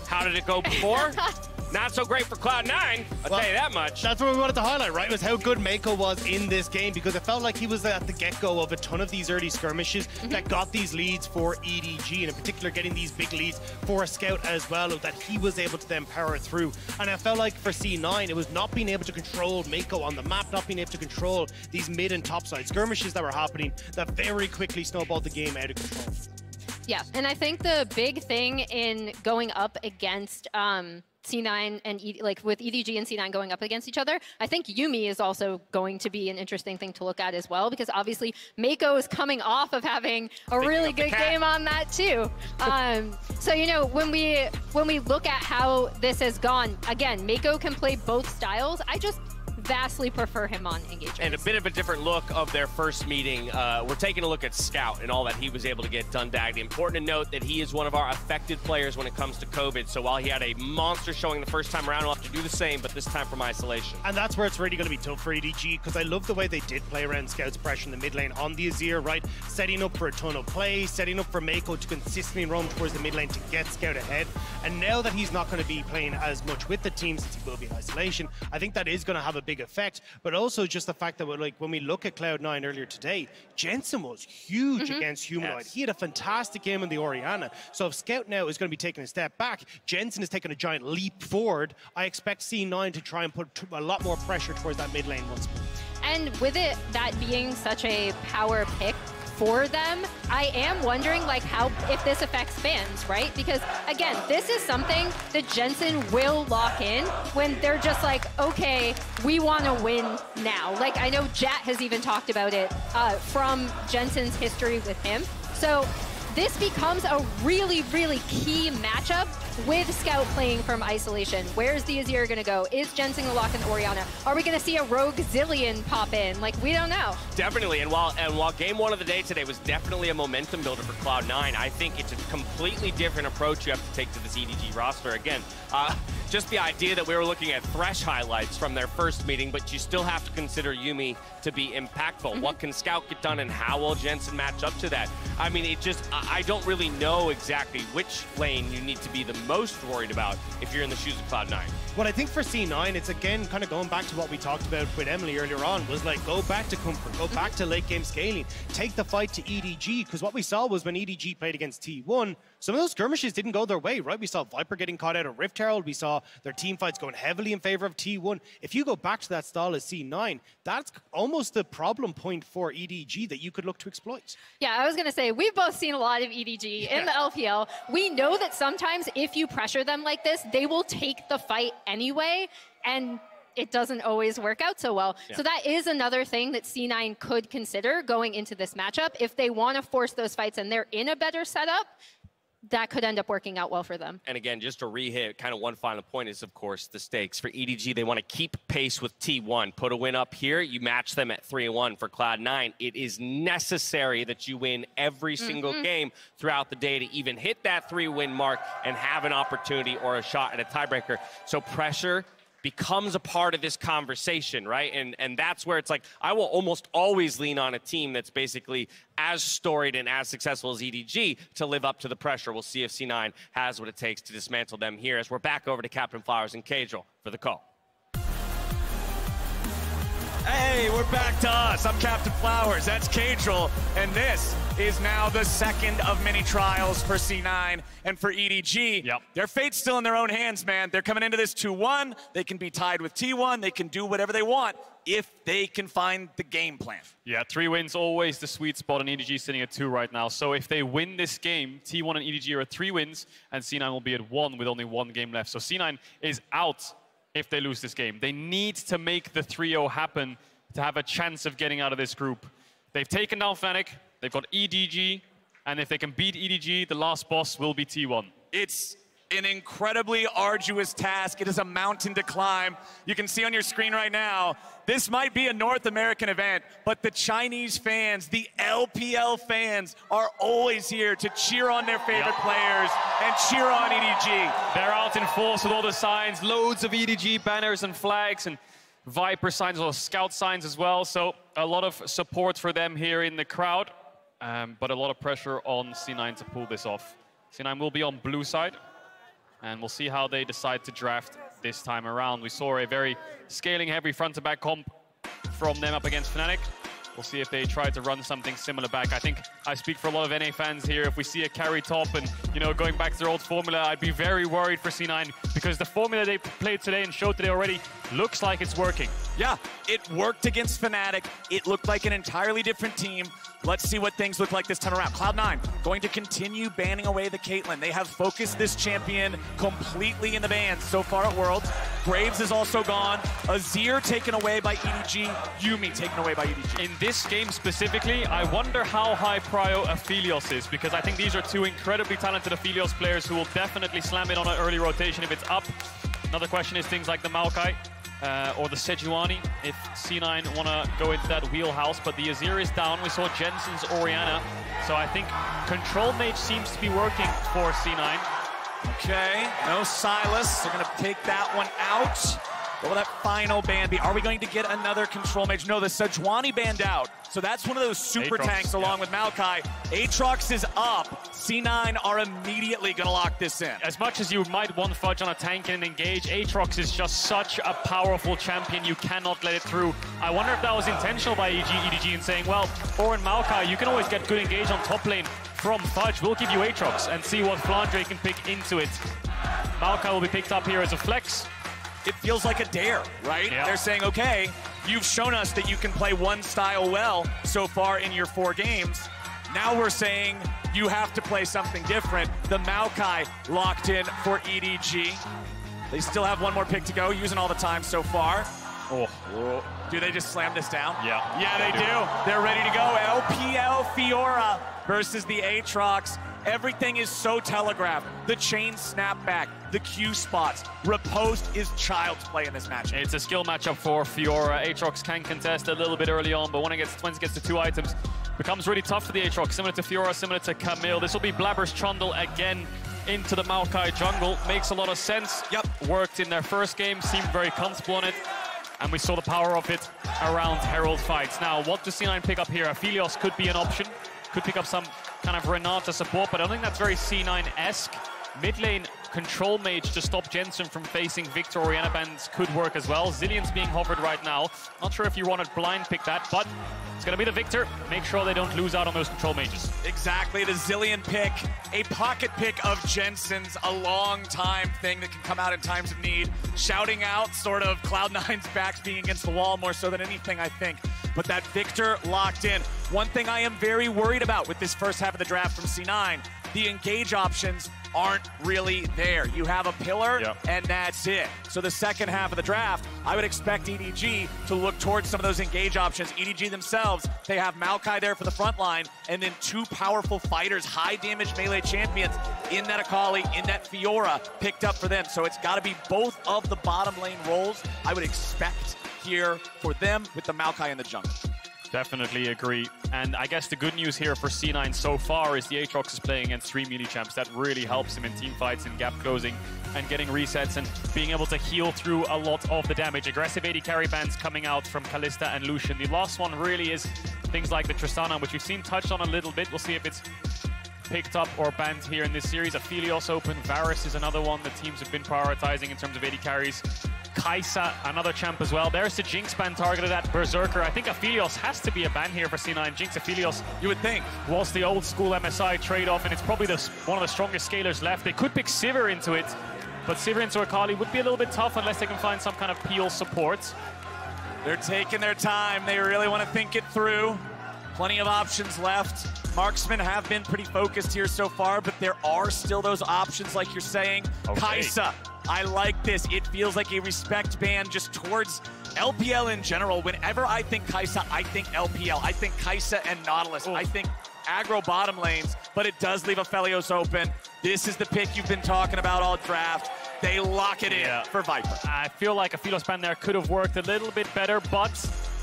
how did it go before? Not so great for Cloud9, I'll tell you that much.
That's what we wanted to highlight, right? Was how good Mako was in this game, because it felt like he was at the get-go of a ton of these early skirmishes that got these leads for EDG, and in particular getting these big leads for Scout as well, that he was able to then power through. And I felt like for C9, it was not being able to control Mako on the map, not being able to control these mid and top side skirmishes that were happening that very quickly snowballed the game out of control.
Yeah, and I think the big thing in going up against C9 and with EDG and C9 going up against each other, I think Yuumi is also going to be an interesting thing to look at as well, because obviously Mako is coming off of having a really good game on that too. So you know, when we look at how this has gone, again, Mako can play both styles. I just vastly prefer him on engagement.
And a bit of a different look of their first meeting. We're taking a look at Scout and all that he was able to get done, Dagny. Important to note that he is one of our affected players when it comes to COVID. So while he had a monster showing the first time around, he'll have to do the same, but this time from isolation.
And that's where it's really going to be tough for EDG, because I love the way they did play around Scout's pressure in the mid lane on the Azir, right? Setting up for a ton of play, setting up for Mako to consistently roam towards the mid lane to get Scout ahead. And now that he's not going to be playing as much with the team since he will be in isolation, I think that is going to have a big effect. But also just the fact that when we look at Cloud9 earlier today, Jensen was huge against Humanoid. He had a fantastic game in the Orianna. So if Scout now is going to be taking a step back, Jensen is taking a giant leap forward. I expect C9 to try and put a lot more pressure towards that mid lane once more.
And with it, that being such a power pick for them, I am wondering if this affects fans, right? Because again, this is something that Jensen will lock in when they're just like, okay, we want to win now. Like I know Jat has even talked about it from Jensen's history with him. So this becomes a really, really key matchup with Scout playing from isolation. Where's the Azir going to go? Is Jensen going to lock in Orianna? Are we going to see a rogue Zillion pop in? Like, we don't know.
Definitely, and while game one of the day today was definitely a momentum builder for Cloud9, I think it's a completely different approach you have to take to this EDG roster. Again, just the idea that we were looking at Thresh highlights from their first meeting, but you still have to consider Yuumi to be impactful. What can Scout get done, and how will Jensen match up to that? I mean, I don't really know exactly which lane you need to be the most worried about if you're in the shoes of Cloud9.
Well, I think for C9, it's again kind of going back to what we talked about with Emily earlier on, was like, go back to comfort, go back to late game scaling, take the fight to EDG, because what we saw was when EDG played against T1, some of those skirmishes didn't go their way, right? We saw Viper getting caught out of Rift Herald. We saw their team fights going heavily in favor of T1. If you go back to that style as C9, that's almost the problem point for EDG that you could look to exploit.
Yeah, I was going to say, we've both seen a lot of EDG in the LPL. We know that sometimes if you pressure them like this, they will take the fight anyway, and it doesn't always work out so well.
Yeah.
So that is another thing that C9 could consider going into this matchup. If they want to force those fights and they're in a better setup, that could end up working out well for them.
And again, just to re-hit, kind of one final point is, of course, the stakes. For EDG, they want to keep pace with T1. Put a win up here, you match them at 3-1 for Cloud9. It is necessary that you win every single game throughout the day to even hit that 3-win mark and have an opportunity or a shot at a tiebreaker. So pressure becomes a part of this conversation, right? And that's where it's like, I will almost always lean on a team that's basically as storied and as successful as EDG to live up to the pressure. We'll see if C9 has what it takes to dismantle them here as we're back over to Captain Flowers and Cajal for the call.
Hey, we're back to us. I'm Captain Flowers, that's Cajal, and this is now the second of many trials for C9 and for EDG.
Yep.
Their fate's still in their own hands, man. They're coming into this 2-1. They can be tied with T1. They can do whatever they want if they can find the game plan.
Yeah, 3 wins, always the sweet spot, and EDG sitting at 2 right now. So if they win this game, T1 and EDG are at 3 wins, and C9 will be at 1 with only 1 game left. So C9 is out if they lose this game. They need to make the 3-0 happen to have a chance of getting out of this group. They've taken down Fnatic, they've got EDG, and if they can beat EDG, the last boss will be T1.
It's an incredibly arduous task. It is a mountain to climb. You can see on your screen right now, this might be a North American event, but the Chinese fans, the LPL fans, are always here to cheer on their favorite players and cheer on EDG.
They're out in force with all the signs, loads of EDG banners and flags, and Viper signs or scout signs as well. So a lot of support for them here in the crowd, but a lot of pressure on C9 to pull this off. C9 will be on blue side, and we'll see how they decide to draft this time around. We saw a very scaling heavy front to back comp from them up against Fnatic. We'll see if they try to run something similar back. I think I speak for a lot of NA fans here. If we see a carry top and, you know, going back to their old formula, I'd be very worried for C9 because the formula they played today and showed today already looks like it's working.
Yeah, it worked against Fnatic. It looked like an entirely different team. Let's see what things look like this time around. Cloud9 going to continue banning away the Caitlyn. They have focused this champion completely in the bans so far at Worlds. Graves is also gone. Azir taken away by EDG. Yuumi taken away by EDG.
In this game specifically, I wonder how high prio Aphelios is, because I think these are 2 incredibly talented Aphelios players who will definitely slam it on an early rotation if it's up. Another question is things like the Maokai. Or the Sejuani, if C9 want to go into that wheelhouse, but the Azir is down. We saw Jensen's Orianna, so I think Control Mage seems to be working for C9.
Okay, no Silas. They're going to take that one out. What will that final ban be? Are we going to get another Control Mage? No, the Sejuani banned out. So that's one of those super
Aatrox,
tanks along with Maokai. Aatrox is up. C9 are immediately going to lock this in.
As much as you might want Fudge on a tank and engage, Aatrox is just such a powerful champion. You cannot let it through. I wonder if that was intentional by EDG in saying, well, Oren Maokai, you can always get good engage on top lane from Fudge. We'll give you Aatrox and see what Flandre can pick into it. Maokai will be picked up here as a flex.
It feels like a dare, right?
Yeah.
They're saying, okay, you've shown us that you can play one style well so far in your 4 games. Now we're saying you have to play something different. The Maokai locked in for EDG. They still have 1 more pick to go, using all the time so far.
Oh.
Do they just slam this down?
Yeah.
Yeah, they do. They're ready to go. LPL Fiora versus the Aatrox. Everything is so telegraphed. The chain snapback, the Q spots. Riposte is child's play in this match.
It's a skill matchup for Fiora. Aatrox can contest a little bit early on, but when it gets to 2 items, becomes really tough for the Aatrox. Similar to Fiora, similar to Camille. This will be Blabber's Trundle again into the Maokai jungle. Makes a lot of sense.
Yep.
Worked in their first game, seemed very comfortable on it. And we saw the power of it around Herald fights. Now, what does C9 pick up here? Aphelios could be an option. Could pick up some kind of Renata support, but I don't think that's very C9-esque.
Mid lane, control mage to stop Jensen from facing Victor or Bands could work as well. Zillion's being hovered right now. Not sure if you want to blind pick that, but it's going to be the Victor. Make sure they don't lose out on those control mages.
Exactly, the Zillion pick, a pocket pick of Jensen's, a long time thing that can come out in times of need. Shouting out sort of Cloud9's backs being against the wall more so than anything, I think. But that Victor locked in. One thing I am very worried about with this first half of the draft from C9, the engage options aren't really there. You have a pillar, and that's it. So the second half of the draft, I would expect EDG to look towards some of those engage options. EDG themselves, they have Maokai there for the front line, and then two powerful fighters, high damage melee champions in that Akali, in that Fiora, picked up for them. So it's got to be both of the bottom lane roles I would expect here for them with the Maokai in the jungle.
Definitely agree. And I guess the good news here for C9 so far is the Aatrox is playing against 3 melee champs. That really helps him in team fights, in gap closing, and getting resets and being able to heal through a lot of the damage. Aggressive AD carry bans coming out from Kalista and Lucian. The last one really is things like the Tristana, which we've seen touched on a little bit. We'll see if it's picked up or banned here in this series. Aphelios open. Varus is another one that teams have been prioritizing in terms of AD carries. Kai'Sa, another champ as well. There's the Jinx ban targeted at Berserker. I think Aphelios has to be a ban here for C9. Jinx Aphelios,
you would think,
was the old school MSI trade-off, and it's probably one of the strongest scalers left. They could pick Sivir into it, but Sivir into Akali would be a little bit tough unless they can find some kind of peel support.
They're taking their time. They really want to think it through. Plenty of options left. Marksmen have been pretty focused here so far, but there are still those options like you're saying.
Okay.
Kai'Sa, I like this. It feels like a respect band just towards LPL in general. Whenever I think Kai'Sa, I think LPL. I think Kai'Sa and Nautilus. I think aggro bottom lanes, but it does leave Aphelios open. This is the pick you've been talking about all draft. They lock it in for Viper.
I feel like Aphelios ban there could have worked a little bit better, but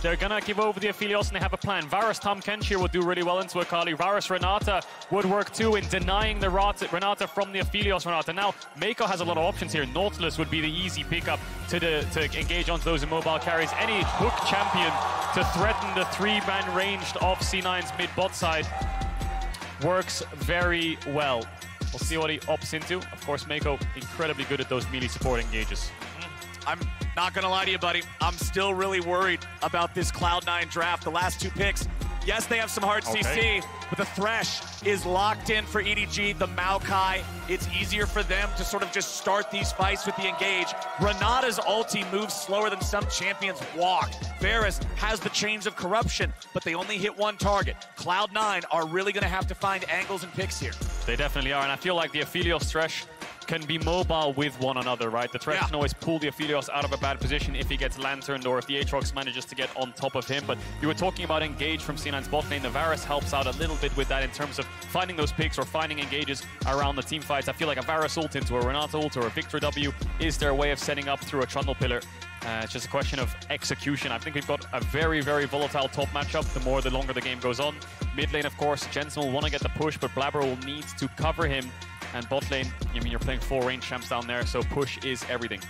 they're gonna give over the Aphelios and they have a plan. Varus Tahm Kench here would do really well into Akali. Varus Renata would work too in denying the Renata from the Aphelios Renata. Now, Mako has a lot of options here. Nautilus would be the easy pickup to engage onto those immobile carries. Any hook champion to threaten the 3-man ranged of C9's mid-bot side works very well. We'll see what he opts into. Of course, Mako incredibly good at those melee support engages.
I'm not gonna lie to you, buddy. I'm still really worried about this Cloud9 draft. The last two picks, yes, they have some hard CC, but the Thresh is locked in for EDG, the Maokai. It's easier for them to sort of just start these fights with the engage. Renata's ulti moves slower than some champions walk. Varus has the Chains of Corruption, but they only hit one target. Cloud9 are really gonna have to find angles and picks here.
They definitely are, and I feel like the Aphelios Thresh can be mobile with one another, right? The Thresh can always pull the Aphelios out of a bad position if he gets lanterned or if the Aatrox manages to get on top of him. But you were talking about engage from C9's bot lane. The Varus helps out a little bit with that in terms of finding those picks or finding engages around the team fights. I feel like a Varus ult into a Renata ult or a Victor W is their way of setting up through a Trundle pillar. It's just a question of execution. I think we've got a very, very volatile top matchup the longer the game goes on. Mid lane, of course, Jensen will want to get the push, but Blabber will need to cover him. And bot lane, I mean, you're playing 4 range champs down there, so push is everything.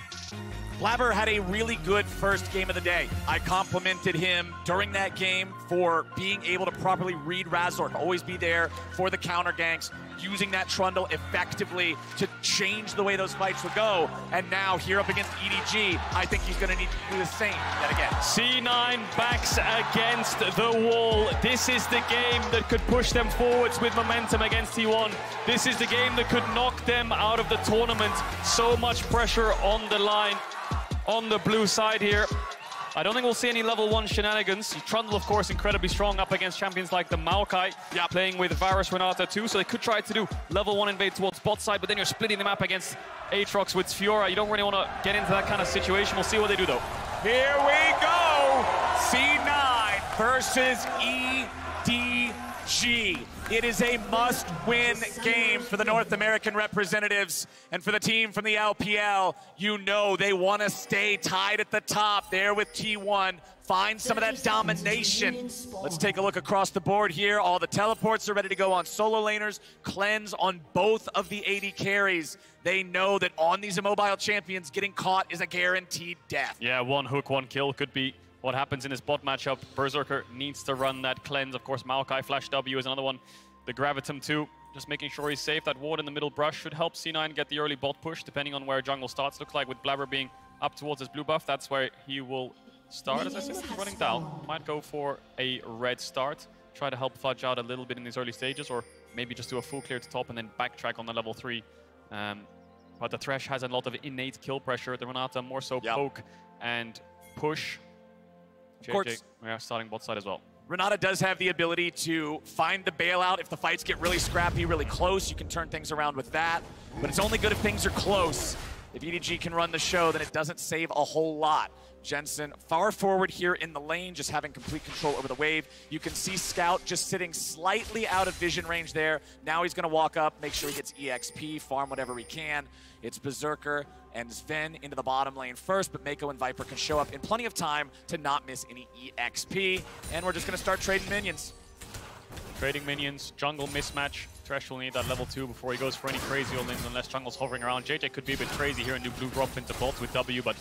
Blabber had a really good first game of the day. I complimented him during that game for being able to properly read Razork, always be there for the counter ganks, using that Trundle effectively to change the way those fights would go. And now here up against EDG, I think he's going to need to do the same yet again.
C9 backs against the wall. This is the game that could push them forwards with momentum against T1. This is the game that could knock them out of the tournament. So much pressure on the line on the blue side here. I don't think we'll see any level 1 shenanigans. Trundle, of course, incredibly strong up against champions like the Maokai, playing with Varus Renata too, so they could try to do level 1 invade towards bot side, but then you're splitting the map against Aatrox with Fiora. You don't really want to get into that kind of situation. We'll see what they do, though.
Here we go! C9 versus EDG. It is a must-win game for the North American representatives and for the team from the LPL. You know they want to stay tied at the top there with T1. Find some of that domination. Let's take a look across the board here. All the teleports are ready to go on solo laners. Cleanse on both of the AD carries. They know that on these immobile champions, getting caught is a guaranteed death.
Yeah, 1 hook, 1 kill could be what happens in his bot matchup. Berserker needs to run that cleanse. Of course, Maokai Flash W is another one. The Gravitum too.
just making sure he's safe. That ward in the middle brush should help C9 get the early bot push, depending on where jungle starts. Looks like with Blabber being up towards his blue buff, that's where he will start. As I said, he's running down. Might go for a red start. Try to help Fudge out a little bit in these early stages, or maybe just do a full clear to top and then backtrack on the level 3. But the Thresh has a lot of innate kill pressure. The Renata more so poke and push.
Of course.
We are starting bot side as well.
Renata does have the ability to find the bailout. If the fights get really scrappy, really close, you can turn things around with that. But it's only good if things are close. If EDG can run the show, then it doesn't save a whole lot. Jensen far forward here in the lane, just having complete control over the wave. You can see Scout just sitting slightly out of vision range there. Now he's gonna walk up, make sure he gets EXP, farm whatever he can. It's Berserker and Sven into the bottom lane first, but Mako and Viper can show up in plenty of time to not miss any EXP. And we're just gonna start trading minions.
Trading minions, jungle mismatch. Thresh will need that level 2 before he goes for any crazy all-ins unless jungle's hovering around. JJ could be a bit crazy here and do blue drop into bot with W, but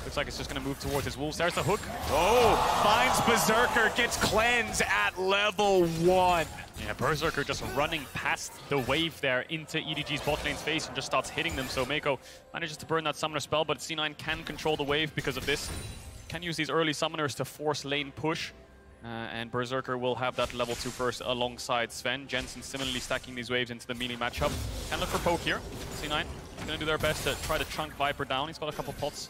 looks like it's just going to move towards his wolves. There's the hook.
Oh, finds Berserker, gets cleanse at level 1.
Yeah, Berserker just running past the wave there into EDG's bot lane's face and just starts hitting them. So Mako manages to burn that summoner spell, but C9 can control the wave because of this. Can use these early summoners to force lane push. And Berserker will have that level 2 first alongside Sven. Jensen similarly stacking these waves into the melee matchup. Can look for poke here. C9 going to do their best to try to chunk Viper down. He's got a couple pots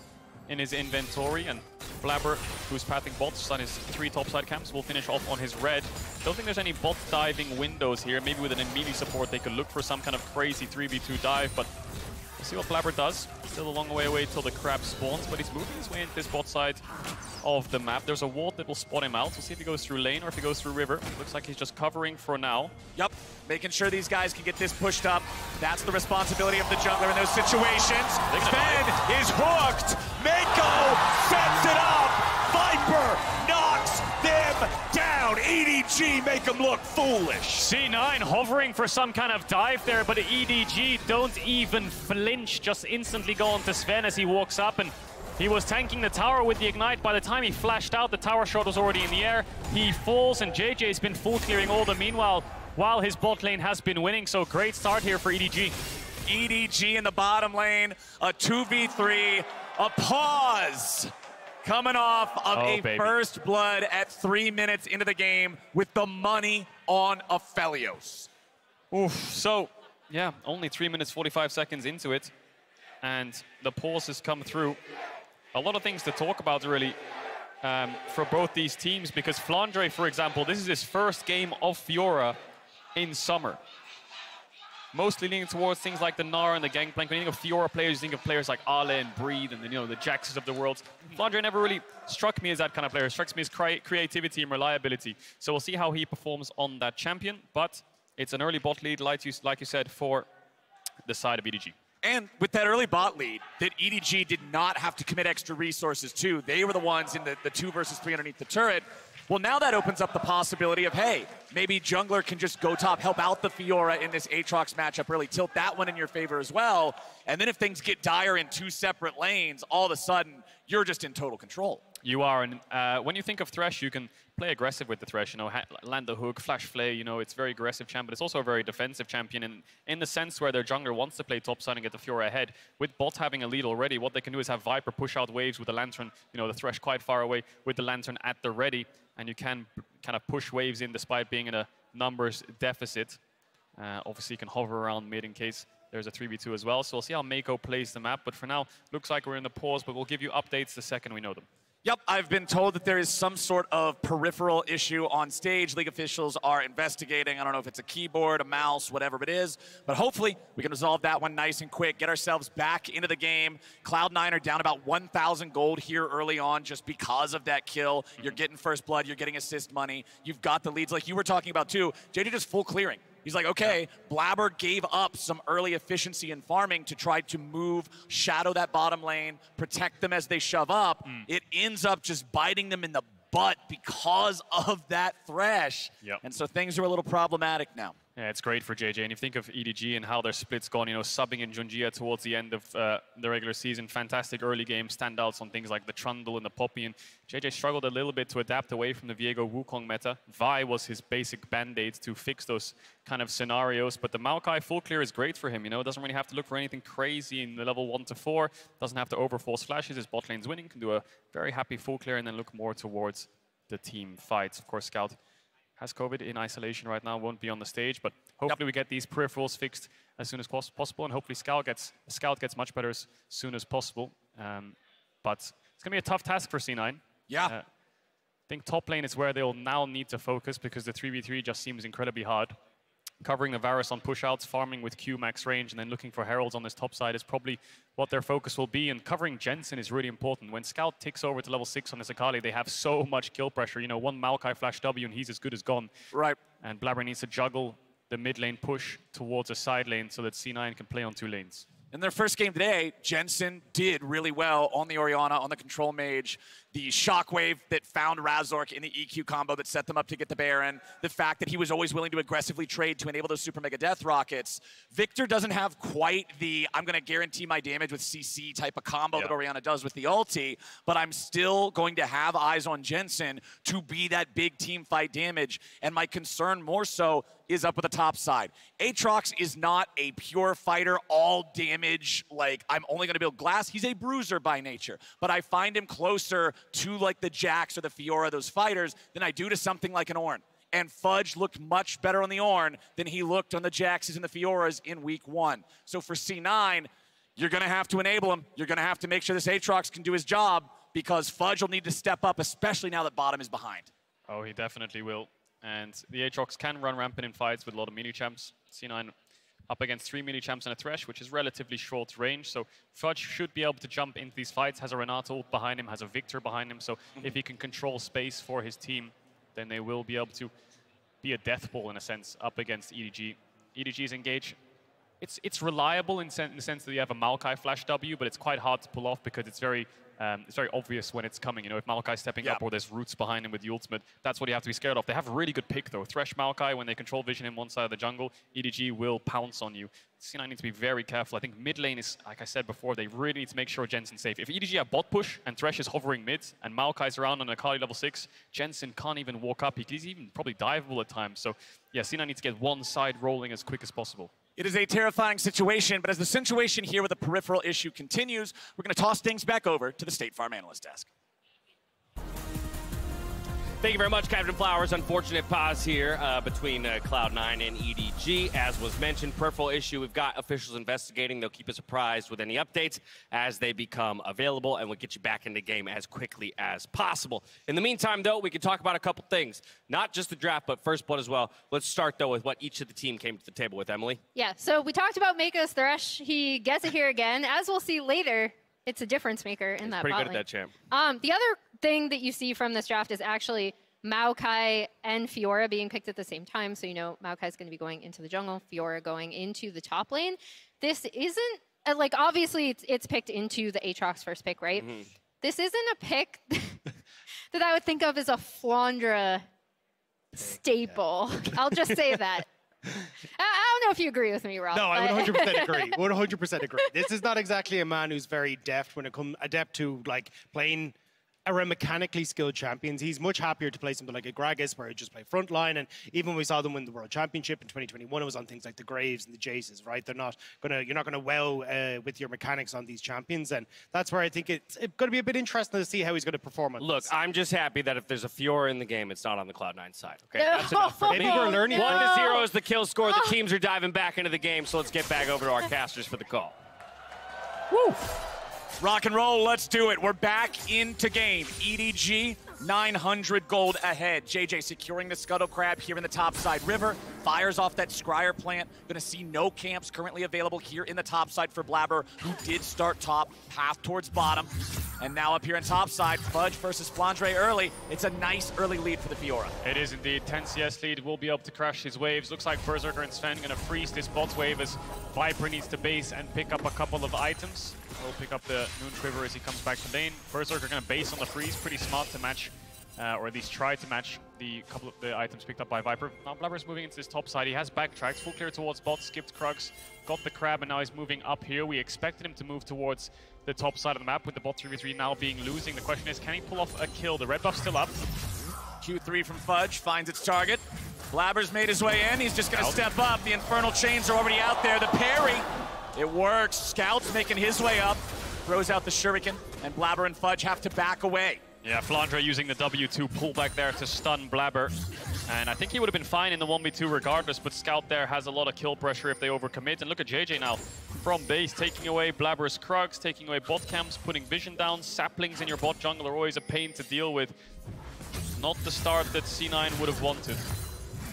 in his inventory, and Blabber, who's pathing bots on his 3 topside camps, will finish off on his red. Don't think there's any bot diving windows here. Maybe with an melee support they could look for some kind of crazy 3v2 dive, but we'll see what Blabber does. Still a long way away till the crab spawns, but he's moving his way into this bot side of the map. There's a ward that will spot him out. We'll see if he goes through lane or if he goes through river. Looks like he's just covering for now.
Yep, making sure these guys can get this pushed up. That's the responsibility of the jungler in those situations. Sven is hooked. Mako sets it up. Viper knocks them down. EDG make them look foolish.
C9 hovering for some kind of dive there, but EDG don't even flinch. Just instantly go onto Sven as he walks up, and he was tanking the tower with the Ignite. By the time he flashed out, the tower shot was already in the air. He falls, and JJ's been full clearing all the meanwhile, while his bot lane has been winning. So great start here for EDG.
EDG in the bottom lane, a 2v3, a pause. Coming off of first blood at 3 minutes into the game with the money on Aphelios.
Oof, so yeah, only 3 minutes 45 seconds into it, and the pause has come through. A lot of things to talk about, really, for both these teams, because Flandre, for example, this is his first game of Fiora in summer. Mostly leaning towards things like the Gnar and the Gangplank. When you think of Fiora players, you think of players like Ale and Breed and the Jaxes of the world. Flandre never really struck me as that kind of player. It strikes me as creativity and reliability. So we'll see how he performs on that champion, but it's an early bot lead, like you said, for the side of EDG.
And with that early bot lead that EDG did not have to commit extra resources to, they were the ones in the 2 versus 3 underneath the turret. Well, now that opens up the possibility of, hey, maybe jungler can just go top, help out the Fiora in this Aatrox matchup, really tilt that one in your favor as well. And then if things get dire in 2 separate lanes, all of a sudden, you're just in total control.
You are, and when you think of Thresh, you can play aggressive with the Thresh, land the hook, flash flay, it's a very aggressive champ, but it's also a very defensive champion in the sense where their jungler wants to play top side and get the Fiora ahead. With bot having a lead already, what they can do is have Viper push out waves with the Lantern, the Thresh quite far away with the Lantern at the ready, and you can kind of push waves in despite being in a numbers deficit. Obviously, you can hover around mid in case there's a 3v2 as well, so we'll see how Mako plays the map, but for now, looks like we're in the pause, but we'll give you updates the second we know them.
Yep, I've been told that there is some sort of peripheral issue on stage. League officials are investigating. I don't know if it's a keyboard, a mouse, whatever it is, but hopefully we can resolve that one nice and quick, get ourselves back into the game. Cloud9 are down about 1,000 gold here early on just because of that kill. You're getting first blood, you're getting assist money. You've got the leads like you were talking about too. JJ just full clearing. He's like, okay, Blabber gave up some early efficiency in farming to try to move, shadow that bottom lane, protect them as they shove up. It ends up just biting them in the butt because of that Thresh. And so things are a little problematic now.
Yeah, it's great for JJ. And if you think of EDG and how their split's gone, you know, subbing in Junjia towards the end of the regular season, fantastic early game standouts on things like the Trundle and the Poppy. And JJ struggled a little bit to adapt away from the Viego Wukong meta. Vi was his basic band-aid to fix those kind of scenarios. But the Maokai full clear is great for him. You know, doesn't really have to look for anything crazy in the level 1 to 4. Doesn't have to overforce flashes. His bot lane's winning. Can do a very happy full clear and then look more towards the team fights. Of course, Scout has COVID in isolation right now, won't be on the stage, but hopefully we get these peripherals fixed as soon as possible, and hopefully Scout gets much better as soon as possible. But it's going to be a tough task for C9.
Yeah.
I think top lane is where they'll now need to focus because the 3v3 just seems incredibly hard. Covering the Varus on pushouts, farming with Q max range, and then looking for Heralds on this top side is probably what their focus will be. And covering Jensen is really important. When Scout ticks over to level 6 on this Akali, they have so much kill pressure. You know, one Maokai flash W and he's as good as gone.
Right.
And Blabber needs to juggle the mid lane push towards a side lane so that C9 can play on 2 lanes.
In their first game today, Jensen did really well on the Orianna, on the Control Mage. The Shockwave that found Razork in the EQ combo that set them up to get the Baron. The fact that he was always willing to aggressively trade to enable those Super Mega Death Rockets. Victor doesn't have quite the I'm going to guarantee my damage with CC type of combo that Orianna does with the ulti, but I'm still going to have eyes on Jensen to be that big team fight damage. And my concern more so is up with the top side. Aatrox is not a pure fighter, all damage, like I'm only going to build glass. He's a bruiser by nature, but I find him closer to like the Jax or the Fiora, those fighters, than I do to something like an Ornn. And Fudge looked much better on the Ornn than he looked on the Jaxes and the Fioras in week 1. So for C9, you're going to have to enable him. You're going to have to make sure this Aatrox can do his job because Fudge will need to step up, especially now that bottom is behind.
Oh, he definitely will. And the Aatrox can run rampant in fights with a lot of mini champs. C9 up against 3 mini champs and a Thresh, which is relatively short range. So Fudge should be able to jump into these fights, has a Renato ult behind him, has a Victor behind him. So if he can control space for his team, then they will be able to be a death ball in a sense up against EDG. EDG's engage. It's reliable in the sense that you have a Maokai flash W, but it's quite hard to pull off because it's very obvious when it's coming. You know, if Maokai's stepping up or there's roots behind him with the ultimate, that's what you have to be scared of. They have a really good pick though. Thresh Maokai, when they control vision in one side of the jungle, EDG will pounce on you. C9 needs to be very careful. I think mid lane is, like I said before, they really need to make sure Jensen's safe. If EDG have bot push and Thresh is hovering mid and Maokai's around on Akali level 6, Jensen can't even walk up. He's even probably diveable at times. So yeah, C9 needs to get one side rolling as quick as possible.
It is a terrifying situation, but as the situation here with the peripheral issue continues, we're going to toss things back over to the State Farm Analyst Desk.
Thank you very much, Captain Flowers. Unfortunate pause here between Cloud9 and EDG. As was mentioned, peripheral issue. We've got officials investigating. They'll keep us apprised with any updates as they become available, and we'll get you back in the game as quickly as possible. In the meantime, though, we can talk about a couple things. Not just the draft, but First Blood as well. Let's start, though, with what each of the team came to the table with, Emily.
Yeah, so we talked about Mako's Thresh. He gets it here again. As we'll see later, it's a difference maker in that bot lane.
Pretty good at that, champ.
The other thing that you see from this draft is actually Maokai and Fiora being picked at the same time. So, you know, Maokai's going to be going into the jungle, Fiora going into the top lane. This isn't, like, obviously it's picked into the Aatrox first pick, right? Mm-hmm. This isn't a pick that I would think of as a Flandra staple. I'll just say that. I don't know if you agree with me, Rob.
No, I would 100% agree. 100% agree. This is not exactly a man who's very deft when it comes adept to like playing around mechanically skilled champions. He's much happier to play something like a Gragas where he just play frontline, and even when we saw them win the World Championship in 2021, it was on things like the Graves and the Jaces, right? You're not gonna wow with your mechanics on these champions, and that's where I think it's going to be a bit interesting to see how he's going to perform on
Look,
this.
I'm just happy that if there's a Fiora in the game, it's not on the Cloud9 side. Okay, that's enough for me.
Maybe we're learning.
1-0 is the kill score. The teams are diving back into the game, so let's get back over to our casters for the call.
Woo! Rock and roll, let's do it. We're back into game. EDG, 900 gold ahead. JJ securing the Scuttle Crab here in the topside river. Fires off that Scryer plant. Gonna see no camps currently available here in the topside for Blabber, who did start top, path towards bottom. And now up here in topside, Fudge versus Flandre early. It's a nice early lead for the Fiora.
It is indeed. 10 CS lead, will be able to crash his waves. Looks like Berserker and Sven gonna freeze this bot wave as Viper needs to base and pick up a couple of items. He'll pick up the Moon Quiver as he comes back to lane. Berserker gonna base on the freeze, pretty smart to match, or at least try to match the couple of the items picked up by Viper. Now Blabber's moving into this top side. He has backtracked, full clear towards bot, skipped Krugs, got the crab, and now he's moving up here. We expected him to move towards the top side of the map with the bot 3v3 now being losing. The question is, can he pull off a kill? The red buff's still up.
Q3 from Fudge finds its target. Blabber's made his way in. He's just going to step up. The Infernal Chains are already out there. The parry, it works. Scout's making his way up. Throws out the Shuriken, and Blabber and Fudge have to back away.
Yeah, Flandre using the W2 pullback there to stun Blabber. And I think he would have been fine in the 1v2 regardless, but Scout there has a lot of kill pressure if they overcommit. And look at JJ now from base, taking away Blabber's Krugs, taking away bot camps, putting vision down. Saplings in your bot jungle are always a pain to deal with. Not the start that C9 would have wanted.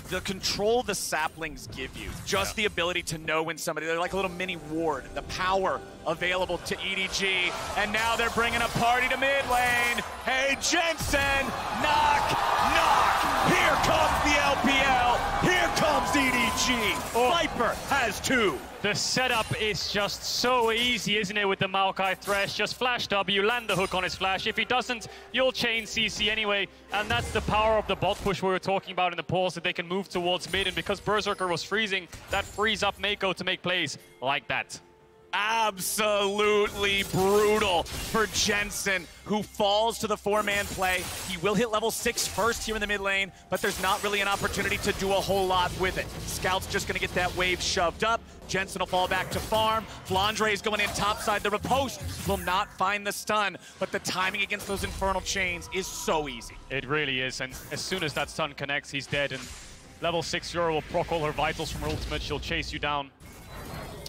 The control the saplings give you, just the ability to know when somebody, they're like a little mini ward, the power available to EDG, and now they're bringing a party to mid lane. Hey, Jensen, knock, knock, here comes the LPL, here comes EDG. Viper has 2.
The setup is just so easy, isn't it, with the Maokai Thresh? Just flash W, land the hook on his flash. If he doesn't, you'll chain CC anyway. And that's the power of the bot push we were talking about in the pause, that they can move towards mid. And because Berserker was freezing, that frees up Mako to make plays like that.
Absolutely brutal for Jensen, who falls to the 4-man play. He will hit level 6 first here in the mid lane, but there's not really an opportunity to do a whole lot with it. Scout's just gonna get that wave shoved up. Jensen will fall back to farm. Flandre is going in topside. The riposte will not find the stun, but the timing against those Infernal Chains is so easy.
It really is, and as soon as that stun connects, he's dead, and level 6 Yura will proc all her vitals from her ultimate. She'll chase you down.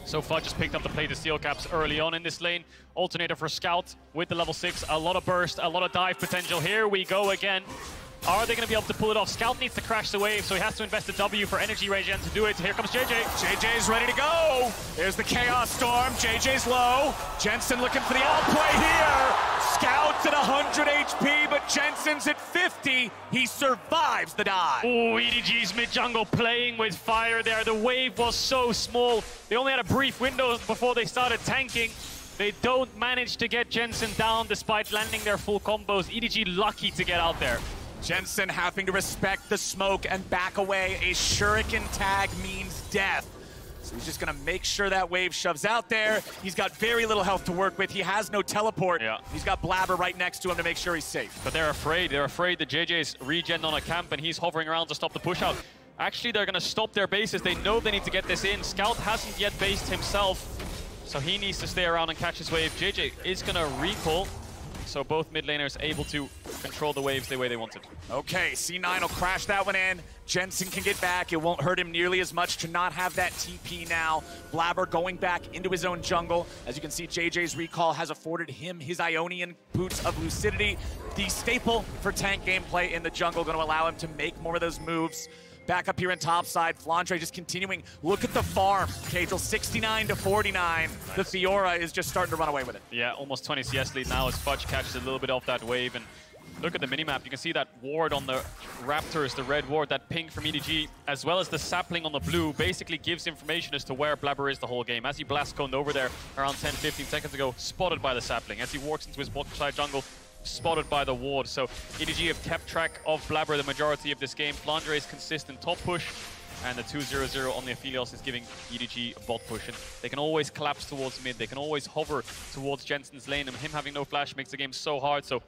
So Fudge just picked up the play to steel caps early on in this lane. Alternator for Scout with the level 6. A lot of burst, a lot of dive potential. Here we go again. Are they going to be able to pull it off? Scout needs to crash the wave, so he has to invest a W for energy regen to do it. Here comes JJ.
JJ's ready to go. There's the Chaos Storm. JJ's low. Jensen looking for the outplay here. Scout's at 100 HP, but Jensen's at 50. He survives the dive.
Oh, EDG's mid-jungle playing with fire there. The wave was so small. They only had a brief window before they started tanking. They don't manage to get Jensen down despite landing their full combos. EDG lucky to get out there.
Jensen having to respect the smoke and back away. A Shuriken tag means death. So he's just going to make sure that wave shoves out there. He's got very little health to work with. He has no teleport.
Yeah.
He's got Blabber right next to him to make sure he's safe.
But they're afraid. They're afraid that JJ's regen on a camp and he's hovering around to stop the push out. Actually, they're going to stop their bases. They know they need to get this in. Scout hasn't yet based himself, so he needs to stay around and catch his wave. JJ is going to recall. So both mid laners able to control the waves the way they wanted.
Okay, C9 will crash that one in. Jensen can get back. It won't hurt him nearly as much to not have that TP now. Blabber going back into his own jungle. As you can see, JJ's recall has afforded him his Ionian boots of lucidity. The staple for tank gameplay in the jungle, going to allow him to make more of those moves. Back up here in topside, Flandre just continuing. Look at the farm, Cagel, 69 to 49. Nice. The Fiora is just starting to run away with it.
Yeah, almost 20 CS lead now as Fudge catches a little bit off that wave. And look at the minimap. You can see that ward on the Raptors, the red ward, that ping from EDG, as well as the sapling on the blue, basically gives information as to where Blabber is the whole game. As he blast coned over there around 10-15 seconds ago, spotted by the sapling. As he walks into his bottom side jungle, spotted by the ward. So EDG have kept track of Blabber the majority of this game. Flandre is consistent top push, and the 2-0-0 on the Aphelios is giving EDG a bot push. And they can always collapse towards mid. They can always hover towards Jensen's lane, and him having no flash makes the game so hard. So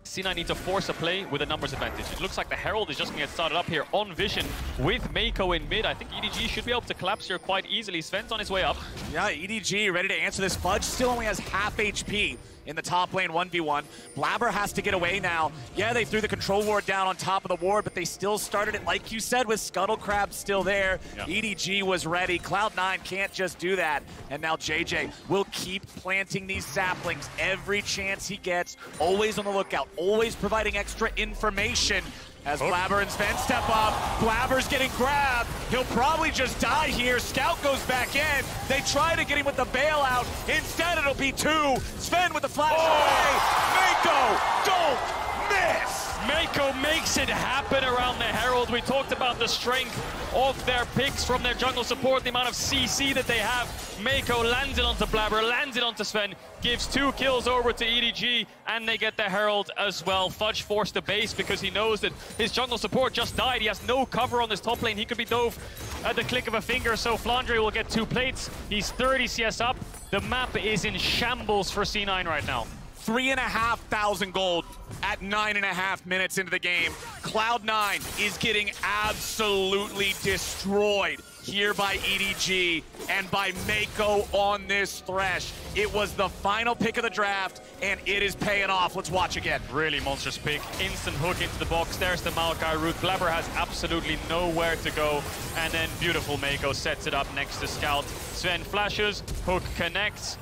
C9 need to force a play with a numbers advantage. It looks like the Herald is just going to get started up here on Vision with Mako in mid. I think EDG should be able to collapse here quite easily. Sven's on his way up.
Yeah, EDG ready to answer this. Fudge still only has half HP in the top lane 1v1. Blabber has to get away now. Yeah, they threw the control ward down on top of the ward, but they still started it, like you said, with Scuttle Crab still there. Yeah. EDG was ready. Cloud9 can't just do that. And now JJ will keep planting these saplings every chance he gets. Always on the lookout, always providing extra information. As Blabber and Sven step up, Blabber's getting grabbed. He'll probably just die here. Scout goes back in. They try to get him with the bailout. Instead, it'll be 2. Sven with the flash away. Mako, don't miss.
Mako makes it happen around the Herald. We talked about the strength of their picks from their jungle support, the amount of CC that they have. Mako lands it onto Blabber, lands it onto Sven, gives 2 kills over to EDG, and they get the Herald as well. Fudge forced the base because he knows that his jungle support just died. He has no cover on this top lane. He could be dove at the click of a finger, so Flandre will get 2 plates. He's 30 CS up. The map is in shambles for C9 right now.
3,500 gold at 9.5 minutes into the game. Cloud9 is getting absolutely destroyed here by EDG and by Mako on this Thresh. It was the final pick of the draft, and it is paying off. Let's watch again.
Really monstrous pick. Instant hook into the box. There's the Maokai route. Blabber has absolutely nowhere to go. And then beautiful Mako sets it up next to Scout. Sven flashes, hook connects.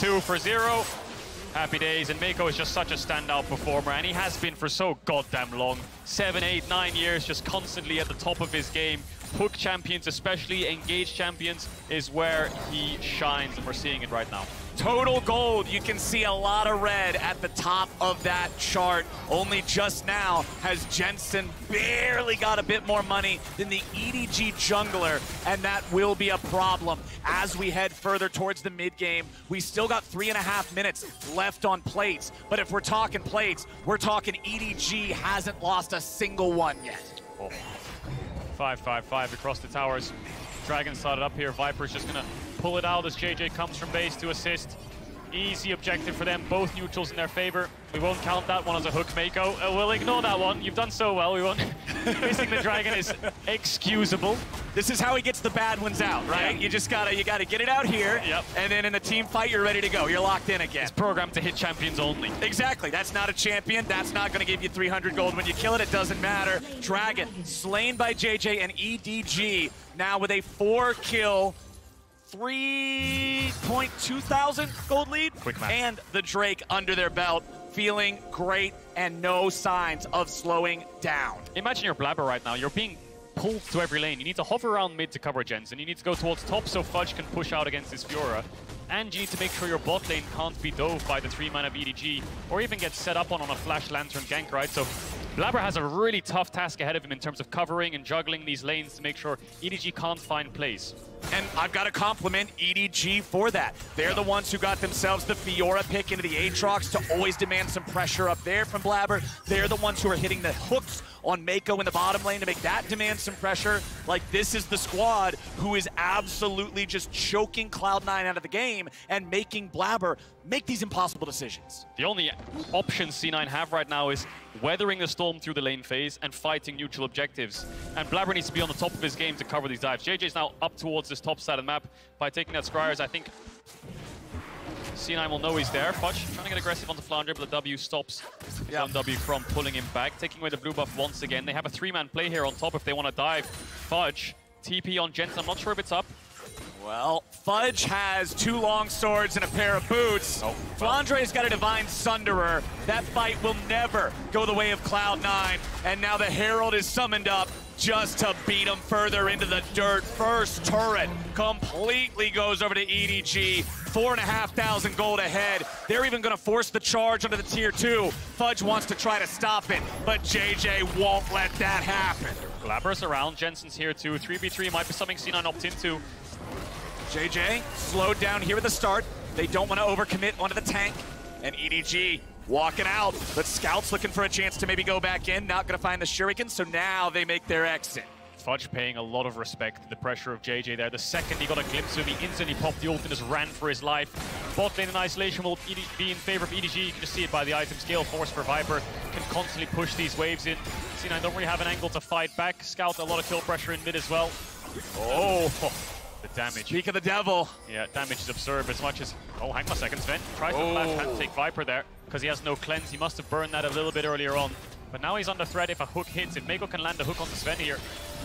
2 for 0. Happy days, and Mako is just such a standout performer, and he has been for so goddamn long. 7, 8, 9 years, just constantly at the top of his game. Hook champions, especially engaged champions, is where he shines, and we're seeing it right now.
Total gold, you can see a lot of red at the top of that chart. Only just now has Jensen barely got a bit more money than the EDG jungler, and that will be a problem as we head further towards the mid game. We still got 3.5 minutes left on plates, but if we're talking plates, we're talking EDG hasn't lost a single one yet.
5-5-5 across the towers. Dragon started up here. Viper's just gonna pull it out as JJ comes from base to assist. Easy objective for them, both neutrals in their favor. We won't count that one as a hook, Mako. We'll ignore that one. You've done so well. We won't. Missing the dragon is excusable.
This is how he gets the bad ones out, right?
Yeah.
You just gotta get it out here, and then in the team fight, you're ready to go. You're locked in again.
It's programmed to hit champions only.
Exactly. That's not a champion. That's not gonna give you 300 gold when you kill it. It doesn't matter. Dragon slain by JJ and EDG now with a 4-kill. 3.2 thousand gold lead, and the Drake under their belt, feeling great and no signs of slowing down.
Imagine you're Blabber right now. You're being pulled to every lane. You need to hover around mid to cover Jensen. You need to go towards top so Fudge can push out against this Fiora. And you need to make sure your bot lane can't be dove by the 3-man of EDG, or even get set up on a flash lantern gank, right? So Blabber has a really tough task ahead of him in terms of covering and juggling these lanes to make sure EDG can't find plays.
And I've got to compliment EDG for that. They're the ones who got themselves the Fiora pick into the Aatrox to always demand some pressure up there from Blabber. They're the ones who are hitting the hooks on Mako in the bottom lane to make that demand some pressure. Like, this is the squad who is absolutely just choking Cloud9 out of the game and making Blabber make these impossible decisions.
The only option C9 have right now is weathering the storm through the lane phase and fighting neutral objectives. And Blabber needs to be on the top of his game to cover these dives. JJ's now up towards this top side of the map. By taking that Scryers, I think C9 will know he's there. Fudge trying to get aggressive on the Flandre, but the W stops his own W from pulling him back. Taking away the blue buff once again. They have a 3-man play here on top if they want to dive. Fudge, TP on Jensen. I'm not sure if it's up.
Well, Fudge has 2 long swords and a pair of boots. Flandre's got a Divine Sunderer. That fight will never go the way of Cloud9. And now the Herald is summoned up just to beat him further into the dirt. First turret completely goes over to EDG. 4,500 gold ahead. They're even going to force the charge onto the tier 2. Fudge wants to try to stop it, but JJ won't let that happen.
Blabber's around. Jensen's here too. 3v3 might be something C9 opt into.
JJ slowed down here at the start. They don't want to overcommit onto the tank. And EDG walking out, but Scout's looking for a chance to maybe go back in. Not going to find the Shuriken, so now they make their exit.
Fudge paying a lot of respect to the pressure of JJ there. The second he got a glimpse of him, he instantly popped the ult and just ran for his life. Bot lane in isolation will be in favor of EDG. You can just see it by the item scale. Force for Viper can constantly push these waves in. C9 don't really have an angle to fight back. Scout a lot of kill pressure in mid as well. Oh, the damage.
Speak of the devil.
Yeah, damage is absurd as much as... Oh, hang on a second, Sven. Tries to flash hand take Viper there because he has no cleanse. He must have burned that a little bit earlier on. But now he's under threat if a hook hits. If Mako can land a hook on the Sven here,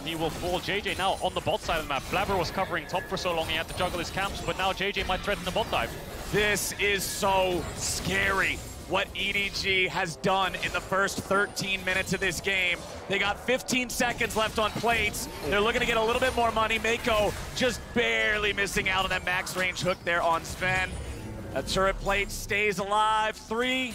he will fall. JJ now on the bot side of the map. Blabber was covering top for so long he had to juggle his camps, but now JJ might threaten the bot dive.
This is so scary, what EDG has done in the first 13 minutes of this game. They got 15 seconds left on plates. They're looking to get a little bit more money. Mako just barely missing out on that max range hook there on Sven. A turret plate stays alive. 3,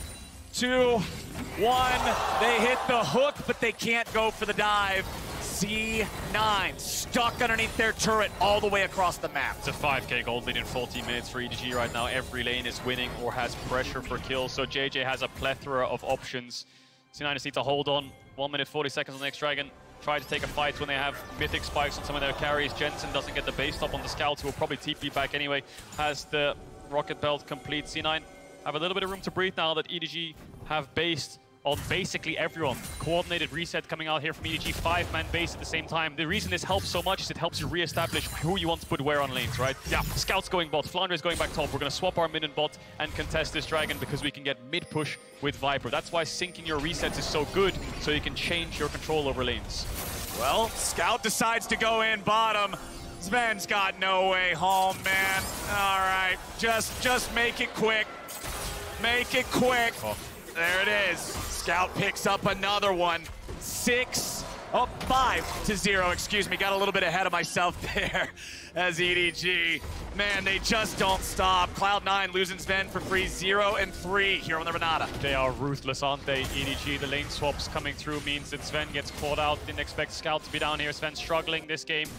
2, 1. They hit the hook, but they can't go for the dive. C9 stuck underneath their turret all the way across the map.
It's a 5k gold lead in 14 minutes for EDG right now. Every lane is winning or has pressure for kills, so JJ has a plethora of options. C9 just need to hold on. 1 minute 40 seconds on the next Dragon. Try to take a fight when they have mythic spikes on some of their carries. Jensen doesn't get the base stop on the Scout, who will probably TP back anyway. Has the rocket belt complete. C9 have a little bit of room to breathe now that EDG have based on basically everyone. Coordinated reset coming out here from EDG, 5-man base at the same time. The reason this helps so much is it helps you re-establish who you want to put where on lanes, right? Yeah, Scout's going bot, Flandre is going back top. We're gonna swap our mid and bot and contest this Dragon because we can get mid push with Viper. That's why syncing your resets is so good, so you can change your control over lanes.
Well, Scout decides to go in bottom. Sven's got no way home, man. All right, just make it quick. Make it quick. Oh. There it is. Scout picks up another one. 5 to 0, excuse me. Got a little bit ahead of myself there as EDG. Man, they just don't stop. Cloud9 losing Sven for free, 0 and 3 here on the Renata.
They are ruthless, aren't they? EDG, the lane swaps coming through means that Sven gets caught out. Didn't expect Scout to be down here. Sven struggling this game.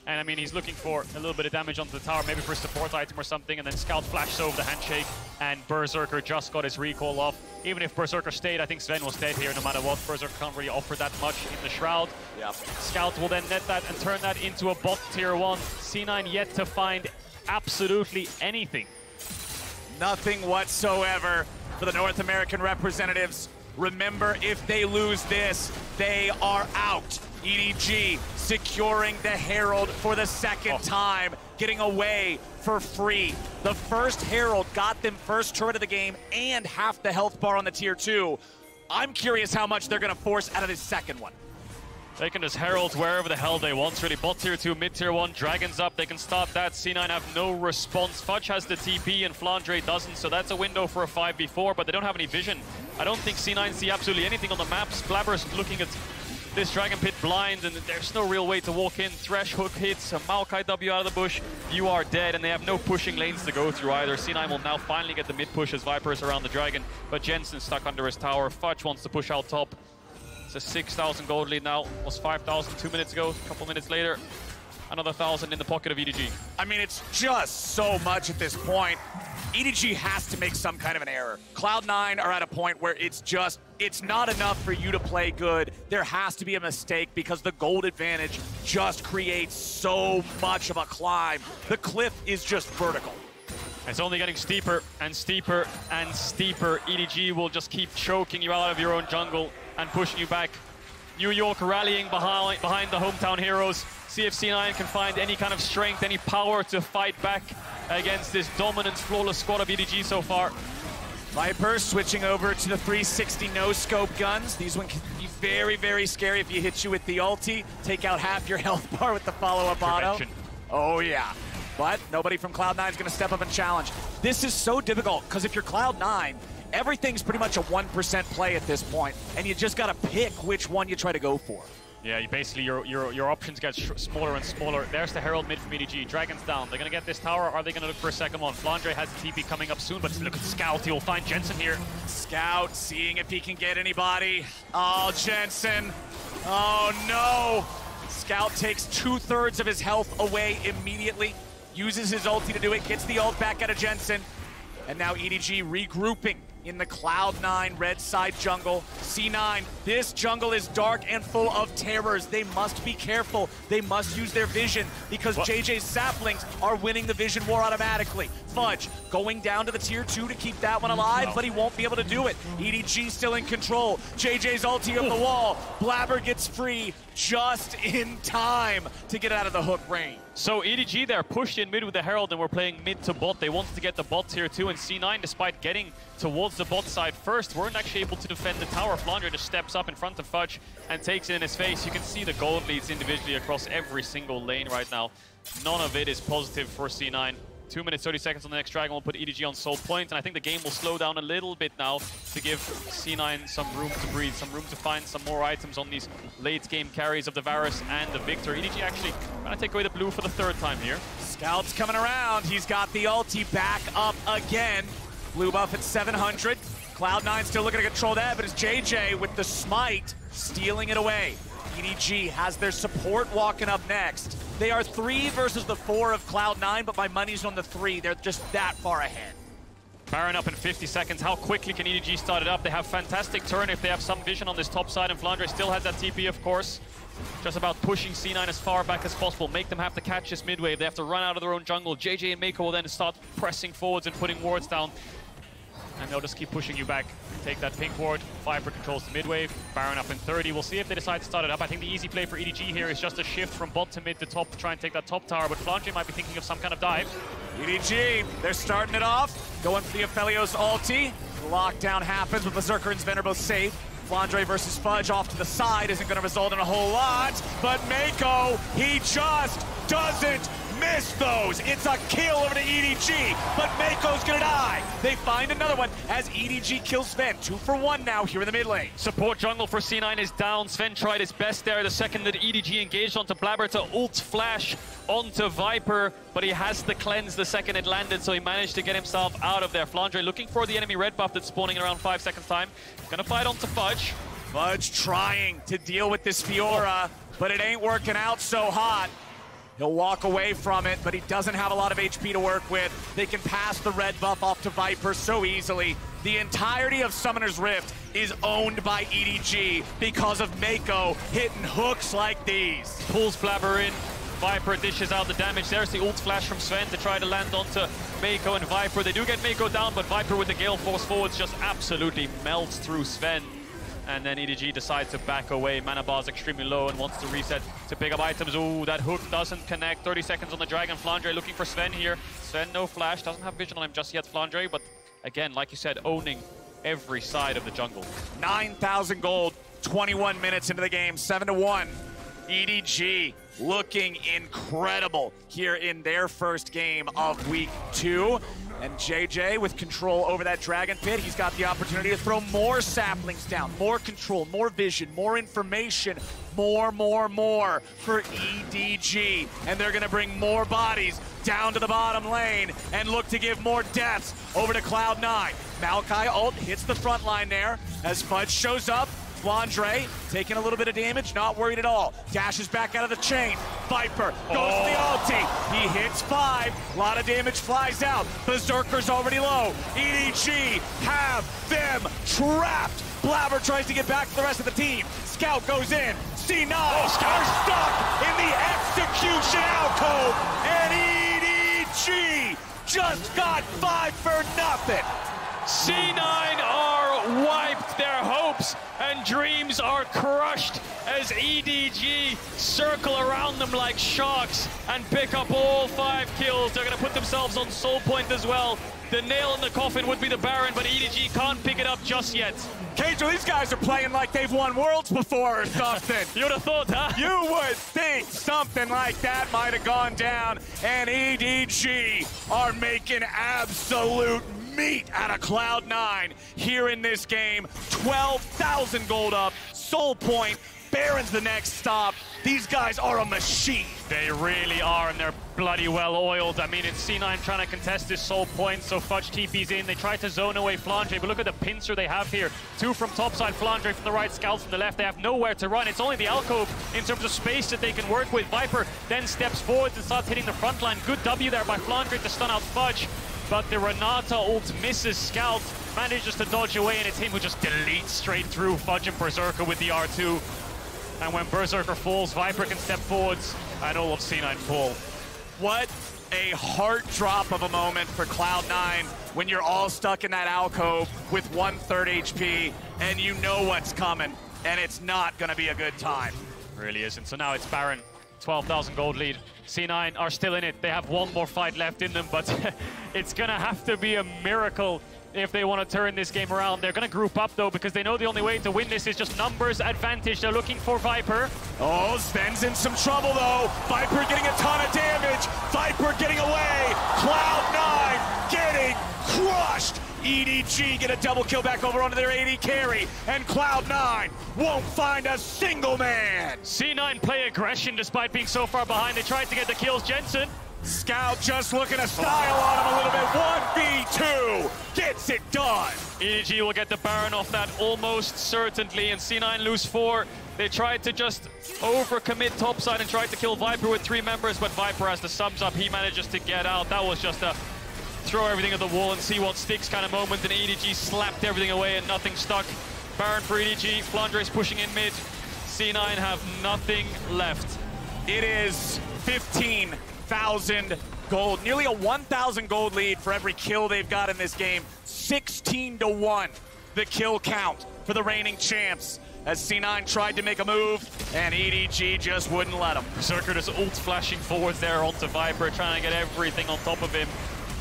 And I mean, he's looking for a little bit of damage onto the tower, maybe for a support item or something, and then Scout flashes over the handshake, and Berserker just got his recall off. Even if Berserker stayed, I think Sven was dead here no matter what. Berserker can't really offer that much in the Shroud.
Yep.
Scout will then net that and turn that into a bot tier 1. C9 yet to find absolutely anything.
Nothing whatsoever for the North American representatives. Remember, if they lose this, they are out. EDG securing the Herald for the second time, getting away for free. The first Herald got them first turret of the game and half the health bar on the tier 2. I'm curious how much they're gonna force out of this second one.
They can just Herald wherever the hell they want, really. Bot tier 2, mid tier 1, Dragons up, they can start that. C9 have no response. Fudge has the TP and Flandre doesn't, so that's a window for a 5v4, but they don't have any vision. I don't think C9 see absolutely anything on the maps. Blabber's looking at this Dragon Pit blind, and there's no real way to walk in. Thresh hook hits, a Maokai W out of the bush, you are dead, and they have no pushing lanes to go through either. C9 will now finally get the mid push as Viper's around the Dragon, but Jensen's stuck under his tower. Fudge wants to push out top. It's a 6,000 gold lead now. It was 5,000 2 minutes ago. A couple minutes later, another 1,000 in the pocket of EDG.
I mean, it's just so much at this point. EDG has to make some kind of an error. Cloud9 are at a point where it's not enough for you to play good. There has to be a mistake because the gold advantage just creates so much of a climb. The cliff is just vertical.
It's only getting steeper and steeper and steeper. EDG will just keep choking you out of your own jungle and pushing you back. New York rallying behind the hometown heroes. See if C9 can find any kind of strength, any power to fight back against this dominant, flawless squad of EDG so far.
Viper switching over to the 360 no-scope guns. These ones can be very, very scary if you hit you with the ulti. Take out half your health bar with the follow-up auto. Oh, yeah. But nobody from Cloud9 is going to step up and challenge. This is so difficult, because if you're Cloud9, everything's pretty much a 1% play at this point, and you just got to pick which one you try to go for.
Yeah, basically your options get smaller and smaller. There's the Herald mid from EDG. Dragon's down. They're going to get this tower, or are they going to look for a second one? Flandre has the TP coming up soon, but look at Scout. He will find Jensen here.
Scout seeing if he can get anybody. Oh, Jensen. Oh, no. Scout takes 2/3 of his health away immediately. Uses his ulti to do it. Gets the ult back out of Jensen. And now EDG regrouping in the Cloud9 red side jungle. C9, this jungle is dark and full of terrors. They must be careful. They must use their vision because JJ's saplings are winning the vision war automatically. Fudge going down to the tier 2 to keep that one alive, but he won't be able to do it. EDG still in control. JJ's ulti up the wall. Blabber gets free just in time to get out of the hook range.
So EDG there pushed in mid with the Herald and we're playing mid to bot. They wanted to get the bot tier 2, and C9, despite getting towards the bot side first, weren't actually able to defend the tower. Flandre just steps up in front of Fudge and takes it in his face. You can see the gold leads individually across every single lane right now. None of it is positive for C9. 2 minutes, 30 seconds on the next Dragon will put EDG on soul point, and I think the game will slow down a little bit now to give C9 some room to breathe, some room to find some more items on these late game carries of the Varus and the Victor. EDG actually trying to take away the blue for the 3rd time here.
Scout's coming around. He's got the ulti back up again. Blue buff at 700. Cloud9 still looking to control that, but it's JJ with the smite, stealing it away. EDG has their support walking up next. They are 3 versus the 4 of Cloud9, but my money's on the 3. They're just that far ahead.
Baron up in 50 seconds. How quickly can EDG start it up? They have fantastic turn if they have some vision on this top side, and Flandre still has that TP, of course. Just about pushing C9 as far back as possible. Make them have to catch this mid wave. They have to run out of their own jungle. JJ and Mako will then start pressing forwards and putting wards down. And they'll just keep pushing you back. Take that pink ward. Viper controls the mid wave. Baron up in 30. We'll see if they decide to start it up. I think the easy play for EDG here is just a shift from bot to mid to top to try and take that top tower, but Flandre might be thinking of some kind of dive.
EDG, they're starting it off. Going for the Aphelios ulti. The lockdown happens, but Berserker and Sven are both safe. Flandre versus Fudge off to the side isn't going to result in a whole lot, but Mako, he just doesn't miss those. It's a kill over to EDG, but Mako's gonna die. They find another one as EDG kills Sven. 2 for 1 now here in the mid lane.
Support jungle for C9 is down. Sven tried his best there the second that EDG engaged onto Blabber to ult flash onto Viper, but he has the cleanse the second it landed, so he managed to get himself out of there. Flandre looking for the enemy red buff that's spawning in around 5 seconds time. Gonna fight onto Fudge.
Fudge trying to deal with this Fiora, but it ain't working out so hot. He'll walk away from it, but he doesn't have a lot of HP to work with. They can pass the red buff off to Viper so easily. The entirety of Summoner's Rift is owned by EDG because of Mako hitting hooks like these.
Pulls Blabber in. Viper dishes out the damage. There's the ult flash from Sven to try to land onto Mako and Viper. They do get Mako down, but Viper with the Gale Force forwards just absolutely melts through Sven. And then EDG decides to back away. Mana bar is extremely low and wants to reset to pick up items. Ooh, that hook doesn't connect. 30 seconds on the Dragon. Flandre looking for Sven here. Sven, no flash. Doesn't have vision on him just yet, Flandre. But again, like you said, owning every side of the jungle.
9,000 gold, 21 minutes into the game, 7-1. EDG looking incredible here in their first game of week 2. And JJ with control over that Dragon Pit, he's got the opportunity to throw more saplings down, more control, more vision, more information, more for EDG. And they're gonna bring more bodies down to the bottom lane and look to give more deaths over to Cloud9. Maokai ult hits the front line there as Fudge shows up. Flandre taking a little bit of damage, not worried at all. Dashes back out of the chain. Viper goes to the ulti. He hits 5. A lot of damage flies out. Berserker's already low. EDG have them trapped. Blabber tries to get back to the rest of the team. Scout goes in. C9 are stuck in the execution alcove. And EDG just got 5 for nothing.
C9 are wiped. Their hopes and dreams are crushed as EDG circle around them like sharks and pick up all 5 kills. They're going to put themselves on soul point as well. The nail in the coffin would be the Baron, but EDG can't pick it up just yet.
Keijo, these guys are playing like they've won Worlds before or something.
You would have thought, huh?
You would think something like that might have gone down, and EDG are making absolute meat out of Cloud9 here in this game. 12,000 gold up, soul point, Baron's the next stop. These guys are a machine.
They really are, and they're bloody well oiled. I mean, it's C9 trying to contest this soul point, so Fudge TP's in. They try to zone away Flandre, but look at the pincer they have here. 2 from topside, Flandre from the right, Scouts from the left. They have nowhere to run. It's only the alcove in terms of space that they can work with. Viper then steps forward and starts hitting the front line. Good W there by Flandre to stun out Fudge. But the Renata ult misses Scout, manages to dodge away, and it's him who just deletes straight through Fudge and Berserker with the R2. And when Berserker falls, Viper can step forwards, and all of C9 fall.
What a heart drop of a moment for Cloud9 when you're all stuck in that alcove with 1/3 HP, and you know what's coming, and it's not gonna be a good time.
Really isn't. So now it's Baron, 12,000 gold lead. C9 are still in it. They have one more fight left in them, but it's gonna have to be a miracle if they want to turn this game around. They're gonna group up though, because they know the only way to win this is just numbers advantage. They're looking for Viper.
Oh, Sven's in some trouble though. Viper getting a ton of damage. Viper getting away. Cloud9 getting crushed. EDG get a double kill back over onto their AD carry, and Cloud9 won't find a single man.
C9 play aggression despite being so far behind. They tried to get the kills. Jensen
Scout just looking to style on him a little bit. 1v2 gets it done.
EDG will get the Baron off that almost certainly, and C9 lose 4. They tried to just overcommit topside and tried to kill Viper with 3 members, but Viper has the subs up. He manages to get out. That was just a throw everything at the wall and see what sticks kind of moment, and EDG slapped everything away and nothing stuck. Baron for EDG, Flandre's pushing in mid. C9 have nothing left.
It is 15,000 gold, nearly a 1,000 gold lead for every kill they've got in this game. 16-1, the kill count for the reigning champs, as C9 tried to make a move, and EDG just wouldn't let him.
Berserker just ult flashing forwards there onto Viper, trying to get everything on top of him.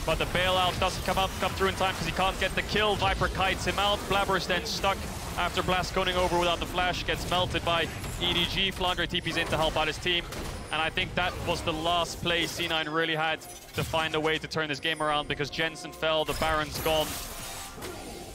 But the bailout doesn't come through in time because he can't get the kill. Viper kites him out. Blabber's then stuck after Blast going over without the flash, gets melted by EDG. Flandre TP's in to help out his team. And I think that was the last play C9 really had to find a way to turn this game around, because Jensen fell, the Baron's gone.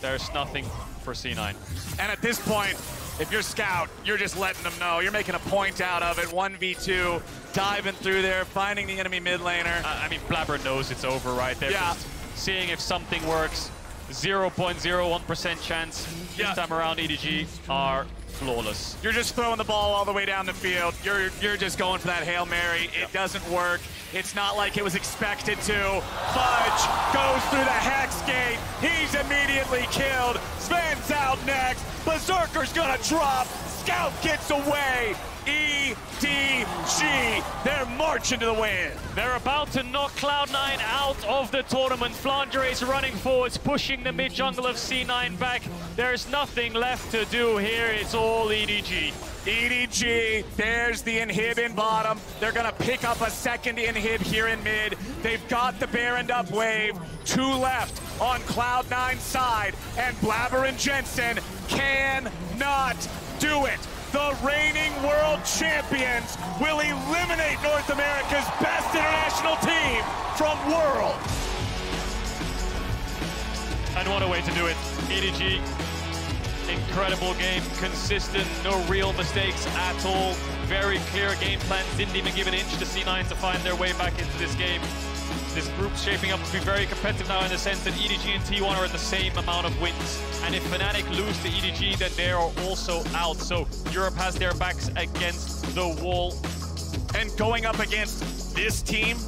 There's nothing for C9.
And at this point, if you're Scout, you're just letting them know. You're making a point out of it. 1v2, diving through there, finding the enemy mid laner.
I mean, Blabber knows it's over right there. Yeah. Just seeing if something works. 0.01% chance. This time around, EDG are flawless.
You're just throwing the ball all the way down the field. You're just going for that Hail Mary. It doesn't work. It's not like it was expected to. Fudge goes through the Hex Gate. He's immediately killed. Sven's out next. Berserker's gonna drop. Scout gets away. EDG, they're marching to the win.
They're about to knock Cloud9 out of the tournament. Flandre is running forwards, pushing the mid jungle of C9 back. There's nothing left to do here. It's all EDG.
EDG, there's the inhib in bottom. They're gonna pick up a second inhib here in mid. They've got the Baron up wave. 2 left on Cloud9's side, and Blabber and Jensen cannot do it. The reigning world champions will eliminate North America's best international team from World.
And what a way to do it. EDG, incredible game, consistent, no real mistakes at all. Very clear game plan, didn't even give an inch to C9 to find their way back into this game. This group's shaping up to be very competitive now, in the sense that EDG and T1 are at the same amount of wins. And if Fnatic lose to EDG, then they are also out. So Europe has their backs against the wall.
And going up against this team,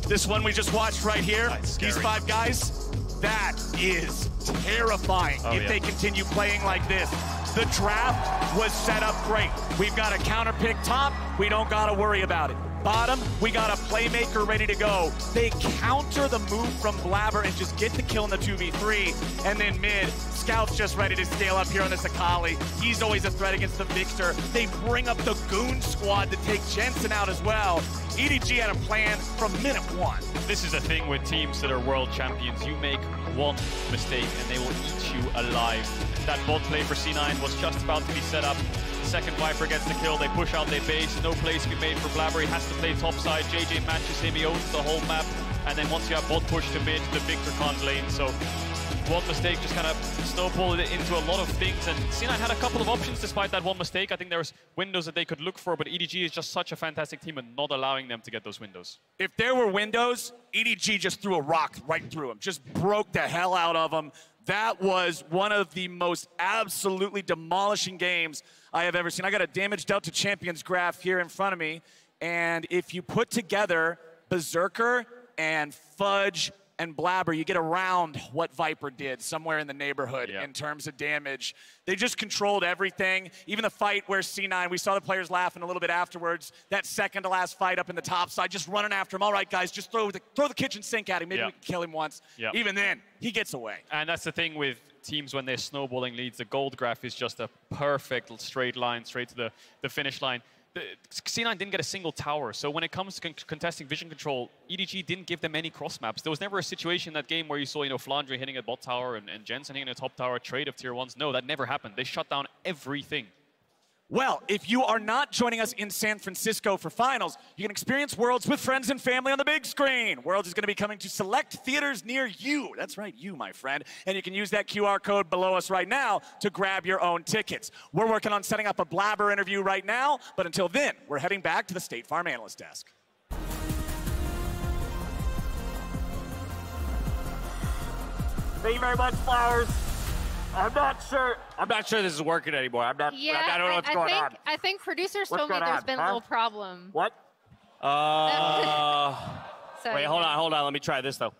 this one we just watched right here, these 5 guys, that is terrifying if they continue playing like this. The draft was set up great. We've got a counter pick top, we don't gotta worry about it. Bottom, we got a playmaker ready to go. They counter the move from Blabber and just get the kill in the 2v3. And then mid, Scout's just ready to scale up here on this Akali. He's always a threat against the Victor. They bring up the Goon Squad to take Jensen out as well. EDG had a plan from minute 1.
This is the thing with teams that are world champions. You make one mistake and they will eat you alive. That bot play for C9 was just about to be set up. Second Viper gets the kill, they push out their base, no place to be made for Blabber, he has to play topside, JJ matches him, he owns the whole map, and then once you have bot push to mid, the Victor can't lane, so one mistake just kind of snowballed it into a lot of things, and C9 had a couple of options despite that one mistake. I think there was windows that they could look for, but EDG is just such a fantastic team and not allowing them to get those windows.
If there were windows, EDG just threw a rock right through them, just broke the hell out of them. That was one of the most absolutely demolishing games I have ever seen. I got a damage dealt to champions graph here in front of me, and if you put together Berserker and Fudge and Blabber, you get around what Viper did, somewhere in the neighborhood in terms of damage. They just controlled everything. Even the fight where C9, we saw the players laughing a little bit afterwards. That second to last fight up in the top side, just running after him. All right, guys, just throw the kitchen sink at him. Maybe we can kill him once. Even then, he gets away.
And that's the thing with teams when they're snowballing leads. The gold graph is just a perfect straight line, straight to the finish line. C9 didn't get a single tower, so when it comes to contesting vision control, EDG didn't give them any cross maps. There was never a situation in that game where you saw, Flandre hitting a bot tower and Jensen hitting a top tower, trade of tier 1s. No, that never happened. They shut down everything.
Well, if you are not joining us in San Francisco for finals, you can experience Worlds with friends and family on the big screen. Worlds is going to be coming to select theaters near you. That's right, you, my friend. And you can use that QR code below us right now to grab your own tickets. We're working on setting up a Blabber interview right now, but until then, we're heading back to the State Farm Analyst Desk.
Thank you very much, Flowers. I'm not sure
this is working anymore. I don't know what's going on.
I think producers told me
going
there's
on,
been a little problem.
What?
Wait, hold on. Let me try this, though.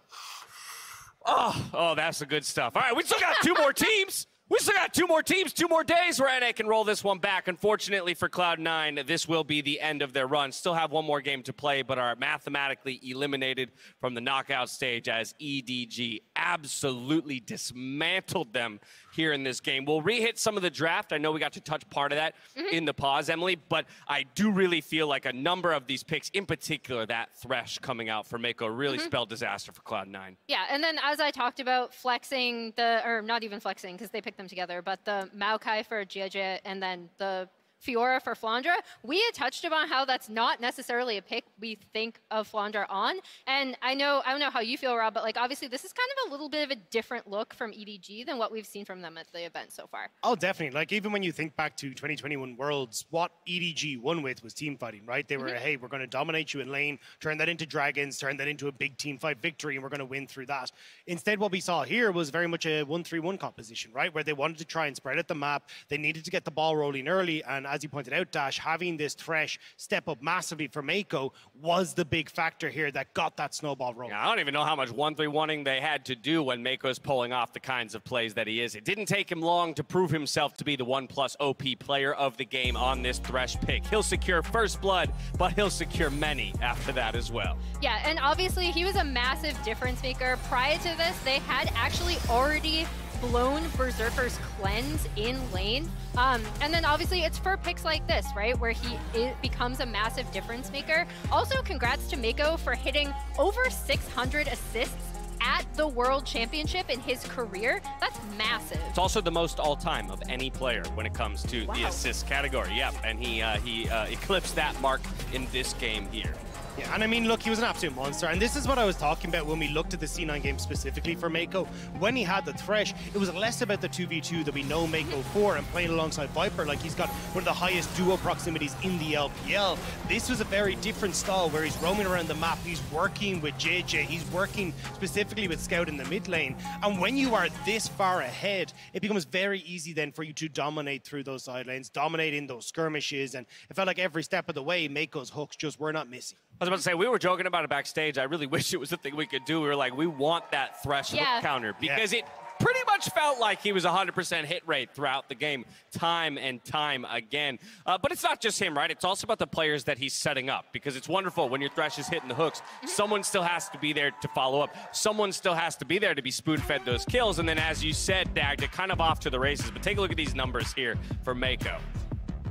Oh, that's the good stuff. All right, we still got 2 more teams. We still got 2 more teams, 2 more days where NA can roll this one back. Unfortunately for Cloud9, this will be the end of their run. Still have 1 more game to play, but are mathematically eliminated from the knockout stage as EDG absolutely dismantled them here in this game. We'll re-hit some of the draft. I know we got to touch part of that in the pause, Emily, but I do really feel like a number of these picks, in particular that Thresh coming out for Mako, really spelled disaster for Cloud9.
Yeah, and then as I talked about flexing or not even flexing because they picked them together, but the Maokai for Jia and then the Fiora for Flandre, we had touched upon how that's not necessarily a pick we think of Flandre on. And I don't know how you feel, Rob, but like obviously this is kind of a little bit of a different look from EDG than what we've seen from them at the event so far.
Oh, definitely. Like even when you think back to 2021 Worlds, what EDG won with was team fighting, right? They were, hey, we're going to dominate you in lane, turn that into dragons, turn that into a big team fight victory, and we're going to win through that. Instead, what we saw here was very much a 1-3-1 composition, right? Where they wanted to try and spread out the map. They needed to get the ball rolling early, and as you pointed out, Dash, having this Thresh step up massively for Mako was the big factor here that got that snowball rolling.
Yeah, I don't even know how much 1-3-1ing they had to do when Mako's pulling off the kinds of plays that he is. It didn't take him long to prove himself to be the 1+ OP player of the game on this Thresh pick. He'll secure first blood, but he'll secure many after that as well.
Yeah, and obviously he was a massive difference maker. Prior to this, they had actually already blown Berserker's cleanse in lane. And then obviously it's for picks like this, right? Where he becomes a massive difference maker. Also, congrats to Mako for hitting over 600 assists at the World Championship in his career. That's massive.
It's also the most all-time of any player when it comes to the assist category. Yep, and he eclipsed that mark in this game here.
Yeah, and I mean, look, he was an absolute monster. And this is what I was talking about when we looked at the C9 game specifically for Mako. When he had the Thresh, it was less about the 2v2 that we know Mako for and playing alongside Viper. Like, he's got one of the highest duo proximities in the LPL. This was a very different style where he's roaming around the map. He's working with JJ. He's working specifically with Scout in the mid lane. And when you are this far ahead, it becomes very easy then for you to dominate through those side lanes, dominate in those skirmishes. And it felt like every step of the way, Mako's hooks just were not missing.
I was about to say, we were joking about it backstage. I really wish it was a thing we could do. We were like, we want that Thresh hook counter because it pretty much felt like he was 100% hit rate throughout the game, time and time again. But it's not just him, right? It's also about the players that he's setting up because it's wonderful when your Thresh is hitting the hooks. Someone still has to be there to follow up. Someone still has to be there to be spoon-fed those kills. And then as you said, Dag, they're kind of off to the races. But take a look at these numbers here for Mako.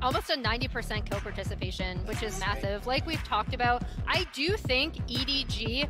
Almost a 90% kill participation, which is massive. Like we've talked about, I do think EDG,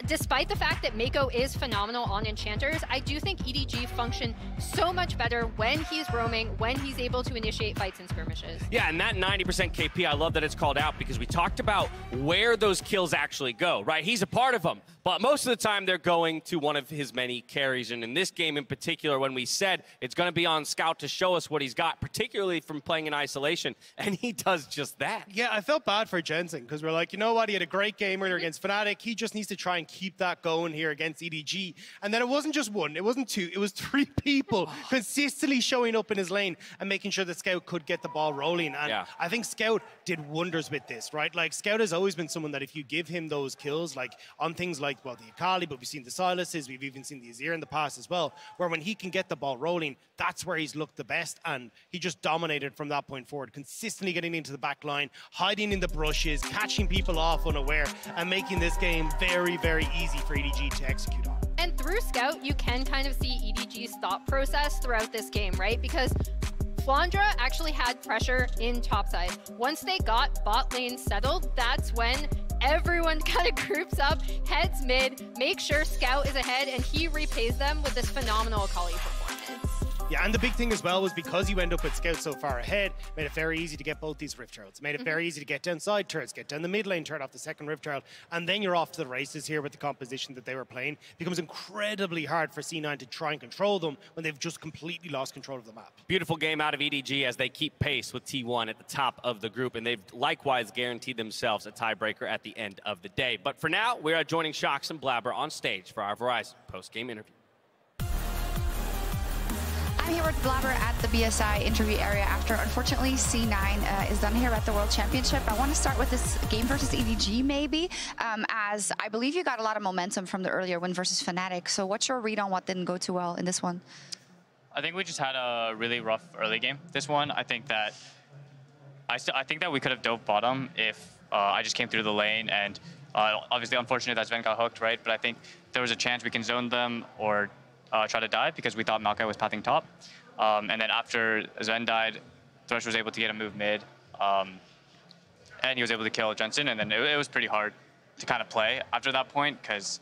despite the fact that Mako is phenomenal on Enchanters, I do think EDG function so much better when he's roaming, when he's able to initiate fights and skirmishes.
Yeah, and that 90% KP, I love that it's called out because we talked about where those kills actually go, right? He's a part of them, but most of the time they're going to one of his many carries. And in this game in particular, when we said it's going to be on Scout to show us what he's got, particularly from playing in isolation, and he does just that.
Yeah, I felt bad for Jensen because we're like, you know what? He had a great game earlier against Fnatic. He just needs to try and keep that going here against EDG. And then it wasn't just one, it wasn't two, it was 3 people consistently showing up in his lane and making sure that Scout could get the ball rolling. And I think Scout did wonders with this, right? Like, Scout has always been someone that if you give him those kills, like on things like, well, the Akali, but we've seen the Silas's, we've even seen the Azir in the past as well, where when he can get the ball rolling, that's where he's looked the best. And he just dominated from that point forward, consistently getting into the back line, hiding in the brushes, catching people off unaware, and making this game very, very easy for EDG to execute on.
And through Scout, you can kind of see EDG's thought process throughout this game, right? Because Flandre actually had pressure in topside. Once they got bot lane settled, that's when everyone kind of groups up, heads mid, make sure Scout is ahead, and he repays them with this phenomenal Akali performance.
Yeah, and the big thing as well was because you end up with Scout so far ahead, made it very easy to get both these Rift Heralds. Made it very easy to get down side turrets, get down the mid lane turret off the second Rift Herald, and then you're off to the races here with the composition that they were playing. It becomes incredibly hard for C9 to try and control them when they've just completely lost control of the map.
Beautiful game out of EDG as they keep pace with T1 at the top of the group, and they've likewise guaranteed themselves a tiebreaker at the end of the day. But for now, we are joining Shox and Blabber on stage for our Verizon post-game interview.
I'm here with Blabber at the BSI interview area after, unfortunately, C9 is done here at the World Championship. I want to start with this game versus EDG, maybe, as I believe you got a lot of momentum from the earlier win versus Fnatic. So what's your read on what didn't go too well in this one?
I think we just had a really rough early game. This one, I think that we could have dove bottom if I just came through the lane, and obviously unfortunate that Sven got hooked, right? But I think there was a chance we can zone them or try to dive because we thought Maokai was pathing top. And then after Sven died, Thresh was able to get a move mid, and he was able to kill Jensen, and then it was pretty hard to kind of play after that point because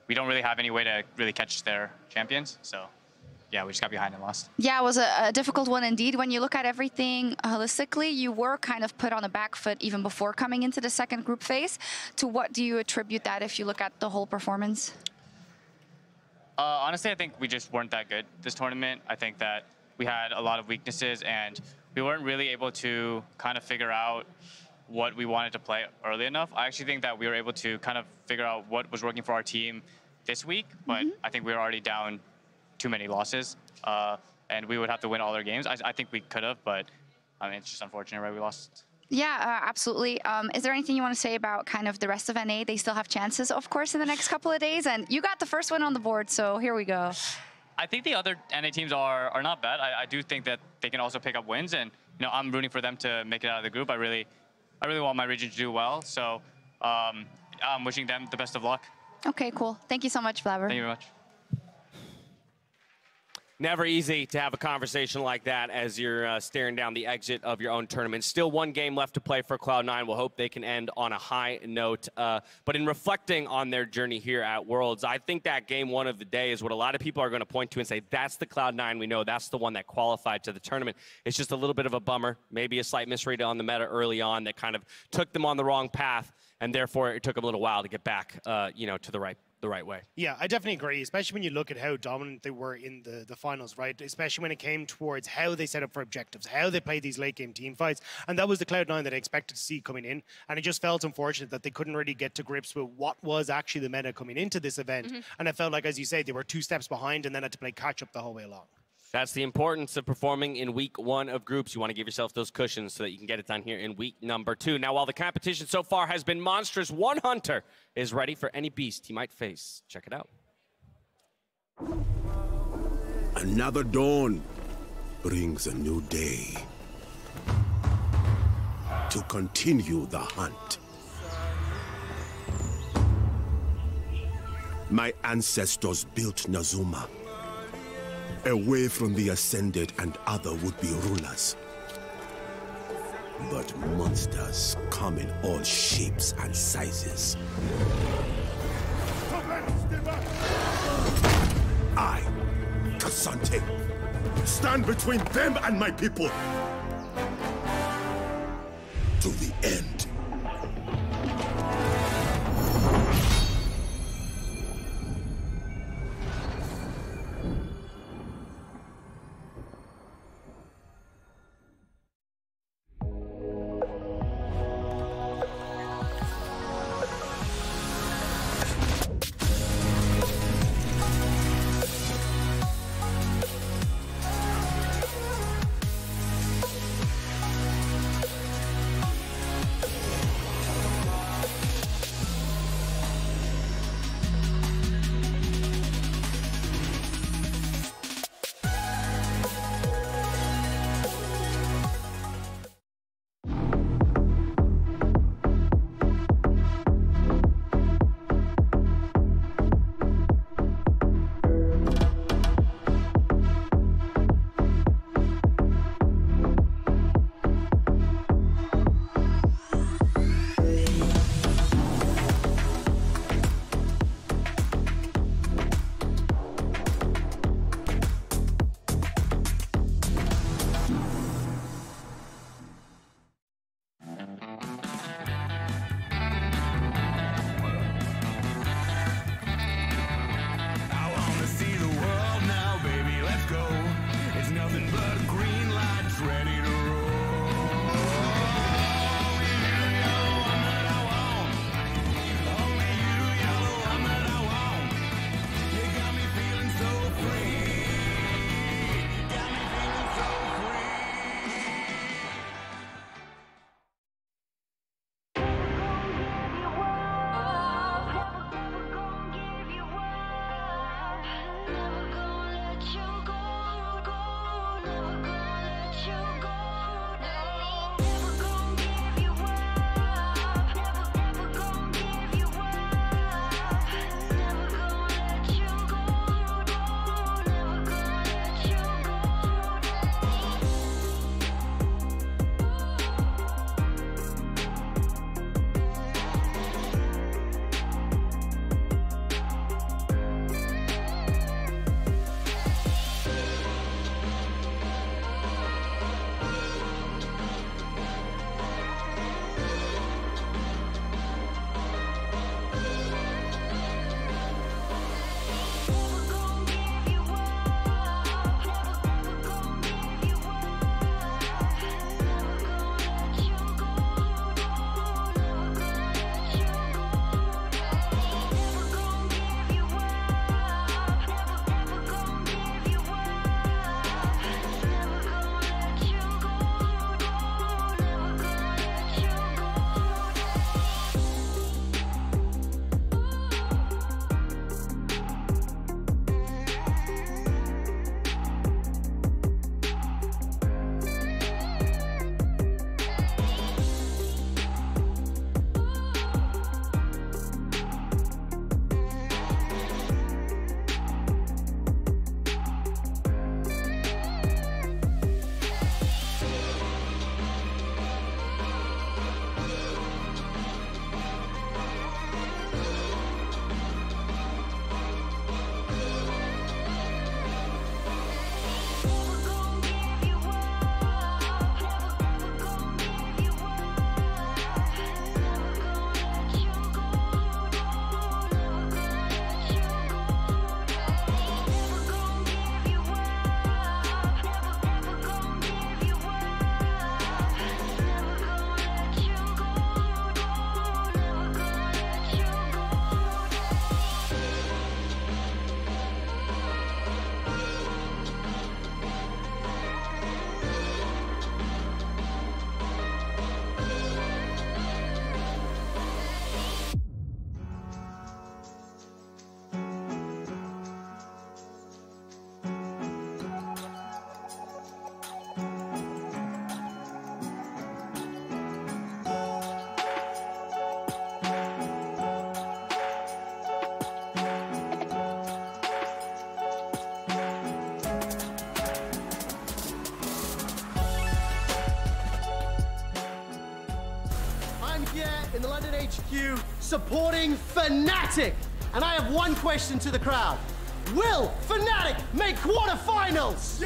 we don't really have any way to really catch their champions. So yeah, we just got behind and lost. Yeah, it was a difficult one indeed. When you look at everything holistically, you were kind of put on the back foot even before coming into the second group phase. To what do you attribute that if you look at the whole performance? Honestly, I think we just weren't that good this tournament. I think that we had a lot of weaknesses and we weren't really able to kind of figure out what we wanted to play early enough. I actually think that we were able to kind of figure out what was working for our team this week, but I think we were already down too many losses, and we would have to win all our games. I think we could have, but I mean, it's just unfortunate, right? We lost. Yeah, absolutely. Is there anything you want to say about kind of the rest of NA? They still have chances, of course, in the next couple of days, and you got the first one on the board, so here we go. I think the other NA teams are not bad. I do think that they can also pick up wins, and you know, I'm rooting for them to make it out of the group. I really want my region to do well, so I'm wishing them the best of luck. Okay, cool. Thank you so much, Blabber. Thank you very much.
Never easy to have a conversation like that as you're staring down the exit of your own tournament. Still one game left to play for Cloud9. We'll hope they can end on a high note. But in reflecting on their journey here at Worlds, I think that game one of the day is what a lot of people are going to point to and say, that's the Cloud9 we know. That's the one that qualified to the tournament. It's just a little bit of a bummer, maybe a slight misread on the meta early on that kind of took them on the wrong path, and therefore it took them a little while to get back you know, to the right way. Yeah, I definitely agree, especially when you look at how dominant they were in the finals, right? Especially when it came towards how they set up for objectives, how they played these late game team fights. And that was the Cloud9 that I expected to see coming in. And it just felt unfortunate that they couldn't really get to grips with what was actually the meta coming into this event. And it felt like, as you say, they were 2 steps behind and then had to play catch up the whole way along. That's the importance of performing in week 1 of groups. You want to give yourself those cushions so that you can get it done here in week number 2. Now, while the competition so far has been monstrous, one hunter is ready for any beast he might face. Check it out.
Another dawn brings a new day. To continue the hunt. My ancestors built Nazuma. Away from the Ascended and other would-be rulers. But monsters come in all shapes and sizes. I, Cassante, stand between them and my people. To the end.
I'm here in the London HQ supporting Fnatic. And I have one question to the crowd. Will Fnatic make quarterfinals?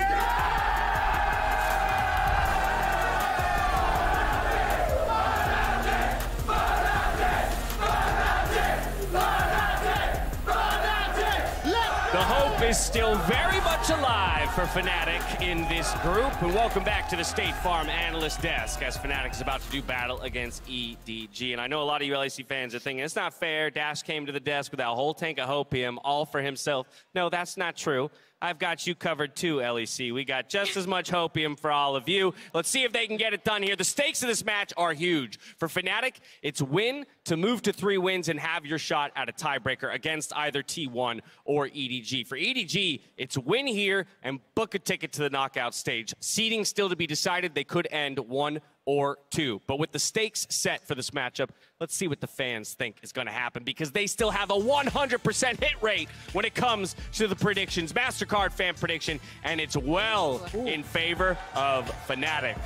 The hope is still very much alive for Fnatic in this group. And welcome back to the State Farm Analyst Desk as Fnatic is about to do battle against EDG. And I know a lot of you LAC fans are thinking, it's not fair. Dash came to the desk with that whole tank of hopium all for himself. No, that's not true. I've got you covered too, LEC. We got just as much hopium for all of you. Let's see if they can get it done here. The stakes of this match are huge. For Fnatic, it's win to move to 3 wins and have your shot at a tiebreaker against either T1 or EDG. For EDG, it's win here and book a ticket to the knockout stage. Seeding still to be decided. They could end 1 or 2. But with the stakes set for this matchup, let's see what the fans think is going to happen, because they still have a 100% hit rate when it comes to the predictions. MasterCard fan prediction, and it's well in favor of Fnatic.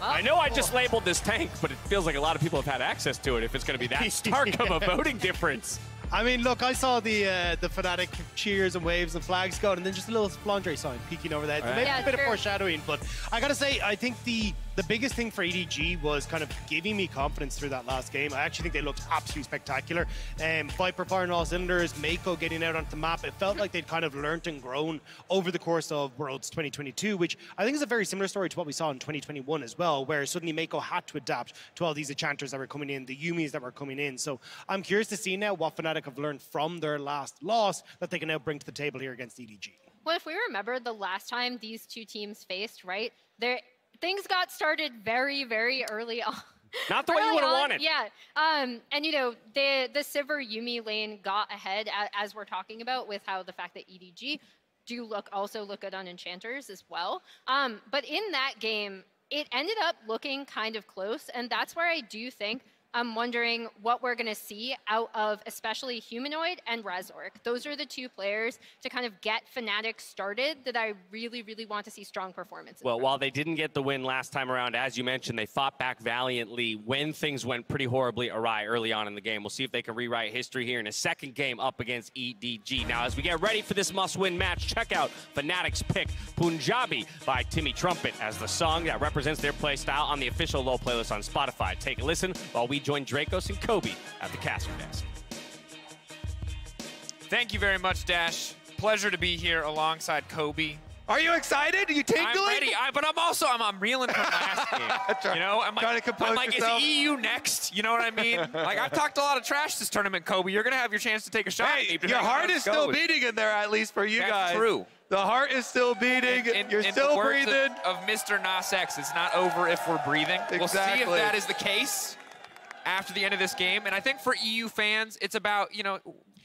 I know I just labeled this tank, but it feels like a lot of people have had access to it if it's going to be that stark of a voting difference.
I mean, look, I saw the Fnatic cheers and waves and flags going, and then just a little Flandre sign peeking over that. Maybe a bit of foreshadowing, but I gotta say, I think the biggest thing for EDG was kind of giving me confidence through that last game. I actually think they looked absolutely spectacular. Viper firing all cylinders, Mako getting out onto the map. It felt like they'd kind of learnt and grown over the course of Worlds 2022, which I think is a very similar story to what we saw in 2021 as well, where suddenly Mako had to adapt to all these enchanters that were coming in, the Yumis that were coming in. So I'm curious to see now what Fnatic have learned from their last loss that they can now bring to the table here against EDG.
Well, if we remember the last time these two teams faced, right, things got started very, very early on.
Not the way you would have wanted.
Yeah. And, you know, the Sivir Yumi lane got ahead, as we're talking about, with how the fact that EDG do also look good on enchanters as well. But in that game, it ended up looking kind of close. And that's where I do think I'm wondering what we're going to see out of especially Humanoid and Razork. Those are the two players to kind of get Fnatic started that I really, really want to see strong performances.
Well, while they didn't get the win last time around, as you mentioned, they fought back valiantly when things went pretty horribly awry early on in the game. We'll see if they can rewrite history here in a second game up against EDG. Now, as we get ready for this must-win match, check out Fnatic's pick, Punjabi by Timmy Trumpet, as the song that represents their play style on the official LoL playlist on Spotify. Take a listen while we join Dracos and Kobe at the caster desk.
Thank you very much, Dash. Pleasure to be here alongside Kobe.
Are you excited? Are you tingling?
I'm ready, but I'm reeling from last game. You know, I'm like, is EU next? You know what I mean? Like, I've talked a lot of trash this tournament, Kobe. You're gonna have your chance to take a shot.
Hey, your heart is still beating in there, at least for you guys.
That's true.
The heart is still beating. You're still breathing.
Of Mr. Nas X, it's not over if we're breathing.
Exactly.
We'll see if that is the case after the end of this game. And I think for EU fans, it's about, you know,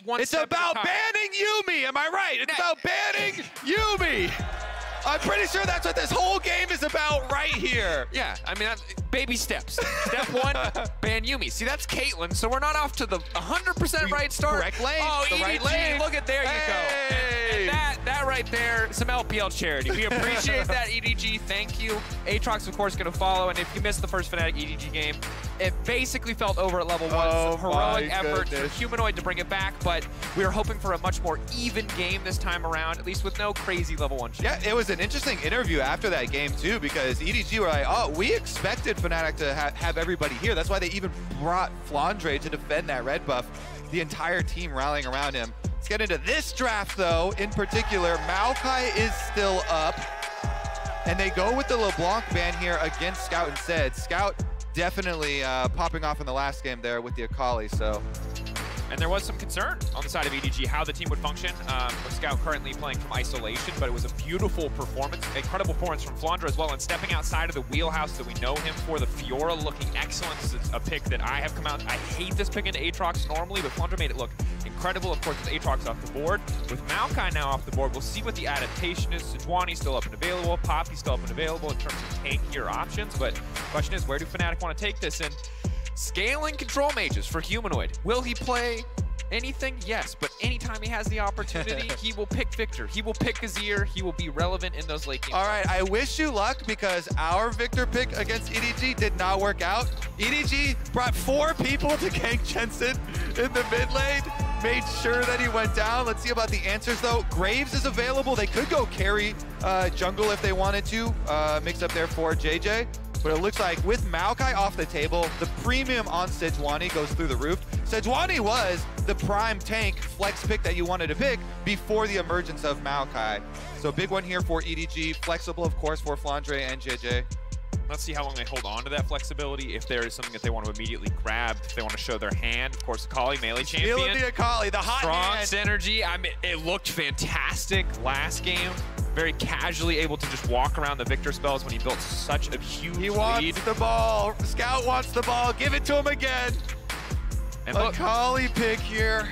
It's about banning Yumi, am I right? It's about banning Yumi. I'm pretty sure that's what this whole game is about right here.
Yeah, I mean, baby steps. Step 1, ban Yumi. See, that's Caitlyn, so we're not off to the 100% right start.
Correct lane.
Oh,
the
EDG,
right lane.
Look at there you go. And that right there, some LPL charity. We appreciate that, EDG. Thank you. Aatrox, of course, going to follow. And if you missed the first Fnatic EDG game, it basically felt over at level 1.
Oh,
heroic effort for Humanoid to bring it back, but we were hoping for a much more even game this time around, at least with no crazy level 1 shit.
Yeah, it was an interesting interview after that game, too, because EDG were like, oh, we expected Fnatic to have everybody here. That's why they even brought Flandre to defend that red buff. The entire team rallying around him. Let's get into this draft, though. In particular, Maokai is still up. And they go with the LeBlanc ban here against Scout instead. Scout definitely popping off in the last game there with the Akali, so.
And there was some concern on the side of EDG how the team would function. With Scout currently playing from isolation, but it was a beautiful performance, incredible performance from Flandre as well, and stepping outside of the wheelhouse that we know him for. The Fiora looking excellent. This is a pick that I have come out. I hate this pick into Aatrox normally, but Flandre made it look incredible. Of course, with Aatrox off the board. With Maokai now off the board, we'll see what the adaptation is. Sejuani's still up and available. Poppy's still up and available in terms of tankier options, but the question is, where do Fnatic want to take this? And scaling control mages for Humanoid. Will he play anything? Yes, but anytime he has the opportunity, he will pick Victor. He will pick Azir. He will be relevant in those late games.
All right, I wish you luck because our Victor pick against EDG did not work out. EDG brought 4 people to gank Jensen in the mid lane, made sure that he went down. Let's see about the answers though. Graves is available. They could go carry jungle if they wanted to, mix up there for JJ. But it looks like with Maokai off the table, the premium on Sejuani goes through the roof. Sejuani was the prime tank flex pick that you wanted to pick before the emergence of Maokai. So big one here for EDG. Flexible, of course, for Flandre and JJ.
Let's see how long they hold on to that flexibility. If there is something that they want to immediately grab, if they want to show their hand. Of course, Akali, melee champion.
Feeling the Akali, the hot hand.
Strong synergy. I mean, it looked fantastic last game. Very casually able to just walk around the Victor spells when he built such a huge lead.
He wants the ball. Scout wants the ball. Give it to him again.
And look,
Akali pick here.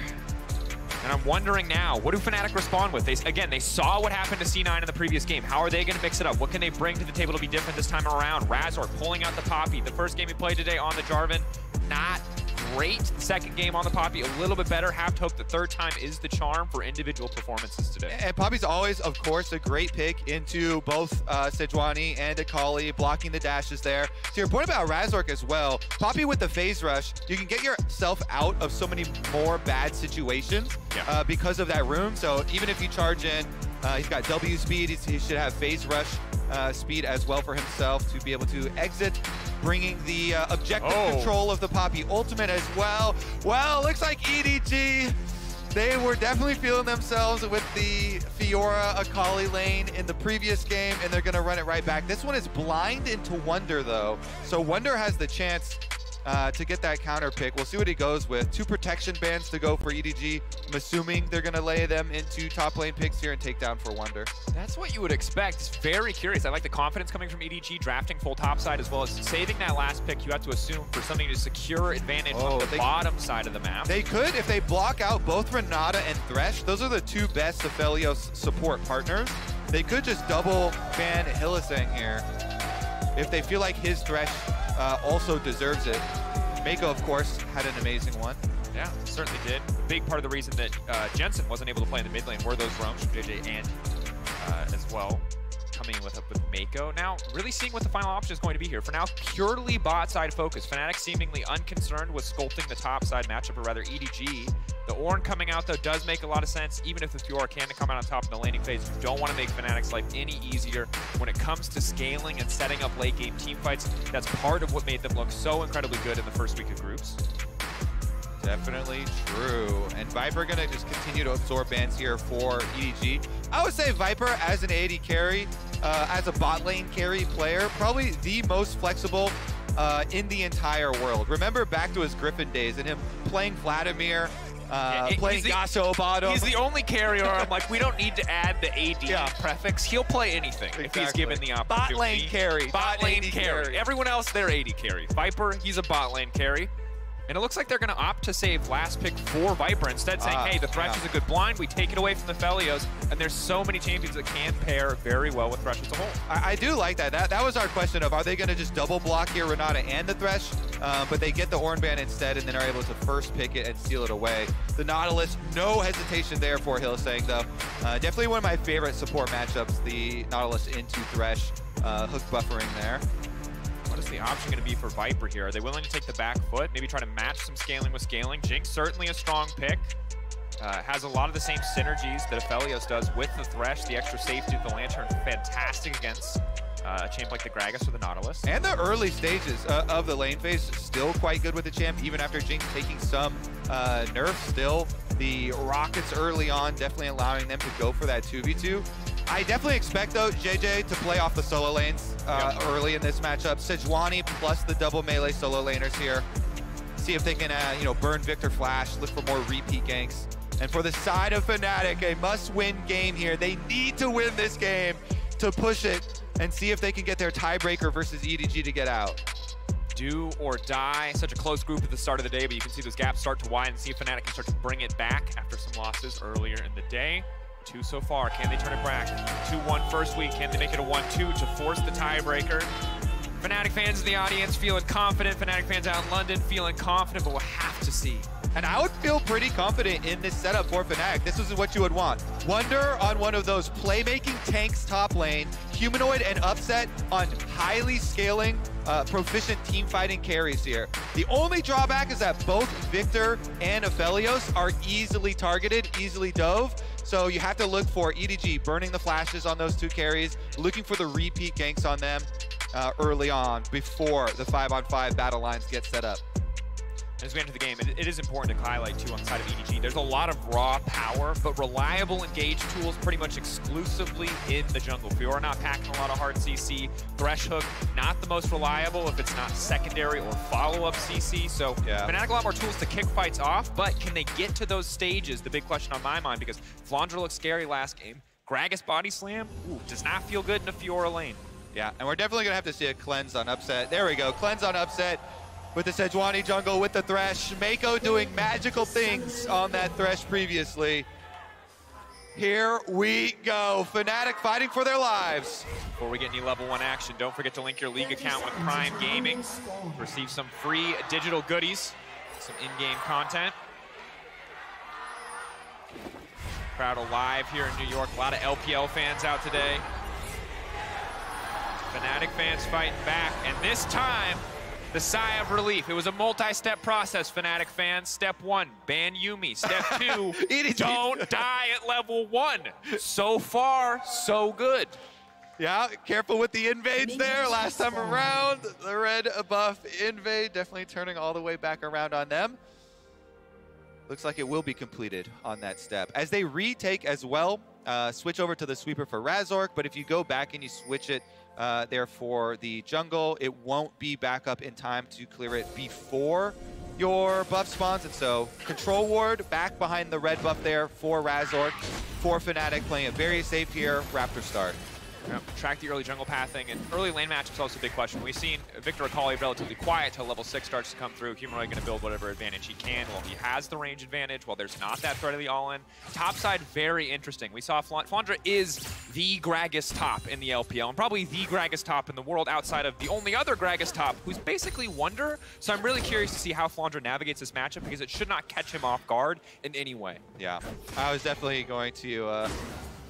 And I'm wondering now, what do Fnatic respond with? They saw what happened to C9 in the previous game. How are they going to mix it up? What can they bring to the table to be different this time around? Razork pulling out the Poppy. The first game he played today on the Jarvan, not great. Second game on the Poppy, a little bit better. Have to hope the third time is the charm for individual performances today.
And Poppy's always, of course, a great pick into both Sejuani and Akali, blocking the dashes there. To your point about Razork as well, Poppy with the phase rush, you can get yourself out of so many more bad situations because of that room. So even if you charge in, he's got W speed, he should have phase rush speed as well for himself to be able to exit, bringing the objective control of the Poppy ultimate as well. Well, looks like EDG, they were definitely feeling themselves with the Fiora Akali lane in the previous game, and they're gonna run it right back. This one is blind into Wonder though, so Wonder has the chance to get that counter pick. We'll see what he goes with. 2 protection bands to go for EDG. I'm assuming they're going to lay them into top lane picks here and take down for Wonder.
That's what you would expect. It's very curious. I like the confidence coming from EDG, drafting full topside as well as saving that last pick. You have to assume for something to secure advantage on the bottom side of the map.
They could, if they block out both Renata and Thresh. Those are the 2 best Aphelios support partners. They could just double ban Hylissang here if they feel like his Thresh also deserves it. Mako, of course, had an amazing one.
Yeah, certainly did. A big part of the reason that Jensen wasn't able to play in the mid lane were those roams from JJ and as well coming in with Mako. Now, really seeing what the final option is going to be here. For now, purely bot side focus. Fnatic seemingly unconcerned with sculpting the top side matchup, or rather EDG. The Ornn coming out, though, does make a lot of sense. Even if the Fiora can come out on top in the laning phase, you don't want to make Fnatic's life any easier when it comes to scaling and setting up late game team fights. That's part of what made them look so incredibly good in the first week of groups.
Definitely true. And Viper gonna just continue to absorb bans here for EDG. I would say Viper as an AD carry, as a bot lane carry player, probably the most flexible in the entire world. Remember back to his Griffin days and him playing Vladimir, playing Yasuo bottom.
He's the only carrier I'm like, we don't need to add the AD prefix. He'll play anything if he's given the opportunity.
Bot lane carry.
Bot lane carry. Everyone else, they're AD carry. Viper, he's a bot lane carry. And it looks like they're going to opt to save last pick for Viper, instead saying, hey, the Thresh is a good blind, we take it away from the Aphelios, and there's so many champions that can pair very well with Thresh as a whole.
I do like that. That was our question of, are they going to just double block here Renata and the Thresh? But they get the Ornn ban instead, and then are able to first pick it and steal it away. The Nautilus, no hesitation there for Hylissang, though. Definitely one of my favorite support matchups, the Nautilus into Thresh, hook buffering there.
What is the option going to be for Viper here? Are they willing to take the back foot? Maybe try to match some scaling with scaling? Jinx, certainly a strong pick. Has a lot of the same synergies that Aphelios does with the Thresh. The extra safety of the Lantern, fantastic against a champ like the Gragas or the Nautilus.
And the early stages of the lane phase, still quite good with the champ, even after Jinx taking some nerfs. Still, the Rockets early on, definitely allowing them to go for that 2v2. I definitely expect, though, JJ to play off the solo lanes early in this matchup. Sejuani plus the double melee solo laners here. See if they can, burn Victor Flash, look for more repeat ganks. And for the side of Fnatic, a must-win game here. They need to win this game to push it and see if they can get their tiebreaker versus EDG to get out.
Do or die. Such a close group at the start of the day, but you can see those gaps start to widen and see if Fnatic can start to bring it back after some losses earlier in the day. 2 so far. Can they turn it back? 2-1 first week. Can they make it a 1-2 to force the tiebreaker? Fnatic fans in the audience feeling confident. Fnatic fans out in London feeling confident, but we'll have to see.
And I would feel pretty confident in this setup for Fnatic. This is what you would want. Wonder on one of those playmaking tanks top lane, Humanoid and Upset on highly scaling, proficient team fighting carries here. The only drawback is that both Victor and Aphelios are easily targeted, easily dove. So you have to look for EDG burning the flashes on those two carries, looking for the repeat ganks on them early on before the 5-on-5 battle lines get set up.
As we enter the game, it is important to highlight, too, on the side of EDG. There's a lot of raw power, but reliable engage tools pretty much exclusively in the jungle. Fiora not packing a lot of hard CC. Thresh Hook, not the most reliable if it's not secondary or follow-up CC. So Fnatic a lot more tools to kick fights off, but can they get to those stages? The big question on my mind, because Flandre looked scary last game. Gragas body slam, does not feel good in a Fiora lane.
Yeah, and we're definitely going to have to see a cleanse on Upset. There we go, cleanse on Upset. With the Sejuani jungle, with the Thresh. Mako doing magical things on that Thresh previously. Here we go. Fnatic fighting for their lives.
Before we get any level 1 action, don't forget to link your league account with Prime Gaming. Receive some free digital goodies, some in-game content. Crowd alive here in New York. A lot of LPL fans out today. Fnatic fans fighting back, and this time, the sigh of relief. It was a multi-step process, Fnatic fans. Step 1, ban Yuumi. Step 2, don't die at level 1. So far, so good.
Yeah, careful with the invades there last time around. The red buff invade definitely turning all the way back around on them. Looks like it will be completed on that step. As they retake as well, switch over to the sweeper for Razork, but if you go back and you switch it there for the jungle, it won't be back up in time to clear it before your buff spawns. And so control ward back behind the red buff there for Razork, for Fnatic playing it very safe here. Raptor start.
Track the early jungle pathing, and early lane match is also a big question. We've seen Victor Akali relatively quiet till level 6 starts to come through. Humanoid going to build whatever advantage he can while he has the range advantage, while there's not that threat of the all-in. Top side, very interesting. We saw Flandre is the Gragas top in the LPL, and probably the Gragas top in the world outside of the only other Gragas top, who's basically Wonder. So I'm really curious to see how Flandre navigates this matchup, because it should not catch him off guard in any way.
Yeah, I was definitely going to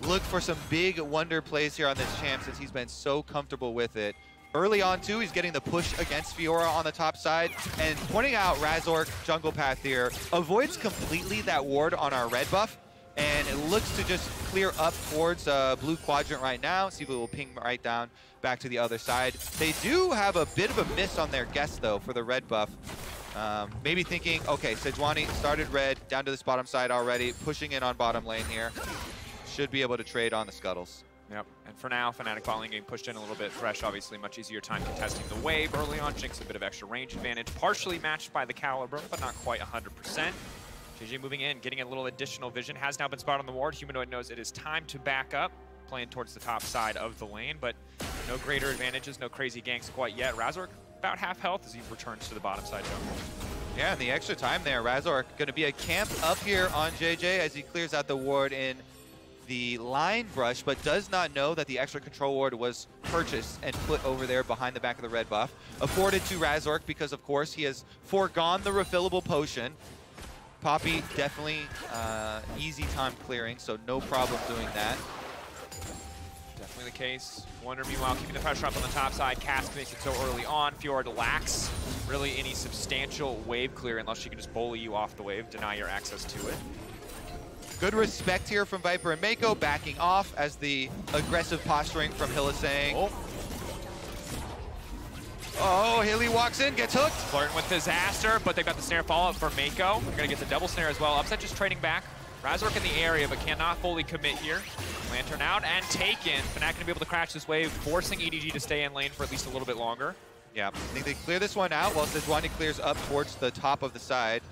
look for some big Wonder plays here on this champ, since he's been so comfortable with it. Early on, too, he's getting the push against Fiora on the top side, and pointing out Razork jungle path here avoids completely that ward on our red buff, and it looks to just clear up towards blue quadrant right now. See if it will ping right down back to the other side. They do have a bit of a miss on their guess, though, for the red buff. Maybe thinking, okay, Sejuani started red, down to this bottom side already, pushing in on bottom lane here. Should be able to trade on the scuttles.
Yep, and for now, Fnatic following getting pushed in a little bit. Thresh, obviously, much easier time contesting the wave early on. Jinx a bit of extra range advantage, partially matched by the Caliber, but not quite 100%. JJ moving in, getting a little additional vision, has now been spotted on the ward. Humanoid knows it is time to back up, playing towards the top side of the lane, but no greater advantages, no crazy ganks quite yet. Razork about half health as he returns to the bottom side jungle.
Yeah, and the extra time there, Razork going to be a camp up here on JJ as he clears out the ward in the line brush, but does not know that the extra control ward was purchased and put over there behind the back of the red buff. Afforded to Razork because, of course, he has foregone the refillable potion. Poppy definitely easy time clearing, so no problem doing that.
Definitely the case. Wonder, meanwhile, keeping the pressure up on the top side. Cask makes it so early on. Fiora lacks really any substantial wave clear unless she can just bully you off the wave, deny your access to it.
Good respect here from Viper and Mako, backing off as the aggressive posturing from Hylissang. Oh, Hilly walks in, gets hooked.
Flirting with disaster, but they've got the snare follow-up for Mako. They're gonna get the double snare as well. Upset just trading back. Razork in the area, but cannot fully commit here. Lantern out and taken. Fnatic gonna be able to crash this wave, forcing EDG to stay in lane for at least a little bit longer.
Yeah, I think they clear this one out while Sejuani clears up towards the top of the side.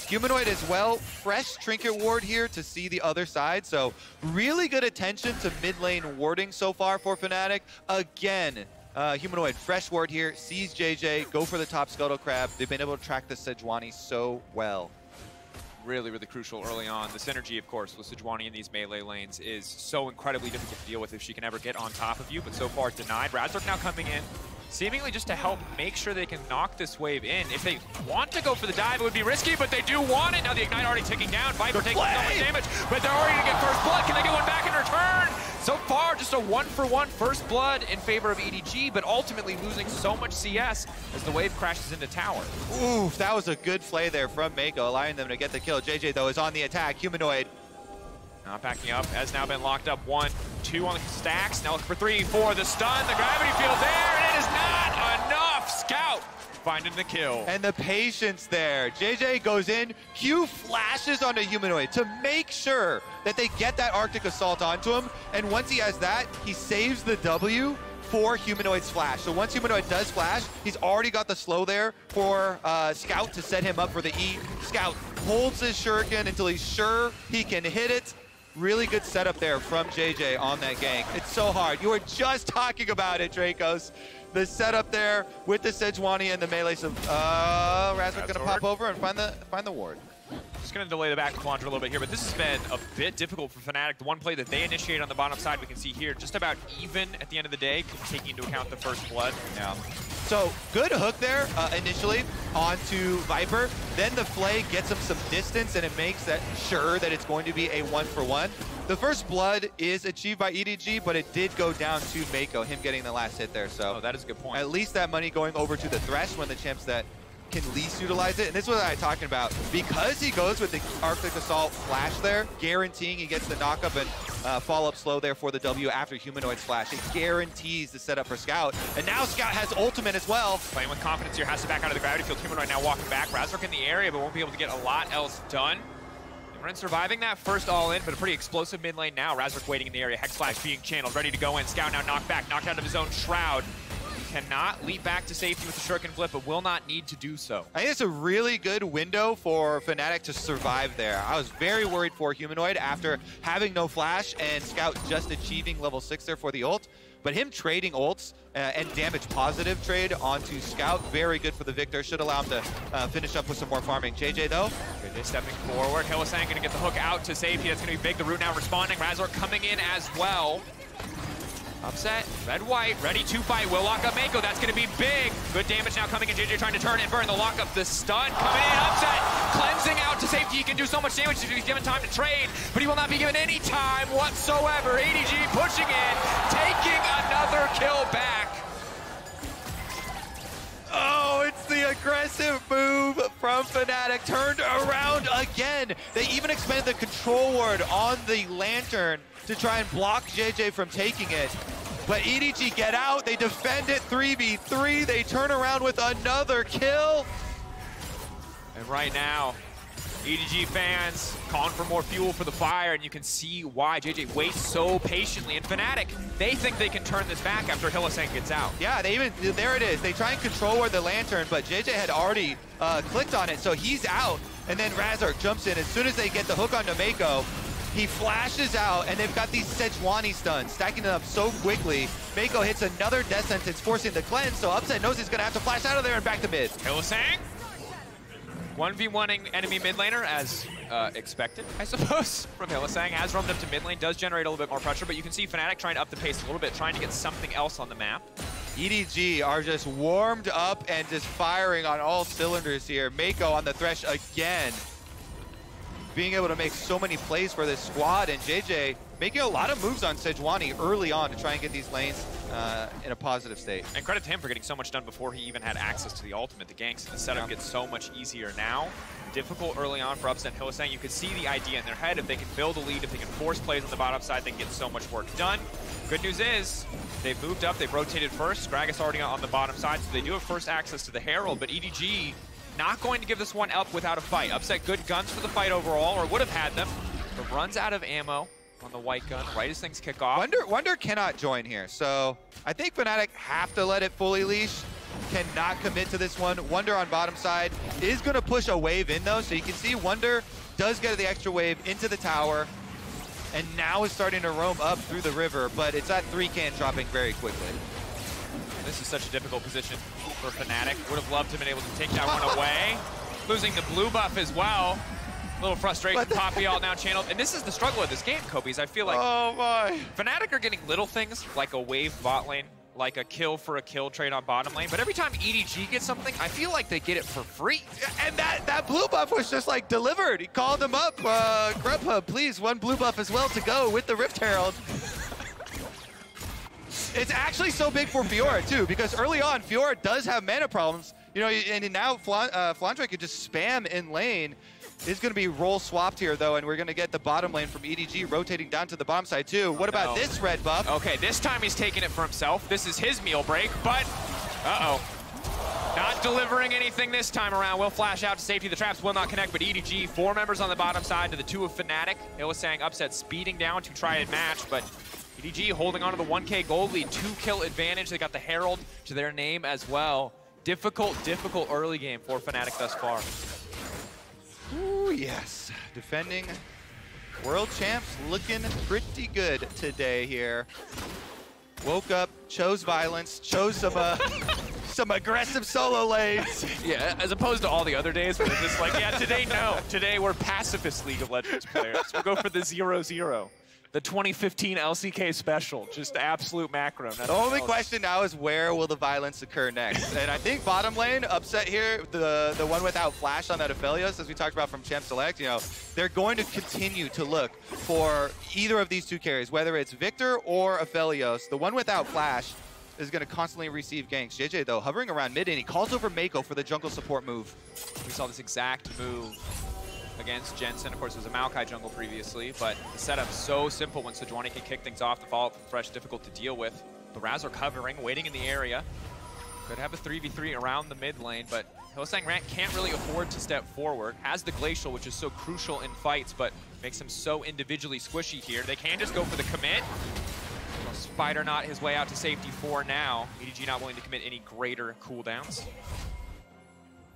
Humanoid as well, fresh Trinket Ward here to see the other side, so really good attention to mid lane warding so far for Fnatic. Again, Humanoid, fresh ward here, sees JJ, go for the top Scuttle Crab. They've been able to track the Sejuani so well.
Really, really crucial early on. The synergy, of course, with Sejuani in these melee lanes is so incredibly difficult to deal with if she can ever get on top of you, but so far denied. Razork now coming in, seemingly just to help make sure they can knock this wave in. If they want to go for the dive, it would be risky, but they do want it. Now the Ignite already ticking down. Viper taking so much damage, but they're already gonna get first blood. Can they get one back in return? So far, just a 1-for-1 first blood in favor of EDG, but ultimately losing so much CS as the wave crashes into tower.
Oof, that was a good play there from Mako, allowing them to get the kill. JJ, though, is on the attack. Humanoid.
Not backing up, has now been locked up. 1, 2 on the stacks. Now looking for 3, 4. The stun, the gravity field there, and it is not enough. Scout finding the kill.
And the patience there. JJ goes in, Q flashes onto Humanoid to make sure that they get that Arctic Assault onto him. And once he has that, he saves the W for Humanoid's flash. So once Humanoid does flash, he's already got the slow there for Scout to set him up for the E. Scout holds his shuriken until he's sure he can hit it. Really good setup there from JJ on that gank. It's so hard. You were just talking about it, Dracos. The setup there with the Sejuani and the melee. So, Razor's gonna pop over and find the ward.
Just going to delay the back to Flandre a little bit here, but this has been a bit difficult for Fnatic. The one play that they initiate on the bottom side, we can see here, just about even at the end of the day, taking into account the first blood.
Yeah. So, good hook there initially onto Viper. Then the Flay gets him some distance, and it makes sure that it's going to be a 1-for-1. The first blood is achieved by EDG, but it did go down to Mako, him getting the last hit there. So
that is a good point.
At least that money going over to the Thresh, when the champs that can least utilize it. And this is what I'm talking about. Because he goes with the Arctic Assault flash there, guaranteeing he gets the knock-up and follow-up slow there for the W after Humanoid's flash. It guarantees the setup for Scout. And now Scout has ultimate as well.
Playing with confidence here, has to back out of the gravity field. Humanoid now walking back. Razork in the area, but won't be able to get a lot else done. Imran surviving that first all-in, but a pretty explosive mid lane now. Razork waiting in the area. Hex Flash being channeled, ready to go in. Scout now knocked back, knocked out of his own Shroud. Cannot leap back to safety with the shuriken flip, but will not need to do so.
I think it's a really good window for Fnatic to survive there. I was very worried for Humanoid after having no flash and Scout just achieving level 6 there for the ult. But him trading ults and damage positive trade onto Scout, very good for the Victor. Should allow him to finish up with some more farming. JJ though.
JJ stepping forward. Hylissang gonna get the hook out to safety. That's gonna be big. The root now responding. Razork coming in as well. Upset, red-white, ready to fight. Will lock up Mako, that's gonna be big. Good damage now coming in. JJ trying to turn and burn the lock up. The stun coming in, Upset, cleansing out to safety. He can do so much damage if he's given time to trade, but he will not be given any time whatsoever. EDG pushing in, taking another kill back.
Oh, it's the aggressive move from Fnatic, turned around again. They even expanded the control ward on the Lantern to try and block JJ from taking it. But EDG get out, they defend it 3v3, they turn around with another kill.
And right now, EDG fans calling for more fuel for the fire, and you can see why JJ waits so patiently. And Fnatic, they think they can turn this back after Hylissang gets out.
Yeah, there it is. They try and control ward the Lantern, but JJ had already clicked on it, so he's out. And then Razork jumps in. As soon as they get the hook onto Mako, he flashes out, and they've got these Sejuani stuns, stacking them up so quickly. Mako hits another death sentence, forcing the cleanse, so Upset knows he's gonna have to flash out of there and back to mid.
Hylissang, 1v1ing enemy mid laner as expected, I suppose, from Hylissang. Has roamed up to mid lane, does generate a little bit more pressure, but you can see Fnatic trying to up the pace a little bit, trying to get something else on the map.
EDG are just warmed up and just firing on all cylinders here. Mako on the Thresh again, being able to make so many plays for this squad, and JJ making a lot of moves on Sejuani early on to try and get these lanes in a positive state.
And credit to him for getting so much done before he even had access to the ultimate. The ganks and the setup gets so much easier now. Difficult early on for Upset and Hylissang. You could see the idea in their head. If they can build a lead, if they can force plays on the bottom side, they can get so much work done. Good news is, they've moved up, they've rotated first. Gragas already on the bottom side, so they do have first access to the Herald, but EDG not going to give this one up without a fight. Upset good guns for the fight overall, or would have had them, but runs out of ammo on the white gun right as things kick off.
Wonder cannot join here, so I think Fnatic have to let it fully leash. Cannot commit to this one. Wonder on bottom side is going to push a wave in though, so you can see Wonder does get the extra wave into the tower, and now is starting to roam up through the river, but it's at 3-can dropping very quickly.
This is such a difficult position for Fnatic. Would have loved to have been able to take that one away. Losing the blue buff as well. A little frustration, Poppy all now channeled. And this is the struggle of this game, Kobe, is I feel like Fnatic are getting little things like a wave bot lane like a kill for a kill trade on bottom lane, but every time EDG gets something, I feel like they get it for free.
And that blue buff was just like delivered. He called him up, Grubhub, please, 1 blue buff as well to go with the Rift Herald. It's actually so big for Fiora too, because early on, Fiora does have mana problems. You know, and now Flandre could just spam in lane. It's going to be role swapped here, though, and we're going to get the bottom lane from EDG rotating down to the bottom side, too. What about this red buff?
Okay, this time he's taking it for himself. This is his meal break, but uh-oh. Not delivering anything this time around. Will flash out to safety. The traps will not connect, but EDG, 4 members on the bottom side to the 2 of Fnatic. Hylissang Upset speeding down to try and match, but EDG holding on to the 1K gold lead, 2-kill advantage. They got the Herald to their name as well. Difficult early game for Fnatic thus far.
Ooh, yes. Defending world champs looking pretty good today here. Woke up, chose violence, chose some aggressive solo lanes.
Yeah, as opposed to all the other days where they're just like, yeah, today no. Today we're pacifist League of Legends players. We'll go for the 0-0. The 2015 LCK special, just absolute macro.
The only question now is where will the violence occur next? And I think bottom lane, Upset here, the one without flash on that Aphelios, as we talked about from Champ Select, you know, they're going to continue to look for either of these 2 carries, whether it's Victor or Aphelios. The one without flash is going to constantly receive ganks. JJ, though, hovering around mid, and he calls over Mako for the jungle support move.
We saw this exact move against Jensen. Of course, it was a Maokai jungle previously, but the setup's so simple when Sejuani can kick things off. The follow-up from Fresh, difficult to deal with. The Raz are covering, waiting in the area. Could have a 3v3 around the mid lane, but Hylissang Rant can't really afford to step forward. Has the Glacial, which is so crucial in fights, but makes him so individually squishy here. They can just go for the commit. Spider Knot his way out to safety for now. EDG not willing to commit any greater cooldowns.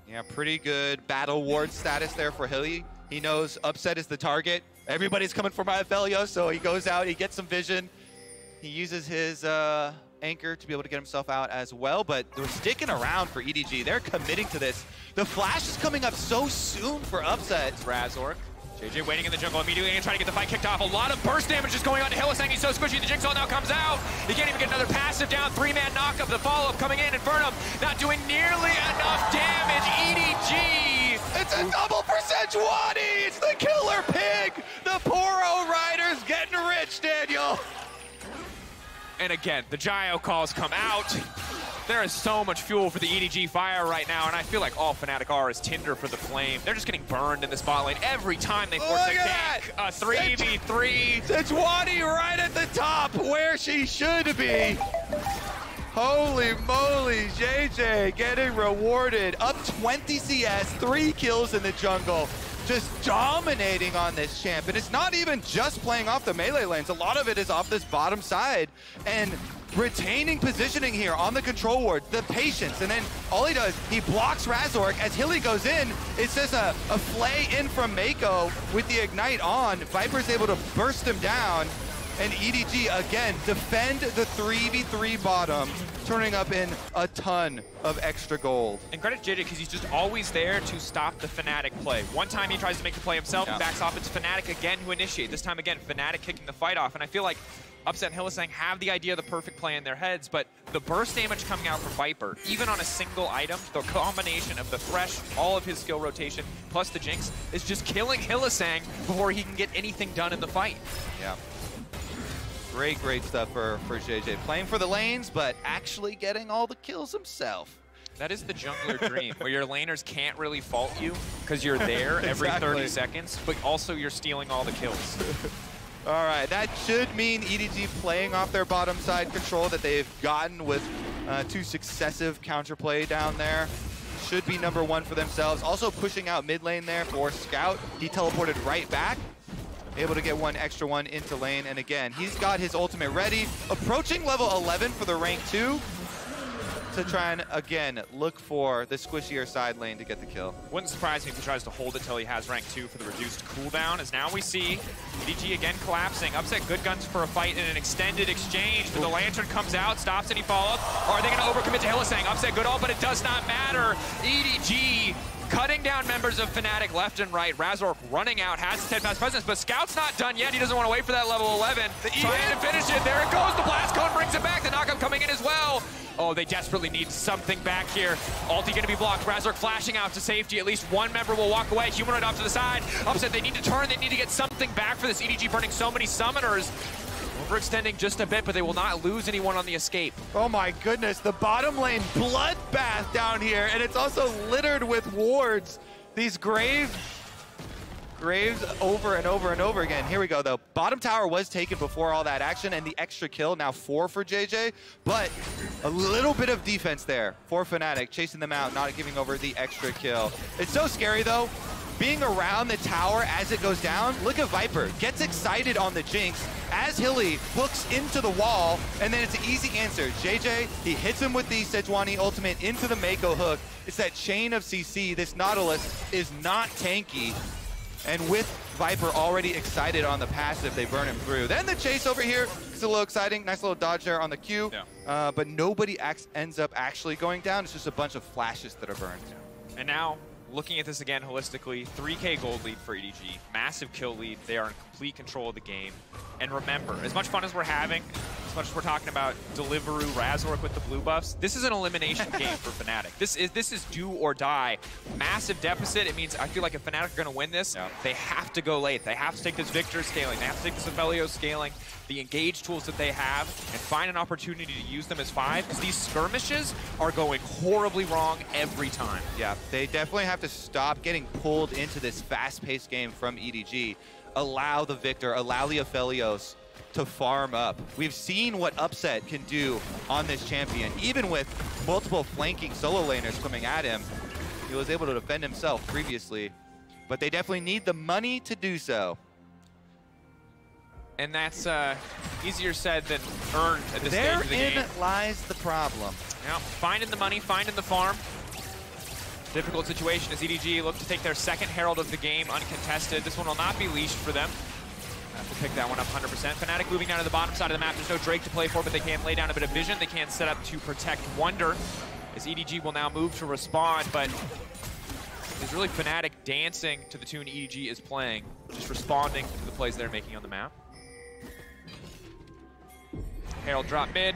Yeah, pretty good battle ward status there for Hilly. He knows Upset is the target. Everybody's coming for my Aphelios, so he goes out, he gets some vision. He uses his anchor to be able to get himself out as well, but they're sticking around for EDG. They're committing to this. The flash is coming up so soon for Upset.
Razork. JJ waiting in the jungle immediately and trying to get the fight kicked off. A lot of burst damage is going on to Hylissang. He's so squishy. The Jigsaw now comes out. He can't even get another passive down. 3-man knock-up. The follow-up coming in. Infernum not doing nearly enough damage. EDG.
It's a double for Sejuani. It's the killer pig. The Poro Riders getting rich, Daniel.
And again, the Gyro calls come out. There is so much fuel for the EDG fire right now, and I feel like all Fnatic are is tinder for the flame. They're just getting burned in this bot lane every time they force a gank. A 3v3.
Sejuani right at the top, where she should be. Holy moly, JJ getting rewarded. Up 20 CS, 3 kills in the jungle. Just dominating on this champ. And it's not even just playing off the melee lanes. A lot of it is off this bottom side. And retaining positioning here on the control ward, the patience, and then all he does, he blocks Razork. As Hilly goes in, it's just a flay in from Mako with the Ignite on. Viper's able to burst him down, and EDG, again, defend the 3v3 bottom, turning up in a ton of extra gold.
And credit JJ, because he's just always there to stop the Fnatic play. One time he tries to make the play himself, and backs off. It's Fnatic again who initiate. This time again, Fnatic kicking the fight off, and I feel like Upset and Hylissang have the idea of the perfect play in their heads, but the burst damage coming out from Viper, even on a single item, the combination of the Thresh, all of his skill rotation, plus the Jinx, is just killing Hylissang before he can get anything done in the fight.
Yeah. Great stuff for JJ. Playing for the lanes, but actually getting all the kills himself.
That is the jungler dream, where your laners can't really fault you because you're there every 30 seconds, but also you're stealing all the kills.
All right, that should mean EDG playing off their bottom side control that they've gotten with 2 successive counterplay down there. Should be #1 for themselves. Also pushing out mid lane there for Scout. He teleported right back. Able to get 1 extra one into lane. And again, he's got his ultimate ready. Approaching level 11 for the rank 2. To try and, again, look for the squishier side lane to get the kill.
Wouldn't surprise me if he tries to hold it till he has rank 2 for the reduced cooldown, as now we see EDG again collapsing. Upset good guns for a fight in an extended exchange, but the Lantern comes out, stops any follow-up. Or are they going to overcommit to Hylissang? Upset good ult, but it does not matter. EDG cutting down members of Fnatic left and right. Razork running out, has his 10 pass presence, but Scout's not done yet. He doesn't want to wait for that level 11. Trying to finish it. There it goes. The blast cone brings it back. The knockup coming in as well. Oh, they desperately need something back here. Ulti going to be blocked. Razork flashing out to safety. At least one member will walk away. Humanoid off to the side. Upset, they need to turn. They need to get something back for this. EDG burning so many summoners. Overextending just a bit, but they will not lose anyone on the escape.
Oh my goodness, the bottom lane bloodbath down here, and it's also littered with wards. These graves over and over and over again. Here we go though. Bottom tower was taken before all that action, and the extra kill, now 4 for JJ, but a little bit of defense there for Fnatic, chasing them out, not giving over the extra kill. It's so scary though, being around the tower as it goes down. Look at Viper, gets excited on the Jinx as Hilly hooks into the wall, and then it's an easy answer. JJ, he hits him with the Sejuani ultimate into the Mako hook. It's that chain of CC. This Nautilus is not tanky. And with Viper already excited on the passive, they burn him through. Then the chase over here is a little exciting. Nice little dodge there on the Q. Yeah. But nobody ends up actually going down. It's just a bunch of flashes that are burned.
And now, looking at this again holistically, 3K gold lead for EDG, massive kill lead. They are in complete control of the game. And remember, as much fun as we're having, as much as we're talking about Deliveroo, Razork with the blue buffs, this is an elimination game for Fnatic. This is do or die. Massive deficit. It means I feel like if Fnatic are going to win this, they have to go late. They have to take this Victor scaling. They have to take this Aphelios scaling, the engage tools that they have, and find an opportunity to use them as 5, because these skirmishes are going horribly wrong every time.
Yeah, they definitely have to stop getting pulled into this fast-paced game from EDG. Allow the Victor, allow the Aphelios to farm up. We've seen what Upset can do on this champion. Even with multiple flanking solo laners coming at him, he was able to defend himself previously. But they definitely need the money to do so.
And that's easier said than earned at this stage of the game.
Therein lies the problem.
Yeah, finding the money, finding the farm. Difficult situation as EDG look to take their second Herald of the game uncontested. This one will not be leashed for them. Have to pick that one up 100%. Fnatic moving down to the bottom side of the map. There's no Drake to play for, but they can lay down a bit of vision. They can set up to protect Wonder, as EDG will now move to respond, but it's really Fnatic dancing to the tune EDG is playing, just responding to the plays they're making on the map. Herald drop mid.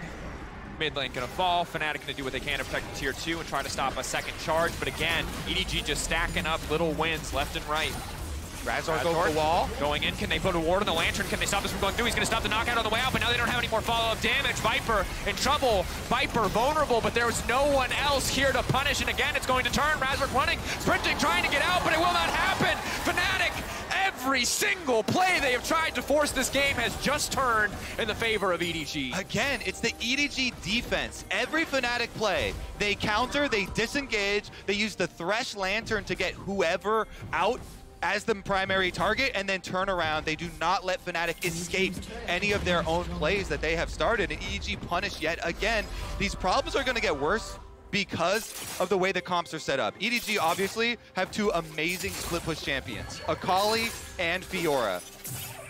Mid lane gonna fall. Fnatic gonna do what they can to protect the tier 2 and try to stop a second charge. But again, EDG just stacking up little wins left and right.
Razork over the wall.
Going in, can they put a ward on the Lantern? Can they stop this from going through? He's gonna stop the knockout on the way out, but now they don't have any more follow-up damage. Viper in trouble. Viper vulnerable, but there is no one else here to punish. And again, it's going to turn. Razork running, sprinting, trying to get out, but it will not happen. Fnatic, every single play they have tried to force this game has just turned in the favor of EDG.
Again, it's the EDG defense. Every Fnatic play, they counter, they disengage, they use the Thresh Lantern to get whoever out as the primary target, and then turn around. They do not let Fnatic escape any of their own plays that they have started, and EDG punish yet again. These problems are going to get worse because of the way the comps are set up. EDG obviously have 2 amazing split push champions, Akali and Fiora.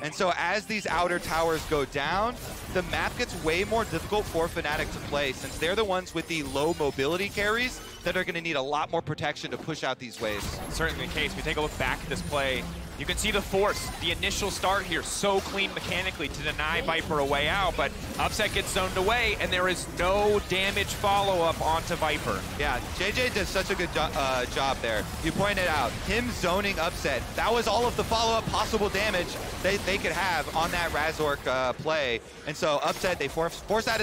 And so as these outer towers go down, the map gets way more difficult for Fnatic to play, since they're the ones with the low mobility carries that are going to need a lot more protection to push out these waves.
Certainly the case. We take a look back at this play. You can see the force, the initial start here, so clean mechanically to deny Viper a way out, but Upset gets zoned away, and there is no damage follow-up onto Viper.
Yeah, JJ does such a good job there. You pointed out, him zoning Upset, that was all of the follow-up possible damage they could have on that Razork play. And so Upset, they force out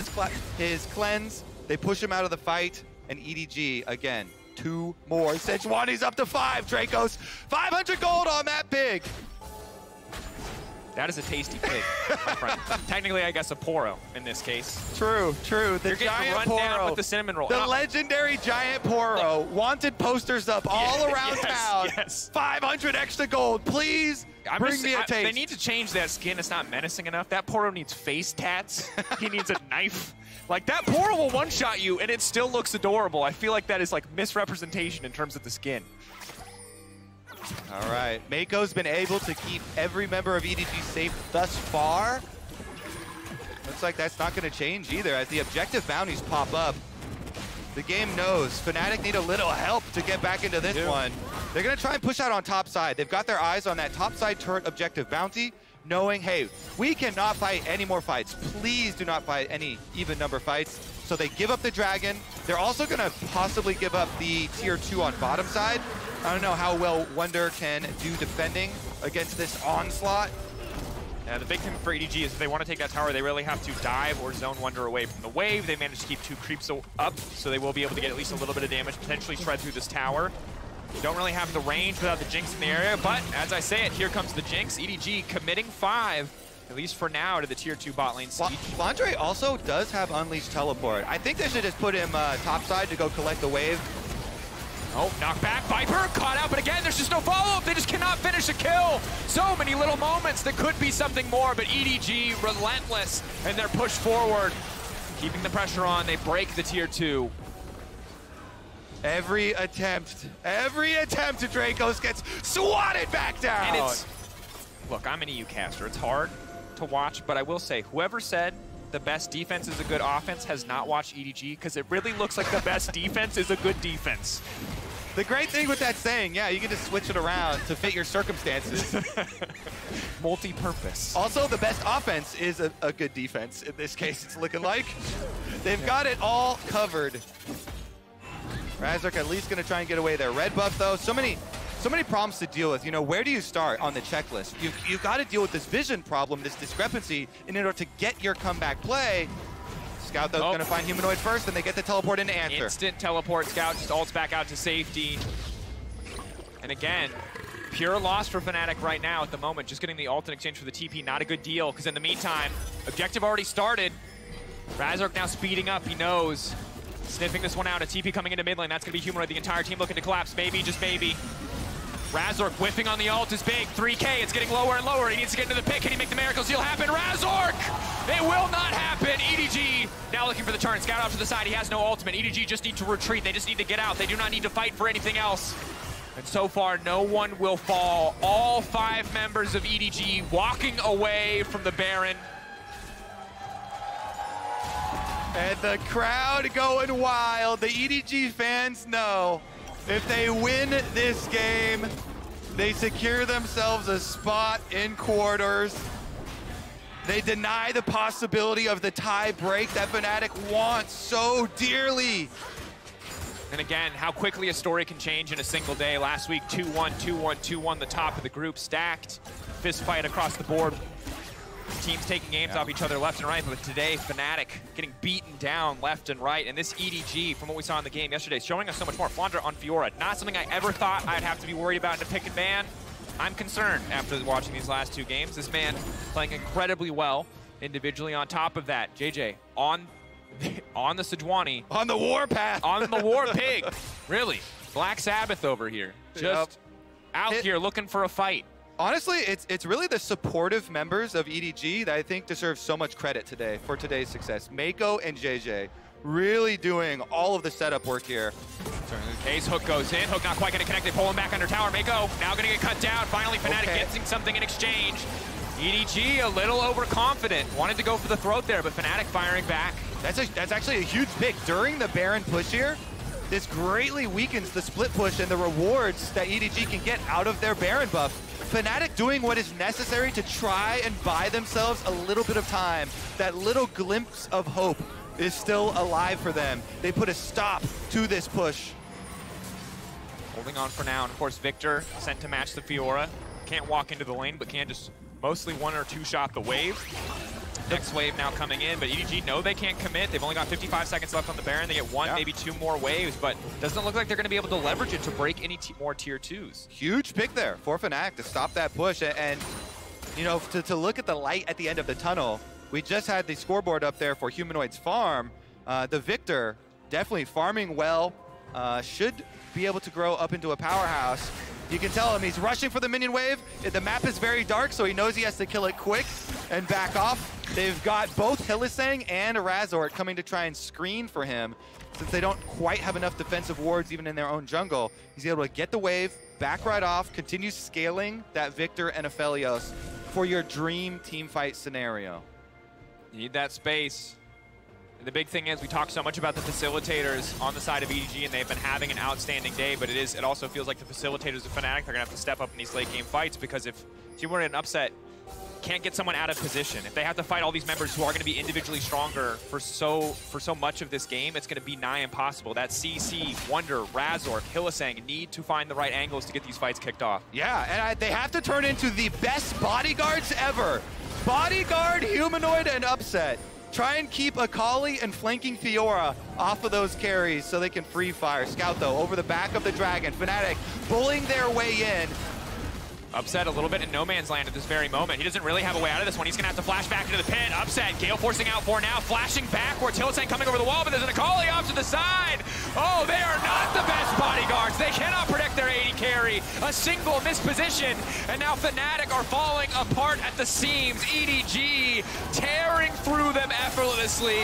his cleanse, they push him out of the fight, and EDG, again, 2 more. Sejuani's up to 5, Dracos. 500 gold on that pig.
That is a tasty pig, my friend. Technically, I guess a Poro in this case.
True, true. The
You're
giant
getting run
Poro.
down with the cinnamon roll.
The legendary giant Poro. Wanted posters up all around town.
Yes.
500 extra gold, please. Bring me a taste.
They need to change that skin. It's not menacing enough. That Poro needs face tats. He needs a knife. Like, that Poro will one-shot you, and it still looks adorable. I feel like that is, like, misrepresentation in terms of the skin.
All right. Mako's been able to keep every member of EDG safe thus far. Looks like that's not going to change either. As the objective bounties pop up, the game knows Fnatic need a little help to get back into this one. They're going to try and push out on top side. They've got their eyes on that top side turret objective bounty, knowing, hey, we cannot fight any more fights. Please do not fight any even number fights. So they give up the dragon. They're also going to possibly give up the tier 2 on bottom side. I don't know how well Wonder can do defending against this onslaught.
Yeah, the big thing for EDG is if they want to take that tower, they really have to dive or zone Wonder away from the wave. They managed to keep 2 creeps up, so they will be able to get at least a little bit of damage, potentially shred through this tower. Don't really have the range without the Jinx in the area, but as I say it, here comes the Jinx. EDG committing 5, at least for now, to the tier 2 bot lane siege.
Flandre also does have Unleashed Teleport. I think they should just put him topside to go collect the wave.
Oh, knockback, Viper, caught out, but again, there's just no follow-up. They just cannot finish a kill. So many little moments that could be something more, but EDG relentless in their push forward. Keeping the pressure on, they break the tier 2.
Every attempt to Dracos gets swatted back down.
And it's, look, I'm an EU caster. It's hard to watch, but I will say, whoever said the best defense is a good offense has not watched EDG, because it really looks like the best defense is a good defense.
The great thing with that saying, yeah, you can just switch it around to fit your circumstances.
Multi-purpose.
Also, the best offense is a good defense. In this case, it's looking like. They've got it all covered. Razork at least going to try and get away their red buff, though. So many problems to deal with. You know, where do you start on the checklist? You've got to deal with this vision problem, this discrepancy, in order to get your comeback play. Scout, though, is going to find Humanoid first, and they get the teleport into answer.
Instant teleport. Scout just ults back out to safety. And again, pure loss for Fnatic right now at the moment. Just getting the ult in exchange for the TP, not a good deal, because in the meantime, objective already started. Razork now speeding up, he knows. Sniffing this one out, a TP coming into mid lane. That's going to be Humanoid, the entire team looking to collapse. Maybe, just maybe. Razork whiffing on the ult is big. 3K, it's getting lower and lower. He needs to get into the pick. Can he make the miracle seal happen? Razork! It will not happen. EDG now looking for the turn. Scout off to the side. He has no ultimate. EDG just need to retreat. They just need to get out. They do not need to fight for anything else. And so far, no one will fall. All 5 members of EDG walking away from the Baron.
And the crowd going wild. The EDG fans know if they win this game, they secure themselves a spot in quarters. They deny the possibility of the tie break that Fnatic wants so dearly.
And again, how quickly a story can change in a single day. Last week, 2-1, 2-1, 2-1, the top of the group stacked. Fist fight across the board. Teams taking games off each other left and right, but today, Fnatic getting beaten down left and right. And this EDG, from what we saw in the game yesterday, is showing us so much more. Flandre on Fiora, not something I ever thought I'd have to be worried about in a pick and ban. I'm concerned after watching these last 2 games. This man playing incredibly well individually. On top of that, JJ on the Sejuani.
On the warpath.
On the war pig. Really. Black Sabbath over here. Just out here looking for a fight.
Honestly, it's really the supportive members of EDG that I think deserve so much credit today for today's success. Mako and JJ really doing all of the setup work here.
Ace hook goes in. Hook not quite going to connect. They pull him back under tower. Mako now going to get cut down. Finally, Fnatic getting something in exchange. EDG a little overconfident. Wanted to go for the throat there, but Fnatic firing back.
That's actually a huge pick. During the Baron push here, this greatly weakens the split push and the rewards that EDG can get out of their Baron buff. Fnatic doing what is necessary to try and buy themselves a little bit of time. That little glimpse of hope is still alive for them. They put a stop to this push.
Holding on for now, and of course Victor sent to match the Fiora. Can't walk into the lane, but can just mostly 1 or 2 shot the wave. Next wave now coming in, but EDG know they can't commit. They've only got 55 seconds left on the Baron. They get 1, maybe 2 more waves, but doesn't look like they're going to be able to leverage it to break any more tier 2s.
Huge pick there for Fnatic to stop that push, and you know, to look at the light at the end of the tunnel. We just had the scoreboard up there for Humanoid's farm. The Victor definitely farming well, should be able to grow up into a powerhouse. You can tell him he's rushing for the minion wave. The map is very dark, so he knows he has to kill it quick and back off. They've got both Hylissang and Razork coming to try and screen for him. Since they don't quite have enough defensive wards even in their own jungle, he's able to get the wave, back right off, continue scaling that Victor and
The big thing is we talk so much about the facilitators on the side of EDG, and they've been having an outstanding day, but it also feels like the facilitators of Fnatic are going to have to step up in these late game fights, because if Team Word an upset, can't get someone out of position. If they have to fight all these members who are going to be individually stronger for so much of this game, it's going to be nigh impossible. That CC, Wonder, Razor, Hylissang need to find the right angles to get these fights kicked off.
Yeah, and they have to turn into the best bodyguards ever. Bodyguard, Humanoid, and Upset. Try and keep Akali and flanking Fiora off of those carries so they can free fire. Scout, though, over the back of the Dragon. Fnatic bullying their way in.
Upset a little bit in no man's land at this very moment. He doesn't really have a way out of this one. He's gonna have to flash back into the pit. Upset, Gale forcing out for now, flashing backwards. Hylissang coming over the wall, but there's an Akali off to the side. Oh, they are not the best bodyguards. They cannot protect their AD carry. A single misposition, and now Fnatic are falling apart at the seams. EDG tearing through them effortlessly,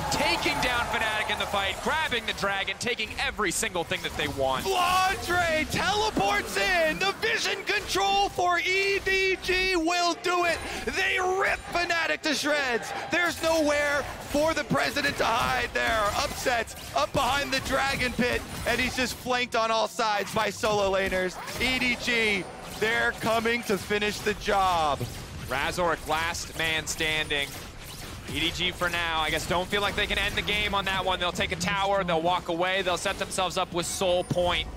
taking down Fnatic in the fight, grabbing the Dragon, taking every single thing that they want.
Flandre teleports in. The vision control for EDG will do it. They rip Fnatic to shreds. There's nowhere for the president to hide there. Upsets up behind the Dragon pit, and he's just flanked on all sides by solo laners. EDG, they're coming to finish the job.
Razor, last man standing. EDG for now, I guess, don't feel like they can end the game on that one. They'll take a tower, they'll walk away, they'll set themselves up with Soul Point.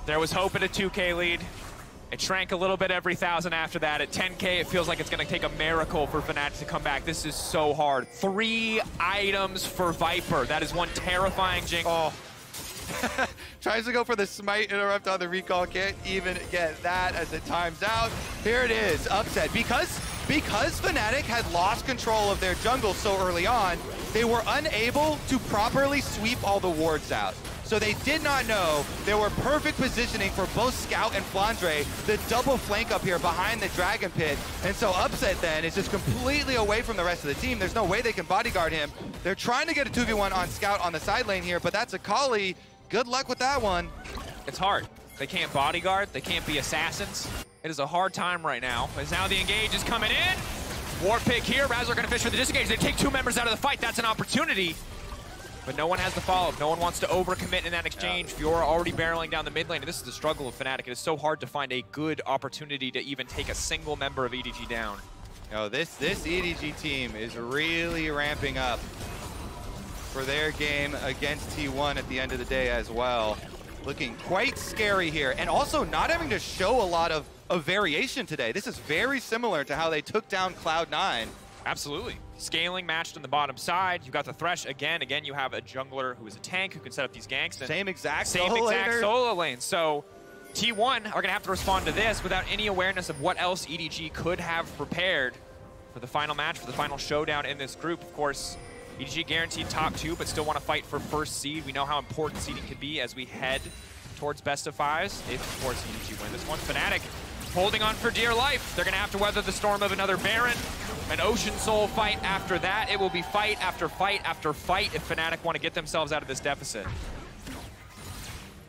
There was hope at a 2K lead. It shrank a little bit every 1,000 after that. At 10K, it feels like it's going to take a miracle for Fnatic to come back. This is so hard. 3 items for Viper. That is one terrifying jinx.
Oh. Tries to go for the smite interrupt on the recall. Can't even get that as it times out. Here it is. Upset. Because Fnatic had lost control of their jungle so early on, they were unable to properly sweep all the wards out. So they did not know there were perfect positioning for both Scout and Flandre, the double flank up here behind the Dragon pit. And so Upset then is just completely away from the rest of the team. There's no way they can bodyguard him. They're trying to get a 2v1 on Scout on the side lane here, but that's Akali. Good luck with that one.
It's hard. They can't bodyguard. They can't be assassins. It is a hard time right now. As now the engage is coming in. War pick here. Razor going to fish for the disengage. They take 2 members out of the fight. That's an opportunity. But no one has the follow-up. No one wants to overcommit in that exchange. Fiora already barreling down the mid lane. And this is the struggle of Fnatic. It is so hard to find a good opportunity to even take a single member of EDG down.
Oh, this EDG team is really ramping up for their game against T1 at the end of the day as well. Looking quite scary here. And also not having to show a lot of variation today. This is very similar to how they took down Cloud9.
Absolutely. Scaling matched on the bottom side. You've got the Thresh again. Again, you have a jungler who is a tank who can set up these ganks. And
same exact
solo lane. So T1 are going to have to respond to this without any awareness of what else EDG could have prepared for the final match, for the final showdown in this group. Of course, EDG guaranteed top 2, but still want to fight for first seed. We know how important seeding can be as we head towards best of 5s. If, of course, EDG win this one. Fnatic holding on for dear life. They're going to have to weather the storm of another Baron. An Ocean Soul fight after that. It will be fight after fight after fight if Fnatic want to get themselves out of this deficit.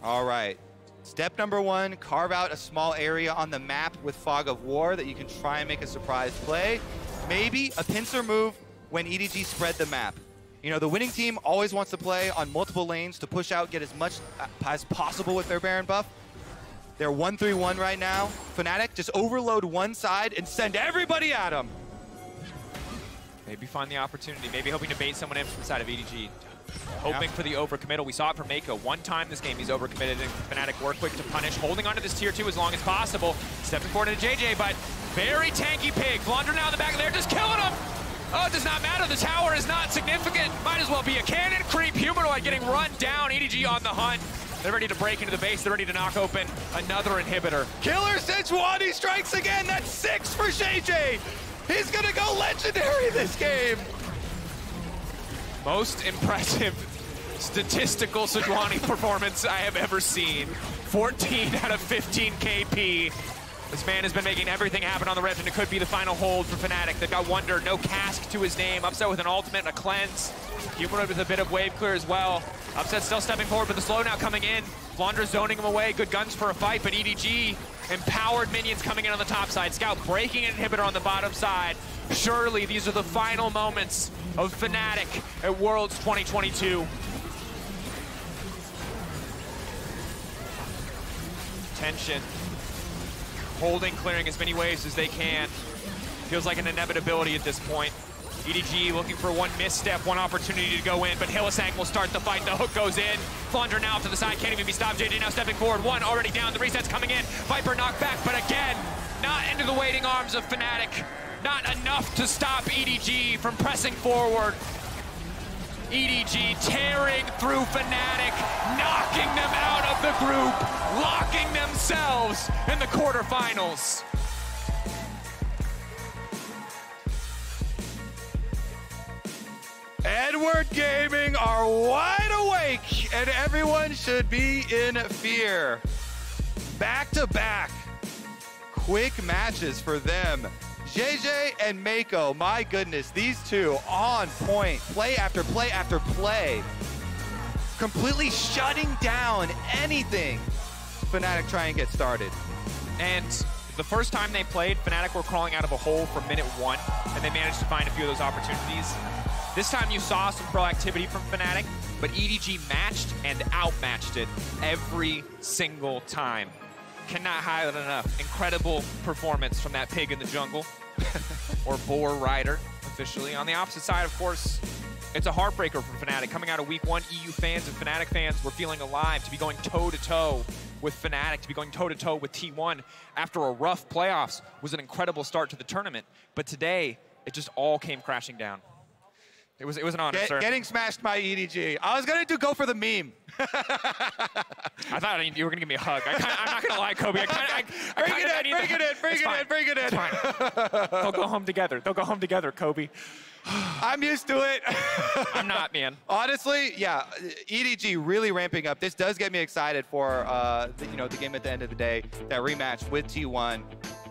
All right. Step number 1, carve out a small area on the map with Fog of War that you can try and make a surprise play. Maybe a pincer move when EDG spread the map. You know, the winning team always wants to play on multiple lanes to push out, get as much as possible with their Baron buff. They're 1-3-1 right now. Fnatic, just overload one side and send everybody at them.
Maybe find the opportunity. Maybe hoping to bait someone in from the side of EDG. Hoping for the overcommittal. We saw it from Mako. One time this game he's overcommitted, and Fnatic work quick to punish. Holding onto this tier 2 as long as possible. Stepping forward into JJ, but very tanky pig. Flandre now in the back of there, just killing him. Oh, it does not matter. The tower is not significant. Might as well be a cannon creep. Humanoid getting run down. EDG on the hunt. They're ready to break into the base. They're ready to knock open another inhibitor.
Killer Sejuani strikes again. That's 6 for JJ. He's gonna go legendary this game.
Most impressive statistical Sejuani performance I have ever seen. 14 out of 15 KP. This man has been making everything happen on the Rift, and it could be the final hold for Fnatic. They've got Wonder, no cask to his name. Upset with an ultimate and a cleanse. Humanoid with a bit of wave clear as well. Upset still stepping forward, but the slow now coming in. Flandre zoning him away. Good guns for a fight, but EDG empowered minions coming in on the top side. Scout breaking an inhibitor on the bottom side. Surely these are the final moments of Fnatic at Worlds 2022. Tension. Holding, clearing as many waves as they can. Feels like an inevitability at this point. EDG looking for one misstep, one opportunity to go in, but Hylissang will start the fight. The hook goes in. Flandre now to the side, can't even be stopped. JJ now stepping forward. One already down, the reset's coming in. Viper knocked back, but again, not into the waiting arms of Fnatic. Not enough to stop EDG from pressing forward. EDG tearing through Fnatic, knocking them out of the group, locking themselves in the quarterfinals.
Edward Gaming are wide awake, and everyone should be in fear. Back-to-back quick matches for them. JJ and Mako, my goodness, these two on point, play after play after play, completely shutting down anything Fnatic try and get started.
And the first time they played, Fnatic were crawling out of a hole from minute 1, and they managed to find a few of those opportunities. This time you saw some proactivity from Fnatic, but EDG matched and outmatched it every single time. Cannot highlight enough. Incredible performance from that pig in the jungle, or boar rider, officially. On the opposite side, of course, it's a heartbreaker for Fnatic. Coming out of week 1, EU fans and Fnatic fans were feeling alive to be going toe-to-toe with Fnatic, to be going toe-to-toe with T1 after a rough playoffs was an incredible start to the tournament. But today, it just all came crashing down. It was an honor, sir.
Getting smashed by EDG. I was going to go for the meme.
I thought you were going to give me a hug. I'm not going to lie, Kobe.
Bring it in.
Fine. They'll go home together. They'll go home together, Kobe.
I'm used to it.
I'm not, man.
Honestly, yeah, EDG really ramping up. This does get me excited for the game at the end of the day. That rematch with T1.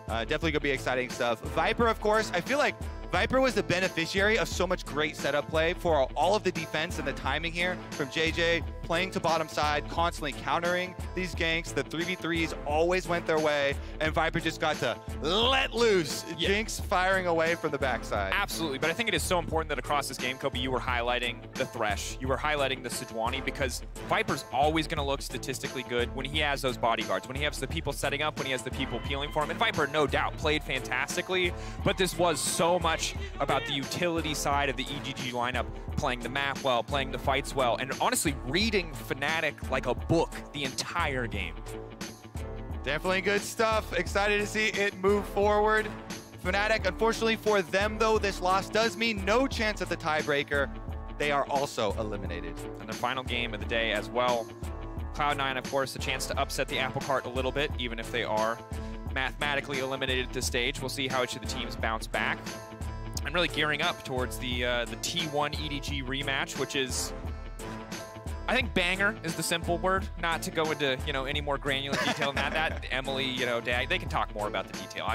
Definitely going to be exciting stuff. Viper, of course, I feel like Viper was the beneficiary of so much great setup play for all of the defense and the timing here from JJ, playing to bottom side, constantly countering these ganks. The 3v3s always went their way, and Viper just got to let loose. Yeah. Jinx firing away from the backside.
Absolutely, but I think it is so important that across this game, Kobe, you were highlighting the Thresh, you were highlighting the Sejuani, because Viper's always going to look statistically good when he has those bodyguards, when he has the people setting up, when he has the people peeling for him. And Viper, no doubt, played fantastically, but this was so much about the utility side of the EDG lineup, playing the map well, playing the fights well, and honestly reading Fnatic like a book the entire game.
Definitely good stuff. Excited to see it move forward. Fnatic, unfortunately for them though, this loss does mean no chance at the tiebreaker. They are also eliminated.
And their final game of the day as well. Cloud9, of course, a chance to upset the apple cart a little bit, even if they are mathematically eliminated at this stage. We'll see how each of the teams bounce back. I'm really gearing up towards the T1 EDG rematch, which is, I think banger is the simple word, not to go into, any more granular detail than that. Emily, Dag, they can talk more about the detail.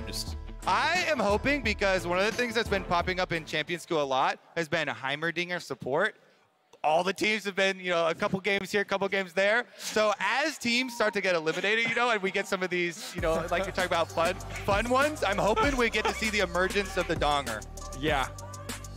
I am hoping, because one of the things that's been popping up in Champion School a lot has been Heimerdinger support. All the teams have been, a couple games here, a couple games there. So as teams start to get eliminated, and we get some of these, like you're talking about fun ones, I'm hoping we get to see the emergence of the Donger.
Yeah.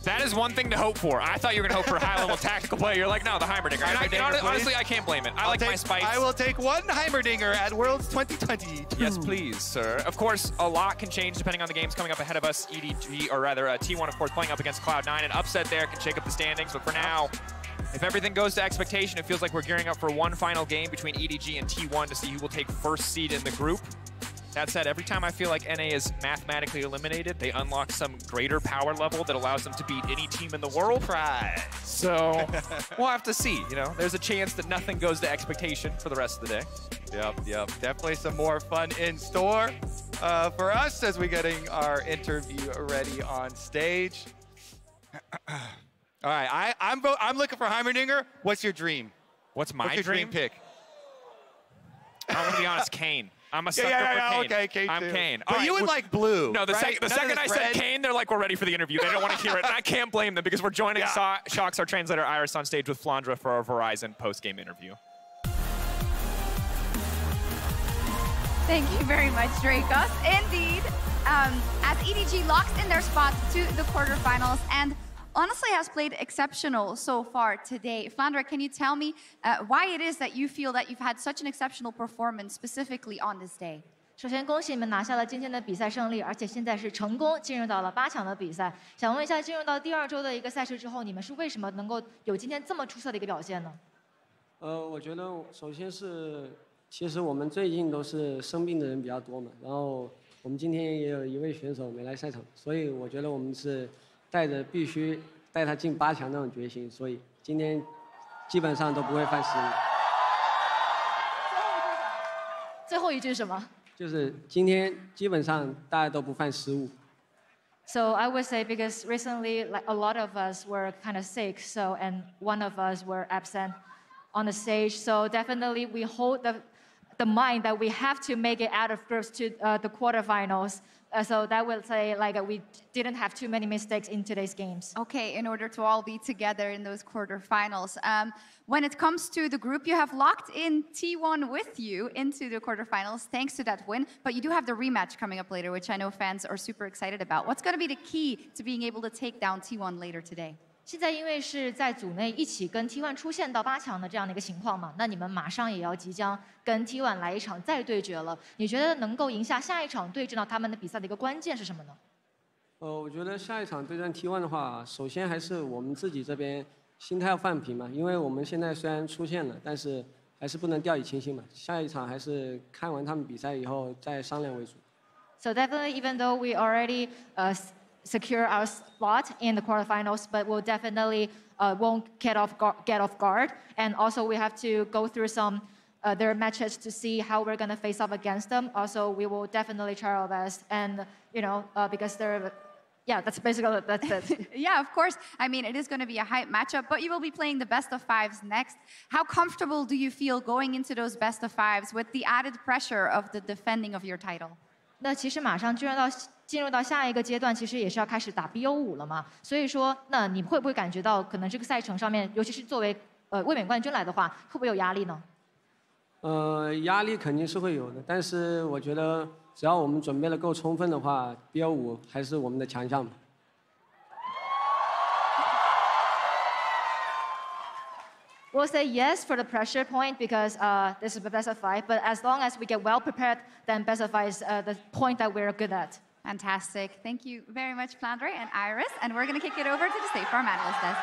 That is one thing to hope for. I thought you were going to hope for a high-level tactical play. You're like, no, the Heimerdinger. And honestly, I can't blame it. I like my spikes.
I will take one Heimerdinger at Worlds 2020.
Yes, please, sir. Of course, a lot can change depending on the games coming up ahead of us. EDG, or rather T1, of course, playing up against Cloud9. An upset there can shake up the standings. But for now, if everything goes to expectation, it feels like we're gearing up for one final game between EDG and T1 to see who will take first seed in the group. That said, every time I feel like NA is mathematically eliminated, they unlock some greater power level that allows them to beat any team in the world. So we'll have to see. There's a chance that nothing goes to expectation for the rest of the day.
Yep. Definitely some more fun in store for us as we're getting our interview ready on stage. All right, I'm looking for Heimerdinger. What's your dream?
What's your
dream pick?
I'm going to be honest, Kane. I'm a sucker for Kane.
Okay, Kane
I'm
too.
Kane.
But you would like blue.
No, the
right?
second I said Kane, they're like, we're ready for the interview. They don't want to hear it. And I can't blame them, because we're joining Shocks, our translator Iris, on stage with Flandre for our Verizon post-game interview.
Thank you very much, Dracos. Indeed, as EDG locks in their spot to the quarterfinals, and honestly has played exceptional so far today. Flandre, can you tell me why it is that you feel that you've had such an exceptional performance specifically on this day?
首先，恭喜你们拿下了今天的比赛胜利，而且现在是成功进入到了8强的比赛。想问一下，进入到第2周的一个赛事之后，你们是为什么能够有今天这么出色的一个表现呢？
我觉得首先是，其实我们最近都是生病的人比较多嘛，然后我们今天也有一位选手没来赛场，所以我觉得我们是带着必须带他进8强那种决心，所以今天基本上都不会犯失误。
最后一句是什么？
就是今天基本上大家都不犯失误。
So I would say because recently, like a lot of us were kind of sick, so and one of us were absent on the stage. So definitely we hold the mind that we have to make it out of groups to the quarterfinals. So that will say like we didn't have too many mistakes in today's games.
Okay, in order to all be together in those quarterfinals. When it comes to the group, you have locked in T1 with you into the quarterfinals thanks to that win, but you do have the rematch coming up later, which I know fans are super excited about. What's going to be the key to being able to take down T1 later today?
现在因为是在组内一起跟 T1 出现到8强的这样的一个情况嘛，那你们马上也要即将跟 T1 来一场再对决了。你觉得能够赢下下一场对阵到他们的比赛的一个关键是什么呢？
我觉得下一场对战 T1 的话，首先还是我们自己这边心态要放平嘛，因为我们现在虽然出现了，但是还是不能掉以轻心嘛。下一场还是看完他们比赛以后再商量为主。
So definitely, even though we already secure our spot in the quarterfinals, but we'll definitely won't get off guard. And also we have to go through some their matches to see how we're going to face off against them. Also, we will definitely try our best. And, you know, because they're, yeah, that's basically, that's it.
Yeah, of course. I mean, it is going to be a hype matchup, but you will be playing the best of 5s next. How comfortable do you feel going into those best of 5s with the added pressure of the defending of your title?
那其实马上进入到下一个阶段，其实也是要开始打 BO5 了嘛。所以说，那你会不会感觉到可能这个赛程上面，尤其是作为卫冕冠军来的话，会不会有压力呢？
压力肯定是会有的，但是我觉得只要我们准备的够充分的话 ，BO5 还是我们的强项嘛。
We'll say yes for the pressure point because this is the best of 5. But as long as we get well prepared, then best of 5 is the point that we're good at.
Fantastic. Thank you very much, Flandre and Iris. And we're going to kick it over to the State Farm Analyst Desk.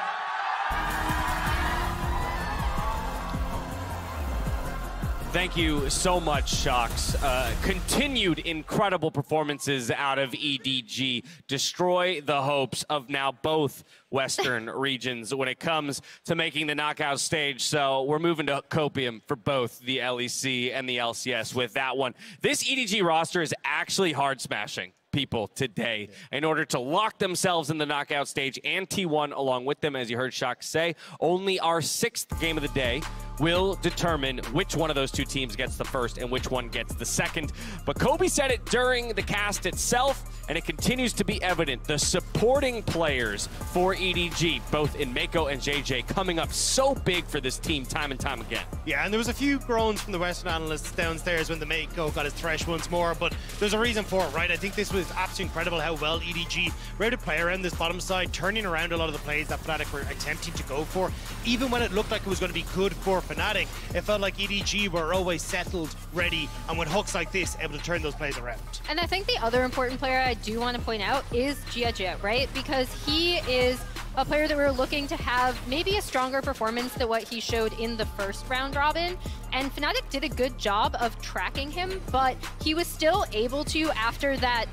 Thank you so much, Shocks. Continued incredible performances out of EDG. Destroy the hopes of now both Western regions when it comes to making the knockout stage. So we're moving to Copium for both the LEC and the LCS with that one. This EDG roster is actually hard smashing people today in order to lock themselves in the knockout stage and T1 along with them, as you heard Shocks say. Only our 6th game of the day will determine which one of those two teams gets the first and which one gets the second. But Kobe said it during the cast itself, and it continues to be evident. The supporting players for EDG, both in Mako and JJ, coming up so big for this team time and time again.
Yeah, and there was a few groans from the Western analysts downstairs when the Mako got his thresh once more, but there's a reason for it, right? I think this was absolutely incredible how well EDG were able to play around this bottom side, turning around a lot of the plays that Fnatic were attempting to go for. Even when it looked like it was going to be good for Fnatic, it felt like EDG were always settled, ready, and with hooks like this, able to turn those plays around.
And I think the other important player I do want to point out is Jia, right? Because he is a player that we're looking to have maybe a stronger performance than what he showed in the first round robin. And Fnatic did a good job of tracking him, but he was still able to, after that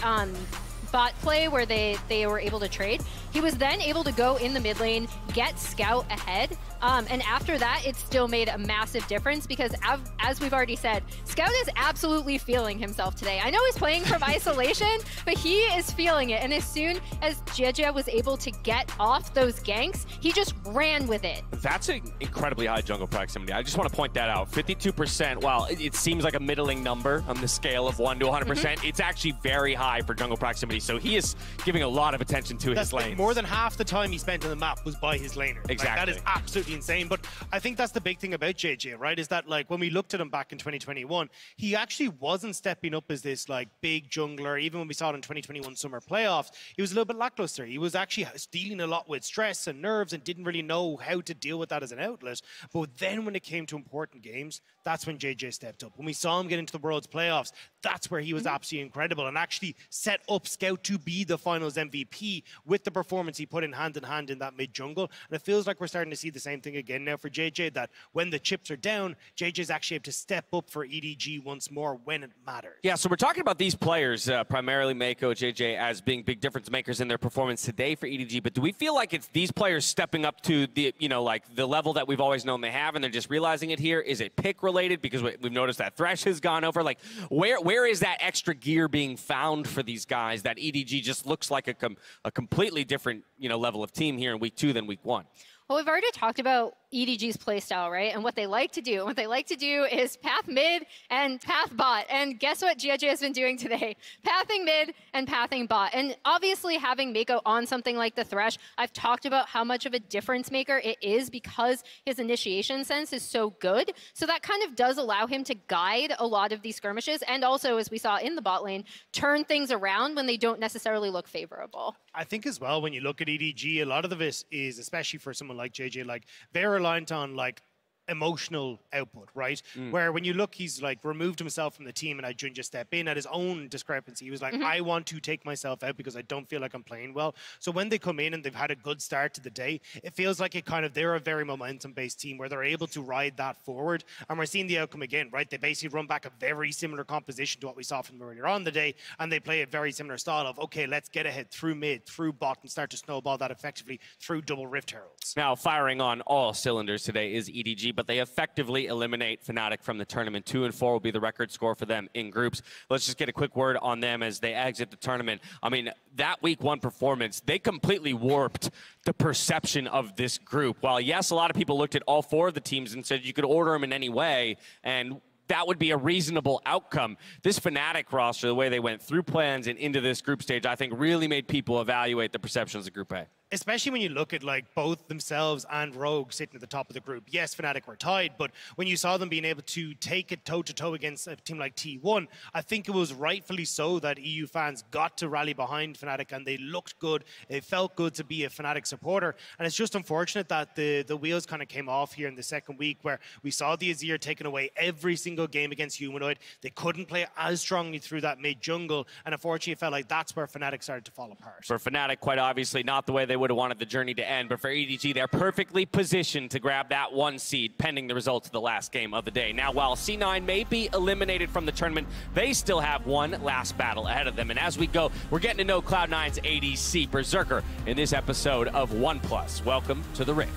bot play where they were able to trade, he was then able to go in the mid lane, get Scout ahead, and after that, it still made a massive difference because, as we've already said, Scout is absolutely feeling himself today. I know he's playing from isolation, but he is feeling it. And as soon as Jia was able to get off those ganks, he just ran with it.
That's an incredibly high jungle proximity. I just want to point that out. 52%, while it seems like a middling number on the scale of 1 to 100%, it's actually very high for jungle proximity. So he is giving a lot of attention to his lane.
More than half the time he spent on the map was by his laner.
Exactly.
Like, that is absolutely absolutely insane. But I think that's the big thing about JJ, right? Is that like when we looked at him back in 2021, he actually wasn't stepping up as this like big jungler. Even when we saw it in 2021 summer playoffs, he was a little bit lackluster. He was actually dealing a lot with stress and nerves and didn't really know how to deal with that as an outlet. But then when it came to important games, that's when JJ stepped up. When we saw him get into the World's playoffs, that's where he was absolutely incredible and actually set up Scout to be the finals MVP with the performance he put in hand in that mid jungle. And it feels like we're starting to see the same thing again now for JJ, that when the chips are down, JJ's actually able to step up for EDG once more when it matters.
Yeah, so we're talking about these players, primarily Mako, JJ, as being big difference makers in their performance today for EDG. But do we feel like it's these players stepping up to the, you know, like the level that we've always known they have, and they're just realizing it here? Is it pick related? Because we've noticed that Thresh has gone over. Like, where is that extra gear being found for these guys that EDG just looks like a completely different, you know, level of team here in week 2 than week 1?
Well, we've already talked about EDG's playstyle, right? And what they like to do. What they like to do is path mid and path bot. And guess what JJ has been doing today? Pathing mid and pathing bot. And obviously having Mako on something like the Thresh, I've talked about how much of a difference maker it is because his initiation sense is so good. So that kind of does allow him to guide a lot of these skirmishes. And also, as we saw in the bot lane, turn things around when they don't necessarily look favorable.
I think as well, when you look at EDG, a lot of this is, especially for someone like JJ, like they're reliant on like emotional output, right? Where when you look, he's like removed himself from the team and had Junja step in at his own discrepancy. He was like, I want to take myself out because I don't feel like I'm playing well. So when they come in and they've had a good start to the day, it feels like they're a very momentum-based team where they're able to ride that forward. And we're seeing the outcome again, right? They basically run back a very similar composition to what we saw from earlier on the day, and they play a very similar style of, okay, let's get ahead through mid, through bot, and start to snowball that effectively through double Rift Heralds.
Now, firing on all cylinders today is EDG, but they effectively eliminate Fnatic from the tournament. 2-4 will be the record score for them in groups. Let's just get a quick word on them as they exit the tournament. I mean, that week 1 performance, they completely warped the perception of this group. While, yes, a lot of people looked at all 4 of the teams and said you could order them in any way, and that would be a reasonable outcome. This Fnatic roster, the way they went through plans and into this group stage, I think really made people evaluate the perceptions of Group A.
Especially when you look at like both themselves and Rogue sitting at the top of the group. Yes, Fnatic were tied, but when you saw them being able to take it toe-to-toe against a team like T1, I think it was rightfully so that EU fans got to rally behind Fnatic, and they looked good. It felt good to be a Fnatic supporter, and it's just unfortunate that the wheels kind of came off here in the second week, where we saw the Azir taking away every single game against Humanoid. They couldn't play as strongly through that mid-jungle, and unfortunately it felt like that's where Fnatic started to fall apart.
For Fnatic, quite obviously, not the way they would have wanted the journey to end, but for EDG, they're perfectly positioned to grab that 1 seed pending the results of the last game of the day. Now, while C9 may be eliminated from the tournament, they still have one last battle ahead of them. And as we go, we're getting to know Cloud9's ADC Berserker in this episode of OnePlus. Welcome to the Rift.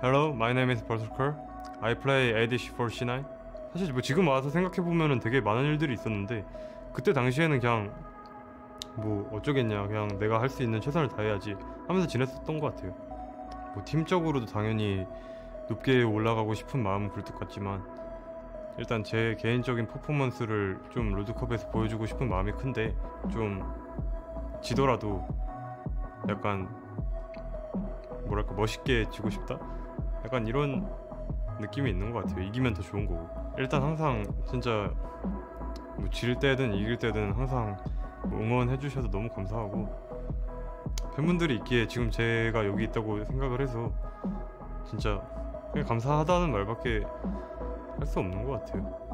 Hello, my name is Berserker. I play ADC for C9. 사실 뭐 지금 와서 생각해보면은 되게 많은 일들이 있었는데 그때 당시에는 그냥 뭐 어쩌겠냐, 그냥 내가 할 수 있는 최선을 다해야지 하면서 지냈었던 것 같아요. 뭐 팀적으로도 당연히 높게 올라가고 싶은 마음은 굴뚝 같지만 일단 제 개인적인 퍼포먼스를 좀 롤드컵에서 보여주고 싶은 마음이 큰데 좀 지더라도 약간 뭐랄까 멋있게 지고 싶다? 약간 이런 느낌이 있는 것 같아요. 이기면 더 좋은 거고. 일단 항상 진짜 뭐 질 때든 이길 때든 항상 응원해 주셔서 너무 감사하고 팬분들이 있기에 지금 제가 여기 있다고 생각을 해서 진짜 그냥 감사하다는 말밖에 할 수 없는 것 같아요.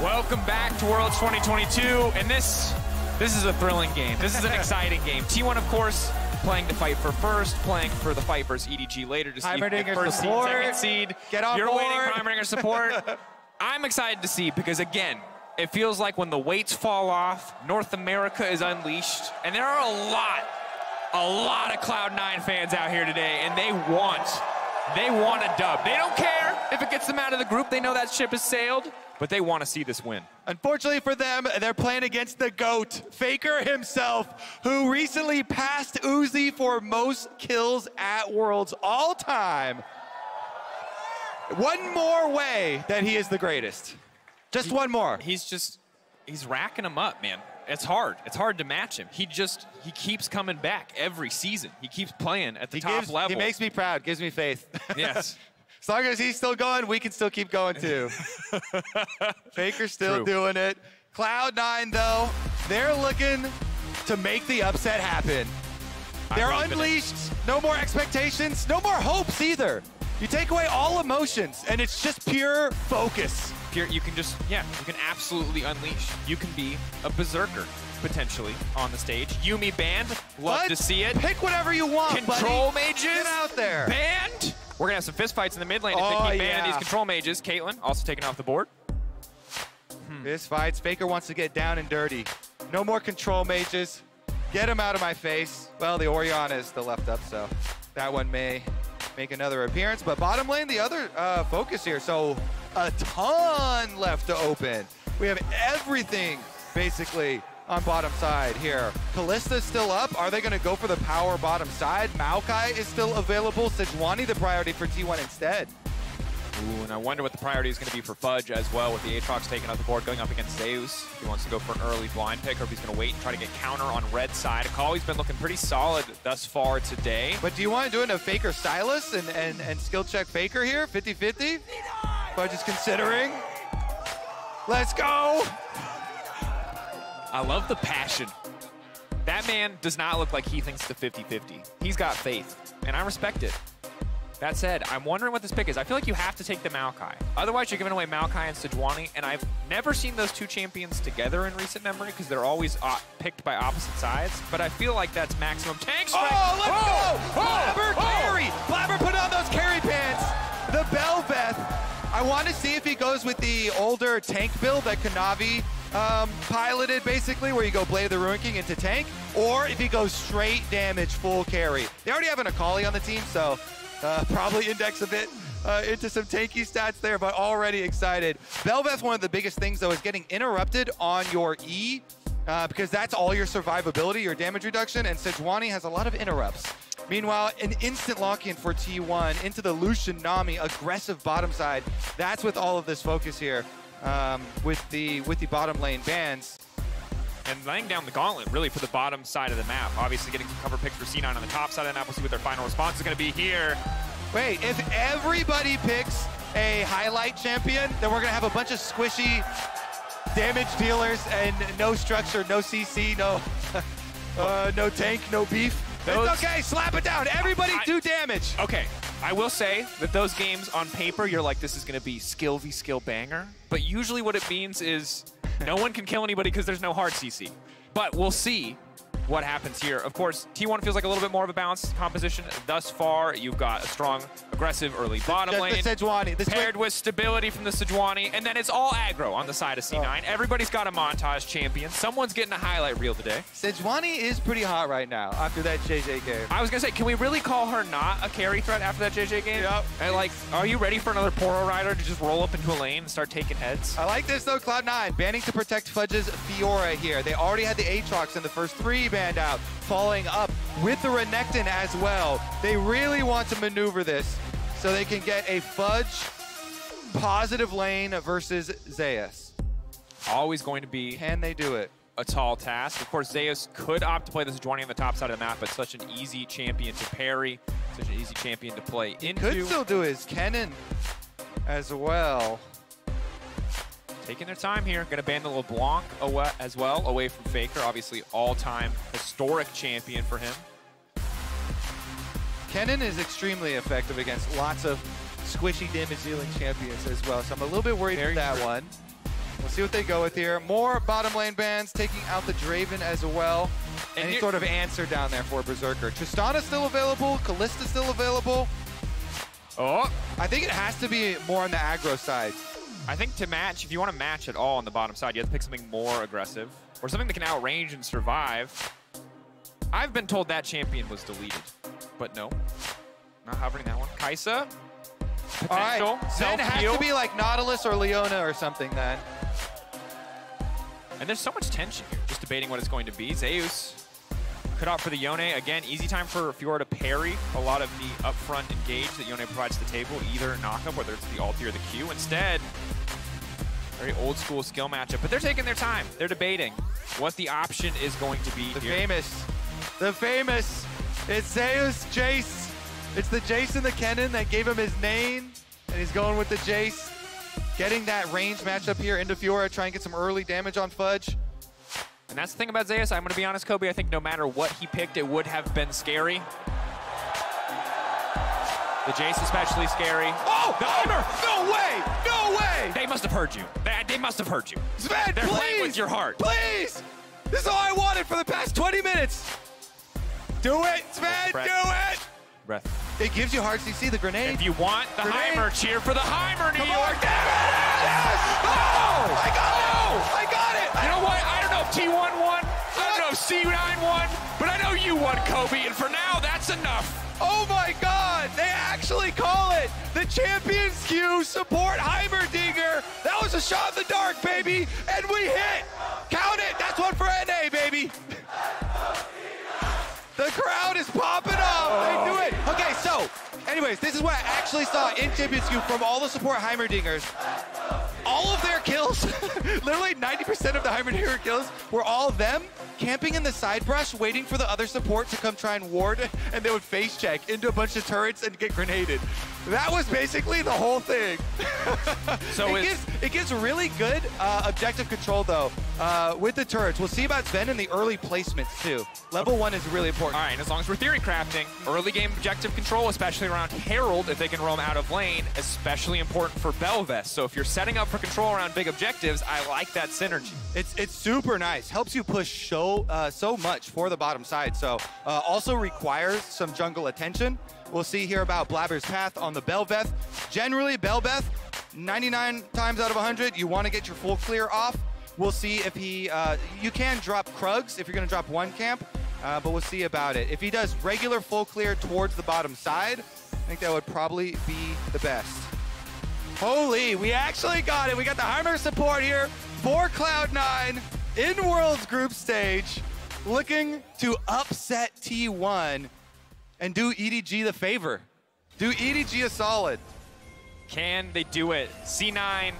Welcome back to Worlds 2022, and this is a thrilling game. This is an exciting game. T1, of course, playing to fight for first, playing for the fight versus EDG later to see first seed, second seed.
Get on
You're
board.
waiting for Heimerdinger support. I'm excited to see because, again, it feels like when the weights fall off, North America is unleashed, and there are a lot of Cloud9 fans out here today, and they want a dub. They don't care if it gets them out of the group. They know that ship has sailed, but they want to see this win.
Unfortunately for them, they're playing against the GOAT, Faker himself, who recently passed Uzi for most kills at Worlds all time. One more way that he is the greatest. Just one more.
He's racking them up, man. It's hard. It's hard to match him. He keeps coming back every season. He keeps playing at the top level.
He makes me proud, gives me faith.
Yes.
As long as he's still going, we can still keep going too. Faker's still doing it. Cloud9, though, they're looking to make the upset happen. They're unleashed. No more expectations. No more hopes either. You take away all emotions, and it's just pure focus.
You can absolutely unleash. You can be a berserker, potentially, on the stage. Yuumi banned. Love to see it.
Pick whatever you want,
Control
buddy.
mages.
Get out there.
Banned. We're going to have some fist fights in the mid lane if they keep banning these control mages. Caitlyn also taken off the board.
Fist fights. Faker wants to get down and dirty. No more control mages. Get him out of my face. Well, the Orianna is still left up, so that one may make another appearance. But bottom lane, the other focus here. So a ton left to open. We have everything, basically, on bottom side here. Kallista's still up. Are they going to go for the power bottom side? Maokai is still available. Sejuani the priority for T1 instead.
Ooh, and I wonder what the priority is going to be for Fudge as well, with the Aatrox taking out the board, going up against Zeus. If he wants to go for an early blind pick, or if he's going to wait and try to get counter on red side. Akali's been looking pretty solid thus far today.
But do you want to do it in a Faker Stylus and skill check Faker here, 50-50? Fudge is considering. Let's go!
I love the passion. That man does not look like he thinks the 50-50. He's got faith, and I respect it. That said, I'm wondering what this pick is. I feel like you have to take the Maokai. Otherwise, you're giving away Maokai and Sejuani, and I've never seen those two champions together in recent memory because they're always picked by opposite sides, but I feel like that's maximum tank strength.
Oh, let's go! Blabber carry! Blabber put on those carry pants. The Belveth. I want to see if he goes with the older tank build that Kanavi piloted, basically, where you go Blade of the Ruin King into tank, or if he goes straight damage, full carry. They already have an Akali on the team, so probably index a bit into some tanky stats there, but already excited. Belveth, one of the biggest things, though, is getting interrupted on your E, because that's all your survivability, your damage reduction, and Sejuani has a lot of interrupts. Meanwhile, an instant lock-in for T1 into the Lucian Nami, aggressive bottom side. That's with all of this focus here with the bottom lane bans.
And laying down the gauntlet, really, for the bottom side of the map. Obviously getting some cover picks for C9 on the top side of the map. We'll see what their final response is going to be here.
Wait, if everybody picks a highlight champion, then we're going to have a bunch of squishy damage dealers and no structure, no CC, no tank, no beef. It's okay, slap it down. Everybody do damage.
Okay, I will say that those games on paper, you're like, this is going to be skill v skill banger. But usually what it means is no one can kill anybody because there's no hard CC. But we'll see what happens here. Of course, T1 feels like a little bit more of a balanced composition. Thus far, you've got a strong, aggressive early bottom lane.
The Sejuani.
Paired with stability from the Sejuani. And then it's all aggro on the side of C9. Everybody's got a montage champion. Someone's getting a highlight reel today.
Sejuani is pretty hot right now after that JJ game.
I was going to say, can we really call her not a carry threat after that JJ game?
Yep.
And like, are you ready for another Poro Rider to just roll up into a lane and start taking heads?
I like this though, Cloud9. Banning to protect Fudge's Fiora here. They already had the Aatrox in the first 3 banned out. Following up with the Renekton as well. They really want to maneuver this so they can get a Fudge positive lane versus Zeus.
Always going to be...
Can they do it?
A tall task. Of course, Zeus could opt to play this Sejuani on the top side of the map, but such an easy champion to parry, such an easy champion to play into.
Could still do his Kennen as well.
Taking their time here. Going to ban the LeBlanc as well, away from Faker. Obviously, all-time historic champion for him.
Kennen is extremely effective against lots of squishy damage-dealing champions as well, so I'm a little bit worried about that one. We'll see what they go with here. More bottom lane bans, taking out the Draven as well. Any sort of answer down there for Berserker. Tristana still available. Kalista still available.
Oh!
I think it has to be more on the aggro side.
I think to match, if you want to match at all on the bottom side, you have to pick something more aggressive or something that can outrange and survive. I've been told that champion was deleted, but no, not hovering that one. Kai'Sa, potential.
All right, then it has to be like Nautilus or Leona or something then.
And there's so much tension here, just debating what it's going to be. Zeus could opt for the Yone. Again, easy time for Fiora to parry a lot of the upfront engage that Yone provides to the table, either knockup, whether it's the ulti or the Q. Instead, very old school skill matchup, but they're taking their time. They're debating what the option is going to be here.
The famous, it's Zeus Jace. It's the Jace and the Kennen that gave him his name, and he's going with the Jace. Getting that range matchup here into Fiora, try and get some early damage on Fudge.
And that's the thing about Zeus. I'm going to be honest, Kobe. I think no matter what he picked, it would have been scary. The Jace especially scary.
Oh, the Heimer! No way! No way!
They must have heard you. They must have heard you.
Sven,
They're
please!
playing with your heart.
Please! This is all I wanted for the past 20 minutes. Do it, Sven! Do it!
Breath.
It gives you hard CC, the grenade.
If you want the Heimer, cheer for the Heimer, New York.
Yes! Oh! I got it! I got it!
You know what? I don't know if T1 won. I don't know if C9 won. But I know you won, Kobe. And for now, that's enough.
Oh my God! They actually call it the Champions Queue support Heimerdinger. That was a shot in the dark, baby. And we hit. Count it. That's one for NA, baby. The crowd is popping off. They do it. Okay, so Anyways, this is what I actually saw in Champions Queue from all the support Heimerdingers. All of their kills, literally 90% of the Heimerdinger kills were all them camping in the side brush, waiting for the other support to come try and ward, and they would face check into a bunch of turrets and get grenaded. That was basically the whole thing. So it gives really good objective control, though, with the turrets. We'll see about Sven in the early placements, too. Level 1 is really important.
All right, and as long as we're theory crafting, early game objective control, especially around Herald, if they can roam out of lane, especially important for Belveth. So if you're setting up for control around big objectives, I like that synergy.
It's super nice. Helps you push so much for the bottom side. So also requires some jungle attention. We'll see here about Blabber's path on the Belveth. Generally, Belveth, 99 times out of 100, you want to get your full clear off. We'll see if he, you can drop Krugs if you're going to drop one camp, but we'll see about it. If he does regular full clear towards the bottom side, I think that would probably be the best. Holy, we actually got it. We got the Heimer support here for Cloud9 in Worlds group stage, looking to upset T1 and do EDG the favor. Do EDG a solid.
Can they do it? C9,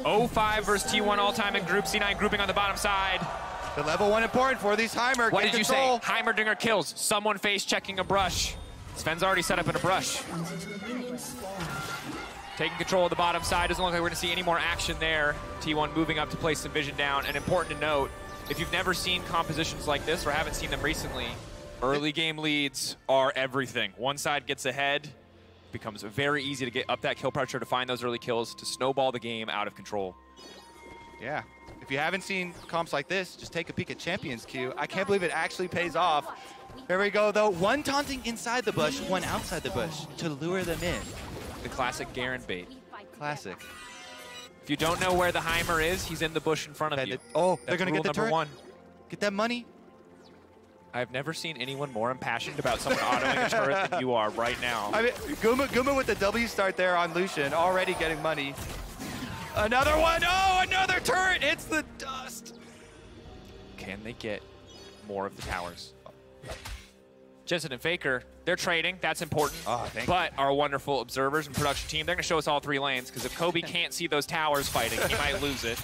0-5 versus T1 all-time in group. C9 grouping on the bottom side.
The level 1 important for these Heimer.
What did you say? Heimerdinger kills. Someone face checking a brush. Sven's already set up in a brush. Taking control of the bottom side. Doesn't look like we're going to see any more action there. T1 moving up to place some vision down. And important to note, if you've never seen compositions like this or haven't seen them recently, early game leads are everything. One side gets ahead, becomes very easy to get up that kill pressure, to find those early kills, to snowball the game out of control.
Yeah. If you haven't seen comps like this, just take a peek at Champions Queue. I can't believe it actually pays off. There we go, though. One taunting inside the bush, one outside the bush to lure them in.
The classic Garen bait.
Classic.
If you don't know where the Heimer is, he's in the bush in front of you.
Oh, they're going to get the turret.
One.
Get that money.
I've never seen anyone more impassioned about someone autoing a turret than you are right now.
I mean, Guma with the W start there on Lucian, already getting money. Another one. Oh, another turret. It's the dust.
Can they get more of the towers? Jensen and Faker, they're trading. That's important. But our wonderful observers and production team, they're going to show us all 3 lanes, because if Kobe can't see those towers fighting, he might lose it.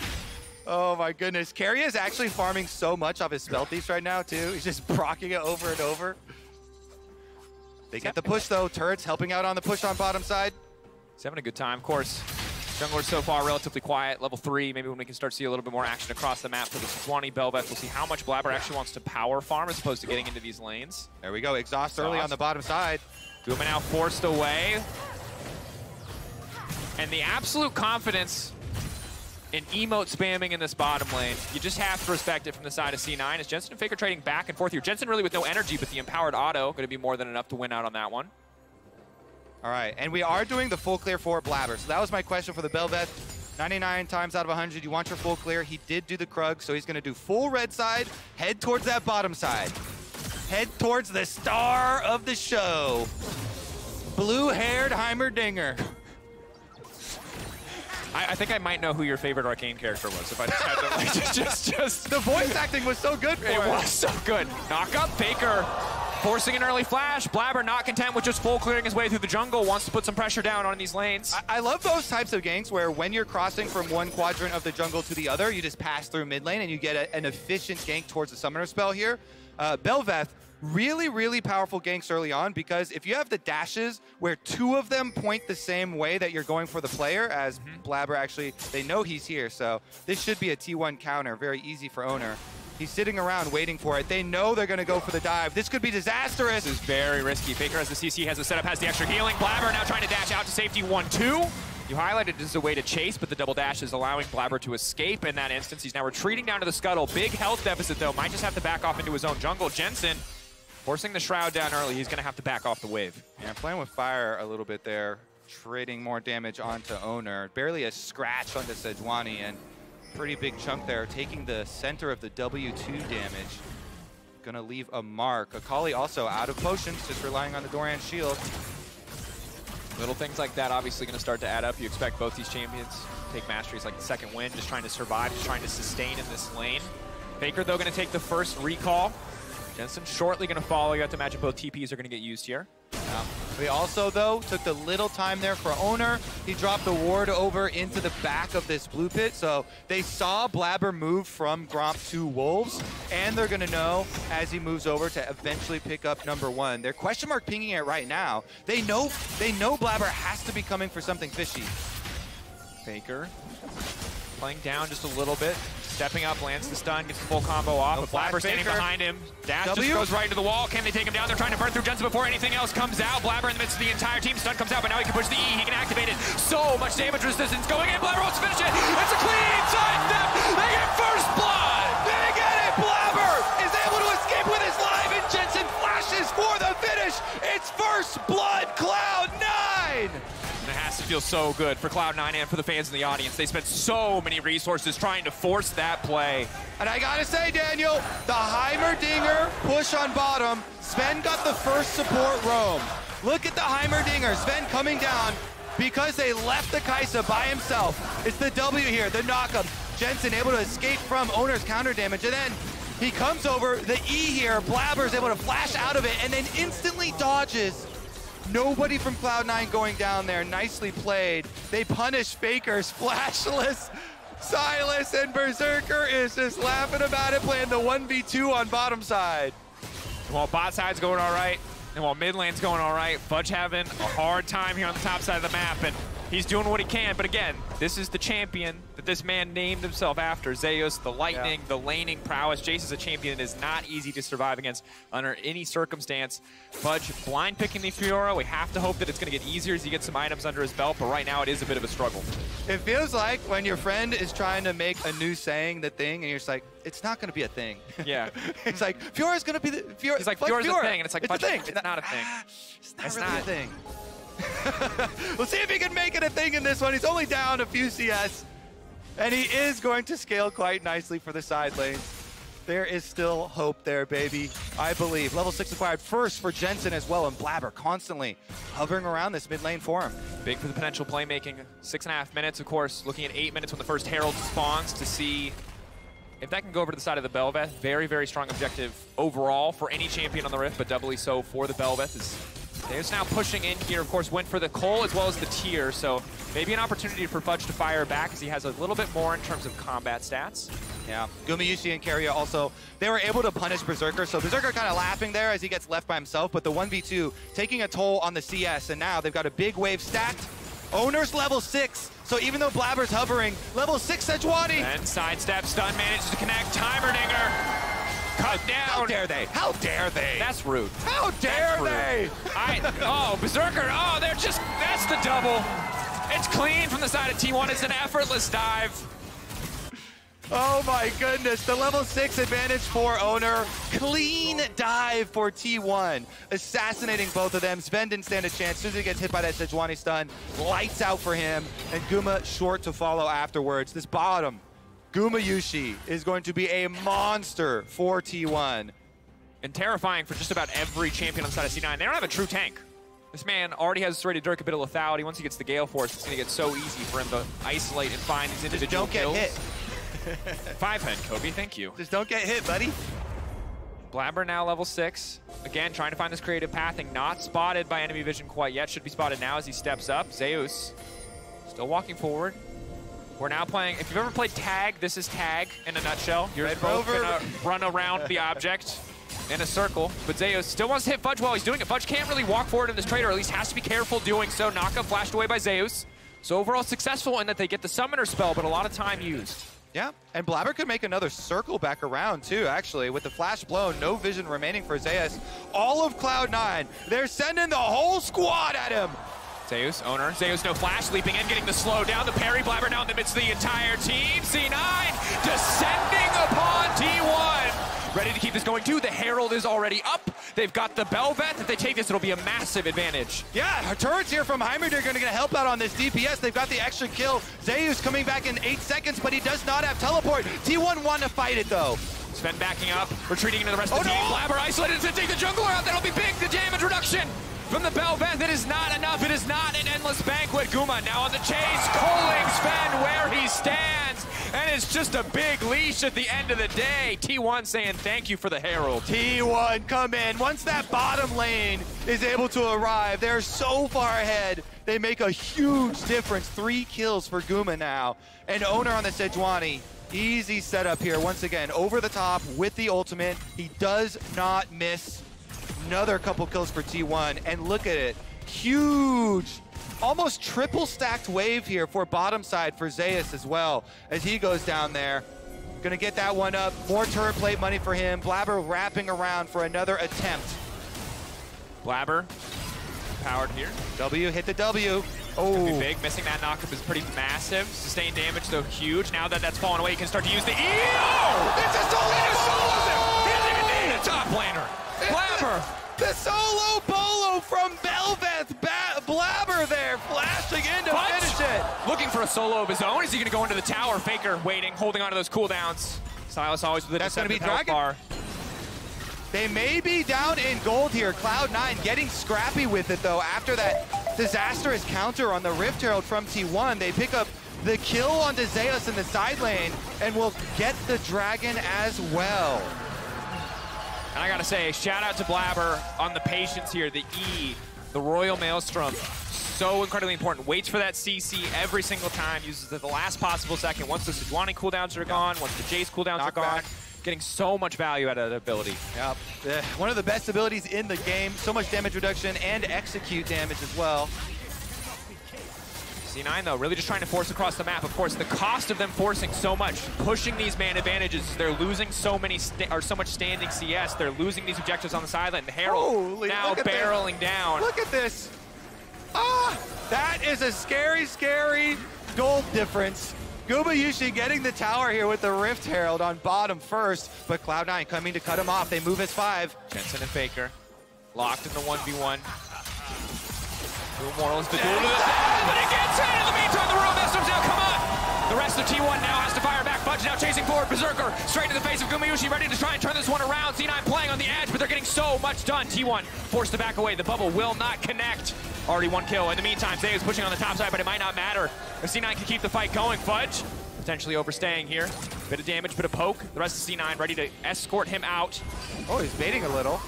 Oh my goodness. Carry is actually farming so much off his spell thieves right now, too. He's just procking it over and over. They get the push, though. Turrets helping out on the push on bottom side.
He's having a good time, of course. Junglers so far relatively quiet. Level 3, maybe when we can start to see a little bit more action across the map for the 20 Belveth. We'll see how much Blabber actually wants to power farm as opposed to getting into these lanes.
There we go. Exhaust early on the bottom side.
Guma now forced away. And the absolute confidence in emote spamming in this bottom lane, you just have to respect it from the side of C9. As Jensen and Faker trading back and forth here. Jensen really with no energy, but the empowered auto going to be more than enough to win out on that one.
All right, and we are doing the full clear for Blabber. So that was my question for the Belveth. 99 times out of 100, you want your full clear. He did do the Krug, so he's going to do full red side, head towards that bottom side. Head towards the star of the show. Blue-haired Heimerdinger.
I think I might know who your favorite Arcane character was if I just had to, like, just...
The voice acting was so good for it.
It was so good. Knock up Faker, forcing an early flash. Blabber not content with just full clearing his way through the jungle, wants to put some pressure down on these lanes.
I love those types of ganks where when you're crossing from one quadrant of the jungle to the other, you just pass through mid lane and you get an efficient gank towards the summoner spell here. Belveth, really, really powerful ganks early on, because if you have the dashes where 2 of them point the same way that you're going for the player, as Blabber actually, they know he's here, so this should be a T1 counter, very easy for Owner. He's sitting around waiting for it. They know they're going to go for the dive. This could be disastrous.
This is very risky. Faker has the CC, has the setup, has the extra healing. Blabber now trying to dash out to safety 1-2. You highlighted it as a way to chase, but the double dash is allowing Blabber to escape in that instance. He's now retreating down to the scuttle. Big health deficit, though. Might just have to back off into his own jungle. Jensen forcing the Shroud down early. He's going to have to back off the wave.
Yeah, playing with fire a little bit there. Trading more damage onto Owner. Barely a scratch onto Sejuani, and pretty big chunk there. Taking the center of the W2 damage. Going to leave a mark. Akali also out of potions, just relying on the Doran shield.
Little things like that obviously going to start to add up. You expect both these champions to take masteries like the second win, just trying to survive, just trying to sustain in this lane. Faker, though, going to take the first recall. Jensen shortly going to follow. You have to imagine both TPs are going to get used here.
They also, though, took the little time there for Owner. He dropped the ward over into the back of this blue pit, so they saw Blabber move from Gromp to Wolves, and they're gonna know as he moves over to eventually pick up #1. They're question mark pinging it right now. They know Blabber has to be coming for something fishy.
Faker playing down just a little bit. Stepping up, lands the stun, gets the full combo off. But Blabber standing behind him. Dash just goes right into the wall. Can they take him down? They're trying to burn through Jensen before anything else comes out. Blabber in the midst of the entire team. Stun comes out, but now he can push the E. He can activate it. So much damage resistance going in. Blabber wants to finish it. It's a clean sidestep. They get first blood.
They get it. Blabber is able to escape with his life, and Jensen flashes for the finish. It's first blood, Cloud9.
And it has to feel so good for Cloud9 and for the fans in the audience. They spent so many resources trying to force that play.
And I gotta say, Daniel, the Heimerdinger push on bottom. Sven got the first support roam. Look at the Heimerdinger. Sven coming down because they left the Kai'Sa by himself. It's the W here, the knockup. Jensen able to escape from Owner's counter damage, and then he comes over, the E here, Blabber's able to flash out of it, and then instantly dodges. Nobody from Cloud9 going down there. Nicely played. They punish Faker, splashless. Silas and Berserker is just laughing about it, playing the 1v2 on bottom side.
While bot side's going all right, and while mid lane's going all right, Fudge having a hard time here on the top side of the map, and he's doing what he can. But again, this is the champion that this man named himself after. Zeus, the lightning, the laning prowess. Jace is a champion that is not easy to survive against under any circumstance. Fudge blind picking the Fiora. We have to hope that it's going to get easier as he gets some items under his belt, but right now it is a bit of a struggle.
It feels like when your friend is trying to make a new saying the thing, and you're just like, it's not going to be a thing.
Yeah.
It's like, Fiora's going to be the Fiora.
He's like, Fiora's a thing, and it's like,
it's a thing.
It's not a thing.
It's not really a thing. We'll see if he can make it a thing in this one. He's only down a few CS, and he is going to scale quite nicely for the side lanes. There is still hope there, baby. I believe. Level 6 acquired first for Jensen as well, and Blabber constantly hovering around this mid lane for him.
Big for the potential playmaking. 6.5 minutes, of course, looking at 8 minutes when the first Herald spawns to see if that can go over to the side of the Bel'Veth. Very, very strong objective overall for any champion on the Rift, but doubly so for the Bel'Veth. Zeus now pushing in here, of course, went for the Cole as well as the Tier, so maybe an opportunity for Fudge to fire back as he has a little bit more in terms of combat stats.
Yeah, Gumayushi and Keria also, they were able to punish Berserker, so Berserker kind of laughing there as he gets left by himself, but the 1v2 taking a toll on the CS, and now they've got a big wave stacked. Owner's level 6, so even though Blabber's hovering, level 6 Sejuani.
And sidestep, stun manages to connect, Heimerdinger. Cut down.
How dare they? How dare they?
That's rude.
How dare they?
Oh, Berserker. Oh, that's the double. It's clean from the side of T1. It's an effortless dive.
Oh my goodness, the level 6 advantage for Owner. Clean dive for T1. Assassinating both of them. Sven didn't stand a chance. As soon as he gets hit by that Sejuani stun, lights out for him. And Guma short to follow afterwards. This bottom, Gumayushi is going to be a monster for T1.
And terrifying for just about every champion on the side of C9. They don't have a true tank. This man already has ready to Dirk a bit of lethality. Once he gets the Gale Force, it's going to get so easy for him to isolate and find these individual kills.
Just don't get hit.
5-head, Kobe, thank you.
Just don't get hit, buddy.
Blabber now level 6. Again, trying to find this creative pathing. Not spotted by enemy vision quite yet. Should be spotted now as he steps up. Zeus still walking forward. We're now playing, if you've ever played tag, this is tag in a nutshell. You're both gonna run around the object in a circle, but Zeus still wants to hit Fudge while he's doing it. Fudge can't really walk forward in this trade, or at least has to be careful doing so. Knockup flashed away by Zeus. So overall successful in that they get the summoner spell, but a lot of time used.
Yeah, and Blabber could make another circle back around too, actually. With the flash blown, no vision remaining for Zeus. All of Cloud9, they're sending the whole squad at him.
Zeus, Owner. Zeus, no flash, leaping in, getting the slow down. The parry, Blabber now in the midst of the entire team. C9 descending upon T1. Ready to keep this going too. The Herald is already up. They've got the Bel'Veth. If they take this, it'll be a massive advantage.
Yeah, her turrets here from Heimerdinger are going to help out on this DPS. They've got the extra kill. Zeus coming back in 8 seconds, but he does not have teleport. T1 want to fight it though.
Sven backing up, retreating into the rest of the team. Blabber isolated to take the jungler out. That'll be big. The damage reduction from the Bel'Veth. It is not enough. It is not an endless banquet. Guma now on the chase, calling Sven where he stands. and it's just a big leash at the end of the day. T1 saying thank you for the Herald.
T1 come in. Once that bottom lane is able to arrive, they're so far ahead. They make a huge difference. 3 kills for Guma now. And Owner on the Sejuani. Easy setup here. Once again, over the top with the ultimate. He does not miss. Another couple kills for T1. And look at it. Huge, almost triple stacked wave here for bottom side for Zeus as well as he goes down there. Gonna get that one up. More turret plate money for him. Blabber wrapping around for another attempt.
Blabber powered here.
W hit the W.
Oh, be big. Missing that knockup is pretty massive. Sustained damage though huge. Now that that's fallen away, you can start to use the E. Oh!
It's a solo!
He doesn't even need a top laner. Blabber.
The solo bolo from Belveth. Blabber there, flashing in to finish it.
Looking for a solo of his own. Is he going to go into the tower? Faker waiting, holding on to those cooldowns. Silas always with a
That's going to be Dragon.
Bar.
They may be down in gold here. Cloud9 getting scrappy with it, though. After that disastrous counter on the Rift Herald from T1, they pick up the kill onto Zeus in the side lane and will get the Dragon as well.
And I gotta say, shout out to Blabber on the patience here, the E, the Royal Maelstrom, so incredibly important. Waits for that CC every single time, uses it at the last possible second. Once the Sejuani cooldowns are gone, once the Jace cooldowns are gone, getting so much value out of that ability.
Yep, one of the best abilities in the game, so much damage reduction and execute damage as well.
C9 though, really just trying to force across the map. Of course, the cost of them forcing so much, pushing these man advantages, they're losing so much standing CS. They're losing these objectives on the sideline. The Herald now barreling down.
Look at this. Ah, that is a scary, scary gold difference. Gumayushi getting the tower here with the Rift Herald on bottom first, but Cloud9 coming to cut him off. They move as 5.
Jensen and Faker locked in the 1v1. Immortals the duel to the but it gets in the meantime. The Royal Maelstrom's now come on. The rest of T1 now has to fire back. Fudge now chasing forward. Berserker straight to the face of Gumayushi, ready to try and turn this one around. C9 playing on the edge, but they're getting so much done. T1 forced to back away. The bubble will not connect. Already 1 kill. In the meantime, Zay is pushing on the top side, but it might not matter. If C9 can keep the fight going, Fudge potentially overstaying here. Bit of damage, bit of poke. The rest of C9 ready to escort him out.
Oh, he's baiting a little.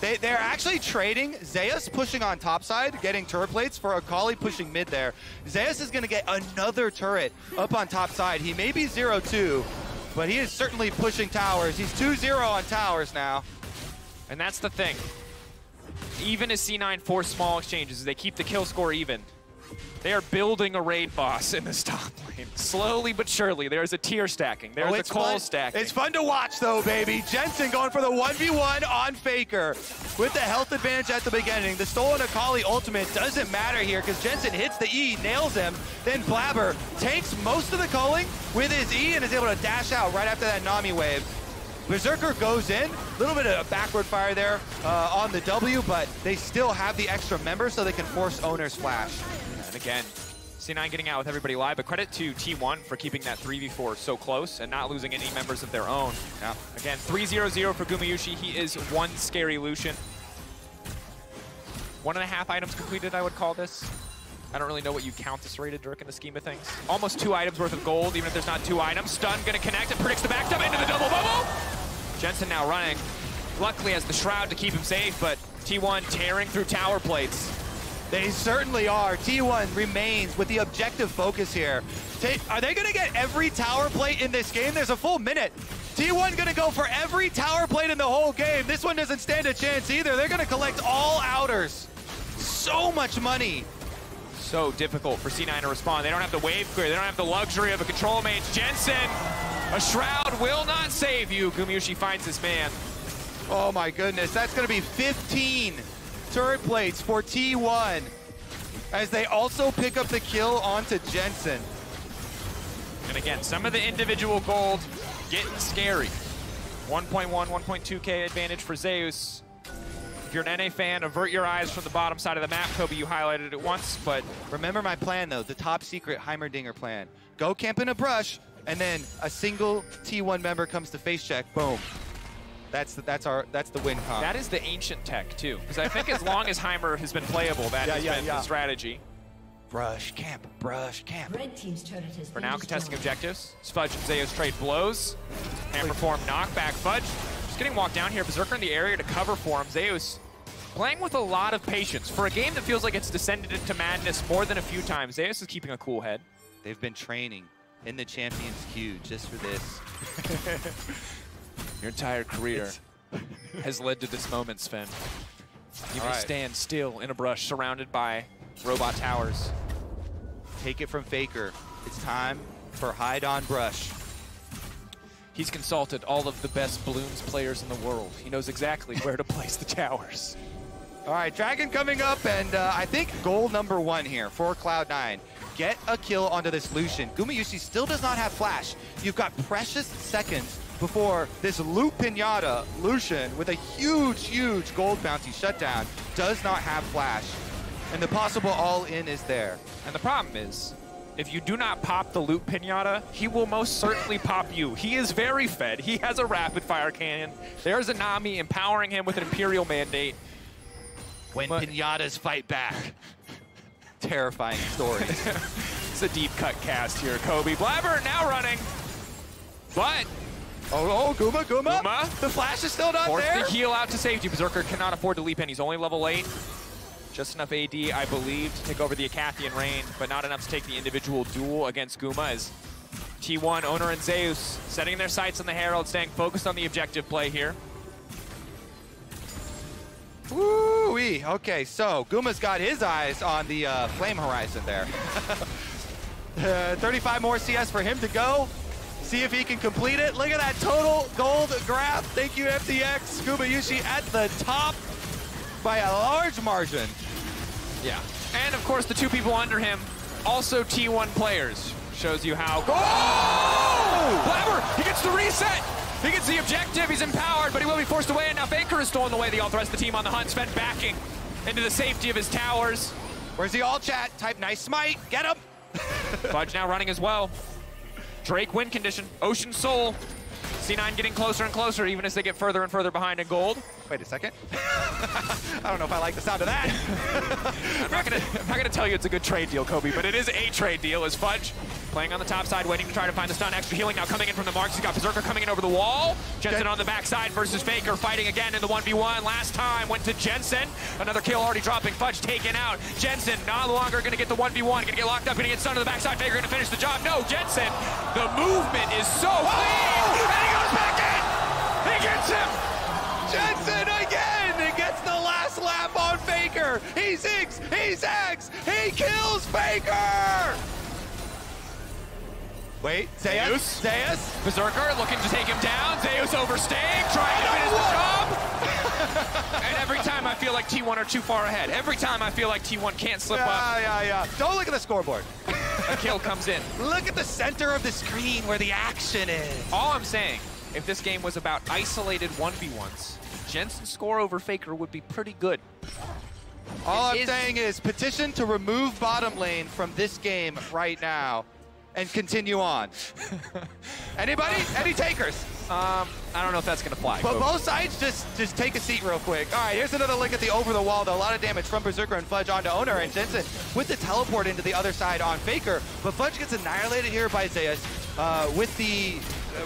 They're actually trading. Zeus pushing on top side, getting turret plates for Akali pushing mid there. Zeus is going to get another turret up on top side. He may be 0-2, but he is certainly pushing towers. He's 2-0 on towers now.
And that's the thing. Even as C9 force small exchanges, they keep the kill score even. They are building a raid boss in this top lane. Slowly but surely, there's a tier stacking. There's a coal stacking.
It's fun to watch, though, baby. Jensen going for the 1v1 on Faker with the health advantage at the beginning. The stolen Akali ultimate doesn't matter here because Jensen hits the E, nails him. Then Blabber takes most of the culling with his E and is able to dash out right after that Nami wave. Berserker goes in, a little bit of backward fire there on the W, but they still have the extra member so they can force Owner's flash.
And again, C9 getting out with everybody live, but credit to T1 for keeping that 3v4 so close and not losing any members of their own.
Yeah.
Again, 3-0-0 for Gumayushi. He is 1 scary Lucian. 1.5 items completed, I would call this. I don't really know what you count this rated, Dirk, in the scheme of things. Almost 2 items worth of gold, even if there's not 2 items. Stun gonna connect and predicts the backstep into the double bubble. Jensen now running. Luckily has the Shroud to keep him safe, but T1 tearing through tower plates.
They certainly are. T1 remains with the objective focus here. Are they going to get every tower plate in this game? There's a full minute. T1 going to go for every tower plate in the whole game. This one doesn't stand a chance either. They're going to collect all outers. So much money.
So difficult for C9 to respond. They don't have the wave clear. They don't have the luxury of a control mage. Jensen, a Shroud will not save you. Gumayushi finds his man.
Oh my goodness. That's going to be 15 turret plates for T1 as they also pick up the kill onto Jensen.
And again, some of the individual gold getting scary. 1.1, 1.2k advantage for Zeus. If you're an NA fan, avert your eyes from the bottom side of the map. Kobe, you highlighted it once, but
remember my plan though, the top secret Heimerdinger plan. Go camp in a brush, and then a single T1 member comes to face check, boom. That's the win comp.
That is the ancient tech too, because I think as long as Heimer has been playable, that has been the strategy.
brush, camp, brush, camp.
Red team's turret has
For
been
now,
destroyed.
contesting objectives. Fudge and Zeus trade blows. Hammer form knockback. Fudge just getting walked down here. Berserker in the area to cover for him. Zeus playing with a lot of patience. For a game that feels like it's descended into madness more than a few times, Zeus is keeping a cool head.
They've been training in the Champions Queue just for this.
Your entire career has led to this moment, Sven. You may
right.
stand still in a brush surrounded by robot towers.
Take it from Faker. It's time for hide on brush.
He's consulted all of the best Bloons players in the world. He knows exactly where to place the towers.
All right, Dragon coming up, and I think goal number 1 here for Cloud9. Get a kill onto this Lucian. Gumayusi still does not have flash. You've got precious seconds before this Loop Pinata Lucian with a huge, huge gold bounty shutdown does not have flash. And the possible all-in is there.
And the problem is, if you do not pop the Loop Pinata, he will most certainly pop you. He is very fed. He has a rapid fire cannon. There's a Nami empowering him with an Imperial Mandate.
When Pinatas fight back. Terrifying stories.
It's a deep cut cast here, Kobe. Blabber now running, but
oh, Guma. The flash is still not
forced
there.
to heal out to safety. Berserker cannot afford to leap in. He's only level 8. Just enough AD, I believe, to take over the Acathian Rain, but not enough to take the individual duel against Guma as T1, Owner, and Zeus setting their sights on the Herald, staying focused on the objective play here.
Woo-wee. Okay, so Guma's got his eyes on the flame horizon there. 35 more CS for him to go. See if he can complete it. Look at that total gold graph. Thank you, FTX. Gumayusi at the top by a large margin.
Yeah. And of course, the 2 people under him, also T1 players. Shows you how. Oh! Blabber, he gets the reset. He gets the objective. He's empowered, but he will be forced away. And now Faker has stolen away the rest of the team on the hunt. Sven backing into the safety of his towers.
Where's the all chat? Type nice smite. Get him.
Fudge now running as well. Drake win condition. Ocean Soul. C9 getting closer and closer, even as they get further and further behind in gold.
Wait a second. I don't know if I like the sound of that.
I'm not gonna tell you it's a good trade deal, Kobe, but it is a trade deal as Fudge playing on the top side, waiting to try to find the stun. Extra healing now coming in from the marks. He's got Berserker coming in over the wall. Jensen on the backside versus Faker, fighting again in the 1v1. Last time went to Jensen. Another kill already dropping. Fudge taken out. Jensen no longer gonna get the 1v1. Gonna get locked up, gonna get stunned to the backside. Faker gonna finish the job. No, Jensen. The movement is so clean. And he goes back in. He gets him.
Jensen again. He gets the last lap on Faker. He zigs. He zags. He kills Faker. Wait, Zeus.
Berserker looking to take him down. Zeus overstaying, trying to finish the job. And every time I feel like T1 are too far ahead. Every time I feel like T1 can't slip up.
Yeah. Don't look at the scoreboard.
A kill comes in.
Look at the center of the screen where the action is.
All I'm saying, if this game was about isolated 1v1s, Jensen's score over Faker would be pretty good.
All I'm saying is petition to remove bottom lane from this game right now. And continue on. Anybody? Any takers?
I don't know if that's gonna fly.
But both sides just take a seat real quick. All right, here's another look at the over the wall, though. A lot of damage from Berserker and Fudge onto Owner, and Jensen with the teleport into the other side on Faker. But Fudge gets annihilated here by Zeus. With the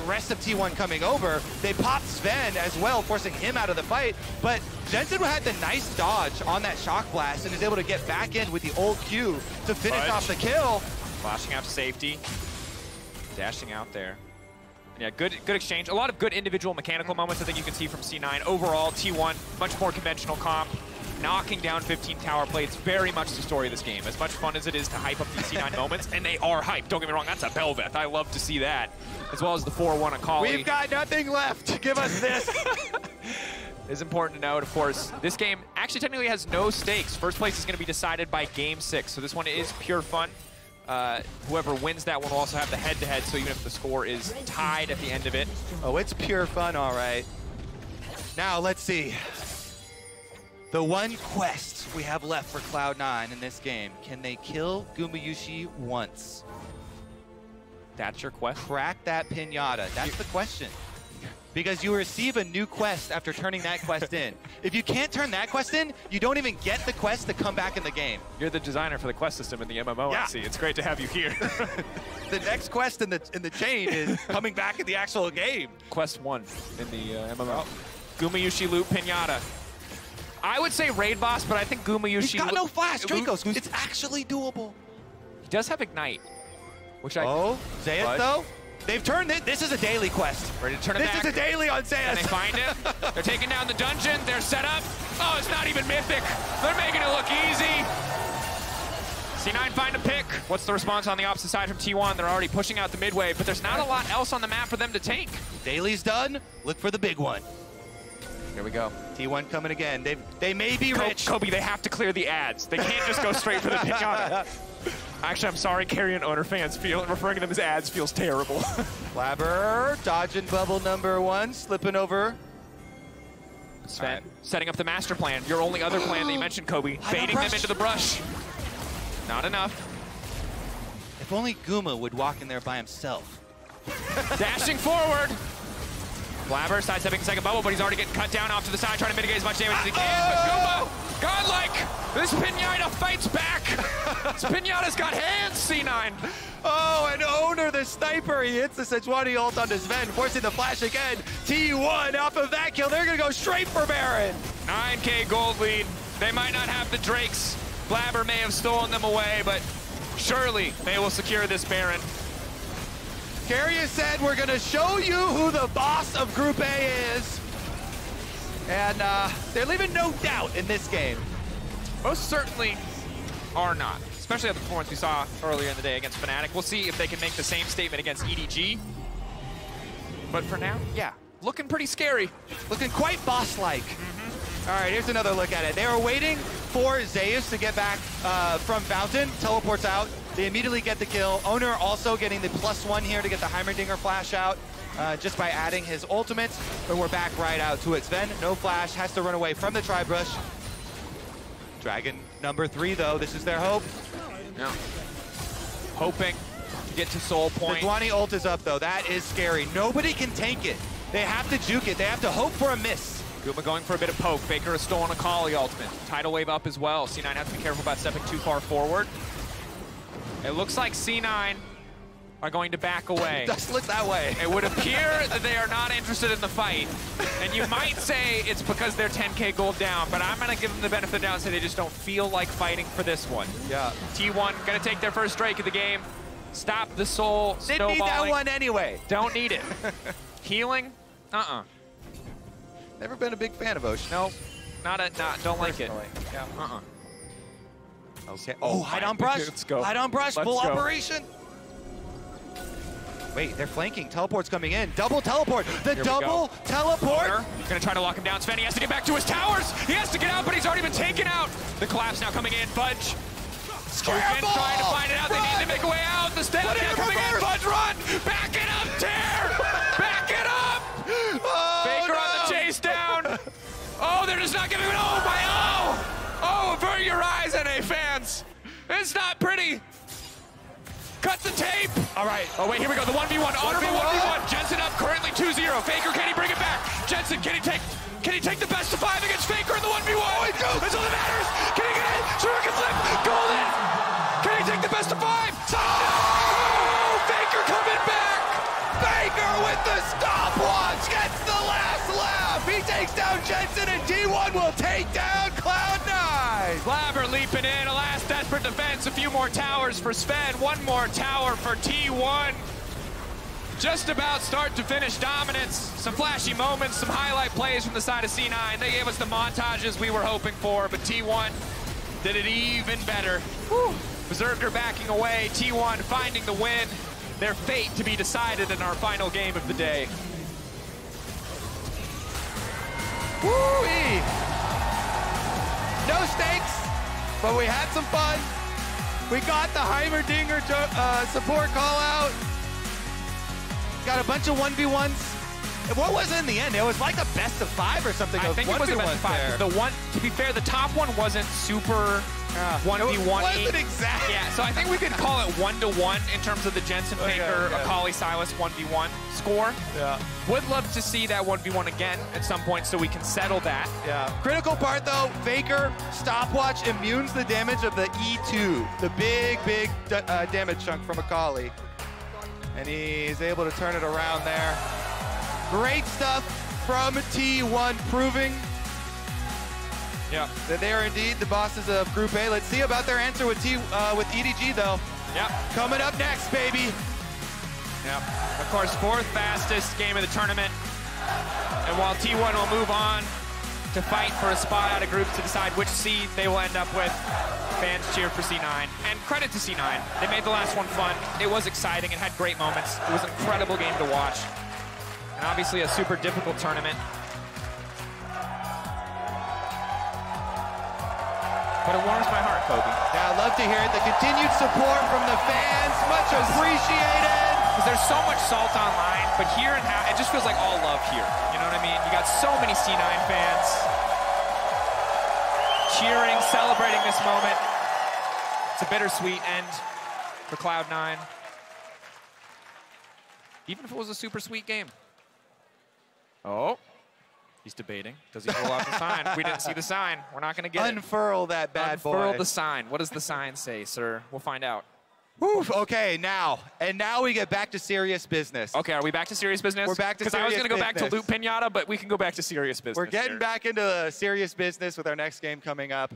rest of T1 coming over, they pop Sven as well, forcing him out of the fight. But Jensen had the nice dodge on that shock blast and is able to get back in with the old Q to finish off the kill.
Flashing out to safety, dashing out there. Yeah, good exchange. A lot of good individual mechanical moments I think you can see from C9. Overall, T1, much more conventional comp. Knocking down 15 tower plates, very much the story of this game. As much fun as it is to hype up these C9 moments, and they are hyped. Don't get me wrong, that's a Belveth. I love to see that. As well as the 4-1 Akali.
We've got nothing left. Give us this.
It's important to note, of course, this game actually technically has no stakes. First place is going to be decided by Game 6, so this one is pure fun. Whoever wins that one will also have the head-to-head, so even if the score is tied at the end of it.
Oh, it's pure fun, all right. Now, let's see. The one quest we have left for Cloud9 in this game. Can they kill Gumayusi once?
That's your quest?
Crack that pinata. That's the question. because you receive a new quest after turning that quest in. If you can't turn that quest in, you don't even get the quest to come back in the game.
You're the designer for the quest system in the MMO,
Yeah.
I see. It's great to have you here.
The next quest in the chain is coming back in the actual game.
Quest 1 in the MMO. Gumayushi loot Pinata. I would say raid boss, but I think Gumayushi...
He's got no flash, Dracos. It's actually doable.
He does have Ignite. Which
Zeus, though? They've turned it. This is a daily quest.
Ready to turn it back.
This is a daily on Zeus.
And they find it. They're taking down the dungeon. They're set up. Oh, it's not even mythic. They're making it look easy. C9 find a pick. What's the response on the opposite side from T1? They're already pushing out the midway, but there's not a lot else on the map for them to take.
Daily's done. Look for the big one.
Here we go.
T1 coming again. They may be rich.
Kobe, they have to clear the ads. They can't just go straight for the pinata. Actually, I'm sorry, Carrion owner fans. Referring to them as ads feels terrible.
Flabber dodging bubble number 1, slipping over.
Sven setting up the master plan. Your only other plan that you mentioned, Kobe. Baiting them into the brush. Not enough.
If only Guma would walk in there by himself.
Dashing forward. Flabber sidestepping the second bubble, but he's already getting cut down off to the side, trying to mitigate as much damage as he can. But Guma, godlike, this Pinata fights back. This Pinata's got hands, C9.
Oh, and Owner, the sniper, he hits the Sejuani ult onto Sven, forcing the flash again. T1 off of that kill, they're gonna go straight for Baron.
9K gold lead. They might not have the Drakes. Flabber may have stolen them away, but surely they will secure this Baron.
Carrier said, we're gonna show you who the boss of Group A is. And they're leaving no doubt in this game.
Most certainly are not, especially at the performance we saw earlier in the day against Fnatic. We'll see if they can make the same statement against EDG. But for now, yeah, looking pretty scary.
Looking quite boss-like. All right, here's another look at it. They were waiting for Zeus to get back from Fountain, teleports out. They immediately get the kill. Owner also getting the +1 here to get the Heimerdinger flash out just by adding his ultimate. But we're back right out to it. Sven, no flash, has to run away from the Tri-Brush. Dragon number 3, though. This is their hope.
Yeah. Hoping to get to Soul Point.
The Sejuani ult is up, though. That is scary. Nobody can tank it. They have to juke it. They have to hope for a miss.
Guma going for a bit of poke. Faker has stolen a Kali ultimate. Tidal wave up as well. C9 has to be careful about stepping too far forward. It looks like C9 are going to back away.
It does look that way.
It would appear that they are not interested in the fight. And you might say it's because they're 10K gold down, but I'm going to give them the benefit of the doubt and say they just don't feel like fighting for this one.
Yeah.
T1 going to take their first Drake of the game. Stop the soul
Didn't need that one anyway.
Don't need it. Healing?
Never been a big fan of Ocean.
No, don't like it.
Yeah. Okay.
Oh,
hide on brush.
Let's go.
Hide on brush.
Let's
Full
go.
operation. Wait, they're flanking. Teleport's coming in. Double teleport. The double teleport.
Gonna try to lock him down. Sven, he has to get back to his towers. He has to get out, but he's already been taken out. The collapse now coming in. Fudge.
Scramble!
Trying to find it out. They need to make a way out. The step now coming in. Fudge, run. Back it up, Tear. Back it up. Faker on the chase down. Oh, they're just not giving it. Oh, my oh, avert your eyes, NA fans. It's not pretty. Cut the tape.
All right.
Oh, wait, here we go. The 1v1. Honorable 1v1. Jensen up, currently 2-0. Faker, can he bring it back? Jensen, can he take the best of 5 against Faker in the 1v1? Oh, that's all that matters. Can he get it? Shuriken flip. Golden. Can he take the best of 5? Oh, Faker coming back.
Faker with the stopwatch gets the last laugh. He takes down Jensen, and T1 will take down Cloud9.
Flabber leaping in, a last desperate defense, a few more towers for Sven, one more tower for T1. Just about start to finish dominance. Some flashy moments, some highlight plays from the side of C9. They gave us the montages we were hoping for, but T1 did it even better. Whew. Berserker backing away, T1 finding the win. Their fate to be decided in our final game of the day.
Woo-wee. No stakes, but we had some fun. We got the Heimerdinger support call out. Got a bunch of 1v1s. What was it in the end? It was like a best of 5 or something.
I think it was a best of 5. The one, to be fair, the top one wasn't super 1v1.
Wasn't exact.
Yeah, so I think we could call it 1-1 in terms of the Jensen Faker, Akali Silas 1v1 score.
Yeah.
Would love to see that 1v1 again at some point so we can settle that.
Yeah. Critical part though, Faker stopwatch immunes the damage of the E2, the big damage chunk from Akali. And he's able to turn it around there. Great stuff from T1, proving that they are indeed the bosses of Group A. Let's see about their answer with EDG though.
Yep.
Coming up next, baby.
Yep. Of course, 4th fastest game of the tournament. And while T1 will move on to fight for a spot out of groups to decide which seed they will end up with, fans cheer for C9. And credit to C9. They made the last one fun. It was exciting. It had great moments. It was an incredible game to watch. And obviously a super difficult tournament. But it warms my heart, Kobe.
Yeah, I love to hear it. The continued support from the fans, much appreciated.
Because there's so much salt online, but here and it just feels like all love here. You know what I mean? You got so many C9 fans cheering, celebrating this moment. It's a bittersweet end for Cloud9. Even if it was a super sweet game. Oh. He's debating. Does he pull out the sign? We didn't see the sign. We're not going to get
Unfurl that bad boy.
Unfurl the sign. What does the sign say, sir? We'll find out.
Whew, okay, now we get back to serious business.
Okay, are we back to serious business?
We're back to serious business.
Because I was going to go back to Loot Pinata, but we can go back to serious business.
We're getting back into serious business with our next game coming up.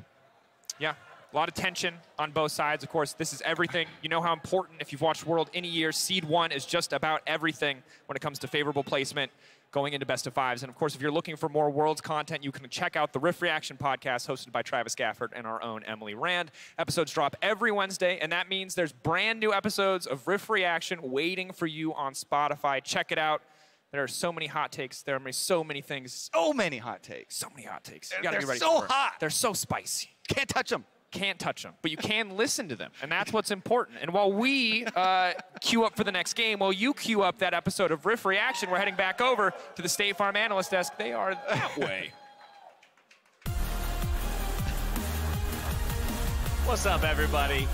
Yeah, a lot of tension on both sides. Of course, this is everything. You know how important, if you've watched World any year, Seed 1 is just about everything when it comes to favorable placement going into best of 5s. And of course, if you're looking for more Worlds content, you can check out the Riff Reaction podcast hosted by Travis Gafford and our own Emily Rand. Episodes drop every Wednesday, and that means there's brand new episodes of Riff Reaction waiting for you on Spotify. Check it out. There are so many hot takes. There are so many things.
So many hot takes.
So many hot takes.
They're so hot.
They're so spicy.
Can't touch them.
Can't touch them, but you can listen to them, and that's what's important. And while we queue up for the next game, while you queue up that episode of Riff Reaction, we're heading back over to the State Farm analyst desk. They are that way.
What's up, everybody?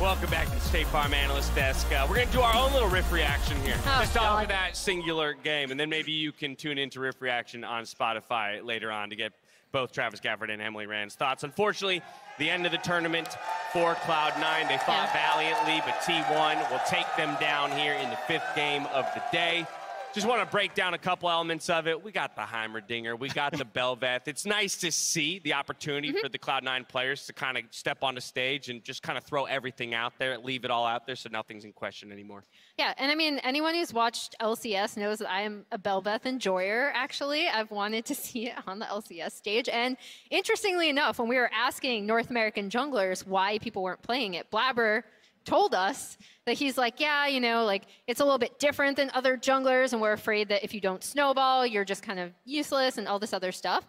Welcome back to the State Farm analyst desk. We're going to do our own little Riff Reaction here. Just off of that singular game, and then maybe you can tune into Riff Reaction on Spotify later on to get both Travis Gafford and Emily Rand's thoughts. Unfortunately, the end of the tournament for Cloud9. They fought valiantly, but T1 will take them down here in the 5th game of the day. Just want to break down a couple elements of it. We got the Heimerdinger. We got the Belveth. It's nice to see the opportunity for the Cloud9 players to kind of step on the stage and just kind of throw everything out there, leave it all out there so nothing's in question anymore.
Yeah, and I mean, anyone who's watched LCS knows that I am a Belveth enjoyer, actually. I've wanted to see it on the LCS stage. And interestingly enough, when we were asking North American junglers why people weren't playing it, Blabber told us that he's like, yeah, you know, like it's a little bit different than other junglers, and we're afraid that if you don't snowball, you're just kind of useless and all this other stuff.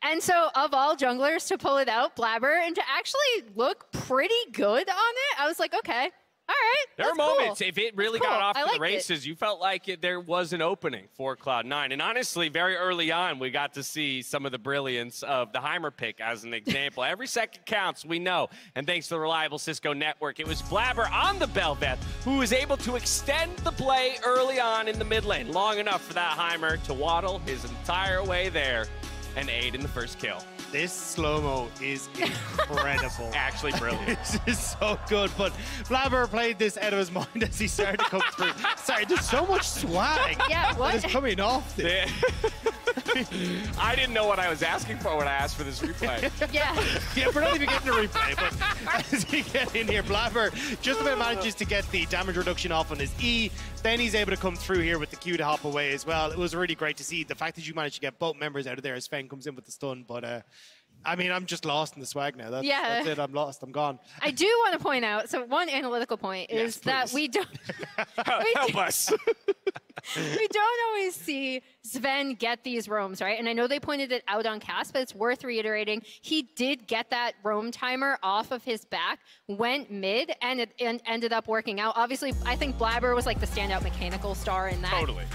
And so of all junglers to pull it out, Blabber, and to actually look pretty good on it, I was like, okay. All right,
there are moments, if it really got off to the races,
it.
You felt like there was an opening for Cloud9. And honestly, very early on, we got to see some of the brilliance of the Heimer pick as an example. Every second counts, we know. And thanks to the reliable Cisco network, it was Blabber on the Belveth who was able to extend the play early on in the mid lane, long enough for that Heimer to waddle his entire way there and aid in the first kill.
This slow-mo is incredible.
Actually brilliant.
This is so good, but Blabber played this out of his mind as he started to come through. Sorry, there's so much swag that is coming off this.
I didn't know what I was asking for when I asked for this replay.
Yeah,
we're not even getting a replay, but as we get in here, Blabber just about manages to get the damage reduction off on his E. Then he's able to come through here with the Q to hop away as well. It was really great to see the fact that you managed to get both members out of there as Feng comes in with the stun, but I mean, I'm just lost in the swag now. That's it. I'm lost. I'm gone.
I do want to point out, so one analytical point is that we don't...
Help us.
We don't always see Sven get these roams, right? And I know they pointed it out on cast, but it's worth reiterating. He did get that roam timer off of his back, went mid, and it ended up working out. Obviously, I think Blabber was like the standout mechanical star in that.
Totally.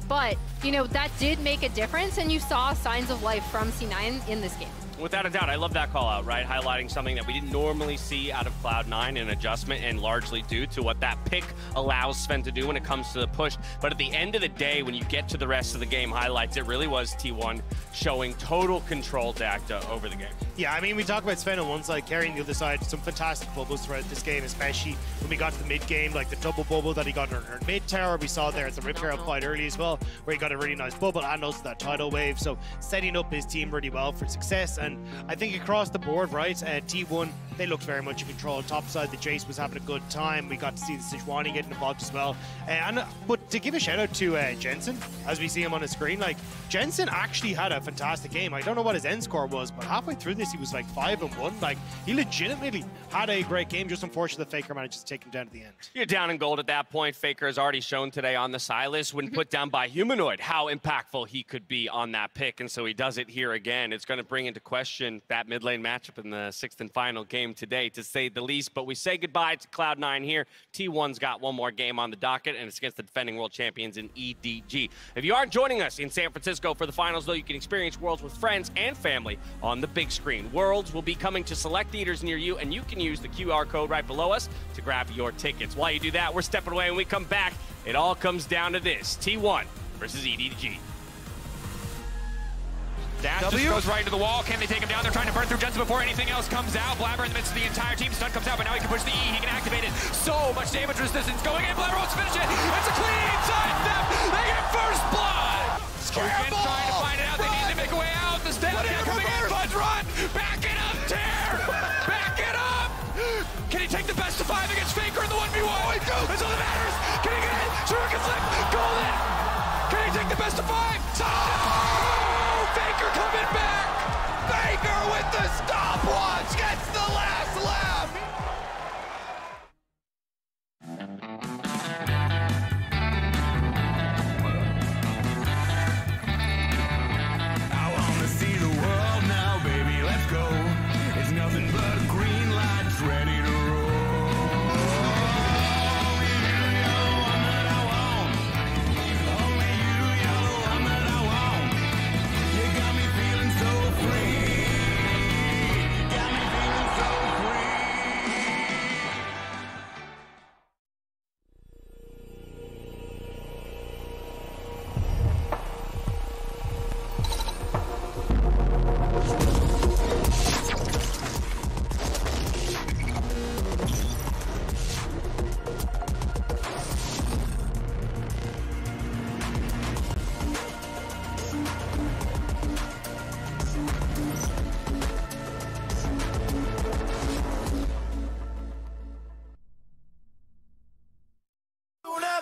But, you know, that did make a difference, and you saw signs of life from C9 in this game.
Without a doubt, I love that call out, right? Highlighting something that we didn't normally see out of Cloud9, an adjustment, and largely due to what that pick allows Sven to do when it comes to the push. But at the end of the day, when you get to the rest of the game highlights, it really was T1 showing total control to Acta over the game.
Yeah, I mean, we talk about Sven on one side, carrying the other side. Some fantastic bubbles throughout this game, especially when we got to the mid game, like the double bubble that he got in our mid tower. We saw there at the Rip Carol quite early as well, where he got a really nice bubble and also that tidal wave. So setting up his team really well for success. And I think across the board, right, T1, they looked very much in control. Top side, the Jace was having a good time. We got to see the Sejuani getting involved as well. But to give a shout out to Jensen, as we see him on the screen, like Jensen actually had a fantastic game. I don't know what his end score was, but halfway through this, he was like 5-1. Like, he legitimately had a great game. Just unfortunately, the Faker managed to take him down to the end.
You're down in gold at that point. Faker has already shown today on the Silas when put down by Humanoid how impactful he could be on that pick, and so he does it here again. It's going to bring into question that mid lane matchup in the 6th and final game today, to say the least. But we say goodbye to Cloud9 here. T1's got one more game on the docket, and it's against the defending world champions in EDG. If you aren't joining us in San Francisco for the finals, though, you can experience Worlds with friends and family on the big screen. Worlds will be coming to select theaters near you, and you can use the QR code right below us to grab your tickets. While you do that, we're stepping away. When we come back, it all comes down to this: T1 versus EDG.
Dash just goes right into the wall. Can they take him down? They're trying to burn through Jensen before anything else comes out. Blabber in the midst of the entire team. Stun comes out, but now he can push the E. He can activate it. So much damage resistance going in. Blabber wants to finish it. It's a clean side step. They get first blood. Scramble. Trying to find it out. They need to make a way out. The step coming in. Fudge run. Back it up, Tear. Back it up. Can he take the best of 5 against Faker in the 1v1? Oh, he goes. That's all that matters. Can he get it? Shuriken flip. Golden. Can he take the best of 5? Faker coming back! Faker with the stopwatch gets the last lap!
I wanna see the world now, baby, let's go. It's nothing but a green light, it's ready to roll.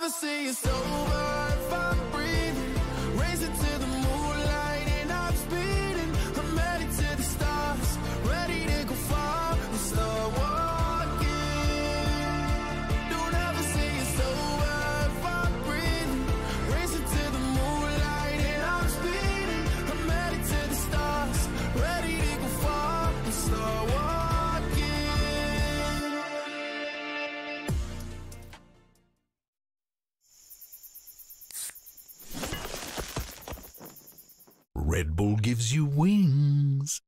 See it's over if I'm breathing, racing to the moonlight and I'm speeding. I'm headed to the stars, ready to go far and start walking. Don't ever say it's over if I'm breathing, racing to the moonlight and I'm speeding. I'm headed to the stars, ready to go far and start walking.
Red Bull gives you wings.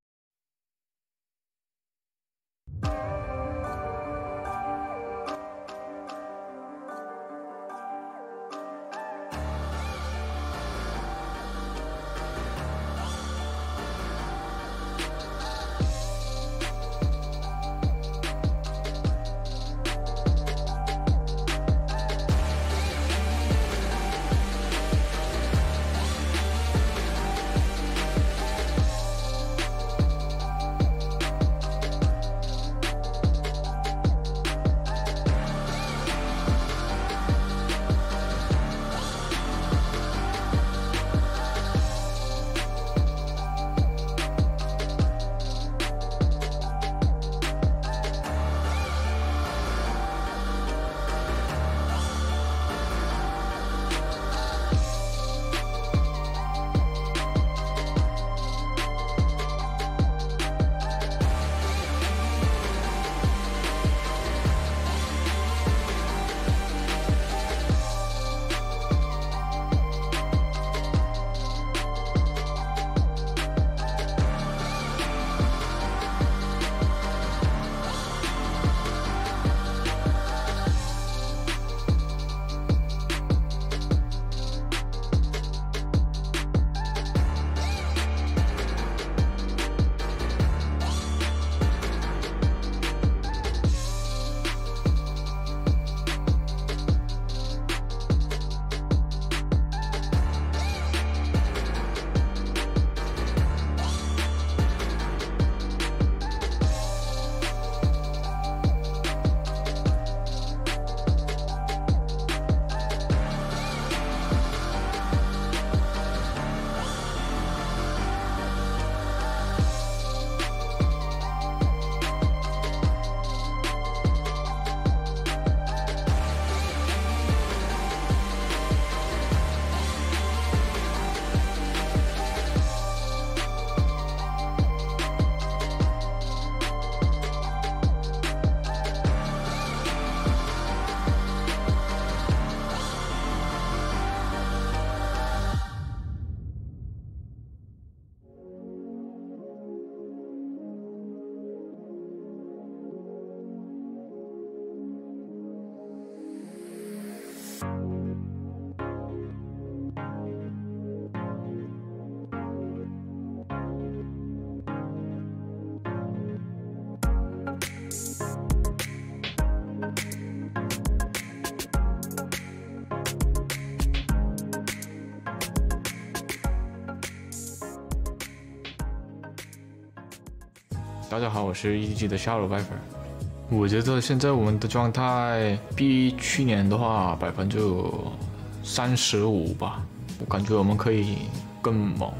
大家好，我是 EDG 的下路 Viper。我觉得现在我们的状态比去年的话35%吧，我感觉我们可以更猛。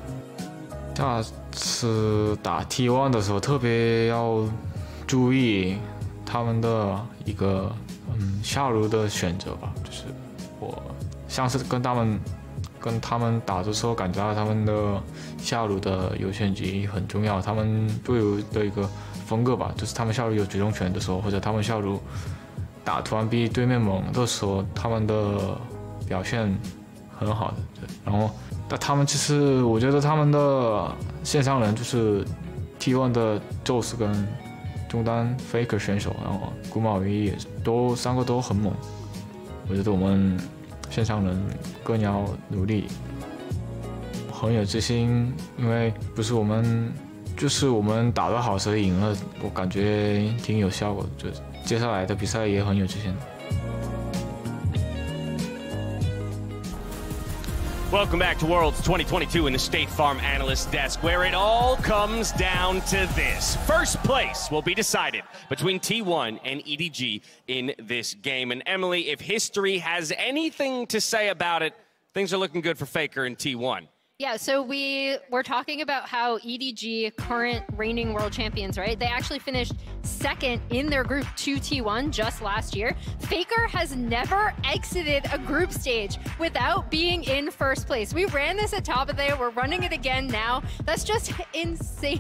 下次打 T1 的时候，特别要注意他们的一个下路的选择吧，就是我上次跟他们打的时候，感觉到他们的下路的优先级很重要，他们队友的一个风格吧，就是他们下路有主动权的时候，或者他们下路打突然比对面猛的时候，他们的表现很好的。对，然后但他们其实我觉得他们的线上人就是 T1 的宙斯跟中单 Faker 选手，然后古马鱼也三个都很猛。我觉得我们线上人更要努力，很有自信，因为不是我们，就是我们打得好所以赢了，我感觉挺有效果的，就接下来的比赛也很有自信。
Welcome back to Worlds 2022 in the State Farm Analyst Desk, where it all comes down to this. First place will be decided between T1 and EDG in this game. And Emily, if history has anything to say about it, things are looking good for Faker and T1.
Yeah, so we were talking about how EDG, current reigning world champions, right? They actually finished second in their group to T1 just last year. Faker has never exited a group stage without being in first place. We ran this at top of the day. We're running it again now. That's just insane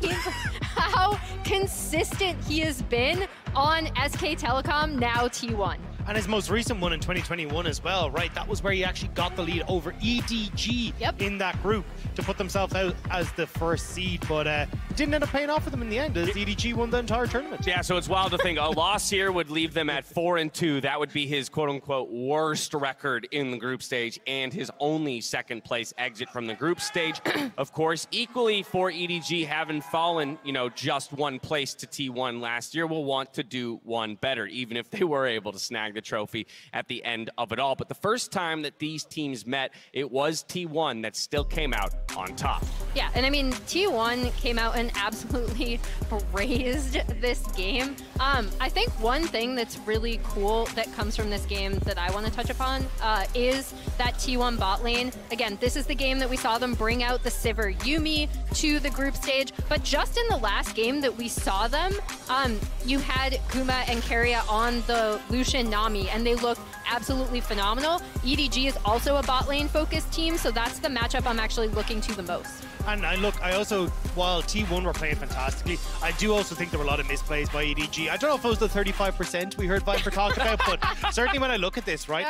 how consistent he has been on SK Telecom, now T1.
And his most recent one in 2021 as well, right? That was where he actually got the lead over EDG in that group to put themselves out as the first seed, but didn't end up paying off for them in the end as EDG won the entire tournament.
Yeah, so it's wild to think a loss here would leave them at 4-2. That would be his quote-unquote worst record in the group stage and his only second place exit from the group stage. Of course, equally for EDG, having fallen, just one place to T1 last year, will want to do one better, even if they were able to snag the trophy at the end of it all. But the first time that these teams met, it was T1 that still came out on top.
Yeah, and I mean, T1 came out and absolutely raised this game. I think one thing that's really cool that comes from this game that I want to touch upon is that T1 bot lane. Again, this is the game that we saw them bring out the Sivir Yuumi to the group stage, but just in the last game that we saw them, you had Kuma and Keria on the Lucian Nami, and they looked absolutely phenomenal. EDG is also a bot lane focused team, so that's the matchup I'm actually looking to the most.
And I also, while T1 were playing fantastically, I do also think there were a lot of misplays by EDG. I don't know if it was the 35% we heard Viper talk about, but certainly when I look at this, right,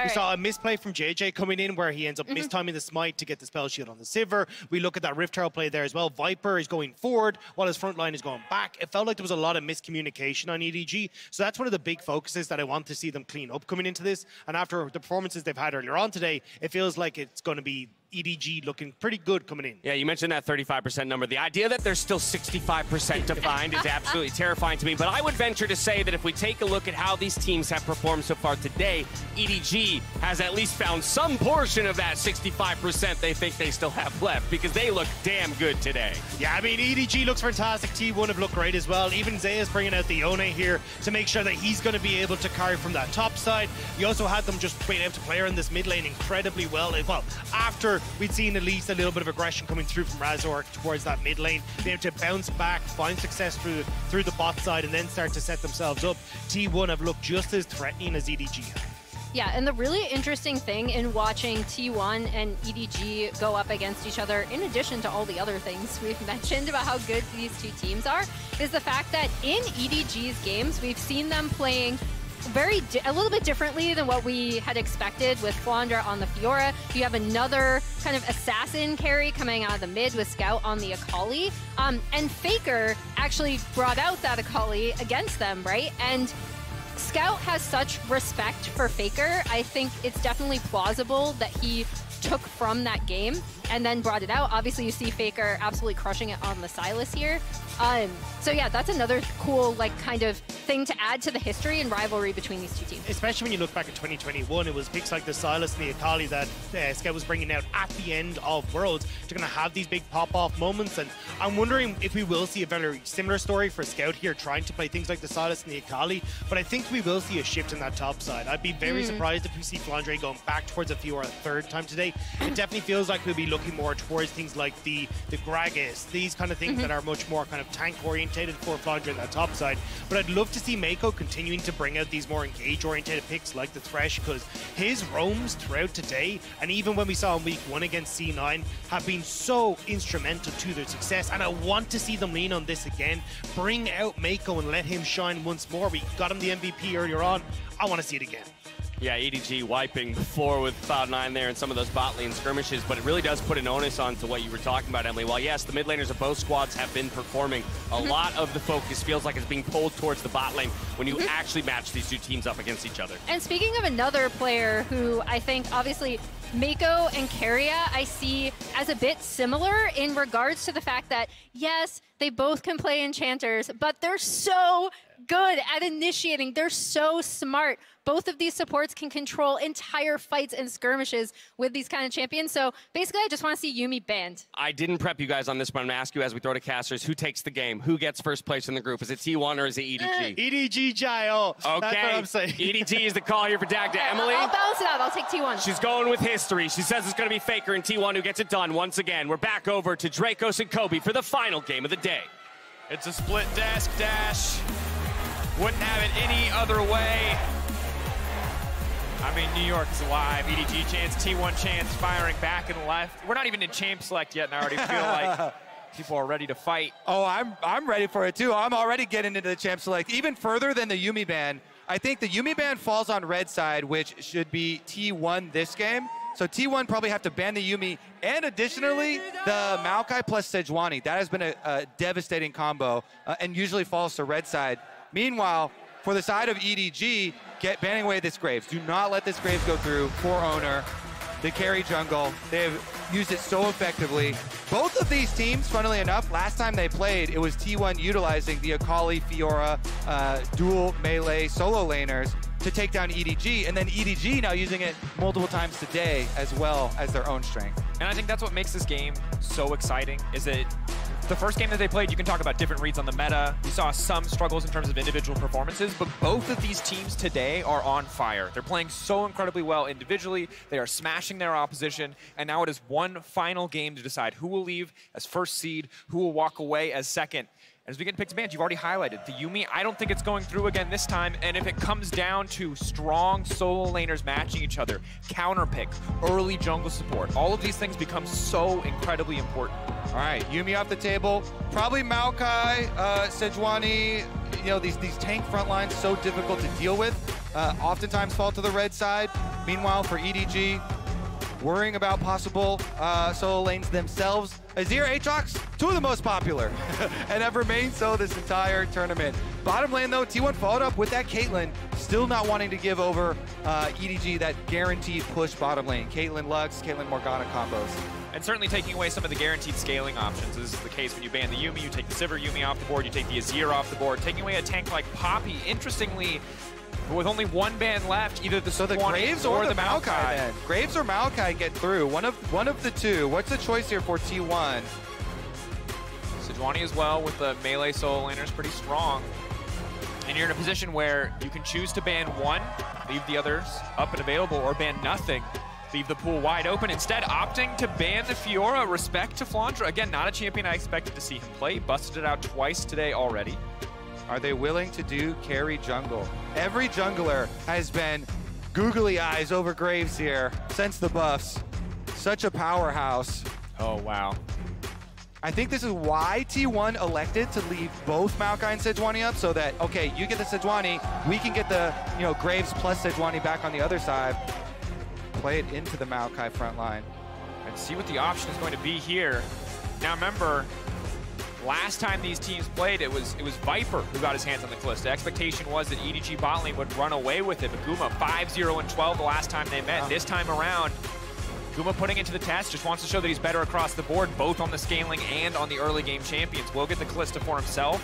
we saw a misplay from JJ coming in where he ends up mistiming the smite to get the spell shield on the Sivir. We look at that Rift Herald play there as well. Viper is going forward while his front line is going back. It felt like there was a lot of miscommunication on EDG. So that's one of the big focuses that I want to see them clean up coming into this. And after the performances they've had earlier on today, it feels like it's going to be EDG looking pretty good coming in.
Yeah, you mentioned that 35% number. The idea that there's still 65% to find is absolutely terrifying to me, but I would venture to say that if we take a look at how these teams have performed so far today, EDG has at least found some portion of that 65% they think they still have left, because they look damn good today.
Yeah, I mean, EDG looks fantastic. T1 have looked great as well. Even Zaya's bringing out the Yone here to make sure that he's going to be able to carry from that top side. You also had them just being able to play in this mid lane incredibly well. Well, after we'd seen at least a little bit of aggression coming through from Razor towards that mid lane, being able to bounce back, find success through the bot side, and then start to set themselves up. T1 have looked just as threatening as EDG have.
Yeah, and the really interesting thing in watching T1 and EDG go up against each other, in addition to all the other things we've mentioned about how good these two teams are, is the fact that in EDG's games, we've seen them playing a little bit differently than what we had expected with Flandra on the Fiora. You have another kind of assassin carry coming out of the mid with Scout on the Akali. And Faker actually brought out that Akali against them, right? And Scout has such respect for Faker. I think it's definitely plausible that he took from that game and then brought it out. Obviously, you see Faker absolutely crushing it on the Sylas here. So yeah, that's another cool kind of thing to add to the history and rivalry between these two teams.
Especially when you look back at 2021, it was picks like the Sylas and the Akali that Scout was bringing out at the end of Worlds to kind of have these big pop-off moments. And I'm wondering if we will see a very similar story for Scout here, trying to play things like the Sylas and the Akali. But I think we will see a shift in that top side. I'd be very surprised if we see Flandre going back towards a Fiora a third time today. It definitely feels like we'll be looking more towards things like the Gragas, these kind of things that are much more kind of tank-orientated for Flandre on that top side. But I'd love to see Mako continuing to bring out these more engage-orientated picks like the Thresh, because his roams throughout today, and even when we saw in week 1 against C9, have been so instrumental to their success. And I want to see them lean on this again. Bring out Mako and let him shine once more. We got him the MVP earlier on. I want to see it again.
Yeah, EDG wiping the floor with Cloud9 there in some of those bot lane skirmishes, but it really does put an onus on to what you were talking about, Emily. While yes, the mid laners of both squads have been performing, a lot of the focus feels like it's being pulled towards the bot lane when you actually match these two teams up against each other.
And speaking of another player who I think obviously Mako and Keria I see as a bit similar in regards to the fact that yes, they both can play enchanters, but they're so good at initiating. They're so smart. Both of these supports can control entire fights and skirmishes with these kind of champions. So basically, I just want to see Yuumi banned.
I didn't prep you guys on this, but I'm going to ask you as we throw to casters, who takes the game? Who gets first place in the group? Is it T1 or is it EDG?
EDG, Jayo.
Okay.
That's what I'm saying.
EDG is the call here for Dagda. Emily?
I'll balance it out. I'll take T1.
She's going with history. She says it's going to be Faker and T1 who gets it done once again. We're back over to Dracos and Kobe for the final game of the day.
It's a split desk dash. Wouldn't have it any other way. I mean, New York is alive. EDG chance, T1 chance, firing back and left. We're not even in champ select yet, and I already feel like people are ready to fight.
Oh, I'm ready for it too. I'm already getting into the champ select. Even further than the Yuumi ban, I think the Yuumi ban falls on red side, which should be T1 this game. So T1 probably have to ban the Yuumi, and additionally, the Maokai plus Sejuani. That has been a devastating combo, and usually falls to red side. Meanwhile, for the side of EDG, banning away this Graves. Do not let this Graves go through for owner. They carry jungle. They have used it so effectively. Both of these teams, funnily enough, last time they played, it was T1 utilizing the Akali, Fiora, dual melee solo laners to take down EDG, and then EDG now using it multiple times today as well as their own strength.
And I think that's what makes this game so exciting, is that the first game that they played, you can talk about different reads on the meta. We saw some struggles in terms of individual performances, but both of these teams today are on fire. They're playing so incredibly well individually. They are smashing their opposition, and now it is one final game to decide who will leave as first seed, who will walk away as second. As we get picked bans, you've already highlighted the Yuumi. I don't think it's going through again this time. And if it comes down to strong solo laners matching each other, counter pick, early jungle support, all of these things become so incredibly important.
All right, Yuumi off the table. Probably Maokai, Sejuani. You know, these tank front lines so difficult to deal with. Oftentimes fall to the red side. Meanwhile, for EDG, worrying about possible solo lanes themselves. Azir, Aatrox, two of the most popular, and have remained so this entire tournament. Bottom lane, though, T1 followed up with that Caitlyn, still not wanting to give over EDG that guaranteed push bottom lane. Caitlyn Lux, Caitlyn Morgana combos.
And certainly taking away some of the guaranteed scaling options. This is the case when you ban the Yuumi, you take the Sivir Yuumi off the board, you take the Azir off the board, taking away a tank like Poppy, interestingly, with only one ban left, either the
Graves or the Maokai then. Graves or Maokai get through. One of the two. What's the choice here for T1?
Sejuani as well with the melee solo laners pretty strong. And you're in a position where you can choose to ban one, leave the others up and available, or ban nothing, leave the pool wide open. Instead, opting to ban the Fiora. Respect to Flandre. Again, not a champion I expected to see him play. Busted it out twice today already.
Are they willing to do carry jungle? Every jungler has been googly eyes over Graves here since the buffs. Such a powerhouse.
Oh, wow.
I think this is why T1 elected to leave both Maokai and Sejuani up, so that, okay, you get the Sejuani, we can get the, Graves plus Sejuani back on the other side. Play it into the Maokai front line.
And see what the option is going to be here. Now remember, last time these teams played, it was Viper who got his hands on the Kalista. The expectation was that EDG bot lane would run away with it. But Guma 5-0 and 12 the last time they met. This time around, Kuma putting it to the test, just wants to show that he's better across the board, both on the scaling and on the early game champions. Will get the Kalista for himself.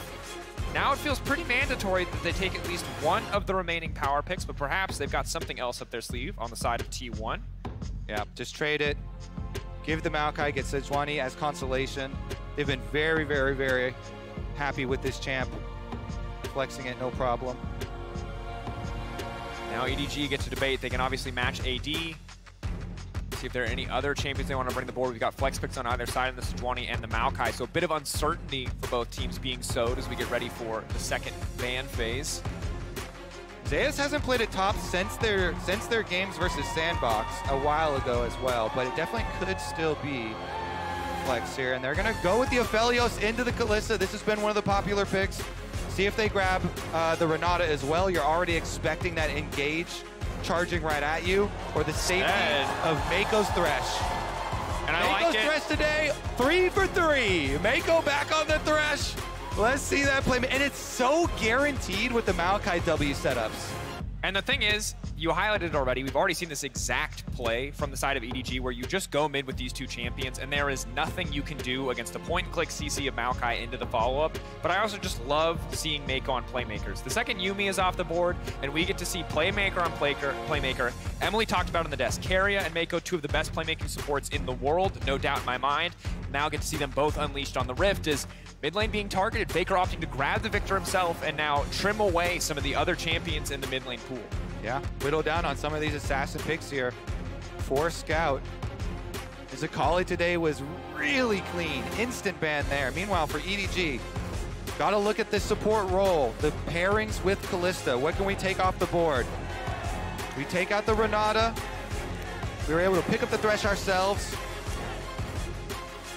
Now it feels pretty mandatory that they take at least one of the remaining power picks, but perhaps they've got something else up their sleeve on the side of T1.
Yeah, just trade it. Give the Maokai, get Sejuani as consolation. They've been very, very, very happy with this champ. Flexing it, no problem.
Now EDG get to debate. They can obviously match AD. See if there are any other champions they want to bring to the board. We've got flex picks on either side of the Sejuani and the Maokai, so a bit of uncertainty for both teams being sowed as we get ready for the second ban phase.
Zeus hasn't played at top since their games versus Sandbox a while ago as well, but it definitely could still be flex here. And they're going to go with the Aphelios into the Kalista. This has been one of the popular picks. See if they grab the Renata as well. You're already expecting that engage charging right at you, or the safety of Mako's Thresh.
And I like it.
Mako's Thresh today, 3 for 3. Mako back on the Thresh. Let's see that play. And it's so guaranteed with the Maokai W setups.
And the thing is, you highlighted it already, we've already seen this exact play from the side of EDG where you just go mid with these two champions and there is nothing you can do against a point-and-click CC of Maokai into the follow-up. But I also just love seeing Mako on playmakers. The second Yuumi is off the board and we get to see playmaker on playmaker. Emily talked about on the desk, Keria and Mako, two of the best playmaking supports in the world, no doubt in my mind. Now get to see them both unleashed on the Rift as mid lane being targeted, Faker opting to grab the Victor himself and now trim away some of the other champions in the mid lane pool.
Yeah, whittle down on some of these assassin picks here for Scout. Zakali today was really clean, instant ban there. Meanwhile, for EDG, gotta look at the support role, the pairings with Kalista. What can we take off the board? We take out the Renata. We were able to pick up the Thresh ourselves.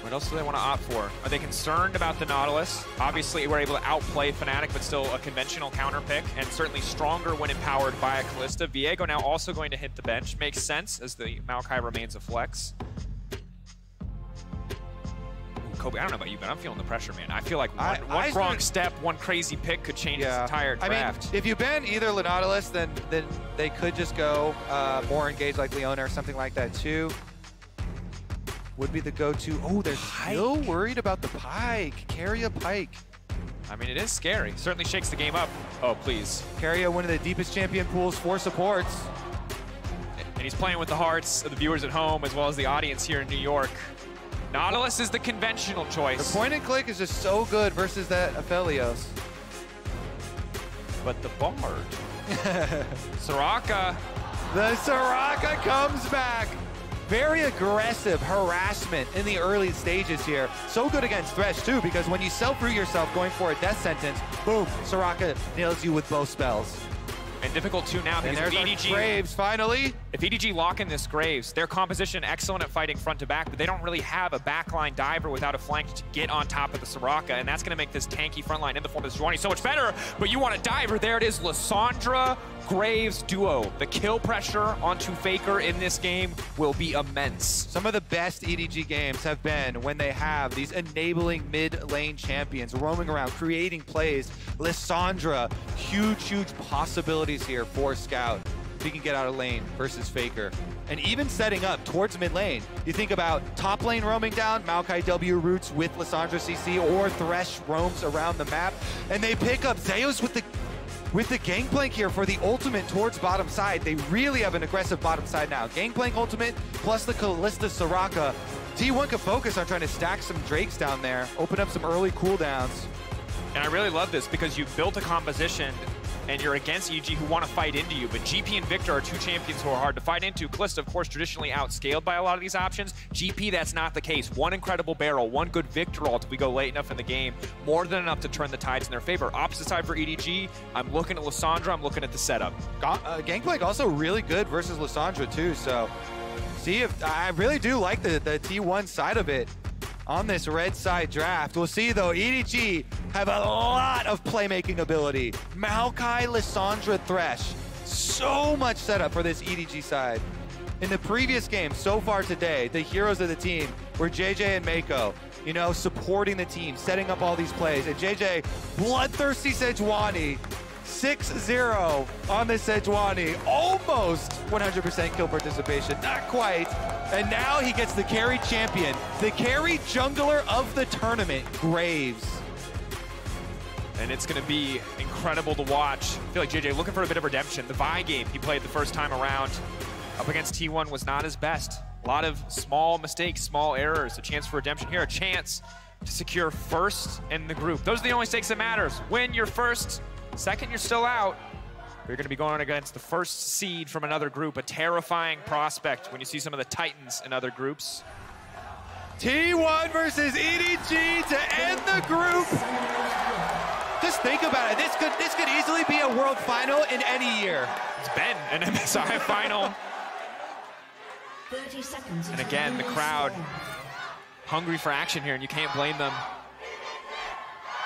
What else do they want to opt for? Are they concerned about the Nautilus? Obviously, we're able to outplay Fnatic, but still a conventional counter pick, and certainly stronger when empowered by a Kalista. Viego now also going to hit the bench. Makes sense, as the Maokai remains a flex. Ooh, Kobe, I don't know about you, but I'm feeling the pressure, man. I feel like one wrong step, one crazy pick could change this entire draft.
I mean, if you ban either Nautilus, then they could just go more engaged like Leona or something like that, too. Would be the go-to. Oh, they're still worried about the Pike. Keria Pike.
I mean, it is scary. Certainly shakes the game up. Oh, please.
Keria, one of the deepest champion pools for supports.
And he's playing with the hearts of the viewers at home as well as the audience here in New York. Nautilus is the conventional choice.
The point and click is just so good versus that Aphelios.
But the Bard. Soraka.
The Soraka comes back. Very aggressive harassment in the early stages here. So good against Thresh too, because when you self-root yourself going for a death sentence, boom, Soraka nails you with both spells.
And difficult too now because
there's
EDG,
Graves finally.
If EDG lock in this Graves, their composition excellent at fighting front to back, but they don't really have a backline diver without a flank to get on top of the Soraka, and that's gonna make this tanky front line in the form of Sejuani so much better. But you want a diver, there it is, Lissandra Graves duo. The kill pressure onto Faker in this game will be immense.
Some of the best EDG games have been when they have these enabling mid-lane champions roaming around, creating plays. Lissandra, huge possibilities here for Scout. If he can get out of lane versus Faker. And even setting up towards mid lane. You think about top lane roaming down, Maokai W roots with Lissandra CC, or Thresh roams around the map, and they pick up Zeus with the Gangplank here for the ultimate towards bottom side. They really have an aggressive bottom side now. Gangplank ultimate plus the Kalista Soraka. T1 can focus on trying to stack some Drakes down there, open up some early cooldowns.
And I really love this because you've built a composition and you're against EDG who want to fight into you. But GP and Victor are two champions who are hard to fight into. Kalista, of course, traditionally outscaled by a lot of these options. GP, that's not the case. One incredible barrel, one good Victor ult if we go late enough in the game. More than enough to turn the tides in their favor. Opposite side for EDG, I'm looking at Lissandra, I'm looking at the setup.
Gangplank also really good versus Lissandra too, so see if I really do like the T1 side of it on this red side draft. We'll see though, EDG have a lot of playmaking ability. Maokai, Lissandra, Thresh. So much setup for this EDG side. In the previous game so far today, the heroes of the team were JJ and Mako, you know, supporting the team, setting up all these plays. And JJ, bloodthirsty Sejuani, 6-0 on the Sejuani. Almost 100% kill participation, not quite. And now he gets the carry champion, the carry jungler of the tournament, Graves.
And it's going to be incredible to watch. I feel like JJ looking for a bit of redemption. The Vi game he played the first time around up against T1 was not his best. A lot of small mistakes, small errors. A chance for redemption here, a chance to secure first in the group. Those are the only stakes that matters. Win your first, second you're still out. You're going to be going against the first seed from another group, a terrifying prospect when you see some of the titans in other groups.
T1 versus EDG to end the group. Just think about it. This could easily be a world final in any year.
It's been an MSI final.
30 seconds.
And again, the crowd hungry for action here, and you can't blame them.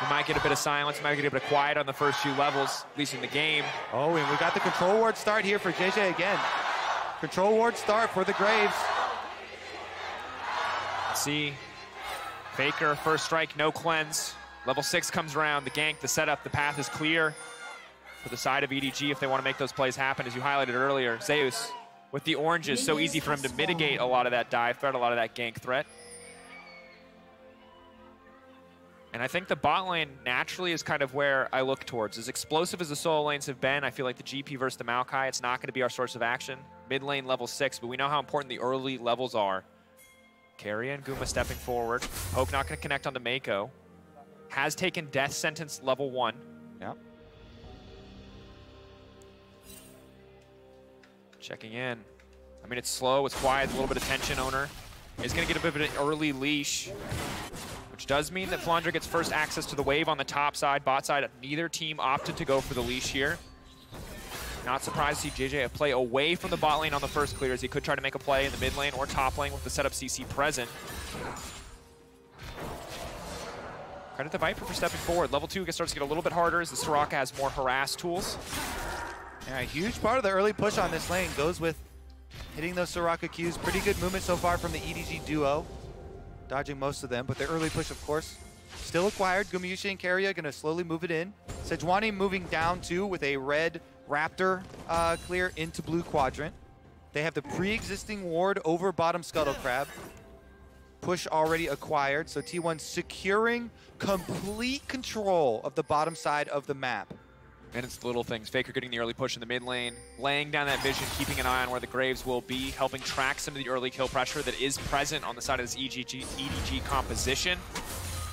We might get a bit of silence, we might get a bit of quiet on the first few levels, at least in the game.
Oh, and we got the control ward start here for JJ again. Control ward start for the Graves.
See, Faker, first strike, no cleanse. Level 6 comes around, the gank, the setup, the path is clear for the side of EDG if they want to make those plays happen, as you highlighted earlier. Zeus with the oranges, so easy for him to mitigate a lot of that dive threat, a lot of that gank threat. And I think the bot lane naturally is kind of where I look towards. As explosive as the solo lanes have been, I feel like the GP versus the Maokai, it's not going to be our source of action. Mid lane level 6, but we know how important the early levels are. Keria and Guma stepping forward. Poke not going to connect onto Mako. Has taken death sentence level 1.
Yep.
Checking in. I mean, it's slow, it's quiet, a little bit of tension. Owner is going to get a bit of an early leash, which does mean that Flandre gets first access to the wave on the top side. Bot side, neither team opted to go for the leash here. Not surprised to see JJ play away from the bot lane on the first clear, as he could try to make a play in the mid lane or top lane with the setup CC present. Credit to Viper for stepping forward. Level 2 starts to get a little bit harder as the Soraka has more harass tools.
Yeah, a huge part of the early push on this lane goes with hitting those Soraka Qs. Pretty good movement so far from the EDG duo. Dodging most of them, but the early push, of course, still acquired. Gumayushi and Keria going to slowly move it in. Sejuani moving down too with a red Raptor clear into blue quadrant. They have the pre-existing ward over bottom Scuttle Crab. Push already acquired, so T1 securing complete control of the bottom side of the map.
And it's the little things. Faker getting the early push in the mid lane, laying down that vision, keeping an eye on where the Graves will be, helping track some of the early kill pressure that is present on the side of this EDG composition.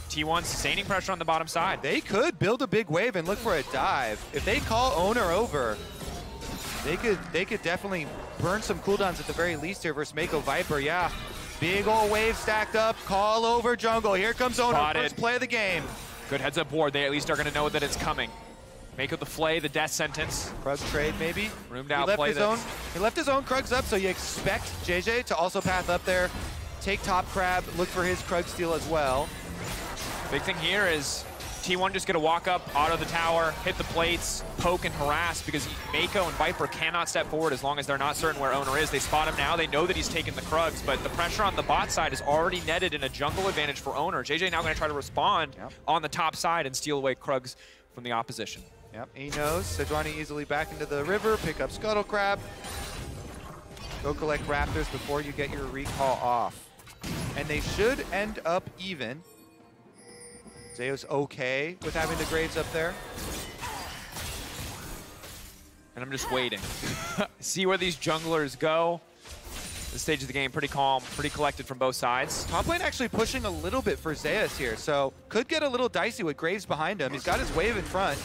T1 sustaining pressure on the bottom side.
They could build a big wave and look for a dive. If they call Owner over, they could definitely burn some cooldowns at the very least here versus Mako Viper. Yeah, big old wave stacked up, call over jungle. Here comes Owner,
Spotted.
First play of the game.
Good heads up ward. They at least are going to know that it's coming. Mako the flay, the death sentence.
Krug trade maybe.
Roomed out play this.
He left his own Krugs up, so you expect JJ to also path up there, take top crab, look for his Krug steal as well.
Big thing here is T1 just gonna walk up, auto the tower, hit the plates, poke and harass, because Mako and Viper cannot step forward as long as they're not certain where Owner is. They spot him now, they know that he's taken the Krugs, but the pressure on the bot side is already netted in a jungle advantage for Owner. JJ now gonna try to respond on the top side and steal away Krugs from the opposition.
Yep, he knows. Sejuani easily back into the river, pick up Scuttle Crab. Go collect Raptors before you get your recall off. And they should end up even. Zeus okay with having the Graves up there.
And I'm just waiting. See where these junglers go. This stage of the game pretty calm, pretty collected from both sides.
Top lane actually pushing a little bit for Zeus here, so could get a little dicey with Graves behind him. He's got his wave in front.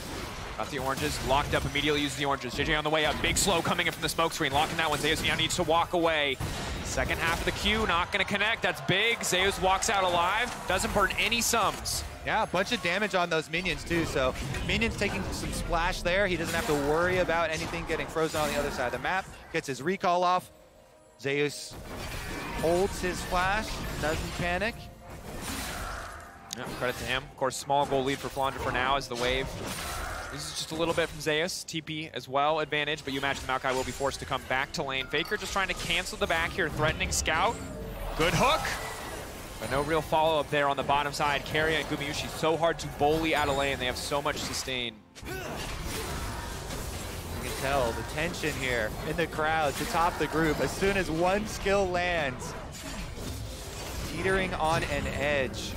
Got the oranges, locked up, immediately uses the oranges. JJ on the way up, big slow coming in from the smoke screen, locking that one. Zeus now needs to walk away. Second half of the Q, not gonna connect, that's big. Zeus walks out alive, doesn't burn any sums.
Yeah, a bunch of damage on those minions too, so minions taking some splash there. He doesn't have to worry about anything getting frozen on the other side of the map. Gets his recall off. Zeus holds his flash, doesn't panic.
Yeah, credit to him. Of course, small goal lead for Flandre for now as the wave. This is just a little bit from Zeus. TP as well, advantage, but you imagine the Maokai will be forced to come back to lane. Faker just trying to cancel the back here, threatening Scout. Good hook, but no real follow-up there on the bottom side. Keria and Gumayushi so hard to bully out of lane. They have so much sustain.
tell the tension here in the crowd to top the group as soon as one skill lands. Teetering on an edge.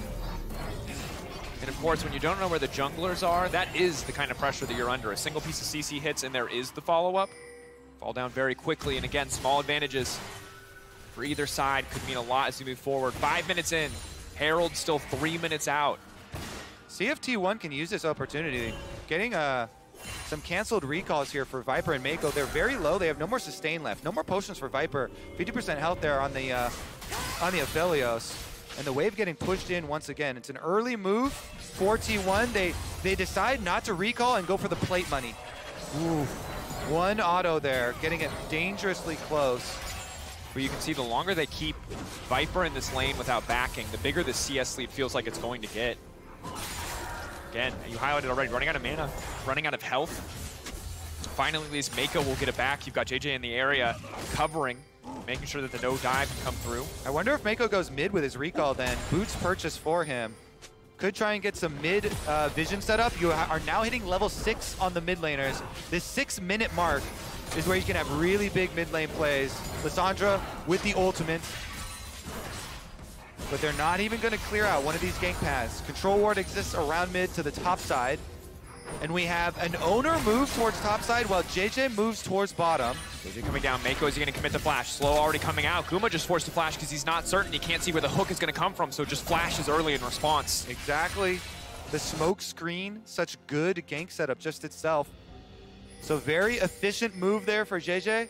And of course, when you don't know where the junglers are, that is the kind of pressure that you're under. A single piece of CC hits and there is the follow-up. Fall down very quickly, and again, small advantages for either side could mean a lot as we move forward. 5 minutes in, Herald still 3 minutes out.
See if T1 can use this opportunity. Getting some canceled recalls here for Viper and Mako. They're very low. They have no more sustain left. No more potions for Viper. 50% health there on the Aphelios. And the wave getting pushed in once again. It's an early move for T1. They decide not to recall and go for the plate money. Ooh, one auto there, getting it dangerously close.
But you can see the longer they keep Viper in this lane without backing, the bigger the CS lead feels like it's going to get. Again, you highlighted already, running out of mana, running out of health. Finally, at least Mako will get it back. You've got JJ in the area covering, making sure that the no dive can come through.
I wonder if Mako goes mid with his recall then. Boots purchase for him. Could try and get some mid vision set up. You are now hitting level 6 on the mid laners. This 6-minute mark is where you can have really big mid lane plays. Lissandra with the ultimate. But they're not even going to clear out one of these gank paths. Control ward exists around mid to the top side. And we have an owner move towards top side while JJ moves towards bottom.
JJ coming down. Mako, is he going to commit the flash? Slow already coming out. Guma just forced to flash because he's not certain. He can't see where the hook is going to come from, so just flashes early in response.
Exactly. The smoke screen, such good gank setup just itself. So very efficient move there for JJ.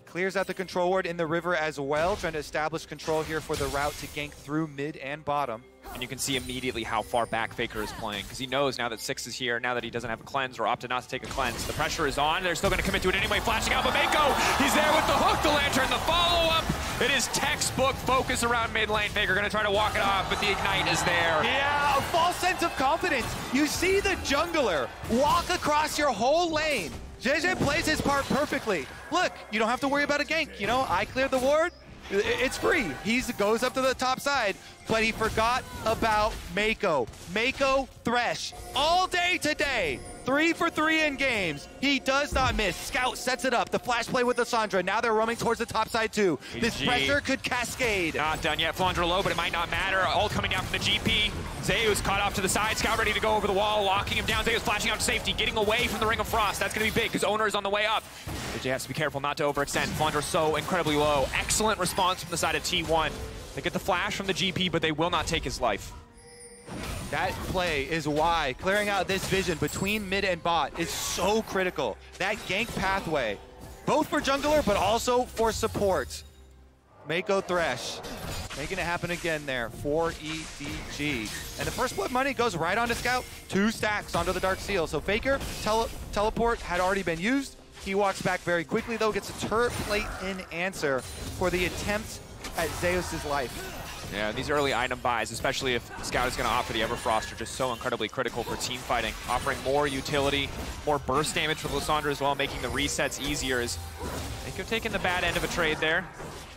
Clears out the control ward in the river as well, trying to establish control here for the route to gank through mid and bottom.
And you can see immediately how far back Faker is playing, because he knows now that 6 is here, now that he doesn't have a cleanse or opted not to take a cleanse. The pressure is on. They're still going to commit to it anyway. Flashing out, but Mako, he's there with the hook, the lantern, the follow-up. It is textbook focus around mid lane. Faker going to try to walk it off, but the ignite is there.
Yeah, a false sense of confidence. You see the jungler walk across your whole lane. JJ plays his part perfectly. Look, you don't have to worry about a gank. You know, I cleared the ward. It's free. He goes up to the top side, but he forgot about Mako. Mako Thresh all day today. 3 for 3 in games. He does not miss. Scout sets it up. The flash play with Lissandra. Now they're roaming towards the top side too. This pressure could cascade.
Not done yet. Flandra low, but it might not matter. All coming down from the GP. Zeus caught off to the side. Scout ready to go over the wall, locking him down. Zeus flashing out to safety, getting away from the Ring of Frost. That's going to be big because Owner is on the way up. JJ has to be careful not to overextend. Flandra so incredibly low. Excellent response from the side of T1. They get the flash from the GP, but they will not take his life.
That play is why clearing out this vision between mid and bot is so critical. That gank pathway, both for jungler, but also for support. Mako Thresh, making it happen again there for EDG. And the first blood money goes right onto Scout, 2 stacks onto the Dark Seal. So Faker, teleport had already been used. He walks back very quickly though, gets a turret plate in answer for the attempt at Zeus's life.
Yeah, these early item buys, especially if Scout is going to offer the Everfrost, are just so incredibly critical for team fighting. Offering more utility, more burst damage for Lissandra as well, making the resets easier. As I think you're taking the bad end of a trade there.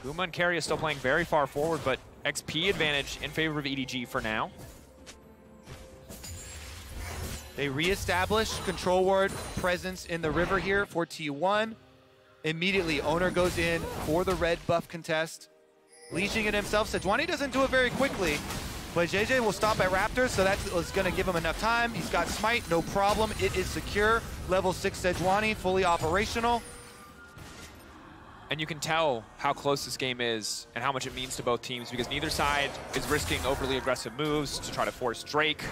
Guma and Carry is still playing very far forward, but XP advantage in favor of EDG for now.
They reestablish control ward presence in the river here for T1. Immediately, Owner goes in for the red buff contest. Leashing it himself. Sejuani doesn't do it very quickly, but JJ will stop at Raptors, so that's going to give him enough time. He's got Smite, no problem. It is secure. Level 6 Sejuani, fully operational.
And you can tell how close this game is and how much it means to both teams, because neither side is risking overly aggressive moves to try to force Drake.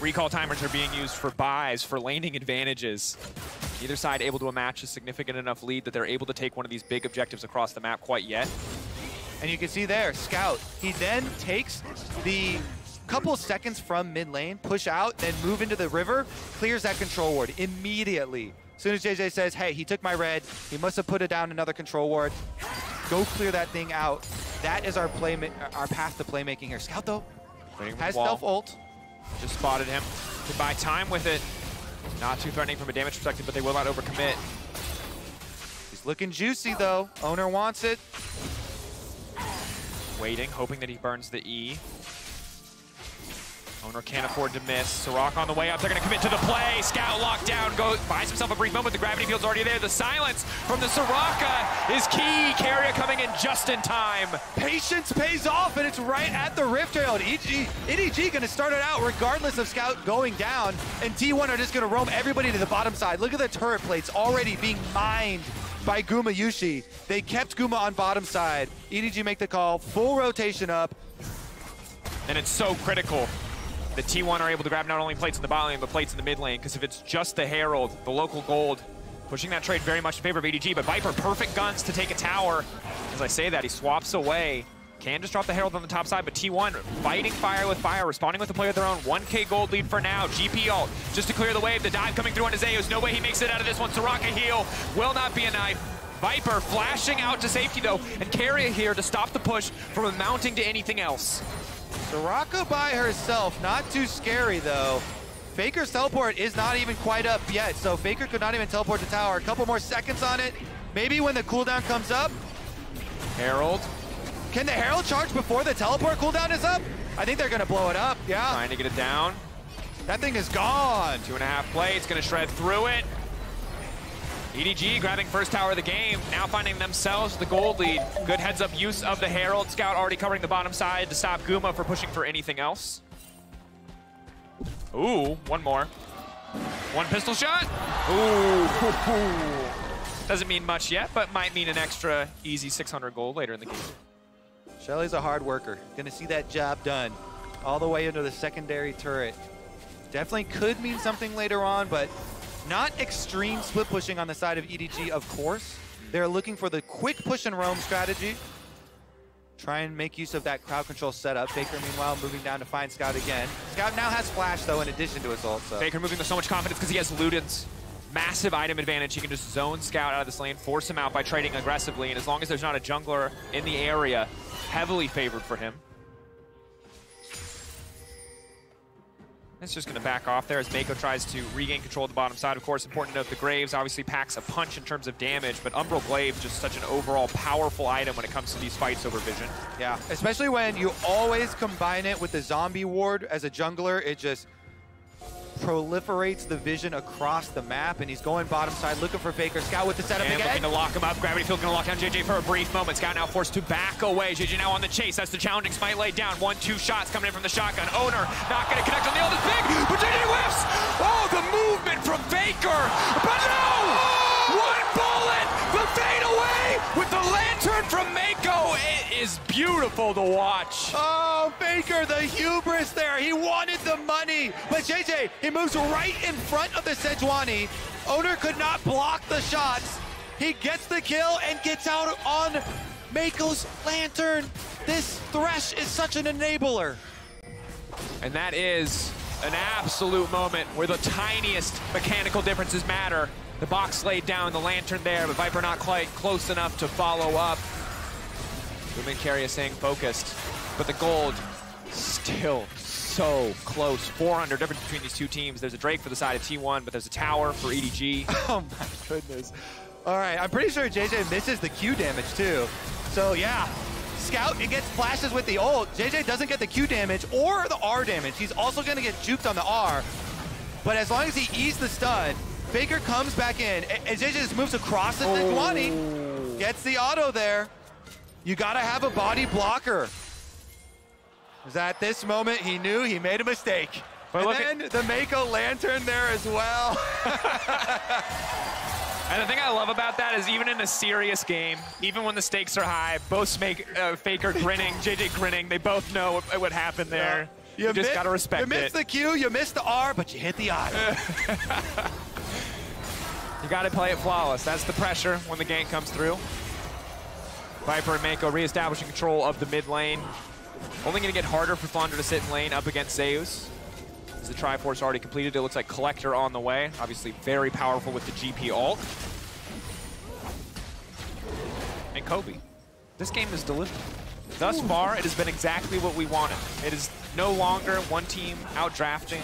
Recall timers are being used for buys, for laning advantages. Neither side able to match a significant enough lead that they're able to take one of these big objectives across the map quite yet.
And you can see there, Scout, he then takes the couple seconds from mid lane, push out, then move into the river, clears that control ward immediately. As soon as JJ says, hey, he took my red, he must have put it down another control ward. Go clear that thing out. That is our path to playmaking here. Scout, though, has stealth ult.
Just spotted him. Could buy time with it. Not too threatening from a damage perspective, but they will not overcommit.
He's looking juicy, though. Owner wants it.
Waiting, hoping that he burns the E. Owner can't afford to miss. Soraka on the way up. They're going to commit to the play. Scout locked down. Buys himself a brief moment. The gravity field's already there. The silence from the Soraka is key. Carrier coming in just in time.
Patience pays off, and it's right at the Rift Trail. And EDG going to start it out regardless of Scout going down. And T1 are just going to roam everybody to the bottom side. Look at the turret plates already being mined by Guma Yushi. They kept Guma on bottom side. EDG make the call. Full rotation up.
And it's so critical that T1 are able to grab not only plates in the bot lane, but plates in the mid lane, because if it's just the Herald, the local gold, pushing that trade very much in favor of EDG, but Viper, perfect guns to take a tower. As I say that, he swaps away. Can just drop the Herald on the top side, but T1 fighting fire with fire, responding with a play of their own. 1K gold lead for now. GP ult just to clear the wave. The dive coming through on Zeus. No way he makes it out of this one. Soraka heal. Will not be a knife. Viper flashing out to safety though, and Carrier here to stop the push from amounting to anything else.
Soraka by herself, not too scary though. Faker's teleport is not even quite up yet, so Faker could not even teleport to tower. A couple more seconds on it. Maybe when the cooldown comes up.
Herald.
Can the Herald charge before the teleport cooldown is up? I think they're gonna blow it up, yeah.
Trying to get it down.
That thing is gone.
2.5 plates, gonna shred through it. EDG grabbing first tower of the game, now finding themselves the gold lead. Good heads up use of the Herald. Scout already covering the bottom side to stop Guma for pushing for anything else. Ooh, one more. One pistol shot. Ooh. Doesn't mean much yet, but might mean an extra easy 600 gold later in the game.
Shelly's a hard worker. Gonna see that job done all the way into the secondary turret. Definitely could mean something later on, but not extreme split pushing on the side of EDG, of course. They're looking for the quick push and roam strategy. Try and make use of that crowd control setup. Faker, meanwhile, moving down to find Scout again. Scout now has Flash, though, in addition to his ult. So.
Faker moving with so much confidence because he has Luden's massive item advantage. He can just zone Scout out of this lane, force him out by trading aggressively, and as long as there's not a jungler in the area, heavily favored for him. It's just going to back off there as Mako tries to regain control of the bottom side. Of course, important to note, the Graves obviously packs a punch in terms of damage, but Umbral Glaive just such an overall powerful item when it comes to these fights over vision.
Yeah, especially when you always combine it with the zombie ward as a jungler. It just proliferates the vision across the map, and he's going bottom side looking for Faker. Scout with the setup again.
Looking to lock him up. Gravity Field going to lock down JJ for a brief moment. Scout now forced to back away. JJ now on the chase. That's the challenging smite laid down. 1-2 shots coming in from the shotgun. Owner not going to connect on the ult. It's big, but JJ whiffs. Oh, the movement from Faker. But no! One bullet, the fade away with the lantern from Mako. It is beautiful to watch.
Oh, Faker, the hubris there. He wanted the money, but JJ, he moves right in front of the Sejuani. Owner could not block the shots. He gets the kill and gets out on Mako's lantern. This Thresh is such an enabler.
And that is an absolute moment where the tiniest mechanical differences matter. The box laid down, the lantern there, but Viper not quite close enough to follow up. Lumen Carrier staying focused, but the gold still so close. 400 difference between these two teams. There's a Drake for the side of T1, but there's a tower for EDG.
Oh my goodness. All right, I'm pretty sure JJ misses the Q damage too. So yeah, Scout, it gets flashes with the ult. JJ doesn't get the Q damage or the R damage. He's also gonna get juked on the R. But as long as he eased the stun, Faker comes back in, and JJ just moves across the Sejuani, gets the auto there. You gotta have a body blocker. Because at this moment, he knew he made a mistake. But and then the Mako lantern there as well.
And the thing I love about that is even in a serious game, even when the stakes are high, both make Faker grinning, JJ grinning, they both know what happened there. Yeah. You just gotta respect it.
You missed the Q, you missed the R, but you hit the I.
You gotta play it flawless. That's the pressure when the gank comes through. Viper and Mako reestablishing control of the mid lane. Only gonna get harder for Flandre to sit in lane up against Zeus. As the Triforce already completed, it looks like Collector on the way. Obviously very powerful with the GP ult. And Kobe. This game is delivered. Thus far, it has been exactly what we wanted. It is no longer one team out-drafting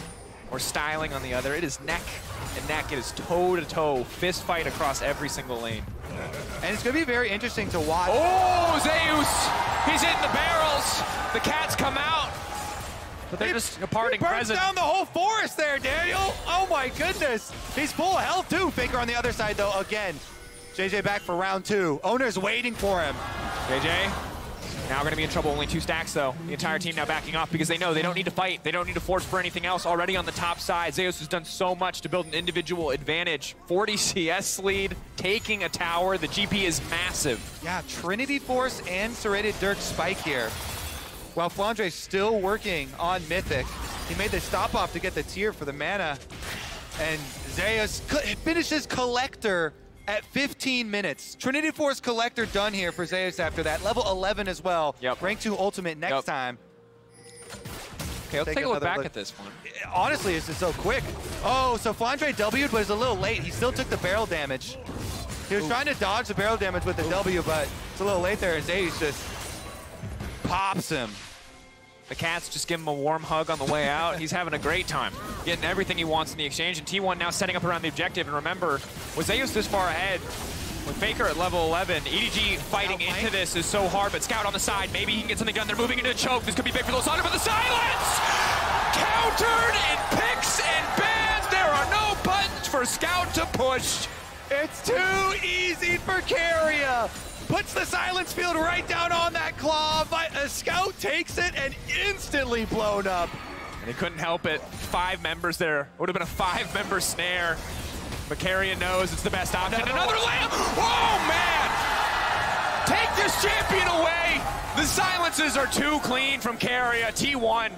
or styling on the other. It is neck and neck. It is toe-to-toe, fist fight across every single lane.
And it's going to be very interesting to watch.
Oh, Zeus! He's hitting the barrels. The cats come out. But they're just a parting
present.
present.
Down the whole forest there, Daniel. Oh my goodness. He's full health too. Faker on the other side though again. JJ back for round 2. Owner's waiting for him.
JJ now going to be in trouble. Only 2 stacks though. The entire team now backing off because they know they don't need to fight. They don't need to force for anything else. Already on the top side, Zeus has done so much to build an individual advantage. 40 CS lead, taking a tower. The GP is massive.
Yeah, Trinity Force and Serrated Dirk spike here. While Flandre's still working on Mythic. He made the stop off to get the tier for the mana. And Zeus finishes Collector at 15 minutes. Trinity Force Collector done here for Zeus after that. Level 11 as well.
Yep.
Rank 2 Ultimate next time.
Okay, let's take a look back at this one.
Honestly, this is so quick. Oh, so Flandre W'd, but it's a little late. He still took the barrel damage. He was trying to dodge the barrel damage with the W, but it's a little late there, and Zeus just pops him.
The Cats just give him a warm hug on the way out. He's having a great time, getting everything he wants in the exchange. And T1 now setting up around the objective. And remember, with Zeus this far ahead, with Faker at level 11, EDG fighting into this is so hard. But Scout on the side, maybe he can get something done. They're moving into a choke. This could be big for Losada, but the silence! Countered in picks and bans. There are no buttons for Scout to push.
It's too easy for Keria. Puts the silence field right down on that claw, but a Scout takes it and instantly blown up.
And he couldn't help it. 5 members there. Would have been a 5-member snare. But Keria knows it's the best option. Another lamp! Oh, man! Take this champion away! The silences are too clean from Keria. T1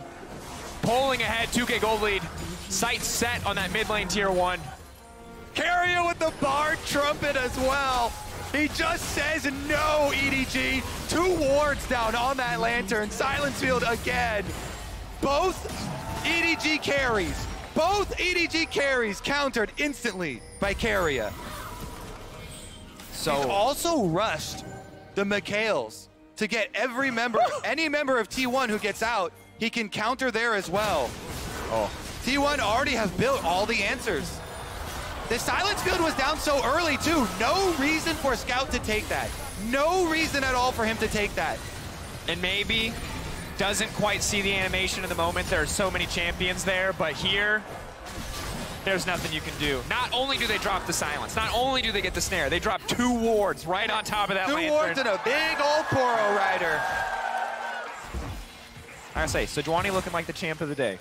pulling ahead, 2K gold lead. Sights set on that mid lane tier 1.
Keria with the Bard trumpet as well. He just says no, EDG. 2 wards down on that lantern. Silence field again. Both EDG carries. Both EDG carries countered instantly by Keria.
So
he's also rushed the Mikhails to get every member, any member of T1 who gets out, he can counter there as well.
Oh.
T1 already have built all the answers. The silence field was down so early too. No reason for Scout to take that. No reason at all for him to take that.
And maybe doesn't quite see the animation in the moment. There are so many champions there, but here, there's nothing you can do. Not only do they drop the silence, not only do they get the snare, they drop 2 wards right on top of that lantern.
2 wards and a big old Poro rider.
I gotta say, Sejuani looking like the champ of the day.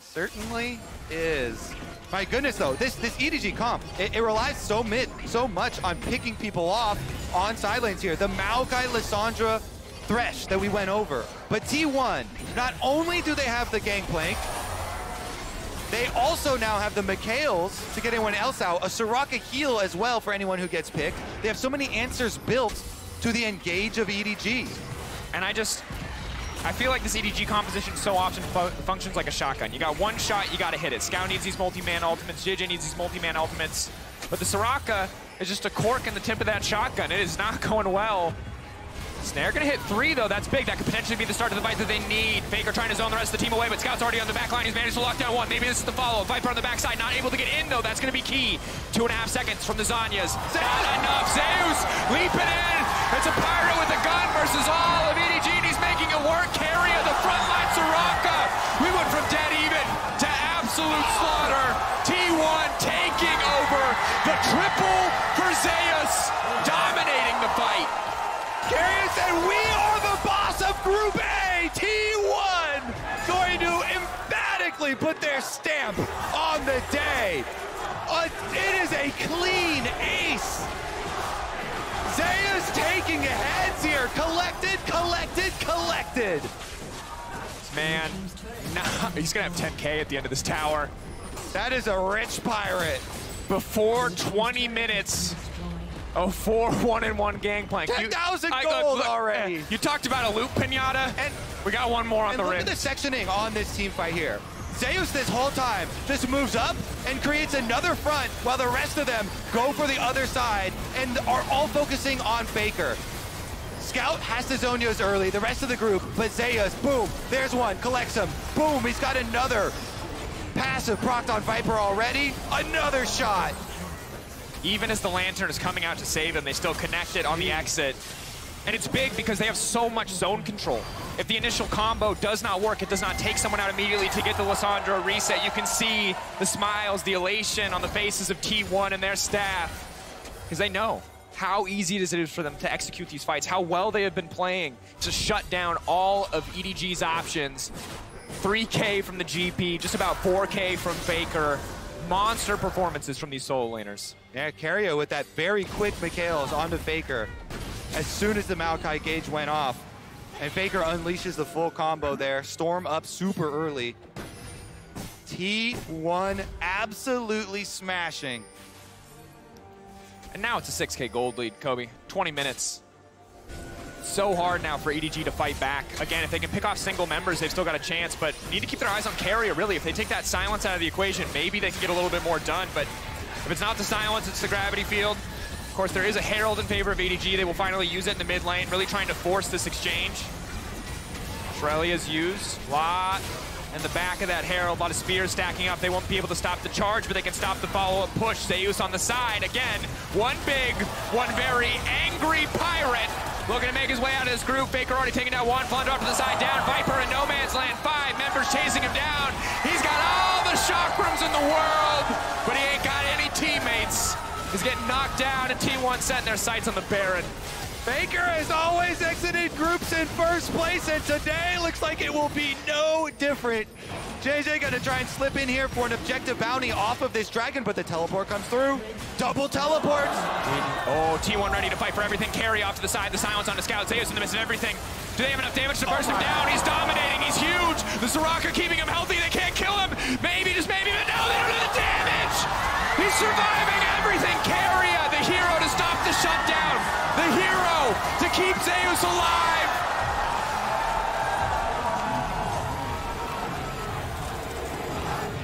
Certainly is. My goodness, though, this EDG comp, it relies so much on picking people off on side lanes here. The Maokai, Lissandra, Thresh that we went over. But T1, not only do they have the Gangplank, they also now have the Mikhails to get anyone else out. A Soraka heal as well for anyone who gets picked. They have so many answers built to the engage of EDG.
And I feel like this EDG composition so often functions like a shotgun. You got one shot, you gotta hit it. Scout needs these multi-man ultimates, JJ needs these multi-man ultimates. But the Soraka is just a cork in the tip of that shotgun. It is not going well. Snare gonna hit 3 though, that's big. That could potentially be the start of the fight that they need. Faker trying to zone the rest of the team away, but Scout's already on the back line. He's managed to lock down 1. Maybe this is the follow. Viper on the backside, not able to get in though. That's gonna be key. 2.5 seconds from the Zanyas. Not enough. Zeus leaping in. It's a Pyro with a gun versus all of EDG, and he's making it work. Keria, the frontline Soraka. We went from dead even to absolute slaughter. T1 taking over the triple for Zeus, dominating the fight.
Keria said, we are the boss of Group A. T1 going to emphatically put their stamp on the day. It is a clean ace. Zeus taking heads here. Collected, collected, collected.
Man, he's going to have 10K at the end of this tower.
That is a rich pirate.
Before 20 minutes of 4 1-in-1 Gangplank.
10,000 gold already.
You talked about a loop pinata, and we got one more on the rim.
Look at the sectioning on this team fight here. Zeus this whole time just moves up and creates another front while the rest of them go for the other side and are all focusing on Faker. Scout has to zone yours early, the rest of the group, but Zeus, boom, there's one, collects him. Boom, he's got another passive procced on Viper already. Another shot.
Even as the Lantern is coming out to save him, they still connect it on the exit. And it's big because they have so much zone control. If the initial combo does not work, it does not take someone out immediately to get the Lissandra reset. You can see the smiles, the elation on the faces of T1 and their staff, because they know how easy it is for them to execute these fights, how well they have been playing to shut down all of EDG's options. 3K from the GP, just about 4K from Faker. Monster performances from these solo laners.
Yeah, Kerio with that very quick Mikhails onto Faker as soon as the Maokai gauge went off. And Faker unleashes the full combo there. Storm up super early. T1 absolutely smashing.
And now it's a 6K gold lead, Kobe. 20 minutes. So hard now for EDG to fight back. Again, if they can pick off single members, they've still got a chance, but need to keep their eyes on Kerio, really. If they take that silence out of the equation, maybe they can get a little bit more done, but if it's not the silence, it's the gravity field. Of course, there is a Herald in favor of EDG. They will finally use it in the mid lane, really trying to force this exchange. Shrelia's used. Lot in the back of that Herald. A lot of spears stacking up. They won't be able to stop the charge, but they can stop the follow-up push. Zeus on the side. Again, one big, one very angry Pirate looking to make his way out of this group. Faker already taking down one. Flandre off to the side, down. Viper in no man's land. 5 members chasing him down. He's got all the chakrams in the world, but he ain't got any teammates. He's getting knocked down, and T1 setting their sights on the Baron.
Faker has always exited groups in first place, and today looks like it will be no different. JJ gonna try and slip in here for an objective bounty off of this dragon, but the teleport comes through. Double teleports.
Oh, T1 ready to fight for everything. Carry off to the side, the silence on the scout. Zeus in the midst of everything. Do they have enough damage to burst him down? He's dominating, he's huge. The Soraka keeping him healthy, they can't kill him. Maybe, just maybe, but no, they don't do the damage. He's surviving everything. Keria, the hero to stop the shutdown. The hero to keep Zeus alive.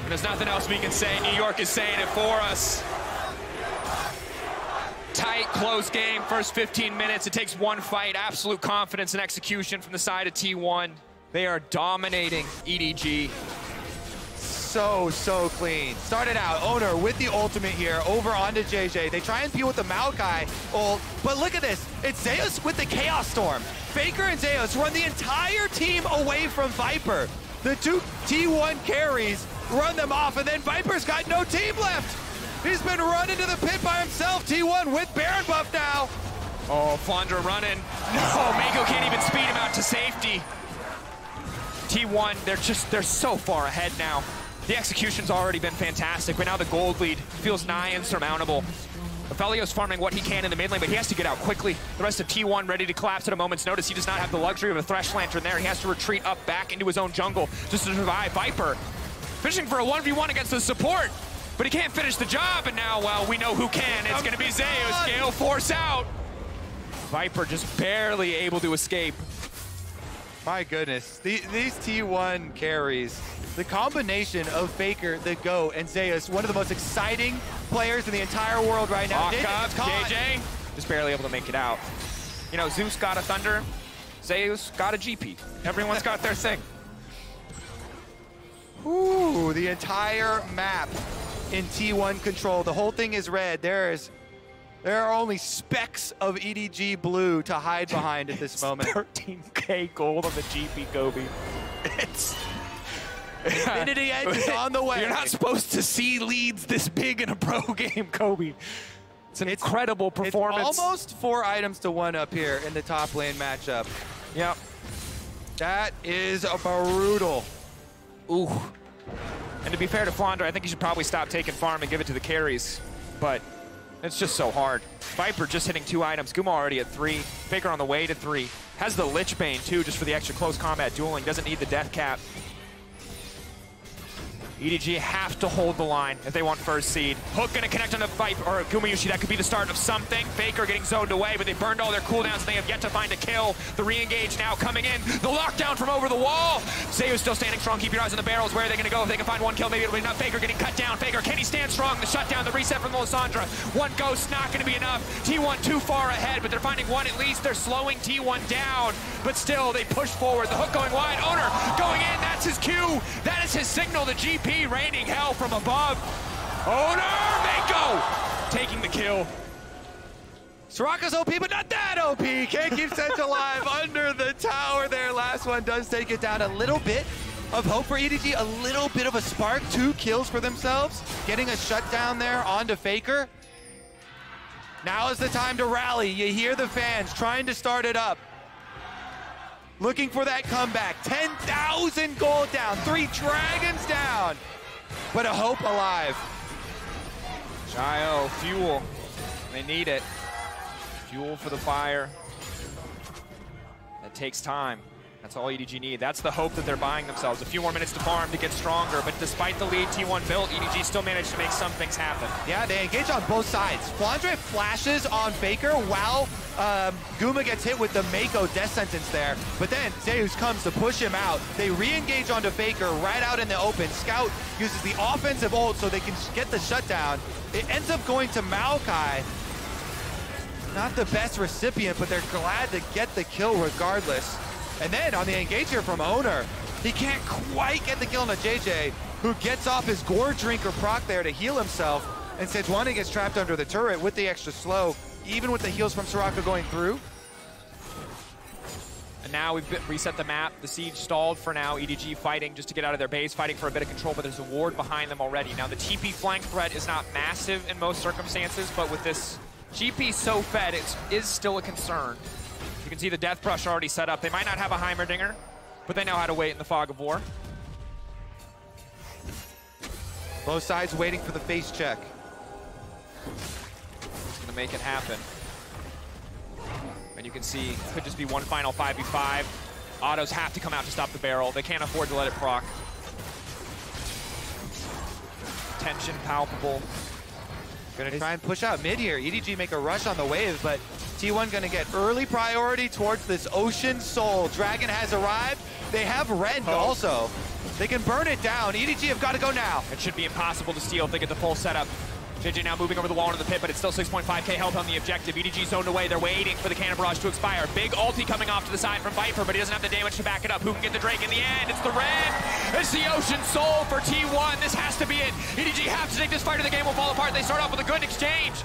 There's nothing else we can say. New York is saying it for us. Tight, close game, first 15 minutes. It takes one fight, absolute confidence and execution from the side of T1. They are dominating EDG.
So clean. Started out, Owner with the ultimate here, over onto JJ. They try and peel with the Maokai ult, but look at this. It's Zeus with the Chaos Storm. Faker and Zeus run the entire team away from Viper. The two T1 carries run them off, and then Viper's got no team left. He's been run into the pit by himself. T1 with Baron buff now.
Oh, Flandre running. No, Mako can't even speed him out to safety. T1, they're so far ahead now. The execution's already been fantastic, but now the gold lead feels nigh insurmountable. Aphelios farming what he can in the mid lane, but he has to get out quickly. The rest of T1 ready to collapse at a moment's notice. He does not have the luxury of a Thresh Lantern there. He has to retreat up back into his own jungle just to survive. Viper fishing for a 1v1 against the support, but he can't finish the job, and now, well, we know who can. It's gonna be Zeus. Gale Force out. Viper just barely able to escape.
My goodness, these T1 carries, the combination of Faker, the GOAT, and Zeus, one of the most exciting players in the entire world right now.
Walk up, JJ, just barely able to make it out. You know, Zeus got a Thunder, Zeus got a GP. Everyone's got their thing.
Ooh, the entire map in T1 control. The whole thing is red. There are only specks of EDG blue to hide behind at this moment.
13K gold on the GP, Kobe.
It's Infinity Edge is on the way.
You're not supposed to see leads this big in a pro game, Kobe. It's an incredible performance.
It's almost 4 items to 1 up here in the top lane matchup.
Yep.
That is brutal.
Ooh. And to be fair to Flandre, I think he should probably stop taking farm and give it to the carries. But it's just so hard. Viper just hitting 2 items. Guma already at 3. Faker on the way to 3. Has the Lich Bane too, just for the extra close combat dueling. Doesn't need the death cap. EDG have to hold the line if they want first seed. Hook gonna connect on the fight, or Gumayushi, that could be the start of something. Faker getting zoned away, but they burned all their cooldowns and they have yet to find a kill. The re-engage now coming in. The lockdown from over the wall. Zeus still standing strong. Keep your eyes on the barrels. Where are they gonna go? If they can find one kill, maybe it'll be enough. Faker getting cut down. Faker, can he stand strong? The shutdown, the reset from Lissandra. One ghost, not gonna be enough. T1 too far ahead, but they're finding one at least. They're slowing T1 down, but still they push forward. The hook going wide. Owner going in, that's his cue. That is his signal. The GP raining hell from above. Owner, Mako taking the kill.
Soraka's OP, but not that OP. Can't keep Sench alive under the tower there. Last one does take it down. A little bit of hope for EDG, a little bit of a spark. 2 kills for themselves. Getting a shutdown there onto Faker. Now is the time to rally. You hear the fans trying to start it up. Looking for that comeback. 10,000 gold down, 3 dragons down, but a hope alive.
Shio, fuel. They need it. Fuel for the fire. That takes time. That's all EDG need. That's the hope that they're buying themselves. A few more minutes to farm to get stronger, but despite the lead T1 built, EDG still managed to make some things happen.
Yeah, they engage on both sides. Flandre flashes on Faker while Guma gets hit with the Mako death sentence there, but then Zeus comes to push him out. They re-engage onto Faker right out in the open. Scout uses the offensive ult so they can get the shutdown. It ends up going to Maokai. Not the best recipient, but they're glad to get the kill regardless. And then on the engage here from Owner, he can't quite get the kill on a JJ, who gets off his Gore Drinker proc there to heal himself, and Sejuani gets trapped under the turret with the extra slow, even with the heals from Soraka going through.
And now we've reset the map. The siege stalled for now. EDG fighting just to get out of their base, fighting for a bit of control, but there's a ward behind them already. Now the TP flank threat is not massive in most circumstances, but with this GP so fed, it is still a concern. You can see the Death Brush already set up. They might not have a Heimerdinger, but they know how to wait in the fog of war.
Both sides waiting for the face check.
It's gonna make it happen. And you can see, could just be one final 5v5. Autos have to come out to stop the barrel. They can't afford to let it proc. Tension palpable.
Gonna try and push out mid here. EDG make a rush on the wave, but T1 gonna get early priority towards this Ocean Soul. Dragon has arrived. They have Rend also. They can burn it down. EDG have got to go now.
It should be impossible to steal if they get the full setup. JJ now moving over the wall into the pit, but it's still 6.5k health on the objective. EDG zoned away. They're waiting for the cannon barrage to expire. Big ulti coming off to the side from Viper, but he doesn't have the damage to back it up. Who can get the Drake in the end? It's the Red. It's the Ocean Soul for T1. This has to be it. EDG have to take this fight or the game will fall apart. They start off with a good exchange.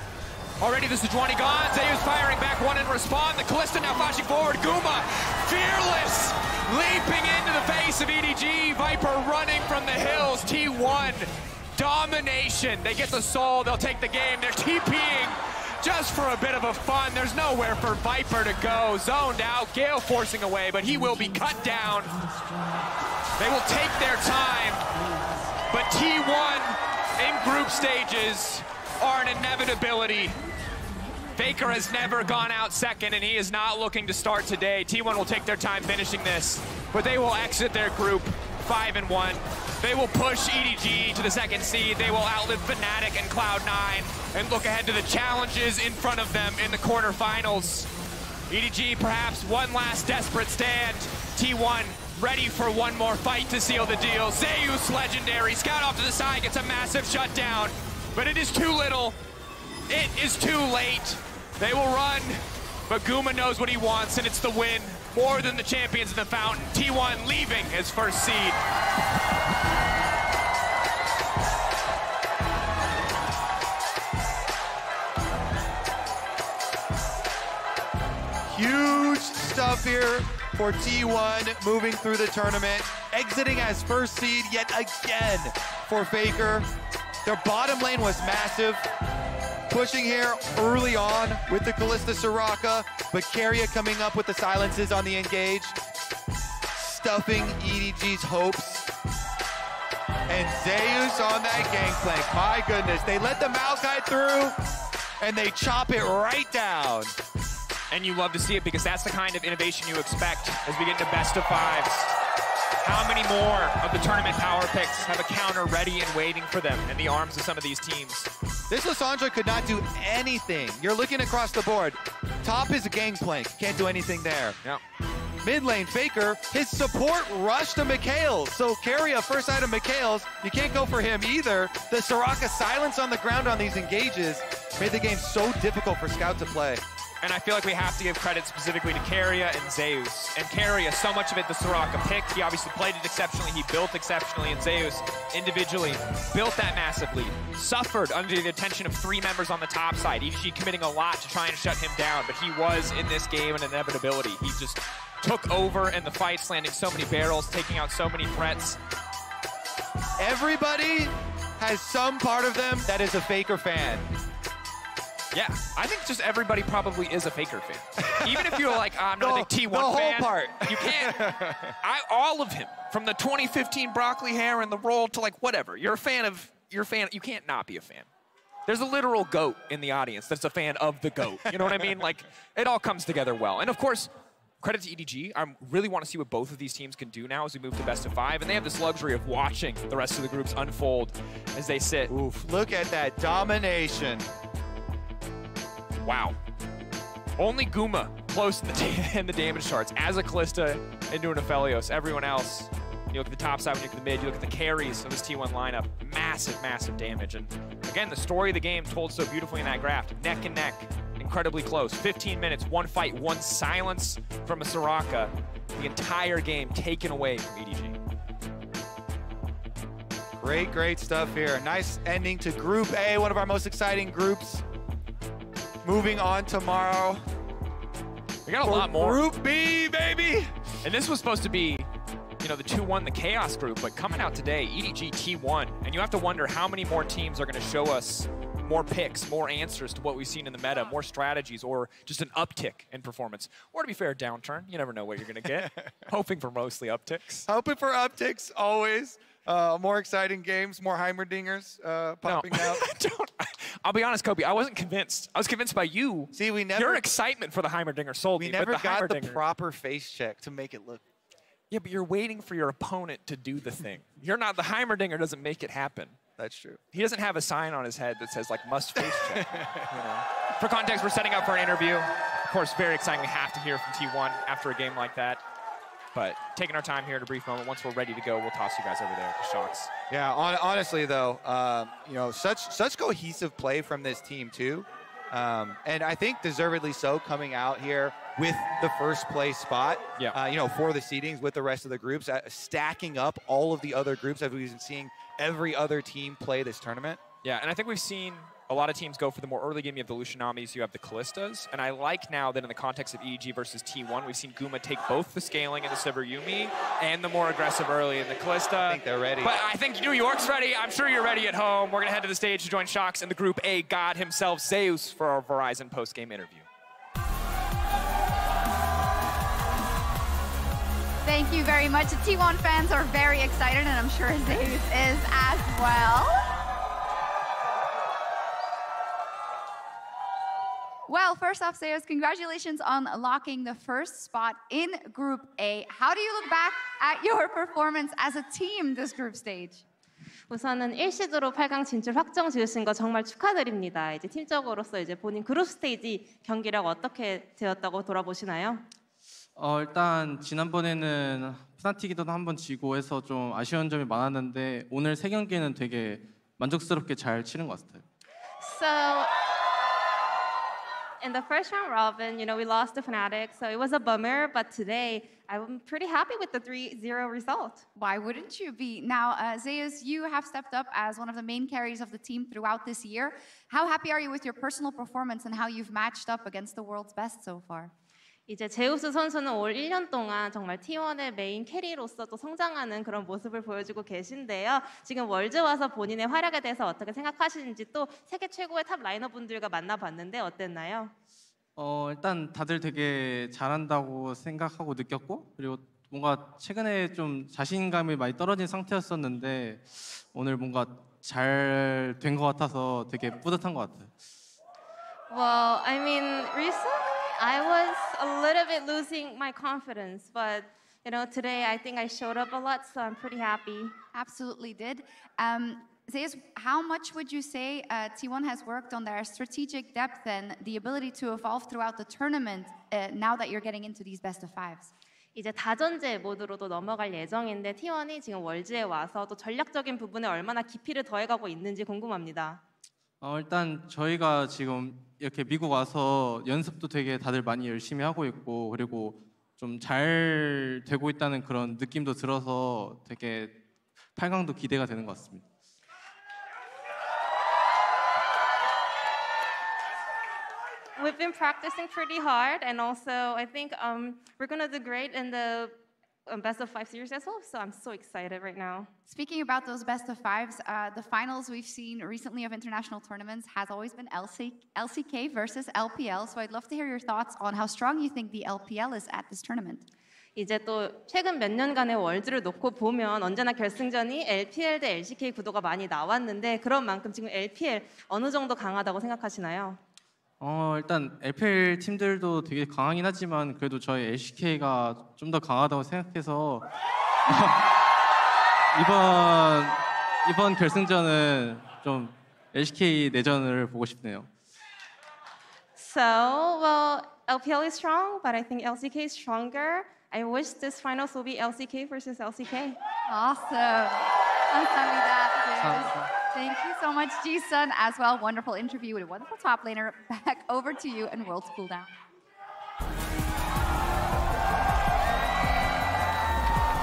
Already the Sejuani gone. Zayu's firing back one in respawn. The Callista now flashing forward. Guma, fearless, leaping into the face of EDG. Viper running from the hills. T1. Domination. They get the soul. They'll take the game. They're TPing just for a bit of a fun. There's nowhere for Viper to go. Zoned out. Gale forcing away, but he will be cut down. They will take their time. But T1 in group stages are an inevitability. Faker has never gone out second, and he is not looking to start today. T1 will take their time finishing this, but they will exit their group 5-1. They will push EDG to the second seed. They will outlive Fnatic and Cloud9 and look ahead to the challenges in front of them in the quarterfinals. EDG perhaps one last desperate stand. T1 ready for one more fight to seal the deal. Zeus legendary. Scout off to the side, gets a massive shutdown, but it is too little. It is too late. They will run, but Guma knows what he wants, and it's the win. More than the champions in the fountain. T1 leaving his first seed.
Huge stuff here for T1 moving through the tournament, exiting as first seed yet again for Faker. Their bottom lane was massive. Pushing here early on with the Callista Soraka, but Keria coming up with the silences on the engage, stuffing EDG's hopes. And Zeus on that gangplank. My goodness, they let the Maokai through, and they chop it right down.
And you love to see it because that's the kind of innovation you expect as we get into best of fives. How many more of the tournament power picks have a counter ready and waiting for them in the arms of some of these teams?
This Lissandra could not do anything. You're looking across the board. Top is a gangplank. Can't do anything there.
Yeah.
Mid lane, Faker, his support rushed to Mikhails. So Keria first item Mikhails. You can't go for him either. The Soraka silence on the ground on these engages made the game so difficult for Scout to play.
And I feel like we have to give credit specifically to Keria and Zeus. And Keria, so much of it the Soraka picked. He obviously played it exceptionally. He built exceptionally. And Zeus, individually, built that massive lead. Suffered under the attention of 3 members on the top side. EDG committing a lot to try and shut him down. But he was, in this game, an inevitability. He just took over in the fights, landing so many barrels, taking out so many threats.
Everybody has some part of them that is a Faker fan.
Yeah, I think just everybody probably is a Faker fan. Even if you're like, oh, I'm not a big T1
the whole
fan,
part.
You can't. All of him, from the 2015 broccoli hair and the roll to like whatever. You're a fan. You can't not be a fan. There's a literal GOAT in the audience that's a fan of the GOAT. You know what I mean? Like, it all comes together well. And of course, credit to EDG. I really want to see what both of these teams can do now as we move to best of 5. And they have this luxury of watching the rest of the groups unfold as they sit.
Oof, look at that domination.
Wow. Only Guma close in the damage charts. As a Kalista into an Aphelios. Everyone else, you look at the top side, when you look at the mid, you look at the carries of this T1 lineup. Massive, massive damage. And again, the story of the game told so beautifully in that graph. Neck and neck, incredibly close. 15 minutes, 1 fight, 1 silence from a Soraka. The entire game taken away from EDG.
Great, great stuff here. Nice ending to Group A, one of our most exciting groups. Moving on tomorrow.
We got a lot more.
Group B, baby!
And this was supposed to be, you know, the 2-1, the Chaos group, but coming out today, EDG T1. And you have to wonder how many more teams are going to show us more picks, more answers to what we've seen in the meta, more strategies, or just an uptick in performance. Or to be fair, a downturn. You never know what you're going to get. Hoping for mostly upticks.
Hoping for upticks, always. More exciting games, more Heimerdingers popping out.
I'll be honest, Kobe, I wasn't convinced. I was convinced by you.
See,
your excitement for the Heimerdinger sold me.
We never got the proper face check to make it look.
Yeah, but you're waiting for your opponent to do the thing. You're not, the Heimerdinger doesn't make it happen.
That's true.
He doesn't have a sign on his head that says, like, must face check. You know? For context, we're setting up for an interview. Of course, very exciting. We have to hear from T1 after a game like that. But taking our time here in a brief moment. Once we're ready to go, we'll toss you guys over there to Shocks.
Yeah, honestly, though, you know, such cohesive play from this team, too. And I think deservedly so, coming out here with the first place spot, you know, for the seedings with the rest of the groups, stacking up all of the other groups as we've been seeing every other team play this tournament.
Yeah, and I think we've seen a lot of teams go for the more early game. You have the Lucianamis, you have the Kalistas. And I like now that in the context of EDG versus T1, we've seen Guma take both the scaling in the Siberumi and the more aggressive early in the Kalista.
I think they're ready.
But I think New York's ready. I'm sure you're ready at home. We're going to head to the stage to join Shocks and the Group A god himself, Zeus, for our Verizon post-game interview.
Thank you very much. The T1 fans are very excited, and I'm sure Zeus is as well. Well, first off, Zeus, congratulations on locking the first spot in Group A. How do you look back at your performance as a team this group stage?
우선은 1시드로 8강 진출 확정 지으신 거 정말 축하드립니다. 이제 팀적으로서 이제 본인 그룹 스테이지 경기력 어떻게 되었다고 돌아보시나요?
일단 지난번에는 푸나틱이도 한번 지고 해서 좀 아쉬운 점이 많았는데 오늘 세 경기는 되게 만족스럽게 잘 치는 것 같아요.
So in the first round robin, you know, we lost to Fnatic, so it was a bummer, but today I'm pretty happy with the 3-0 result.
Why wouldn't you be? Now, Zeus, you have stepped up as one of the main carries of the team throughout this year. How happy are you with your personal performance and how you've matched up against the world's best so far?
이제 제우스 선수는 올 1년 동안 정말 T1의 메인 캐리로서 또 성장하는 그런 모습을 보여주고 계신데요. 지금 월즈 와서 본인의 활약에 대해서 어떻게 생각하시는지 또 세계 최고의 탑 라이너분들과 만나봤는데 어땠나요?
일단 다들 되게 잘한다고 생각하고 느꼈고 그리고 뭔가 최근에 좀 자신감이 많이 떨어진 상태였었는데 오늘 뭔가 잘 된 것 같아서 되게 뿌듯한 것 같아요.
Well, I mean, recently I was a little bit losing my confidence, but you know, today I think I showed up a lot, so I'm pretty happy.
Absolutely did. Zeus, how much would you say T1 has worked on their strategic depth and the ability to evolve throughout the tournament now that you're getting into these best of fives?
이제 다전제 모드로도 넘어갈 예정인데 T1이 지금 월즈에 와서 또 전략적인 부분에 얼마나 깊이를 더해가고 있는지 궁금합니다.
일단 저희가 지금 이렇게 미국 와서 연습도 되게 다들 많이 열심히 하고 있고 그리고 좀 잘 되고 있다는 그런 느낌도 들어서 되게 8강도 기대가 되는 것 같습니다.
We've been practicing pretty hard, and also I think we're gonna do great in the best of 5 series as well. So I'm so excited right now.
Speaking about those best of fives, the finals we've seen recently of international tournaments has always been LCK versus LPL. So I'd love to hear your thoughts on how strong you think the LPL is at this tournament.
이제 또 최근 몇 년간의 월드를 놓고 보면 언제나 결승전이 LPL 대 LCK 구도가 많이 나왔는데 그런 만큼 지금 LPL 어느 정도 강하다고 생각하시나요?
일단 LPL 팀들도 되게 강하긴 하지만 그래도 저희 LCK가 좀 더 강하다고 생각해서 이번 결승전은 좀 LCK 내전을 보고 싶네요.
So, well, LPL is strong, but I think LCK is stronger. I wish this finals will be LCK versus LCK.
Awesome. 감사합니다. Thank you so much, Ji-sun, as well. Wonderful interview with a wonderful top laner. Back over to you and World's Cooldown.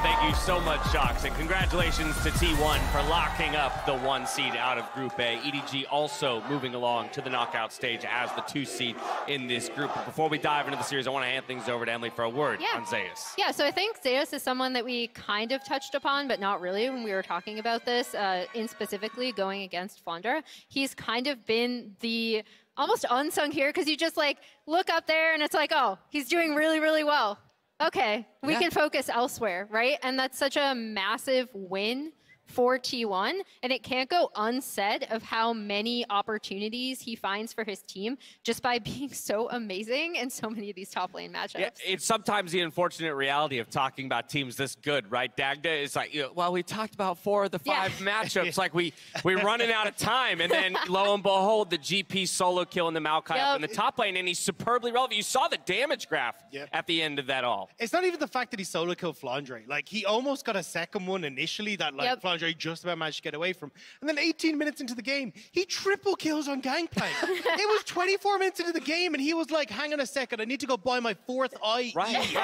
Thank you so much, Shox, and congratulations to T1 for locking up the 1 seed out of Group A. EDG also moving along to the knockout stage as the 2 seed in this group. But before we dive into the series, I want to hand things over to Emily for a word on Zeus.
Yeah, so I think Zeus is someone that we kind of touched upon, but not really when we were talking about this, in specifically going against Flandre. He's kind of been the almost unsung hero because you just like look up there and it's like, oh, he's doing really, really well. Okay, we can focus elsewhere, right? And that's such a massive win for T1, and it can't go unsaid of how many opportunities he finds for his team just by being so amazing in so many of these top lane matchups.
Yeah, it's sometimes the unfortunate reality of talking about teams this good, right? Dagda is like, well, we talked about 4 of the 5 matchups, like we're running out of time, and then lo and behold, the GP solo kill in the Maokai up in the top lane, and he's superbly relevant. You saw the damage graph at the end of that all.
It's not even the fact that he solo killed Flandre. Like, he almost got a second one initially that, like, Flandre just about managed to get away from. And then 18 minutes into the game, he triple kills on Gangplank. It was 24 minutes into the game, and he was like, hang on a second, I need to go buy my 4th eye. Like,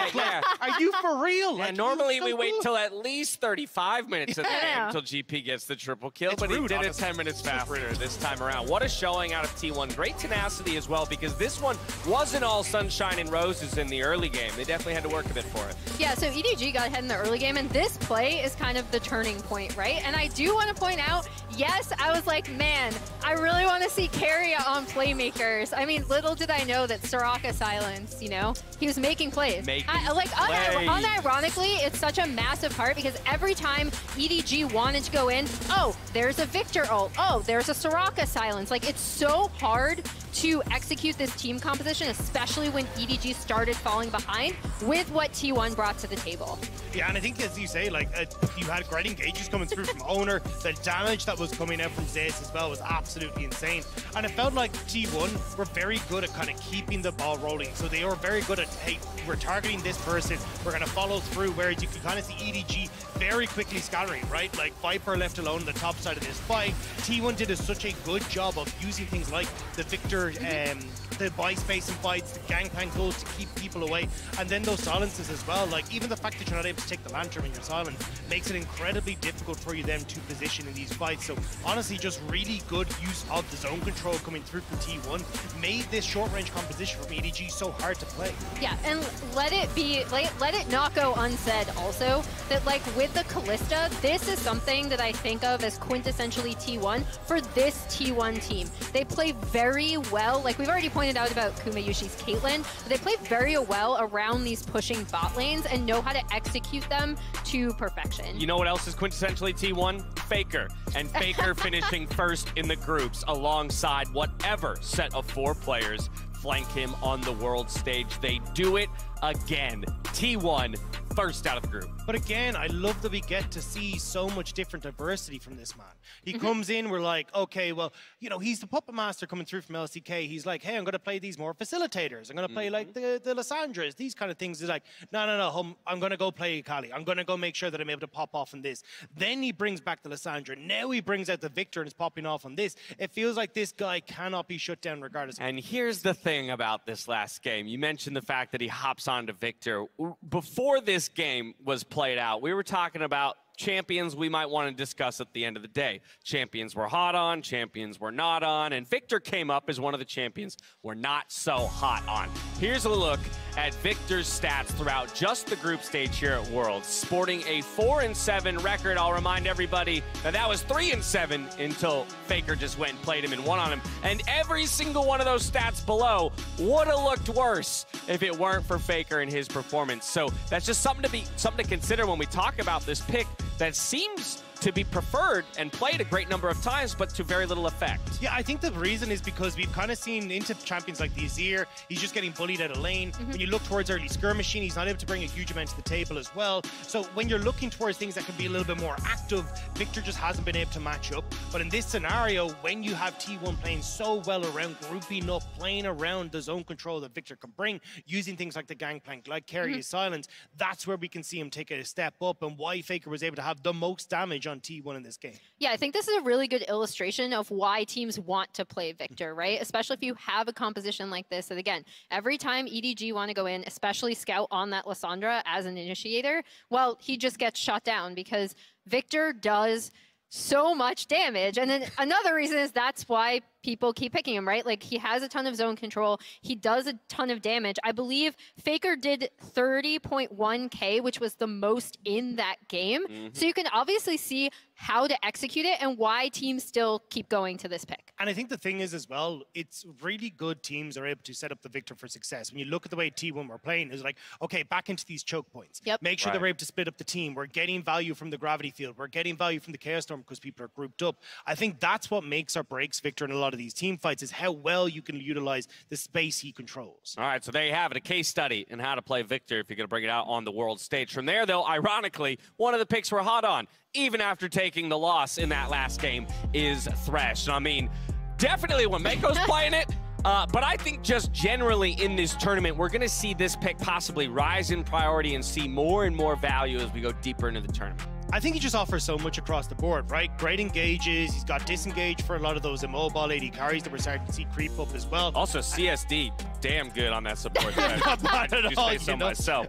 are you for real?
Yeah,
like,
normally we wait till at least 35 minutes of the game until GP gets the triple kill, but he did it 10 minutes faster this time around. What a showing out of T1. Great tenacity as well, because this one wasn't all sunshine and roses in the early game. They definitely had to work a bit for it.
Yeah, so EDG got ahead in the early game, and this play is kind of the turning point, right? And I do want to point out, yes, I was like, man, I really want to see Keria on playmakers. I mean, little did I know that Soraka Silence, you know, he was making plays. Unironically, it's such a massive part because every time EDG wanted to go in, oh, there's a Victor ult. Oh, there's a Soraka Silence. Like, it's so hard to execute this team composition, especially when EDG started falling behind with what T1 brought to the table.
Yeah, and I think, as you say, like, you had great engages coming through from Owner. The damage that was coming out from Zeus as well was absolutely insane. And it felt like T1 were very good at kind of keeping the ball rolling. So they were very good at, hey, we're targeting this person, we're going to follow through, whereas you could kind of see EDG very quickly scattering, right? Like, Viper left alone on the top side of this fight. T1 did such a good job of using things like the Victor, the buy space in fights, the gangplank goals to keep people away, and then those silences as well. Like, even the fact that you're not able to take the Lantern when you're silent makes it incredibly difficult for you then to position in these fights. So honestly, just really good use of the zone control coming through from T1 made this short range composition from EDG so hard to play.
Yeah, and let it not go unsaid also that, like, with the Kalista, this is something that I think of as quintessentially T1 for this T1 team. They play very well, like we've already pointed out about Kumayushi's Caitlyn, but they play very well around these pushing bot lanes and know how to execute them to perfection.
You know what else is quintessentially T1? Faker. And Faker finishing first in the groups alongside whatever set of 4 players flank him on the world stage. They do it again. T1 first out of the group.
But again, I love that we get to see so much different diversity from this man. He comes in, we're like, okay, well, you know, he's the puppet master coming through from LCK. He's like, hey, I'm going to play these more facilitators. I'm going to play like the Lissandras, these kind of things. He's like, no, I'm going to go play Akali. I'm going to go make sure that I'm able to pop off on this. Then he brings back the Lissandra. Now he brings out the Victor and is popping off on this. It feels like this guy cannot be shut down regardless.
And here's the thing about this last game. You mentioned the fact that he hops onto Victor. Before this game was played out, we were talking about champions we might want to discuss at the end of the day. Champions we're hot on, champions we're not on, and Victor came up as one of the champions we're not so hot on. Here's a look at Victor's stats throughout just the group stage here at Worlds. Sporting a 4-7 record. I'll remind everybody that was 3-7 until Faker just went and played him and won on him. And every single one of those stats below would have looked worse if it weren't for Faker and his performance. So that's just something to consider when we talk about this pick that seems to be preferred and played a great number of times, but to very little effect.
Yeah, I think the reason is because we've kind of seen into champions like the Azir, he's just getting bullied out of lane. When you look towards early skirmishing, he's not able to bring a huge amount to the table as well. So when you're looking towards things that can be a little bit more active, Victor just hasn't been able to match up. But in this scenario, when you have T1 playing so well around grouping up, playing around the zone control that Victor can bring, using things like the gangplank, like carry silence, that's where we can see him take a step up and why Faker was able to have the most damage on T1 in this game.
Yeah, I think this is a really good illustration of why teams want to play Victor, right? Especially if you have a composition like this. And again, every time EDG want to go in, especially Scout on that Lissandra as an initiator, well, he just gets shot down because Victor does so much damage. And then another reason is that's why people keep picking him, right? Like, he has a ton of zone control. He does a ton of damage. I believe Faker did 30.1K, which was the most in that game. So you can obviously see how to execute it and why teams still keep going to this pick.
And I think the thing is as well, it's really good teams are able to set up the Victor for success. When you look at the way T1 were playing, it's like, okay, back into these choke points. Make sure they're able to split up the team. We're getting value from the gravity field. We're getting value from the Chaos Storm because people are grouped up. I think that's what makes or breaks Victor in a lot of these team fights, is how well you can utilize the space he controls.
All right, so there you have it, a case study in how to play Victor if you're going to bring it out on the world stage. From there, though, ironically, one of the picks we're hot on, even after taking the loss in that last game, is Thresh. I mean, definitely when Mako's playing it, but I think just generally in this tournament, we're going to see this pick possibly rise in priority and see more and more value as we go deeper into the tournament.
I think he just offers so much across the board, right? Great engages. He's got disengage for a lot of those immobile AD carries that we're starting to see creep up as well.
Also, CSD, damn good on that support side. I do say so myself.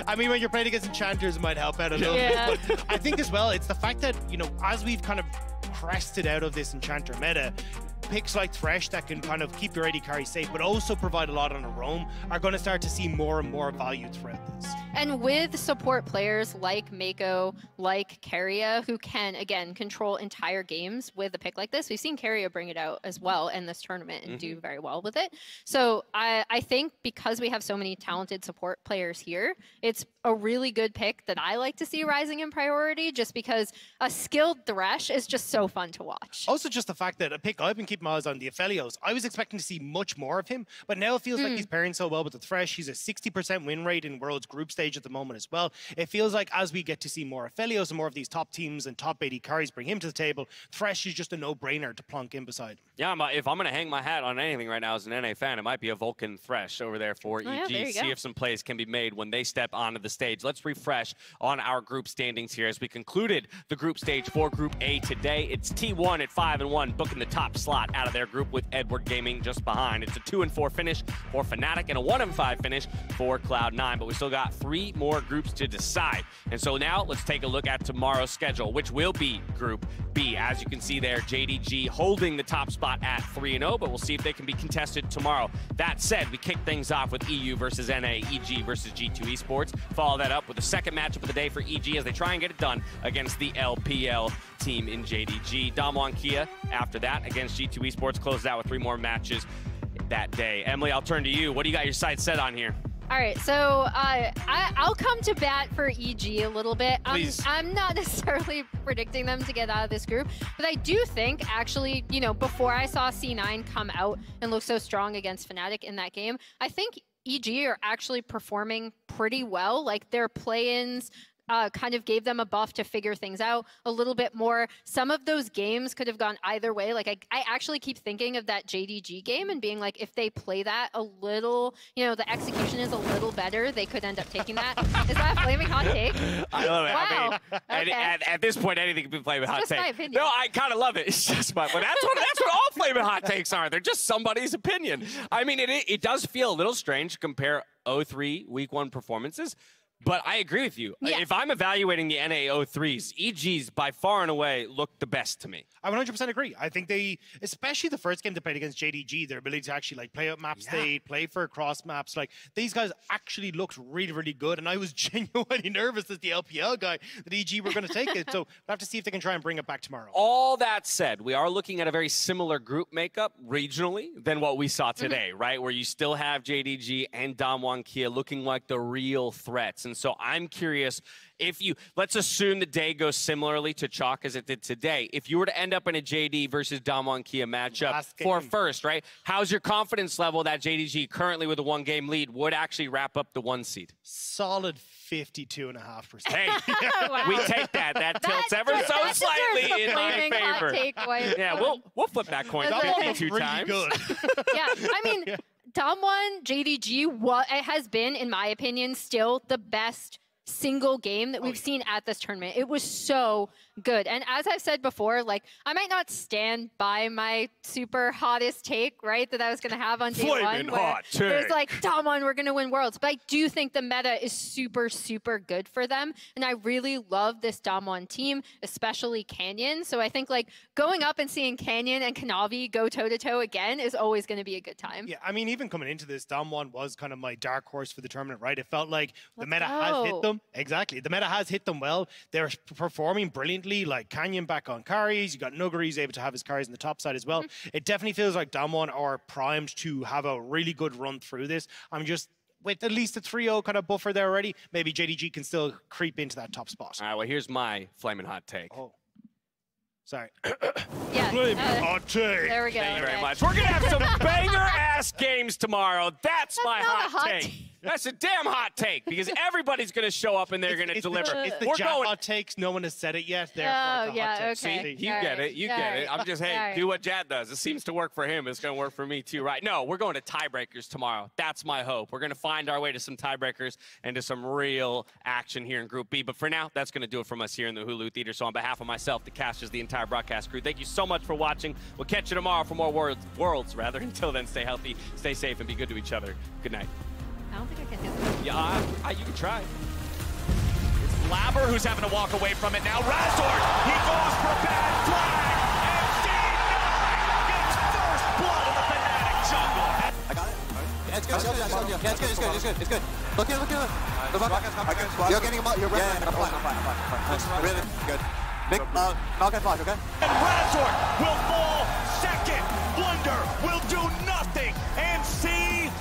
I mean, when you're playing against enchanters, it might help out a little bit. But I think as well, it's the fact that, you know, as we've kind of crested out of this enchanter meta, picks like Thresh that can kind of keep your AD carry safe, but also provide a lot on a roam, are going to start to see more and more value throughout this.
And with support players like Mako, like Keria, who can, again, control entire games with a pick like this, we've seen Keria bring it out as well in this tournament and do very well with it. So I think because we have so many talented support players here, it's a really good pick that I like to see rising in priority, just because a skilled Thresh is just so fun to watch.
Also just the fact that a pick I've been keeping my eyes on, the Aphelios, I was expecting to see much more of him, but now it feels like he's pairing so well with the Thresh. He's a 60% win rate in World's group stage at the moment as well. It feels like as we get to see more Aphelios and more of these top teams and top AD carries bring him to the table, Thresh is just a no-brainer to plonk in beside him.
Yeah, if I'm going to hang my hat on anything right now as an NA fan, it might be a Vulcan Thresh over there for EG. See if some plays can be made when they step onto the stage. Let's refresh on our group standings here as we concluded the group stage for Group A today. It's T1 at 5-1, booking the top slot out of their group with Edward Gaming just behind. It's a 2-4 finish for Fnatic and a 1-5 finish for Cloud9, but we still got 3 more groups to decide. And so now let's take a look at tomorrow's schedule, which will be Group B. As you can see there, JDG holding the top spot at 3-0, but we'll see if they can be contested tomorrow. That said, we kick things off with EU versus NA, EG versus G2 Esports. Follow that up with the second matchup of the day for EG as they try and get it done against the LPL team in JDG. Damwon Kia after that against G2 Esports closed out with 3 more matches that day. Emily, I'll turn to you. What do you got your sights set on here?
All right, so I'll come to bat for EG a little bit. I'm not necessarily predicting them to get out of this group, but I do think, actually, you know, before I saw C9 come out and look so strong against Fnatic in that game, I think EG are actually performing pretty well. Like their play-ins kind of gave them a buff to figure things out a little bit more. Some of those games could have gone either way. Like I actually keep thinking of that JDG game and being like, if they play that a little, you know, the execution is a little better, they could end up taking that. Is that a flaming hot take?
I love it.
Wow.
I mean,
Okay.
at this point, anything can be flaming hot
just
take.
my opinion.
No, I kind of love it. It's just my, but that's what all flaming hot takes are. They're just somebody's opinion. I mean, it does feel a little strange to compare 0-3 week 1 performances. But I agree with you.
Yeah.
If I'm evaluating the NA 03s, EG's by far and away look the best to me.
I 100% agree. I think they, especially the first game they played against JDG, their ability to actually like play out map state, play for cross maps, like these guys actually looked really, really good. And I was genuinely nervous as the LPL guy that EG were going to take it. So we'll have to see if they can try and bring it back tomorrow.
All that said, we are looking at a very similar group makeup regionally than what we saw today, right? Where you still have JDG and Damwon Kia looking like the real threats. And so I'm curious if you, let's assume the day goes similarly to Chalk as it did today. If you were to end up in a JD versus Damwon Kia matchup for first, right? How's your confidence level that JDG currently with a 1-game lead would actually wrap up the 1 seed?
Solid 52.5%.
Hey,
Wow.
we take that. That tilts ever so
that
slightly
deserves a
in my
flaming hot
favor.
take, White.
Yeah, we'll flip that coin
That's
52
really
times.
good.
Yeah, I mean, Damwon JDG, it has been, in my opinion, still the best single game that we've seen at this tournament. It was so good. And as I've said before, like, I might not stand by my super hottest take, right, that I was going to have on day
Flaming
one.
hot take.
It's like, Damwon, we're going to win Worlds. But I do think the meta is super, super good for them. And I really love this Damwon team, especially Canyon. So I think, like, going up and seeing Canyon and Kanavi go toe-to-toe again is always going to be a good time.
Yeah, I mean, even coming into this, Damwon was kind of my dark horse for the tournament, right? It felt like the meta has hit them. Exactly. The meta has hit them well. They're performing brilliantly, like Canyon back on carries. You got Nuguri able to have his carries on the top side as well. It definitely feels like Damwon are primed to have a really good run through this. I'm just, with at least a 3-0 kind of buffer there already, maybe JDG can still creep into that top spot.
All right, well, here's my flaming hot take.
Oh. Sorry.
Yeah.
Flaming hot take.
There we go.
Thank you very much. We're going to have some banger-ass games tomorrow. That's my
not a
hot
hot
take. That's a damn hot take because everybody's going to show up and they're going to deliver.
It's the
We're
Jat
going.
hot takes. No one has said it yet.
Oh,
Therefore, it's a
yeah,
hot take.
okay.
See, you
All
get
right.
it. You
All
get it.
right.
I'm just, hey,
All right.
do what Jad does. It seems to work for him. It's going to work for me too, right? No, we're going to tiebreakers tomorrow. That's my hope. We're going to find our way to some tiebreakers and to some real action here in Group B. But for now, that's going to do it from us here in the Hulu Theater. So on behalf of myself, the casters, the entire broadcast crew, thank you so much for watching. We'll catch you tomorrow for more worlds. Until then, stay healthy, stay safe, and be good to each other. Good night.
I don't think I can hit that.
Yeah, you can try.
It's Labber who's having to walk away from it now. Razor, he goes for a bad flag. And C9 gets first blood in the Fnatic jungle.
I got it. Yeah, it's good. It's good. It's good. Look here. Look back. You're getting him up. You're ready. Yeah, I'm fine. Really good. Big Falcon flash, okay?
And Razor will fall second. Wonder will do nothing. And C9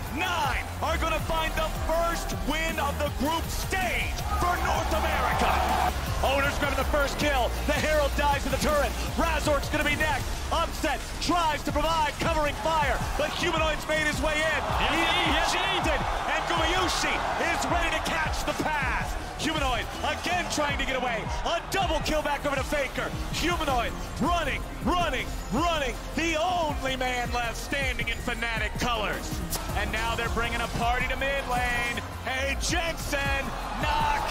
are going to find the first win of the group stage for North America. Owner's grabbing the first kill. The Herald dives to the turret. Razor's going to be next. Upset tries to provide covering fire, but Humanoid's made his way in. He ejected, and Gumayushi is ready to catch the pass. Humanoid again trying to get away. A double kill back over to Faker. Humanoid running. The only man left standing in Fnatic colors. And now they're bringing a party to mid lane. Hey, Jensen, knock.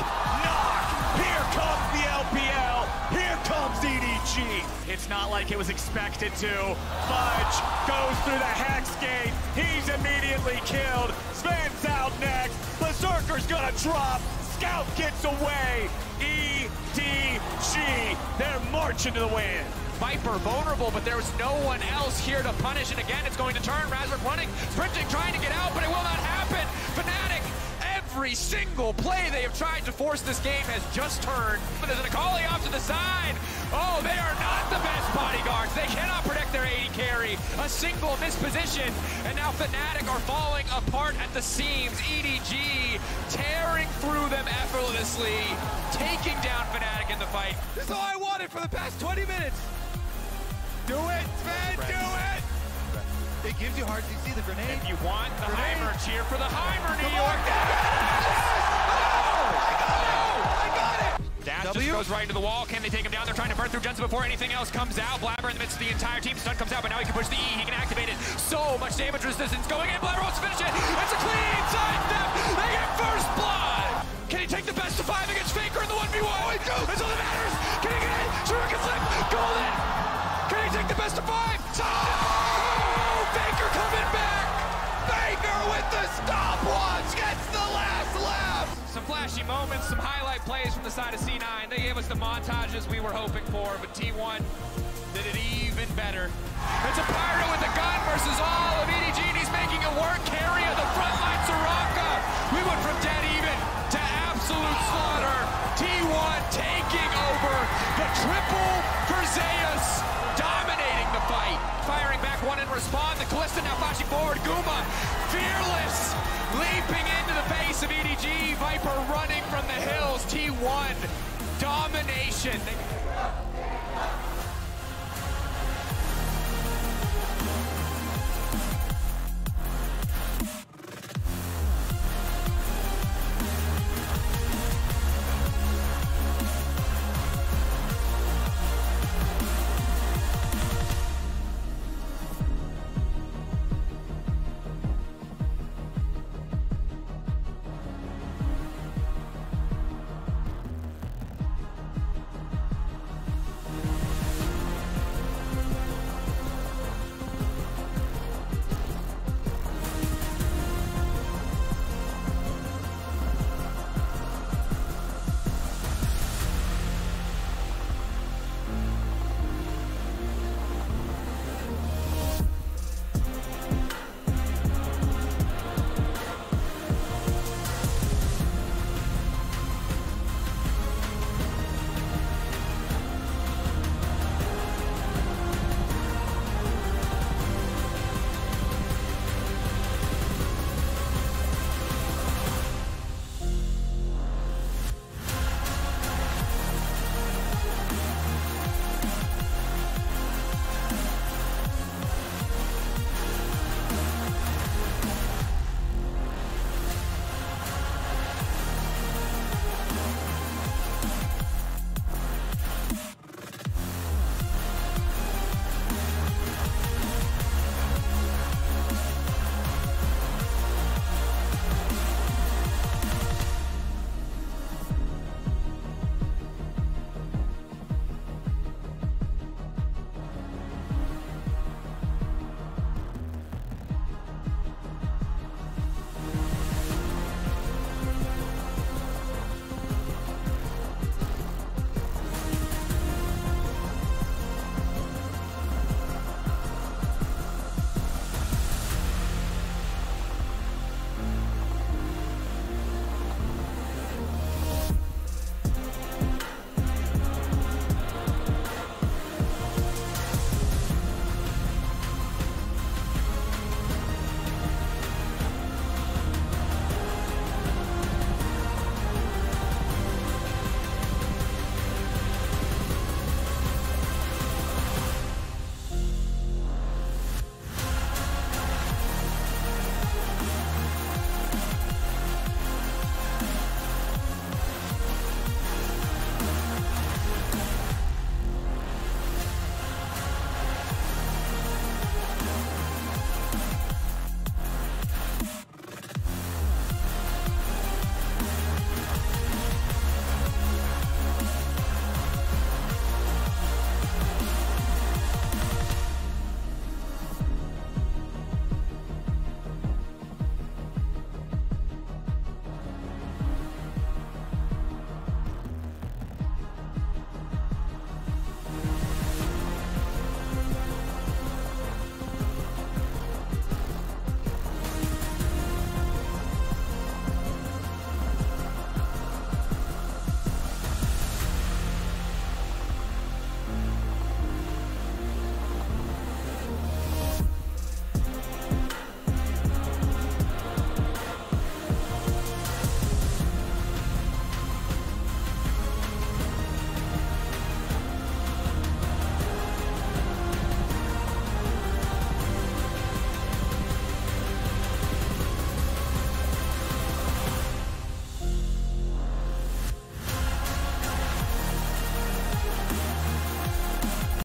Here comes the LPL. Here comes EDG. It's not like it was expected to. Fudge goes through the Hex Gate. He's immediately killed. Sven's out next. Berserker's gonna drop. Scout gets away. EDG, they're marching to the win.
Viper vulnerable, but there was no one else here to punish. And again, it's going to turn. Razor running, sprinting, trying to get out, but it will not happen. Fnatic, every single play they have tried to force this game has just turned. But there's an Akali off to the side. Oh, they are not the best bodyguards. They cannot protect their AD carry. A single misposition, and now Fnatic are falling apart at the seams. EDG tearing through them effortlessly, taking down Fnatic in the fight.
This is all I wanted for the past 20 minutes. Do it, Sven, do it! It gives you heart. You see the grenade.
If you want the Heimer, cheer for the Heimer, New York. Dash just goes right into the wall. Can they take him down? They're trying to burn through Jensen before anything else comes out. Blabber in the midst of the entire team. Stun comes out, but now he can push the E. He can activate it. So much damage resistance going in. Blabber wants to finish it. It's a clean sidestep. They get first blood. Can he take the best of 5 against Faker in the 1v1? Oh, that's all that matters. Can he get it? Shuriken flip. Golden. Can he take the best of 5? Oh, Faker coming back. Faker with the stopwatch gets the last lap. Some flashy moments, some highlight plays from the side of C9. They gave us the montages we were hoping for, but T1 did it even better. It's a Pyro with a gun versus all of EDG, and he's making it work. Carry of the frontline Soraka. We went from dead even to absolute slaughter. T1 taking over the triple for Zeus, dominating the fight. Firing back one in respawn. The Kalista now flashing forward. Guma, fearless, leaping into the face of EDG. Viper running from the hills. T1, domination.